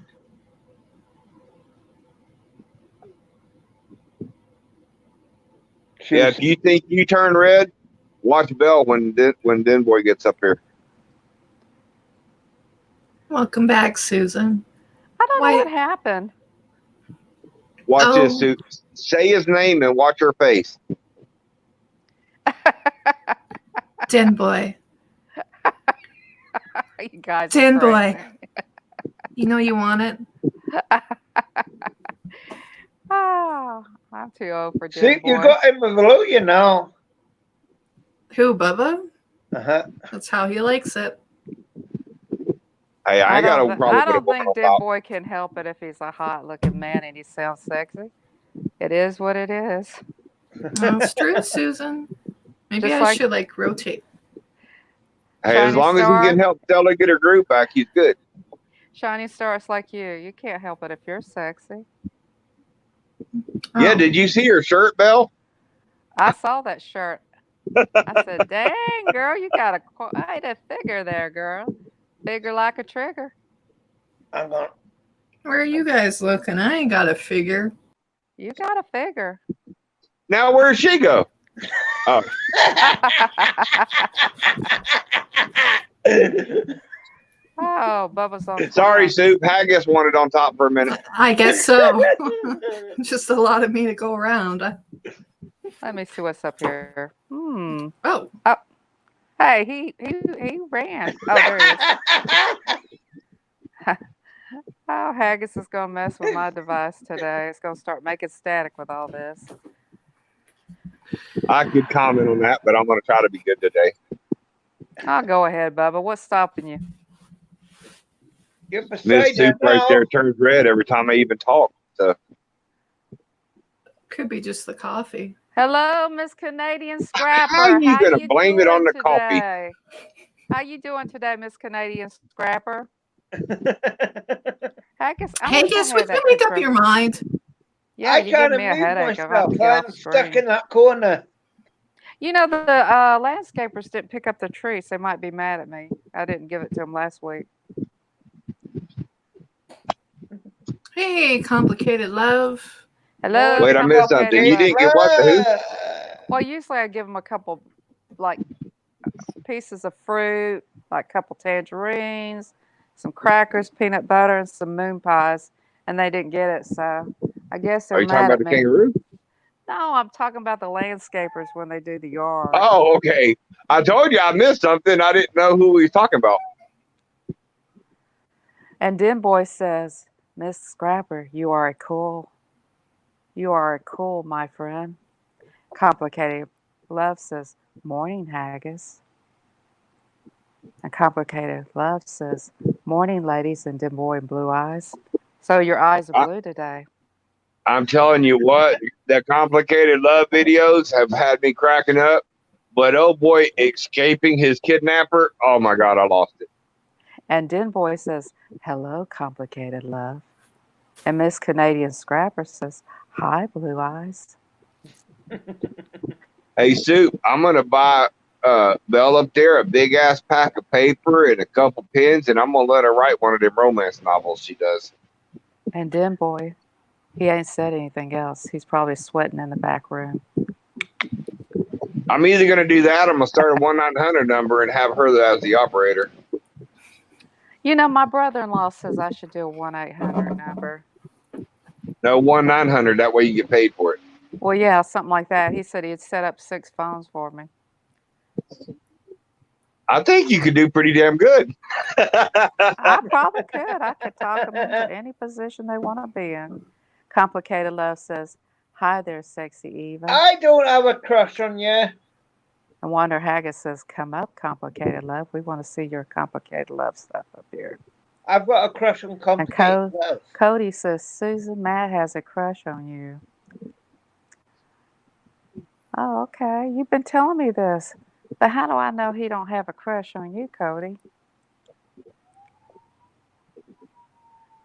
Yeah, if you think you turn red, watch Belle when Den Boy gets up here. Welcome back, Susan. I don't Why- know what happened. Watch this, Oh. Sue. Say his name and watch her face. Den Boy. You guys. Den are Boy. crazy. You know you want it? Oh, I'm too old for Den See, Boy. you got him below you now. Who, Bubba? Uh-huh. That's how he likes it. Hey, I got don't a thi- problem I don't with think Den Boy can help it if he's a hot-looking man and he sounds sexy. It is what it is. That's true, Susan. Maybe Just I like- should rotate. Hey, as Shining long as Star. he can help Stella get her groove back, he's good. Shining stars like you can't help it if you're sexy. Yeah, Oh. did you see her shirt, Belle? I saw that shirt. I said, "Dang, girl, you got quite a figure there, girl. Figure like a trigger." I'm going. Where are you guys looking? I ain't got a figure. You got to figure. Now where'd she go? Oh, Oh, Bubba's on sorry, fire. Soup. Haggis wanted on top for a minute. I guess so. Just a lot of me to go around. Let me see what's up here. Oh, Oh, hey, he ran. Oh, there he is. Oh, Haggis is gonna mess with my device today. It's gonna start making static with all this. I could comment on that, but I'm going to try to be good today. I'll go ahead, Bubba. What's stopping you? You're Miss beside her Soup right now. there turns red every time I even talk. So could be just the coffee. Hello, Miss Canadian Scrapper. how you going to blame it on the coffee? today? How you doing today, Miss Canadian Scrapper? Haggis, I Hey, wish I guess had what? that Make up picture. your mind. Yeah, I you give can't me a move headache. I'll have myself. to get off I'm stuck screen. in that corner. You know, the landscapers didn't pick up the tree, so they might be mad at me. I didn't give it to them last week. Hey, complicated love. Hello, Wait, I missed something. You didn't get what? The who? Well, usually I give them a couple, like, pieces of fruit, like a couple tangerines, some crackers, peanut butter, and some moon pies, and they didn't get it, so I guess Are they're you talking mad about at the me. kangaroo? No, I'm talking about the landscapers when they do the yard. Oh, okay. I told you I missed something. I didn't know who we was talking about. And Den Boy says, Miss Scrapper, you are cool, my friend. Complicated Love says, morning, Haggis. And Complicated Love says, morning, ladies, and Den Boy and Blue Eyes. So your eyes are blue today. I'm telling you what, the complicated love videos have had me cracking up. But oh boy, escaping his kidnapper. Oh my God, I lost it. And Den Boy says, hello, Complicated Love. And Miss Canadian Scrapper says, hi, Blue Eyes. Hey, Soup, I'm going to buy Belle up there a big ass pack of paper and a couple pens, and I'm going to let her write one of them romance novels she does. And Den Boy, he ain't said anything else. He's probably sweating in the back room. I'm either going to do that or I'm going to start a 1-900 number and have her as the operator. You know, my brother-in-law says I should do a 1-800 number. No, 1-900. That way you get paid for it. Well, yeah, something like that. He said he'd set up 6 phones for me. I think you could do pretty damn good. I probably could. I could talk them into any position they want to be in. Complicated Love says, hi there, sexy Eva. I don't have a crush on you. And Wonder Haggis says, come up, Complicated Love. We want to see your Complicated Love stuff up here. I've got a crush on complicated love. Cody says, Susan, Matt has a crush on you. Oh, okay. You've been telling me this. But how do I know he don't have a crush on you, Cody?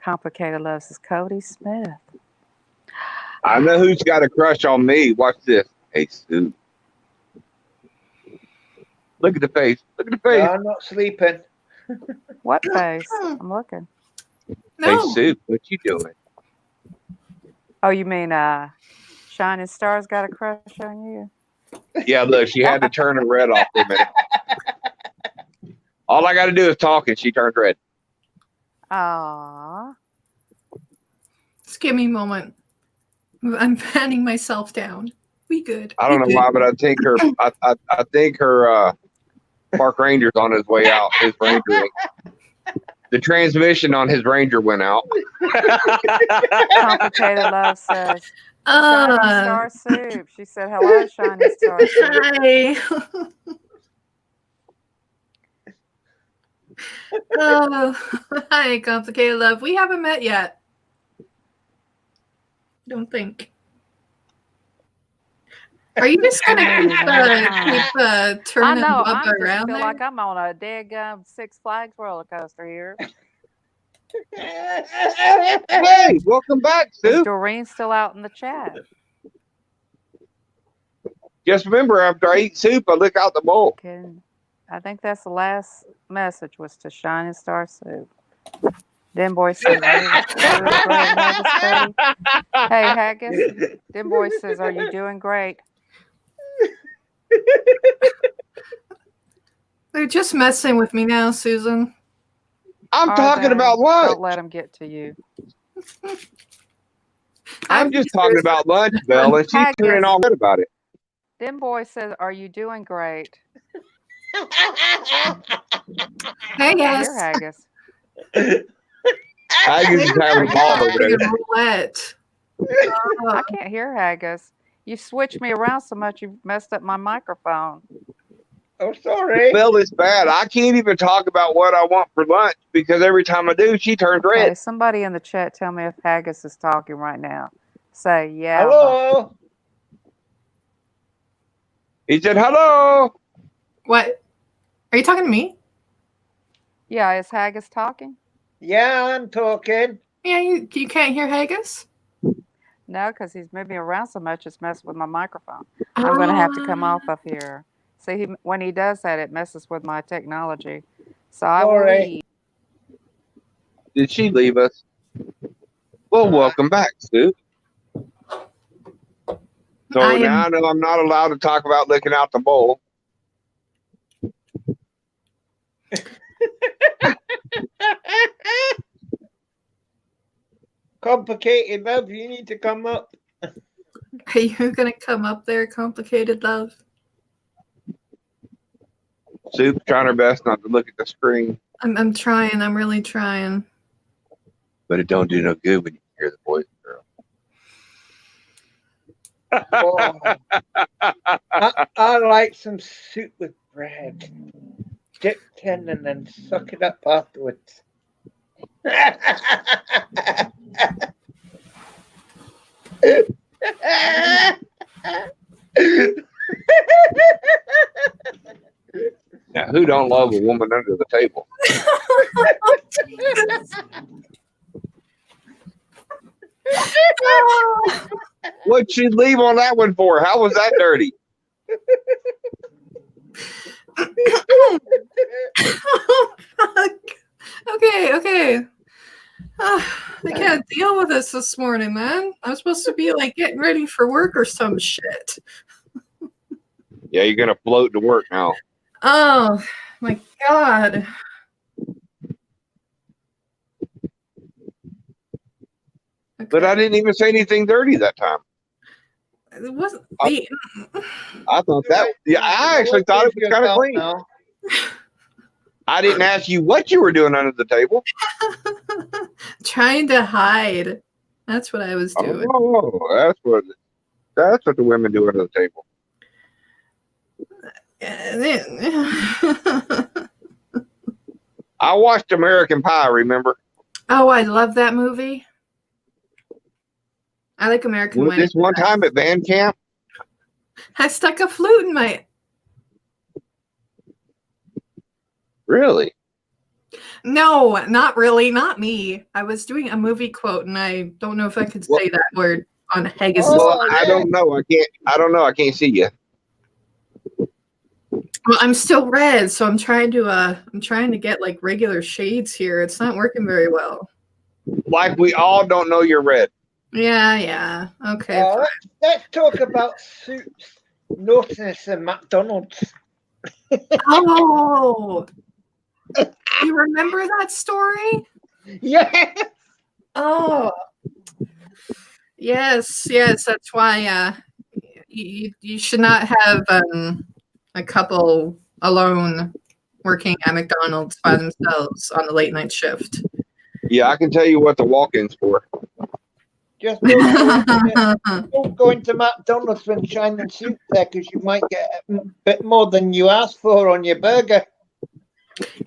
Complicated Love says, Cody Smith. I know who's got a crush on me. Watch this. Hey, Soup. Look at the face. Look at the face. No, I'm not sleeping. What face? I'm looking. No. Hey, Soup, what you doing? Oh, you mean Shining Star's got a crush on you? Yeah, look, she had to turn her red off for a minute. All I got to do is talk and she turns red. Aww. Just give me a moment. I'm fanning myself down. We good. I don't know why, but I think her Park Ranger's on his way out. His Ranger. The transmission on his Ranger went out. Complicated Love says, Shining Star Soup. She said, hello, Shining Star Soup. Hi. Hi, Complicated Love. We haven't met yet. Don't think. Are you just gonna keep turning I know. Bubba I just around feel there? like I'm on a dead Six Flags roller coaster here. Hey, welcome back, Is Soup. Doreen still out in the chat? Just remember, after I eat soup, I lick out the bowl. I think that's the last message was to Shining Star Soup. Dim Boy says, "Are you doing great, Haggis, buddy?" Hey, Haggis. Dim Boy says, "Are you doing great?" They're just messing with me now, Susan. I'm Are talking they? about lunch. Don't let them get to you. I'm just talking about lunch, Belle, and she's Haggis. turning all good about it. Dim Boy says, "Are you doing great?" Hey, yes. Here, Haggis. Haggis is having a ball over there. Roulette. I can't hear Haggis. You switched me around so much you messed up my microphone. Oh, sorry. Belle, it's bad. I can't even talk about what I want for lunch because every time I do, she turns Okay, red. somebody in the chat tell me if Haggis is talking right now. Say, yeah. Hello. He said, hello. What? Are you talking to me? Yeah, is Haggis talking? Yeah, I'm talking. Yeah, you can't hear Haggis? No, because he's moving around so much, it's messed with my microphone. I'm going to have to come off of here. See, when he does that, it messes with my technology. So I will Sorry. leave. Did she leave us? Well, welcome back, Sue. So I now am- I know I'm not allowed to talk about licking out the bowl. Complicated love, you need to come up. Are you gonna come up there, complicated love? Sue's trying her best not to look at the screen, I'm trying. I'm really trying. but it don't do no good when you hear the voice, girl. Oh. I like some soup with bread. Dipped in and then suck it up afterwards. Now, who don't love a woman under the table? What'd she leave on that one for? How was that dirty? Oh, fuck. Okay. I can't deal with this morning, man. I'm supposed to be like getting ready for work or some shit. Yeah, you're gonna float to work now. Oh my god. But I didn't even say anything dirty that time. It wasn't. I thought that. Yeah, I actually thought it was kind of clean. Now. I didn't ask you what you were doing under the table. Trying to hide. That's what I was doing. Oh, that's what the women do under the table. I watched American Pie, remember? Oh, I love that movie. I like American Wedding. This one time at band camp, I stuck a flute in my. really? No, not really. Not me. I was doing a movie quote, and I don't know if I could say that word on Haggis. Well, I don't know. I can't see you. Well, I'm still red, so I'm trying to get like regular shades here. It's not working very well. Like we all don't know you're red. Yeah. Okay. Let's talk about soups, notice and McDonald's. Oh, you remember that story? Yeah. Oh, yes. That's why you should not have a couple alone working at McDonald's by themselves on the late night shift. Yeah, I can tell you what the walk-in's for. Just don't go into McDonald's when shining soup there because you might get a bit more than you asked for on your burger.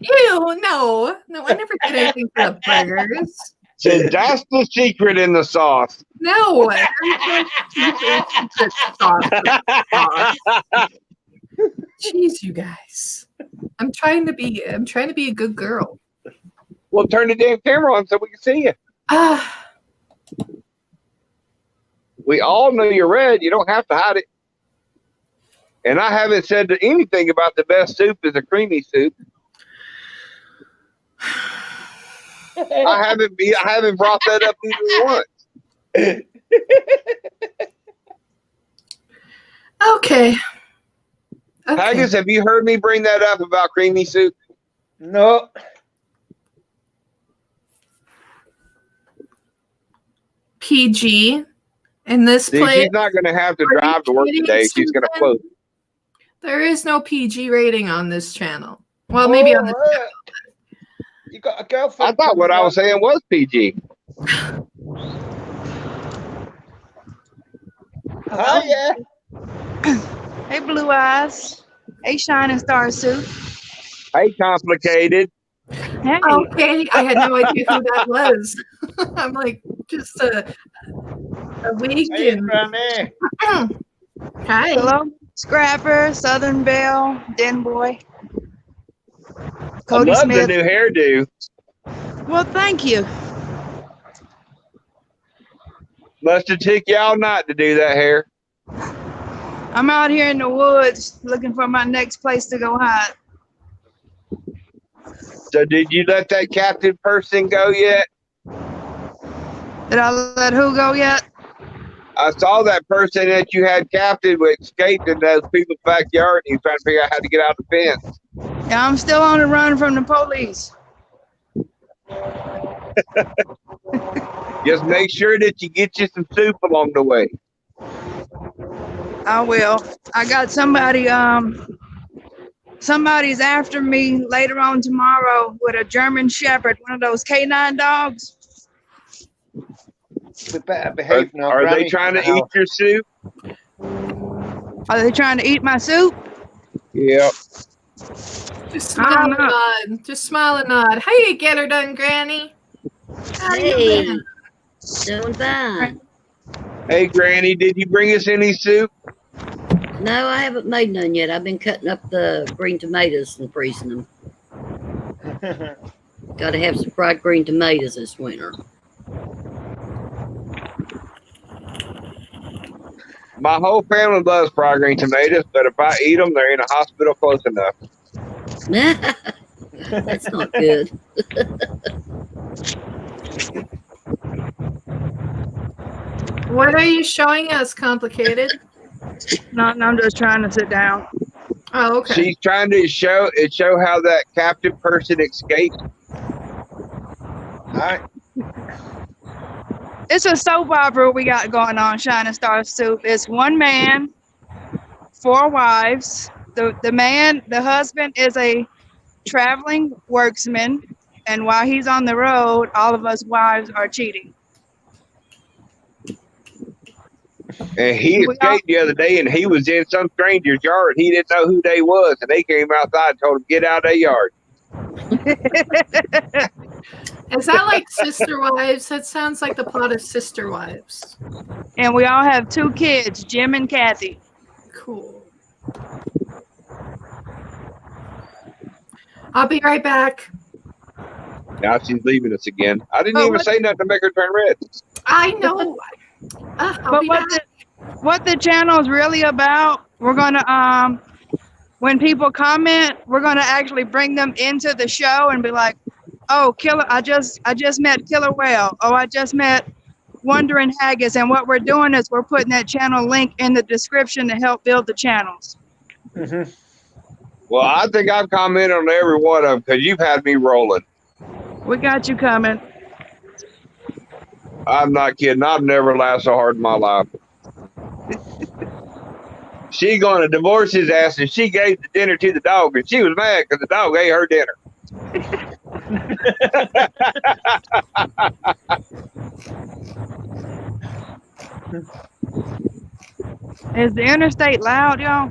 Ew, no, I never did anything for the burgers. So that's the secret in the sauce. No, there's no secret sauce. Jeez, you guys. I'm trying to be a good girl. Well, turn the damn camera on so we can see you. We all know you're red. You don't have to hide it. And I haven't said anything about the best soup is a creamy soup. I haven't brought that up even once. Okay. Haggis, have you heard me bring that up about creamy soup? No. PG in this See, place. she's not going to have to Are you drive to work kidding, today. She's going to Susan? float. There is no PG rating on this channel. Well, maybe on this channel. You got a girlfriend. I thought what I was saying was PG. Oh yeah. Hey, Blue Eyes. Hey, Shining Star Suit. Hey, complicated. Hey. Okay, I had no idea who that was. I'm like just a week Hey, and Granny. hi. Hello, Scrapper, Southern Belle, Den Boy. I Cody love Smith. the new hairdo. Well, thank you. Must have took you all night to do that hair. I'm out here in the woods looking for my next place to go hide. So did you let that captive person go yet? Did I let who go yet? I saw that person that you had captive who escaped in those people's backyard. And he's trying to figure out how to get out the fence. Yeah, I'm still on the run from the police. Just make sure that you get you some soup along the way. I will. I got somebody, somebody's after me later on tomorrow with a German Shepherd, one of those K9 dogs. We better behave now. Are they Granny's trying to in the eat your soup? Are they trying to eat my soup? Yep. Just I smile don't and know. nod. Just smile and nod. How you get her done, Granny? How you Hey, been? doing fine. Hey, Granny, did you bring us any soup? No, I haven't made none yet. I've been cutting up the green tomatoes and freezing them. house. Got to have some fried green tomatoes this winter. My whole family loves fried green tomatoes, but if I eat them, they're in a hospital close enough. That's not good. What are you showing us, complicated? No, I'm just trying to sit down. Oh, okay. She's trying to show how that captive person escaped. Alright. It's a soap opera we got going on, Shining Star Soup. It's one man, 4 wives. The husband is a traveling worksman, and while he's on the road, all of us wives are cheating. And he We all- escaped the other day, and he was in some stranger's yard. He didn't know who they was, and they came outside and told him, get out of their yard. Is that like Sister Wives? That sounds like the plot of Sister Wives. And we all have 2 kids, Jim and Kathy. Cool. I'll be right back. Now she's leaving us again. I didn't Oh, even what- say nothing to make her turn red. I know. I'll But be back. what the channel is really about, we're gonna when people comment, we're gonna actually bring them into the show and be like, oh, Killer, I just met Killer Whale. Oh, I just met Wondering Haggis. And what we're doing is we're putting that channel link in the description to help build the channels. Mhm. Well, I think I've commented on every one of them because you've had me rolling. We got you coming. I'm not kidding. I've never laughed so hard in my life. She going to divorce his ass, and she gave the dinner to the dog, and she was mad because the dog ate her dinner. Is the interstate loud, y'all?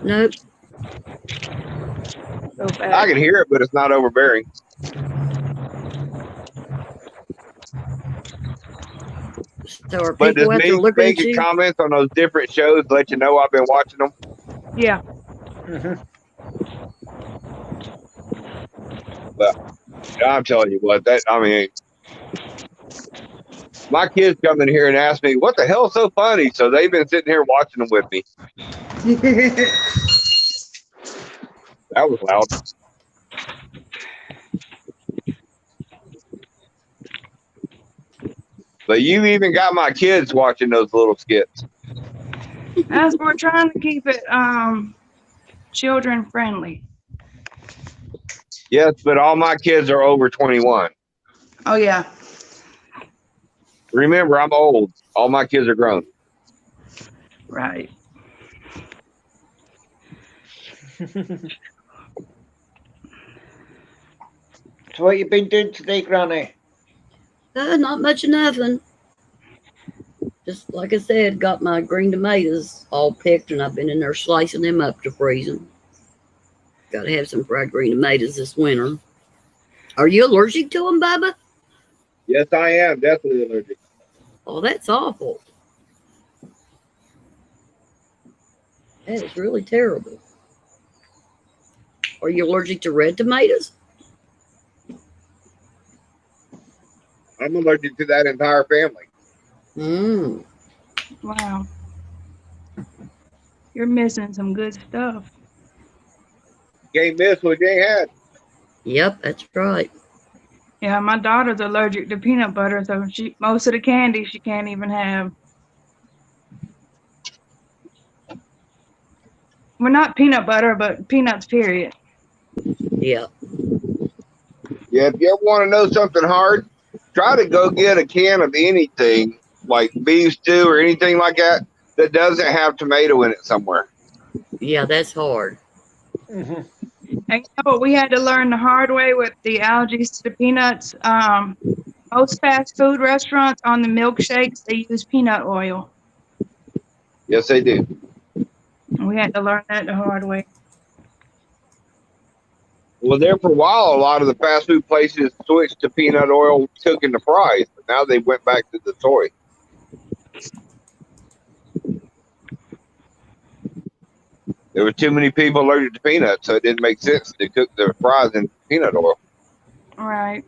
Nope. So I bad. can hear it, but it's not overbearing. So are But does people out there me looking at making you? comments on those different shows let you know I've been watching them? Yeah. Mhm. I'm telling you what, my kids come in here and ask me, what the hell's so funny? So they've been sitting here watching them with me. That was loud. But you even got my kids watching those little skits. As we're trying to keep it children friendly. Yes, but all my kids are over 21. Oh yeah. Remember, I'm old. All my kids are grown. Right. So what you been doing today, Granny? Not much of nothing. Just like I said, got my green tomatoes all picked, and I've been in there slicing them up to freeze them. Got to have some fried green tomatoes this winter. Are you allergic to them, Bubba? Yes, I am definitely allergic. Oh, that's awful. That is really terrible. Are you allergic to red tomatoes? I'm allergic to that entire family. Mmm. Wow. You're missing some good stuff. Can't miss what you ain't had. Yep, that's right. Yeah, my daughter's allergic to peanut butter, so most of the candy she can't even have. Well, not peanut butter, but peanuts, period. Yep. Yeah, if you ever want to know something hard, try to go get a can of anything like beef stew or anything like that that doesn't have tomato in it somewhere. Yeah, that's hard. Mm-hmm. And but we had to learn the hard way with the allergies to the peanuts. Most fast food restaurants on the milkshakes, they use peanut oil. Yes, they do. And we had to learn that the hard way. Well, there for a while, a lot of the fast food places switched to peanut oil cooking the fries, but now they went back to the soy. There were too many people allergic to peanuts, so it didn't make sense to cook the fries in peanut oil. All right.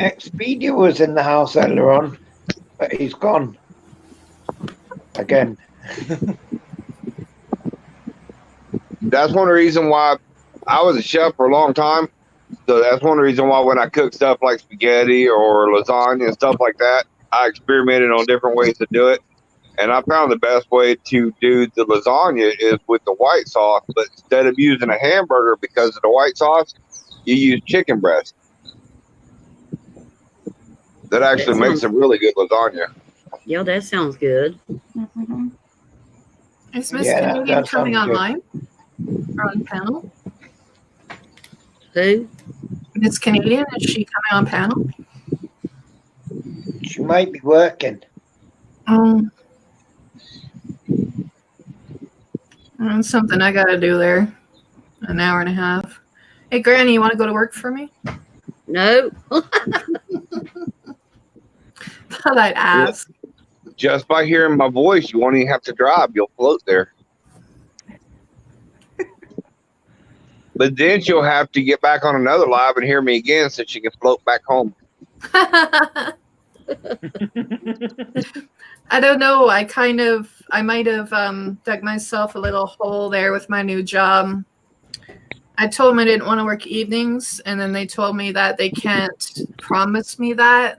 Expedia was in the house earlier on, but he's gone again. That's one of the reasons why I was a chef for a long time. So that's one of the reasons why when I cook stuff like spaghetti or lasagna and stuff like that, I experimented on different ways to do it. And I found the best way to do the lasagna is with the white sauce, but instead of using a hamburger because of the white sauce, you use chicken breast. That actually makes a really good lasagna. Yeah, that sounds good. Mm-hmm. Is Miss Yeah, Canadian that coming sounds good. online or on panel? Who? Miss Canadian, is she coming on panel? She might be working. That's something I gotta do there. An hour and a half. Hey, Granny, you want to go to work for me? No. Thought I'd ask. Just by hearing my voice, you won't even have to drive. You'll float there. But then she'll have to get back on another live and hear me again so she can float back home. I don't know. I might have dug myself a little hole there with my new job. I told them I didn't want to work evenings, and then they told me that they can't promise me that.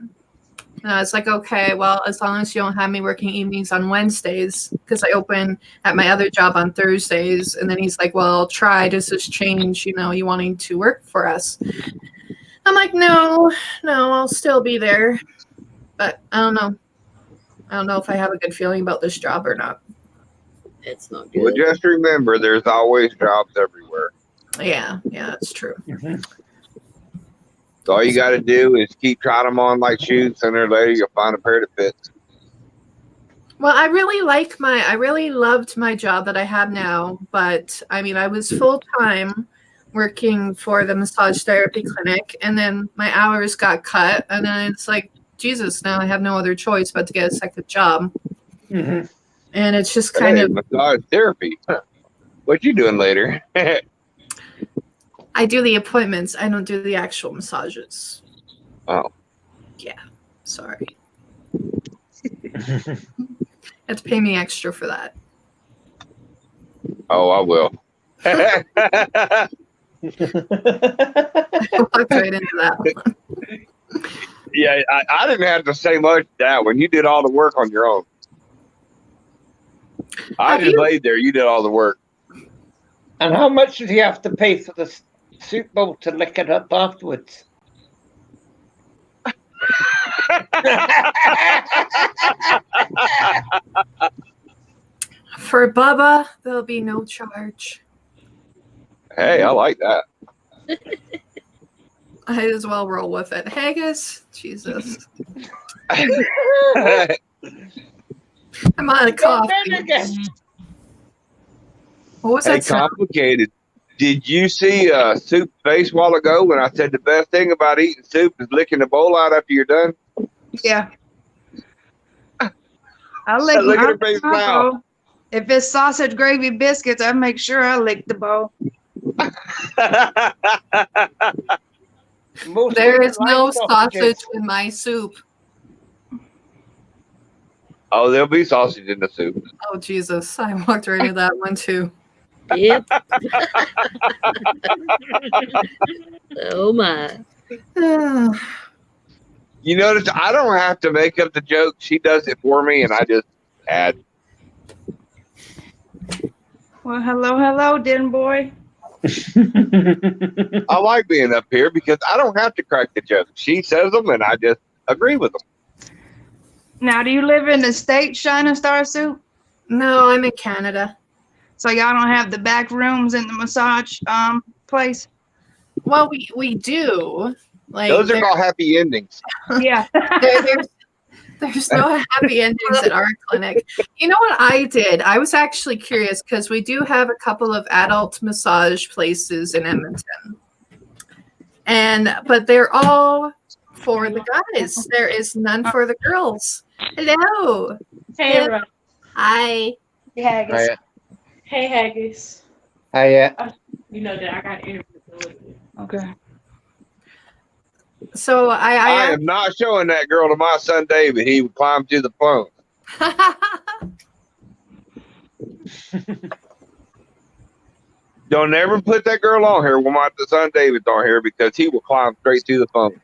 And I was like, okay, well, as long as you don't have me working evenings on Wednesdays, because I open at my other job on Thursdays. And then he's like, well, try. Does this change, you wanting to work for us? I'm like, no, I'll still be there. But I don't know. I don't know if I have a good feeling about this job or not. It's not good. Well, just remember, there's always jobs everywhere. Yeah, it's true. Mm-hmm. So all you got to do is keep trying them on like shoes. Sooner or later, you'll find a pair that fits. Well, I really loved my job that I have now, but I mean, I was full-time working for the massage therapy clinic, and then my hours got cut, and then it's like, Jesus, now I have no other choice but to get a second job. Mm-hmm. And it's just kind of massage therapy. What you doing later? I do the appointments. I don't do the actual massages. Oh. Yeah. Sorry. Have to pay me extra for that. Oh, I will. Walked right into that one. Yeah, I didn't have to say much to that one. You did all the work on your own. I Have just you- laid there. You did all the work. And how much did he have to pay for the soup bowl to lick it up afterwards? For Bubba, there'll be no charge. Hey, I like that. I might as well roll with it. Haggis, Jesus. I'm on a coffee. What was Hey, that sound? complicated. Did you see Soup's face a while ago when I said the best thing about eating soup is licking the bowl out after you're done? Yeah. I lick Look at my her face my now. bowl. If it's sausage gravy biscuits, I make sure I lick the bowl. Most There women is like no sausages. sausage in my soup. Oh, there'll be sausage in the soup. Oh, Jesus. I walked right into that one, too. Yep. Oh my. You notice I don't have to make up the joke. She does it for me, and I just add. Well, hello, Den Boy. I like being up here because I don't have to crack the joke. She says them, and I just agree with them. Now, do you live in the state, Shining Star Soup? No, I'm in Canada. So y'all don't have the back rooms in the massage place? Well, we do. Like Those are there- called happy endings. Yeah. there's no happy endings at our clinic. You know what I did? I was actually curious because we do have a couple of adult massage places in Edmonton. But they're all for the guys. There is none for the girls. Hello. Hey, Yeah. everyone. Hi. Hey, Haggis. Hiya. Hey, Haggis. Hiya. You know that I got interviews. Okay. So I am not showing that girl to my son David. He would climb through the phone. Don't ever put that girl on here when my son David's on here because he will climb straight through the phone.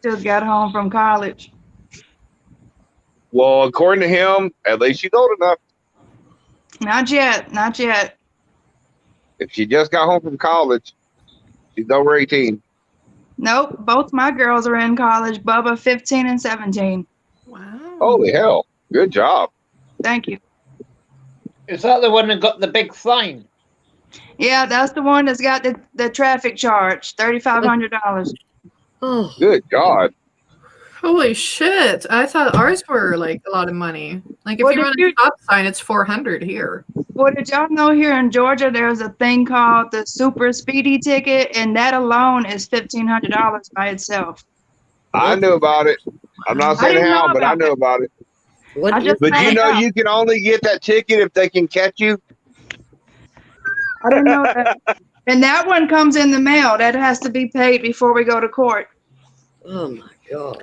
Just got home from college. Well, according to him, at least she's old enough. Not yet. Not yet. If she just got home from college, she's over 18. Nope. Both my girls are in college. Bubba, 15 and 17. Wow. Holy hell. Good job. Thank you. Is that the one that got the big fine? Yeah, that's the one that's got the traffic charge, $3,500. Oh, Good God. Holy shit. I thought ours were like a lot of money. Like if Well, you did run you- a stop sign, it's 400 here. Well, did y'all know here in Georgia there's a thing called the super speedy ticket, and that alone is $1,500 by itself. I knew about it. I'm not I saying didn't know how, but I about know it. about it. what I is just- But you found know out. you can only get that ticket if they can catch you. I didn't know that. And that one comes in the mail. That has to be paid before we go to court. Oh my God. Well,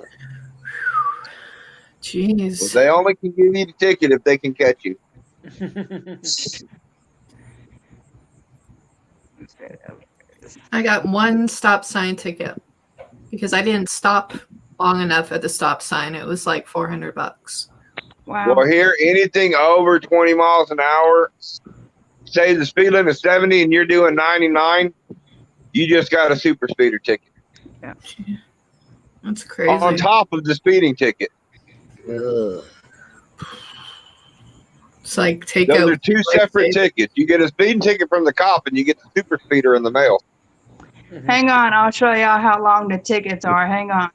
Jeez. they only can give you the ticket if they can catch you. I got one stop sign ticket because I didn't stop long enough at the stop sign. It was like $400. Wow. Well, here, anything over 20 miles an hour, say the speed limit is 70 and you're doing 99, you just got a super speeder ticket That's crazy. on top of the speeding ticket. Ugh. It's like take Those out. are two separate tickets. You get a speeding ticket from the cop and you get the super speeder in the mail. Hang on. I'll show y'all how long the tickets are. Hang on.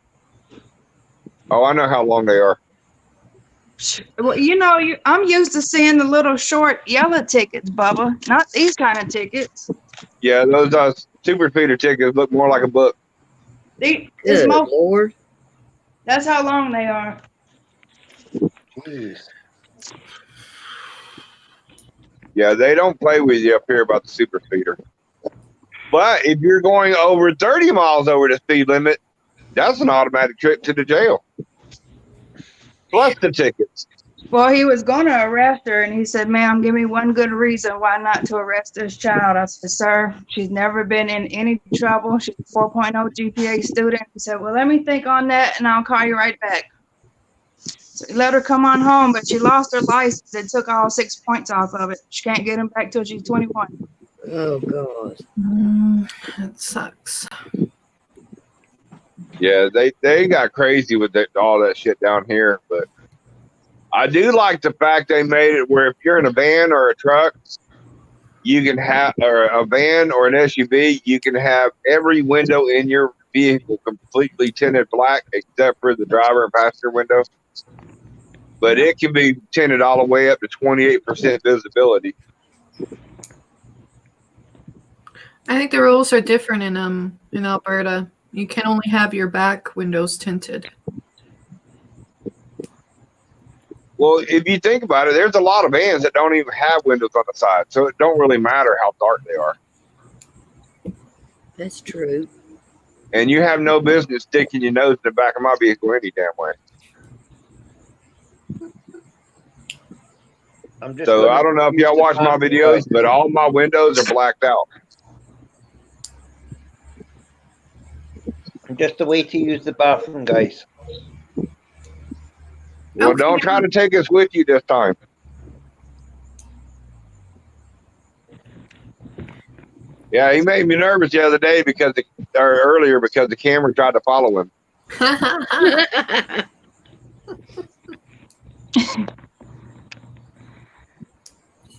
Oh, I know how long they are. Well, you know, I'm used to seeing the little short yellow tickets, Bubba, not these kind of tickets. Yeah, those super speeder tickets look more like a book. It's Good most, Lord. that's how long they are. Jeez. Yeah, they don't play with you up here about the super speeder. But if you're going over 30 miles over the speed limit, that's an automatic trip to the jail. Plus the tickets. Well, he was going to arrest her, and he said, "Ma'am, give me one good reason why not to arrest this child." I said, "Sir, she's never been in any trouble. She's a 4.0 GPA student." He said, "Well, let me think on that, and I'll call you right back." So he let her come on home, but she lost her license and took all 6 points off of it. She can't get them back till she's 21. Oh God. That sucks. Yeah, they got crazy with all that shit down here, but I do like the fact they made it where if you're in a van or a truck, you can have, or a van or an SUV, you can have every window in your vehicle completely tinted black except for the driver and passenger window. But it can be tinted all the way up to 28% visibility. I think the rules are different in Alberta. You can only have your back windows tinted. Well, if you think about it, there's a lot of vans that don't even have windows on the side, so it don't really matter how dark they are. That's true. And you have no business sticking your nose in the back of my vehicle any damn way. So I don't know if y'all watch my videos, but all my windows are blacked out. Just the way to use the bathroom, guys. Well, don't try to take us with you this time. Yeah, he made me nervous the other day earlier because the camera tried to follow him.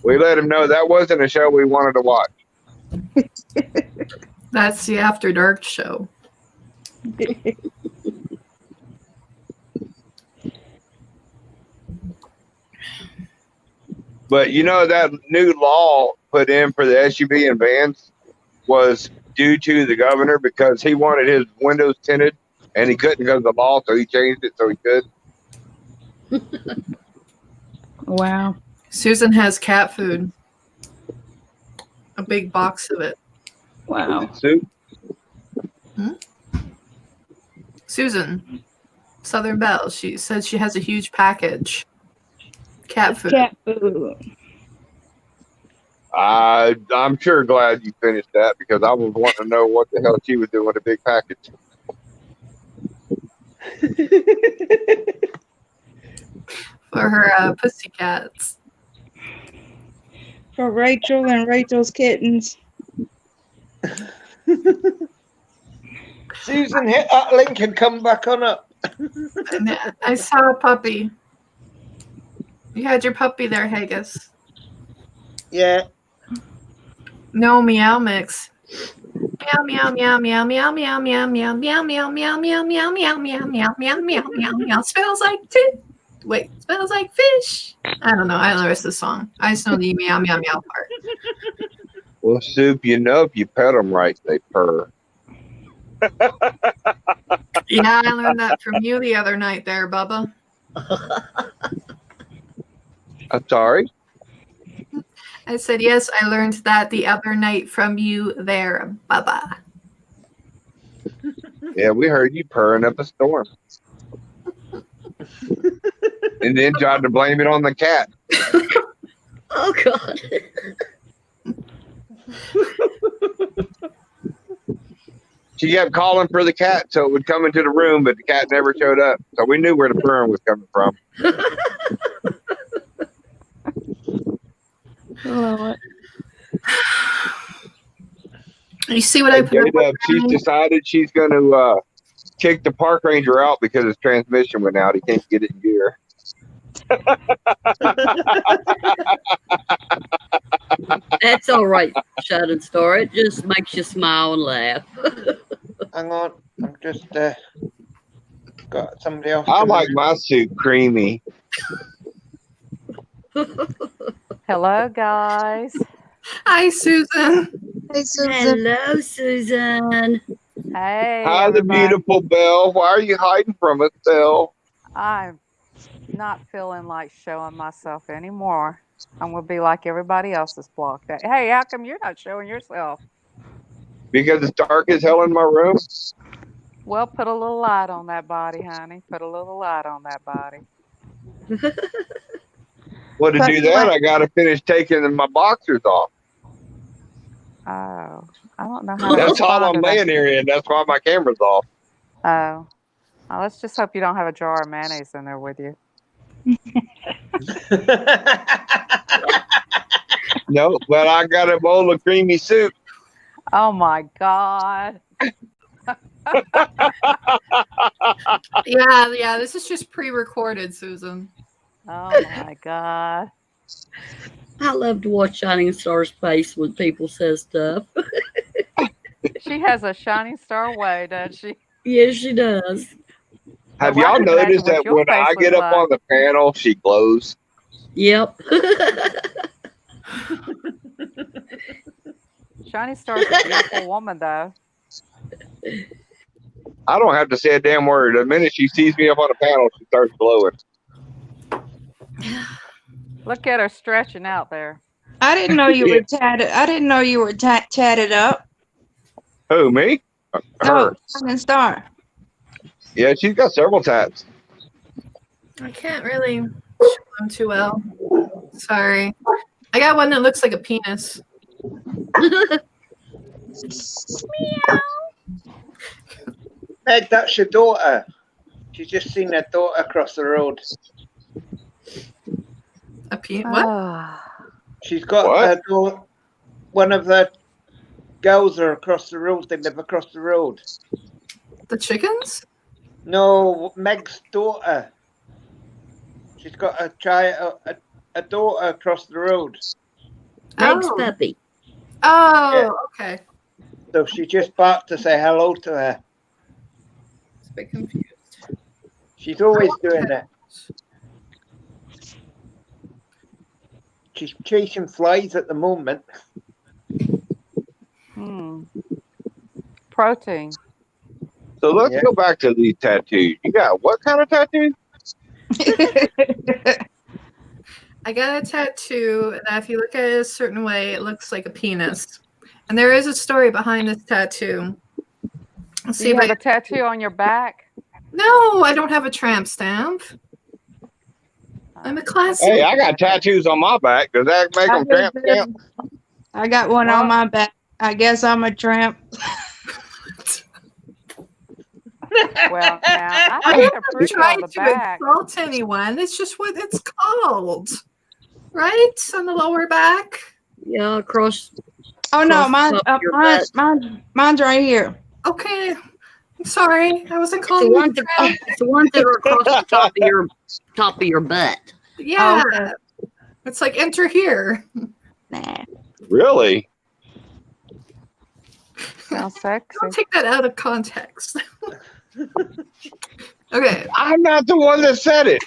We let him know that wasn't a show we wanted to watch. That's the After Dark show. But you know that new law put in for the SUV and vans was due to the governor because he wanted his windows tinted and he couldn't because of the law, so he changed it so he could. Wow. Susan has cat food. A big box of it. Wow. Soup? Susan, Southern Belle, she said she has a huge package. Cat food. Cat food. I'm sure glad you finished that because I was wanting to know what the hell she was doing with a big package. For her pussycats. For Rachel and Rachel's kittens. Susan, hit that link and come back on up. And I saw a puppy. You had your puppy there, Haggis. Yeah. No meow mix. Meow meow meow meow meow meow meow meow meow meow meow meow meow meow meow meow meow meow meow meow. Smells like smells like fish. I don't know. I don't know the rest of the song. I just know the meow meow meow part. Well, Soup, you know if you pet them right, they purr. Yeah, I learned that from you the other night there, Bubba. I'm sorry? I said, yes, I learned that the other night from you there, Bubba. Yeah, we heard you purring up a storm. And then tried to blame it on the cat. Oh God. She kept calling for the cat so it would come into the room, but the cat never showed up. So we knew where the purring was coming from. You see what I put up? She's decided she's going to kick the park ranger out because his transmission went out. He can't get it in gear. That's all right, Shadow Star. It just makes you smile and laugh. Hang on. I'm just got somebody else. I like my soup creamy. Hello, guys. Hi, Susan. Hey, Susan. Hello, Susan. Hey. Hi, the everybody. beautiful Belle. Why are you hiding from us, Belle? I'm not feeling like showing myself anymore. I'm going to be like everybody else that's blocked out. Hey, how come you're not showing yourself? Because it's dark as hell in my room. Well, put a little light on that body, honey. Put a little light on that body. Well, to But do that, I got to finish taking my boxers off. Oh, I don't know how to That's all respond I'm to that. laying here in. That's why my camera's off. Oh. Well, let's just hope you don't have a jar of mayonnaise in there with you. No, but I got a bowl of creamy soup. Oh my God. Yeah, this is just pre-recorded, Susan. Oh my God. I love to watch Shining Star's face when people say stuff. She has a shining star way, doesn't she? Yes, she does. Have Well, I y'all can imagine noticed what that your when face I get looks up on the panel, she glows? Yep. Shiny Star's a beautiful woman, though. I don't have to say a damn word. The minute she sees me up on the panel, she starts glowing. Look at her stretching out there. I didn't know you were tatted. I didn't know you were tatted up. Who, me? No, Her. Shining Star. Yeah, she's got several tats. I can't really show them too well. Sorry. I got one that looks like a penis. Meg, that's your daughter. She's just seen her daughter across the road. A penis? What? She's got What? her daughter. One of the girls are across the road. They live across the road. The chickens? No, Meg's daughter. She's got a child, a daughter across the road. Meg's Oh. puppy. Oh, Yeah. okay. So she just barked to say hello to her. It's a bit confused. She's always doing it. She's chasing flies at the moment. Protein. So let's Yeah. go back to these tattoos. You got what kind of tattoo? I got a tattoo that if you look at it a certain way, it looks like a penis. And there is a story behind this tattoo. Let's Do see you if have I a tattoo on your back? No, I don't have a tramp stamp. I'm a classic. Hey, I got tattoos on my back. Does that make them tramp stamp? I got one on my back. I guess I'm a tramp. Well, now, I I'm think they're not pretty on trying the to back. insult anyone. It's just what it's called. Right? On the lower back. Yeah, across. Oh no, across the mine, top of your mine's right here. Okay. I'm sorry. I wasn't It's the calling you ones tramp. it's the ones that are across the top of your butt. Yeah. Okay. It's like enter here. Nah. Really? Sounds sexy. Don't take that out of context. Okay. I'm not the one that said it.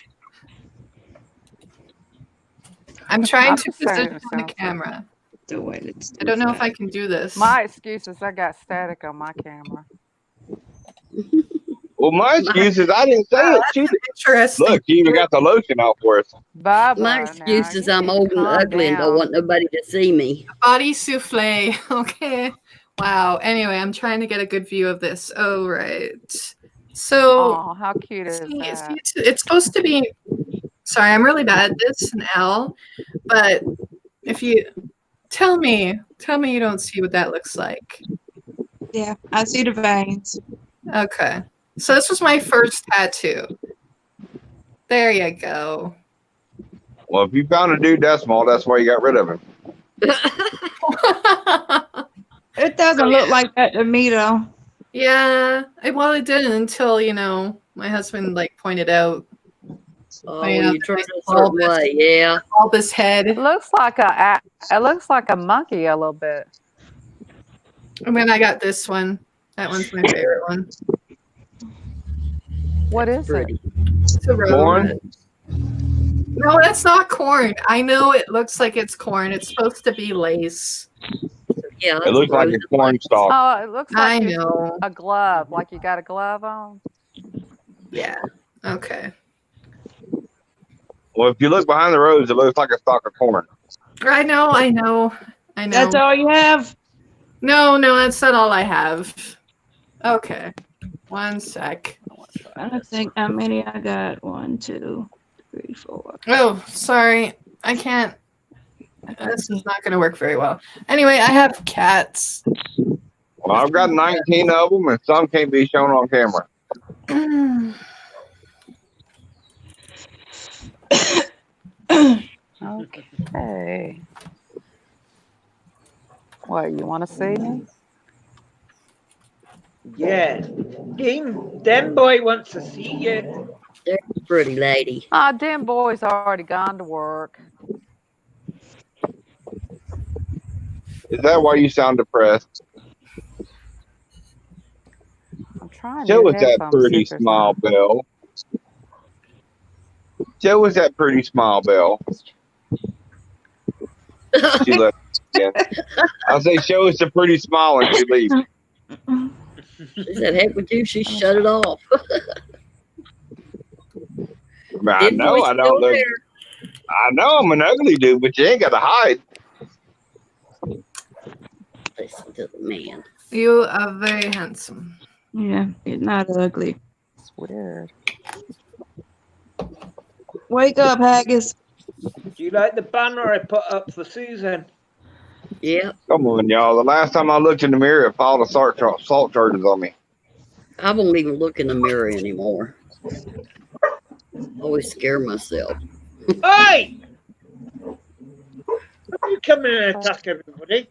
I'm trying I'm to just saying position it on the sounds camera. The way it's I don't know if I can do this. My excuse is I got static on my camera. Well, my excuse is I didn't say it. She did. Interesting. Look, you even got the lotion out for us. Bye-bye My now. excuse is You I'm need to old and calm ugly and don't down. want nobody to see me. Body souffle. Okay. Wow. Anyway, I'm trying to get a good view of this. Oh, right. So Oh, how cute is see, that? it's supposed to be. Sorry, I'm really bad at this, an L. But if you tell me you don't see what that looks like. Yeah, I see the veins. Okay. So this was my first tattoo. There you go. Well, if you found a dude that small, that's why you got rid of him. It doesn't look like that to me though. Yeah. Well, it didn't until, my husband pointed out. Oh, I know, when you turn nice a certain way, yeah. Bulbous head. It looks like a monkey a little bit. And then I got this one. That one's my favorite one. What is it? Pretty. It's a rose. Corn? No, that's not corn. I know it looks like it's corn. It's supposed to be lace. Yeah, It looks like a corn stalk. Oh, it looks I like know. a glove, like you got a glove on. Yeah. Okay. Well, if you look behind the rose, it looks like a stalk of corn. I know. That's all you have? No, that's not all I have. Okay. One sec. I don't think how many I got. 1, 2, 3, 4. Oh, sorry. I can't. This is not going to work very well. Anyway, I have cats. Well, I've got 19 of them, and some can't be shown on camera. Okay. What, you want to see me? Yeah. Den boy wants to see you. There's a pretty lady. Ah, damn boy's already gone to work. Is that why you sound depressed? I'm trying Show to us that pretty smile, Belle. Show us that pretty smile, Belle. She left again. I say, show us a pretty smile, and she leaves. She said, heck with you. She shut it off. I know I don't look. I know I'm an ugly dude, but you ain't got to hide. Listen to the man. You are very handsome. Yeah, you're not ugly. It's weird. Wake up, Haggis. Do you like the banner I put up for Susan? Yeah. Come on, y'all. The last time I looked in the mirror, it filed assault charges on me. I won't even look in the mirror anymore. Always scare myself. Hey! You come in and attack everybody.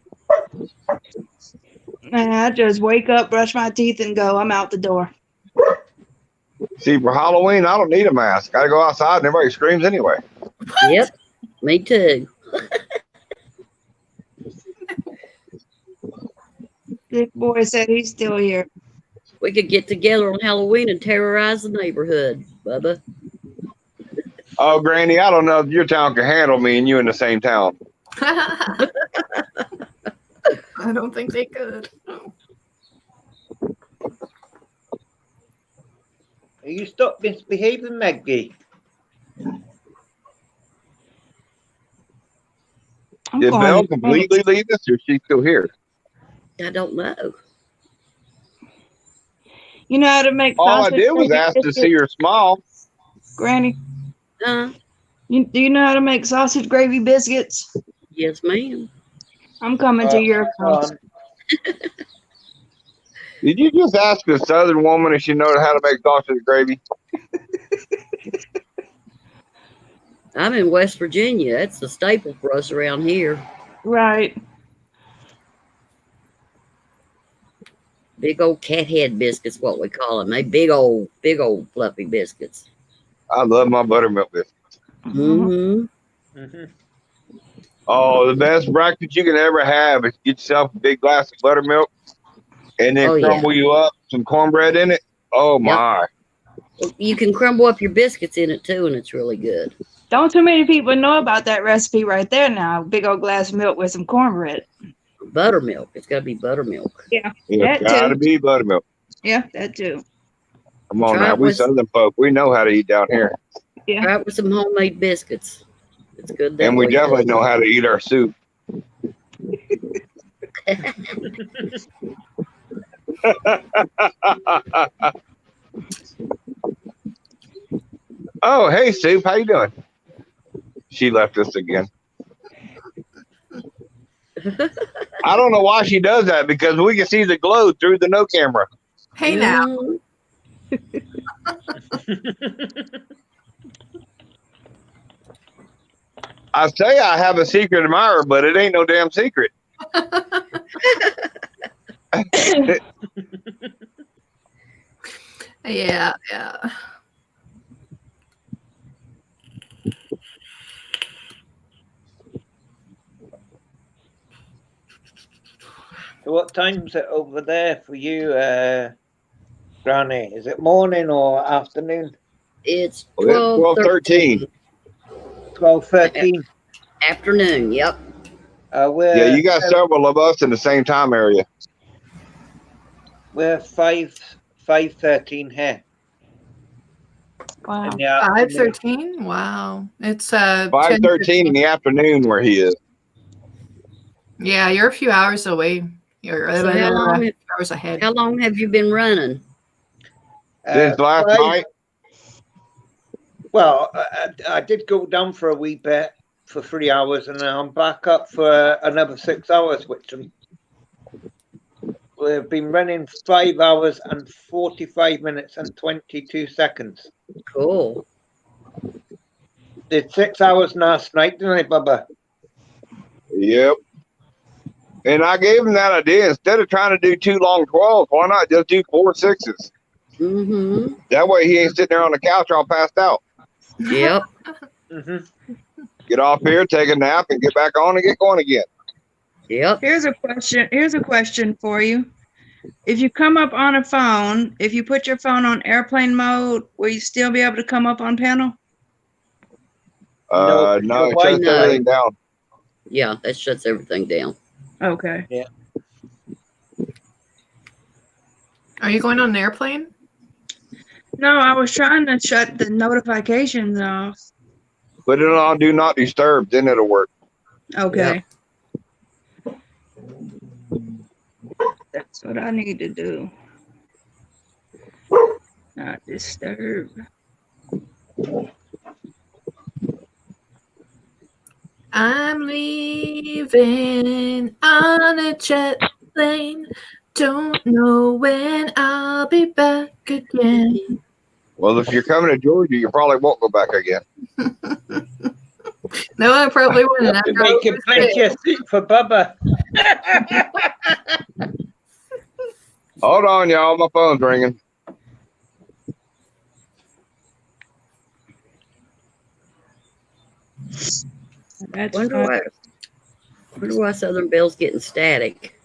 I just wake up, brush my teeth, and go. I'm out the door. See, for Halloween, I don't need a mask. I go outside and everybody screams anyway. Yep. Me too. Big boy said he's still here. We could get together on Halloween and terrorize the neighborhood, Bubba. Oh, Granny, I don't know if your town can handle me and you in the same town. I don't think they could. Are you stop misbehaving, Maggie? Did Belle completely leave us, or is she still here? I don't know. You know how to make All I sausage did was gravy ask to biscuits? see her smile. Granny, Huh? do you know how to make sausage gravy biscuits? Yes, ma'am. I'm coming to your house. Did you just ask a Southern woman if she knows how to make sausage gravy? I'm in West Virginia. That's the staple for us around here. Right. Big old cat head biscuits, what we call them. They big old fluffy biscuits. I love my buttermilk biscuits. Mm-hmm. Oh, the best breakfast you can ever have is get yourself a big glass of buttermilk and then crumble you up some cornbread in it. Oh my. Well, you can crumble up your biscuits in it too, and it's really good. Don't too many people know about that recipe right there now. Big old glass of milk with some cornbread. Buttermilk. It's got to be buttermilk. Yeah. It's gotta be buttermilk. Yeah, that too. Come on Try now, it we with- Southern folk, we know how to eat down here. Yeah. Try it with some homemade biscuits. It's good. That And we way, definitely too. know how to eat our soup. Oh, hey, Soup, how you doing? She left us again. I don't know why she does that, because we can see the glow through the no camera. Hey now. I say I have a secret admirer, but it ain't no damn secret. Yeah. So what time's it over there for you, Granny? Is it morning or afternoon? It's Well, 12:13. 12:13. Afternoon. Yep. Yeah, you got several of us in the same time area. We're 5:13 here. Wow. 5:13. Wow. It's 5:13 in the afternoon where he is. Yeah, you're a few hours away. You're So how long? few hours ahead. How long have you been running? Since last five- night. Well, I did go down for a wee bit, for 3 hours, and then I'm back up for another 6 hours, which we've been running 5 hours and 45 minutes and 22 seconds. Cool. Did 6 hours last night, didn't I, Bubba? Yep. And I gave him that idea. Instead of trying to do 2 long 12s, why not just do 4 6s? Mm-hmm. That way he ain't sitting there on the couch all passed out. Yep. Mm-hmm. Get off here, take a nap, and get back on and get going again. Yep. Here's a question. Here's a question for you. If you come up on a phone, if you put your phone on airplane mode, will you still be able to come up on panel? No, No, it why shuts not? everything down. Yeah, that shuts everything down. Okay. Are you going on an airplane? No, I was trying to shut the notifications off. Put it on do not disturb, then it'll work. Okay. That's what I need to do. Not disturb. I'm leaving on a jet plane. Don't know when I'll be back again. Well, if you're coming to Georgia, you probably won't go back again. No, I probably wouldn't. After Make you plenty of soup for Bubba. Hold on, y'all. My phone's ringing. That's Wonder why Southern Bell's getting static.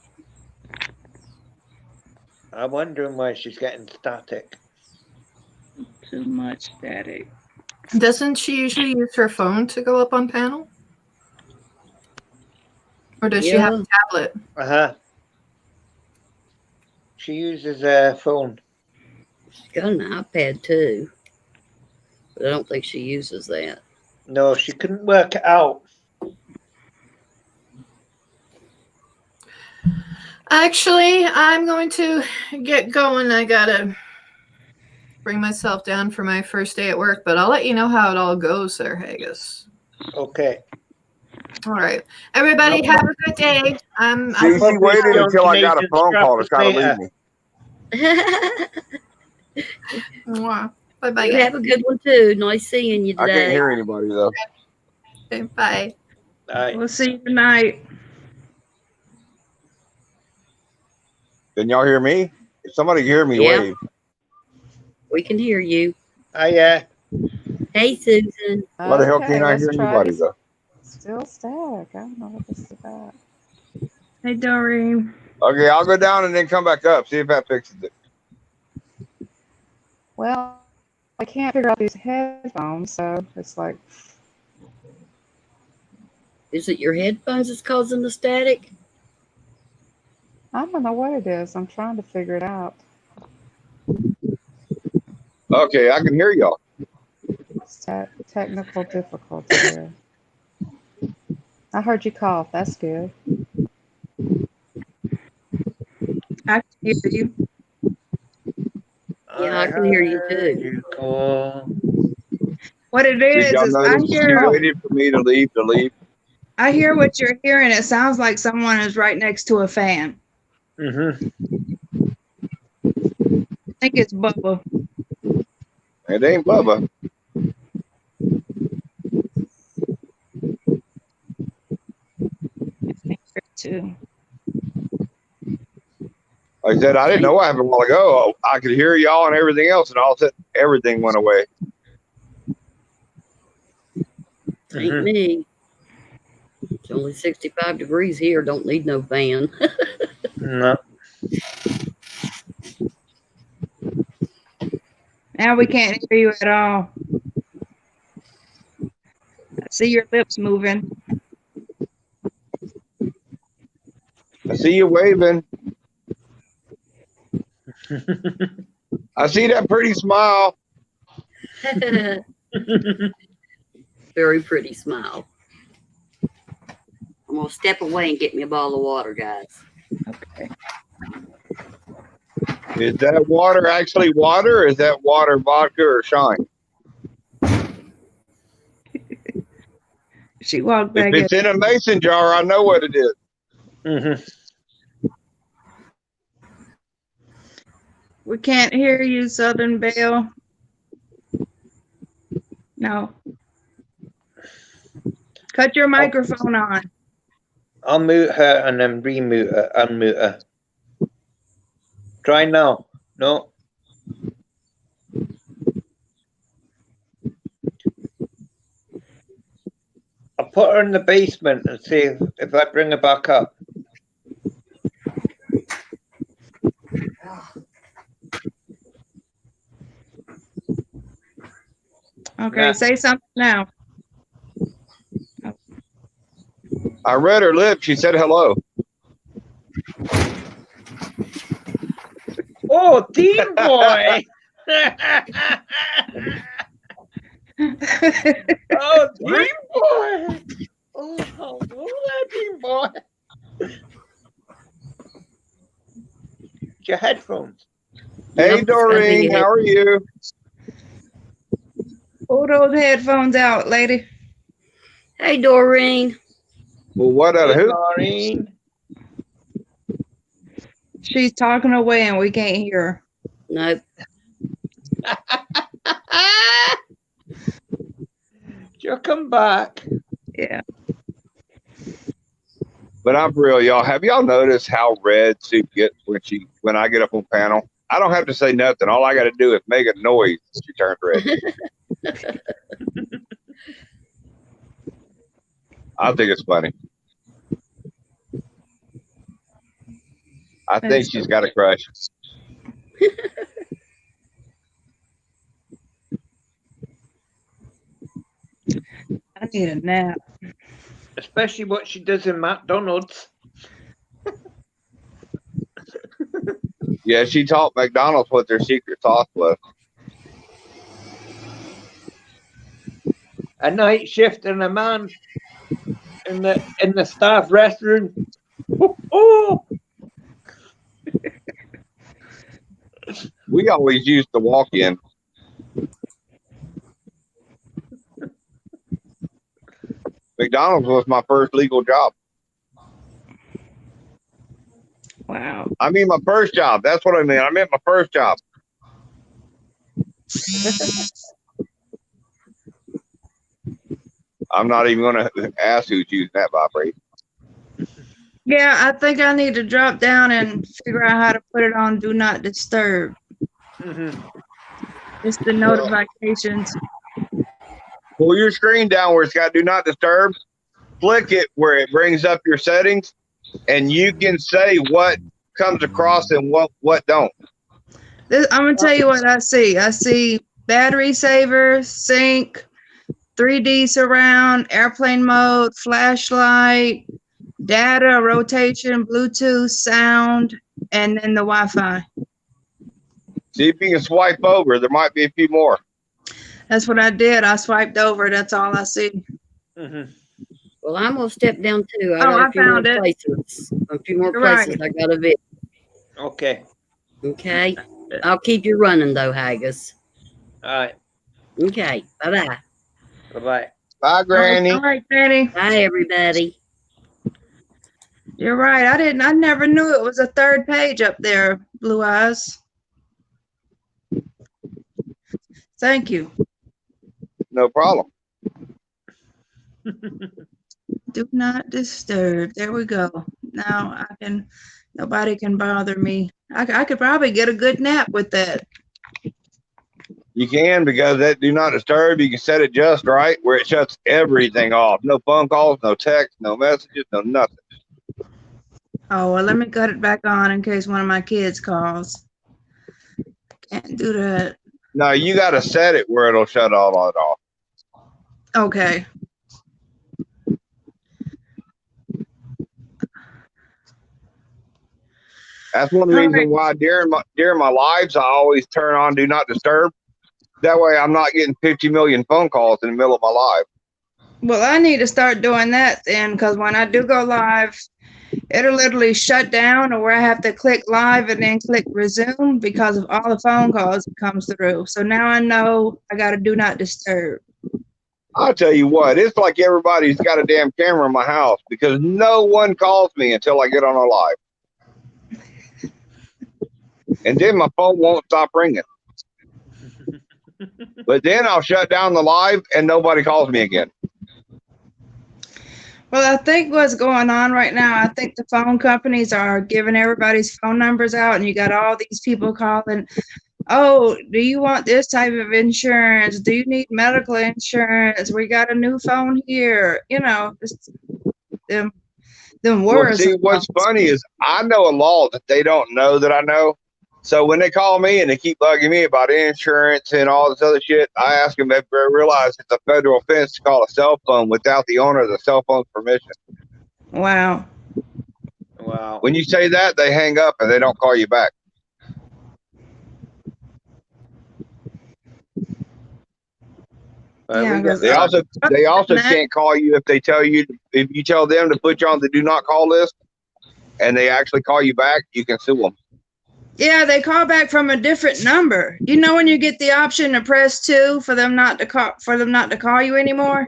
I'm wondering why she's getting static. too much static. Doesn't she usually use her phone to go up on panel? Or does she have a tablet? Uh-huh. She uses a phone. She's got an iPad too, but I don't think she uses that. No, she couldn't work it out. Actually, I'm going to get going. I gotta bring myself down for my first day at work, but I'll let you know how it all goes there, Haggis. Okay. All right. Everybody have a good day. She waited until I got a phone call to try to leave me. Bye-bye. You have a good one too. Nice seeing you I today. can't hear anybody though. Okay, bye. We'll see you tonight. Can y'all hear me? If somebody hear me, Yeah. wave. We can hear you. Yeah. Hey, Susan. Why the hell can't I hear anybody though? Still static. I don't know what this is about. Hey, Doreen. Okay, I'll go down and then come back up. See if that fixes it. Well, I can't figure out these headphones, so it's like, Is it your headphones that's causing the static? I don't know what it is. I'm trying to figure it out. Okay, I can hear y'all. It's technical difficulty here. I heard you cough. That's good. I can hear you. Yeah, I can hear you too. What it Did is y'all I notice she hear waited for me to leave to leave? I hear what you're hearing. It sounds like someone is right next to a fan. Mm-hmm. I think it's Bubba. It ain't Bubba. Too. Like I said, I didn't know what happened a while ago. I could hear y'all and everything else, and all of a sudden everything went away. Ain't me. It's only 65 degrees here. Don't need no fan. No. Now we can't hear you at all. I see your lips moving. I see you waving. I see that pretty smile. Very pretty smile. I'm going to step away and get me a bottle of water, guys. Okay. Is that water actually water, or is that water vodka or shine? She walked If back it's in. in a mason jar, I know what it is. Mm-hmm. We can't hear you, Southern Belle. No. Cut your microphone on. I'll mute her and then remute her, unmute her. Try now. No. I'll put her in the basement and see if I bring her back up. Okay, Nah. say something now. I read her lips. She said hello. Oh, Dean boy! Oh, Dean boy! Oh, hello there, Dean boy. It's your headphones. Hey, Yep, it's gotta be Doreen, it. how are you? Pull those headphones out, lady. Hey, Doreen. Well, what Hey, at who? Doreen. She's talking away and we can't hear her. Nope. She'll come back. Yeah. But I'm for real, y'all. Have y'all noticed how red Soup gets when I get up on panel? I don't have to say nothing. All I got to do is make a noise. She turns red. I think it's funny. I think That's she's got a crush. I need a nap. Especially what she does in McDonald's. Yeah, she taught McDonald's what their secret sauce was. A night shift and a man in the staff restroom. Oh! We always used to walk in. McDonald's was my first legal job. Wow. I mean, my first job. That's what I mean. I meant my first job. I'm not even going to ask who's using that vibrate. Yeah, I think I need to drop down and figure out how to put it on Do Not Disturb. Just the notifications. Pull your screen down where it's got Do Not Disturb. Click it where it brings up your settings, and you can say what comes across and what don't. I'm gonna tell you what I see. I see battery saver, sync, 3D surround, airplane mode, flashlight, data, rotation, Bluetooth, sound, and then the Wi-Fi. See if you can swipe over. There might be a few more. That's what I did. I swiped over. That's all I see. Well, I'm gonna step down too. Oh, I got a few more found it. places. A few more You're right. places I gotta visit. Okay. Okay. I'll keep you running though, Haggis. All right. Okay. Bye-bye. Bye-bye. Bye, Granny. All right, Granny. Bye, everybody. You're right. I never knew it was a third page up there, Blue Eyes. Thank you. No problem. Do not disturb. There we go. Now nobody can bother me. I could probably get a good nap with that. You can, because that Do Not Disturb, you can set it just right where it shuts everything off. No phone calls, no text, no messages, no nothing. Oh, well, let me cut it back on in case one of my kids calls. Can't do that. No, you got to set it where it'll shut all that off. Okay. That's one of the All reasons right. why during my lives, I always turn on Do Not Disturb. That way I'm not getting 50 million phone calls in the middle of my live. Well, I need to start doing that then, because when I do go live, it'll literally shut down, or where I have to click live and then click resume because of all the phone calls that comes through. So now I know I got to Do Not Disturb. I'll tell you what, it's like everybody's got a damn camera in my house because no one calls me until I get on a live. And then my phone won't stop ringing. But then I'll shut down the live and nobody calls me again. Well, I think what's going on right now, I think the phone companies are giving everybody's phone numbers out, and you got all these people calling, oh, do you want this type of insurance? Do you need medical insurance? We got a new phone here. You know, just them Well, words. see, what's funny is I know a law that they don't know that I know. So when they call me and they keep bugging me about insurance and all this other shit, I ask them if they realize it's a federal offense to call a cell phone without the owner of the cell phone's permission. Wow. Wow. When you say that, they hang up and they don't call you back. Well, Yeah, we got They that. also can't call you if you tell them to put you on the do not call list and they actually call you back, you can sue them. Yeah, they call back from a different number. You know, when you get the option to press 2 for them not to call you anymore.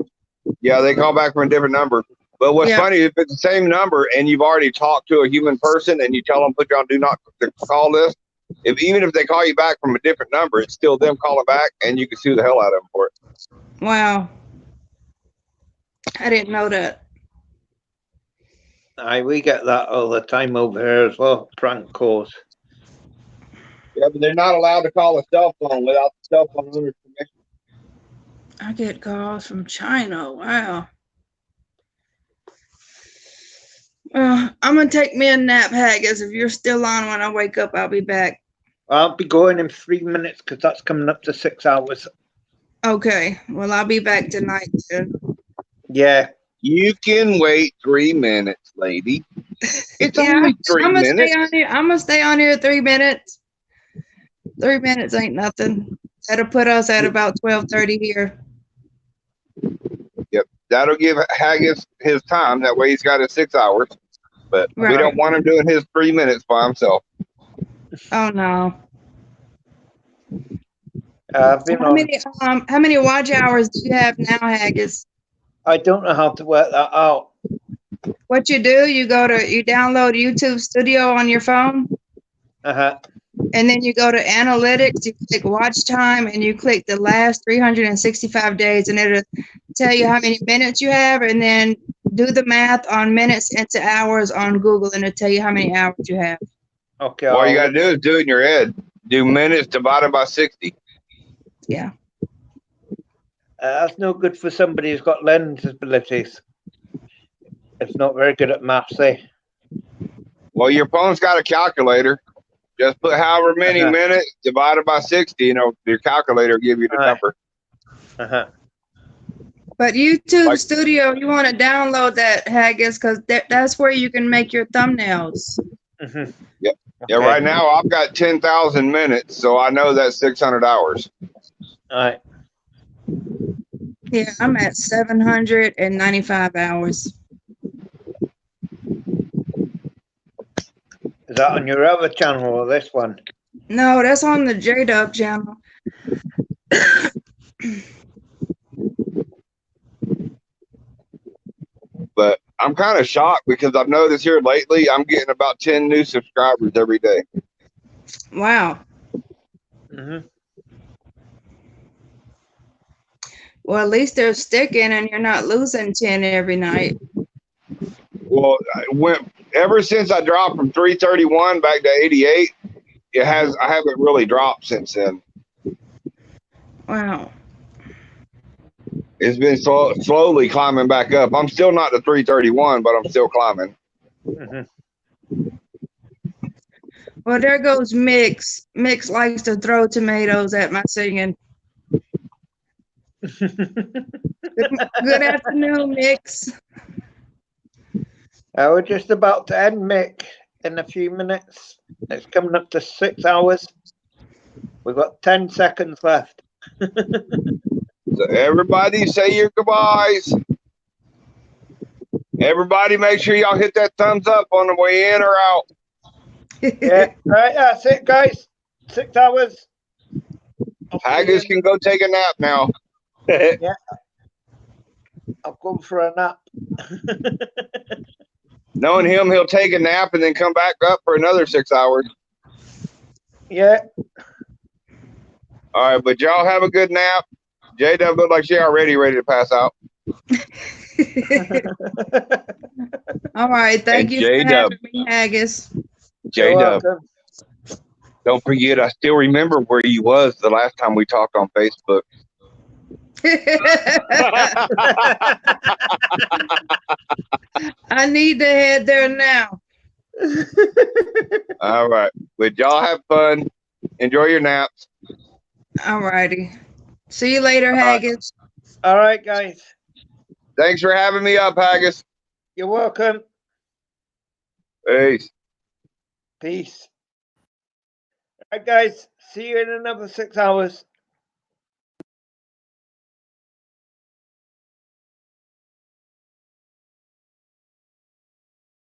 Yeah, they call back from a different number. But what's Yeah. funny, if it's the same number and you've already talked to a human person and you tell them put you on do not call list, even if they call you back from a different number, it's still them calling back and you can sue the hell out of them for it. Wow. I didn't know that. Aye, we get that all the time over here as well. Prank calls. Yeah, but they're not allowed to call a cell phone without the cell phone owner's permission. I get calls from China. Wow. I'm going to take me a nap, Haggis. If you're still on when I wake up, I'll be back. I'll be going in 3 minutes because that's coming up to 6 hours. Okay. Well, I'll be back tonight then. Yeah. You can wait 3 minutes, lady. It's Yeah, only 3 I'm minutes. going to stay on here 3 minutes. 3 minutes ain't nothing. That'll put us at about 12:30 here. Yep, that'll give Haggis his time. That way he's got his 6 hours. But we Right. don't want him doing his 3 minutes by himself. Oh, no. I've been on. How many watch hours do you have now, Haggis? I don't know how to work that out. What you do, you download YouTube Studio on your phone, Uh-huh. and then you go to analytics, you click watch time, and you click the last 365 days, and it'll tell you how many minutes you have, and then do the math on minutes into hours on Google, and it'll tell you how many hours you have. Okay. All you got to do is do it in your head. Do minutes divided by 60. Yeah. That's no good for somebody who's got learning disabilities. It's not very good at maths, eh? Well, your phone's got a calculator. Just put however many Uh-huh. minutes divided by 60, your calculator will give you the Right. number. Uh-huh. But YouTube Like- Studio, you want to download that, Haggis, because that's where you can make your thumbnails. Mm-hmm. Yep. Yeah, Okay. right now I've got 10,000 minutes, so I know that's 600 hours. All right. Yeah, I'm at 795 hours. Is that on your other channel or this one? No, that's on the J-Dub channel. But I'm kind of shocked because I've noticed here lately I'm getting about 10 new subscribers every day. Wow. Mm-hmm. Well, at least they're sticking and you're not losing 10 every night. Well, ever since I dropped from 331 back to 88, I haven't really dropped since then. Wow. It's been slowly climbing back up. I'm still not to 331, but I'm still climbing. Mm-hmm. Well, there goes Mix. Mix likes to throw tomatoes at my singing. Good afternoon, Mix. We're just about to end, Mick, in a few minutes. It's coming up to 6 hours. We've got 10 seconds left. So everybody say your goodbyes. Everybody make sure y'all hit that thumbs up on the way in or out. Yeah, right, that's it, guys. 6 hours. Haggis can go take a nap now. Yeah. I'll go for a nap. Knowing him, he'll take a nap and then come back up for another 6 hours. Yeah. All right, but y'all have a good nap. J-Dub looked like she already ready to pass out. All right. Thank And you for J-Dub. having me, Haggis. You're J-Dub, welcome. don't forget, I still remember where you was the last time we talked on Facebook. I need to head there now. All right. But y'all have fun. Enjoy your naps. All righty. See you later, Haggis. All right, guys. Thanks for having me up, Haggis. You're welcome. Peace. Peace. All right, guys. See you in another 6 hours.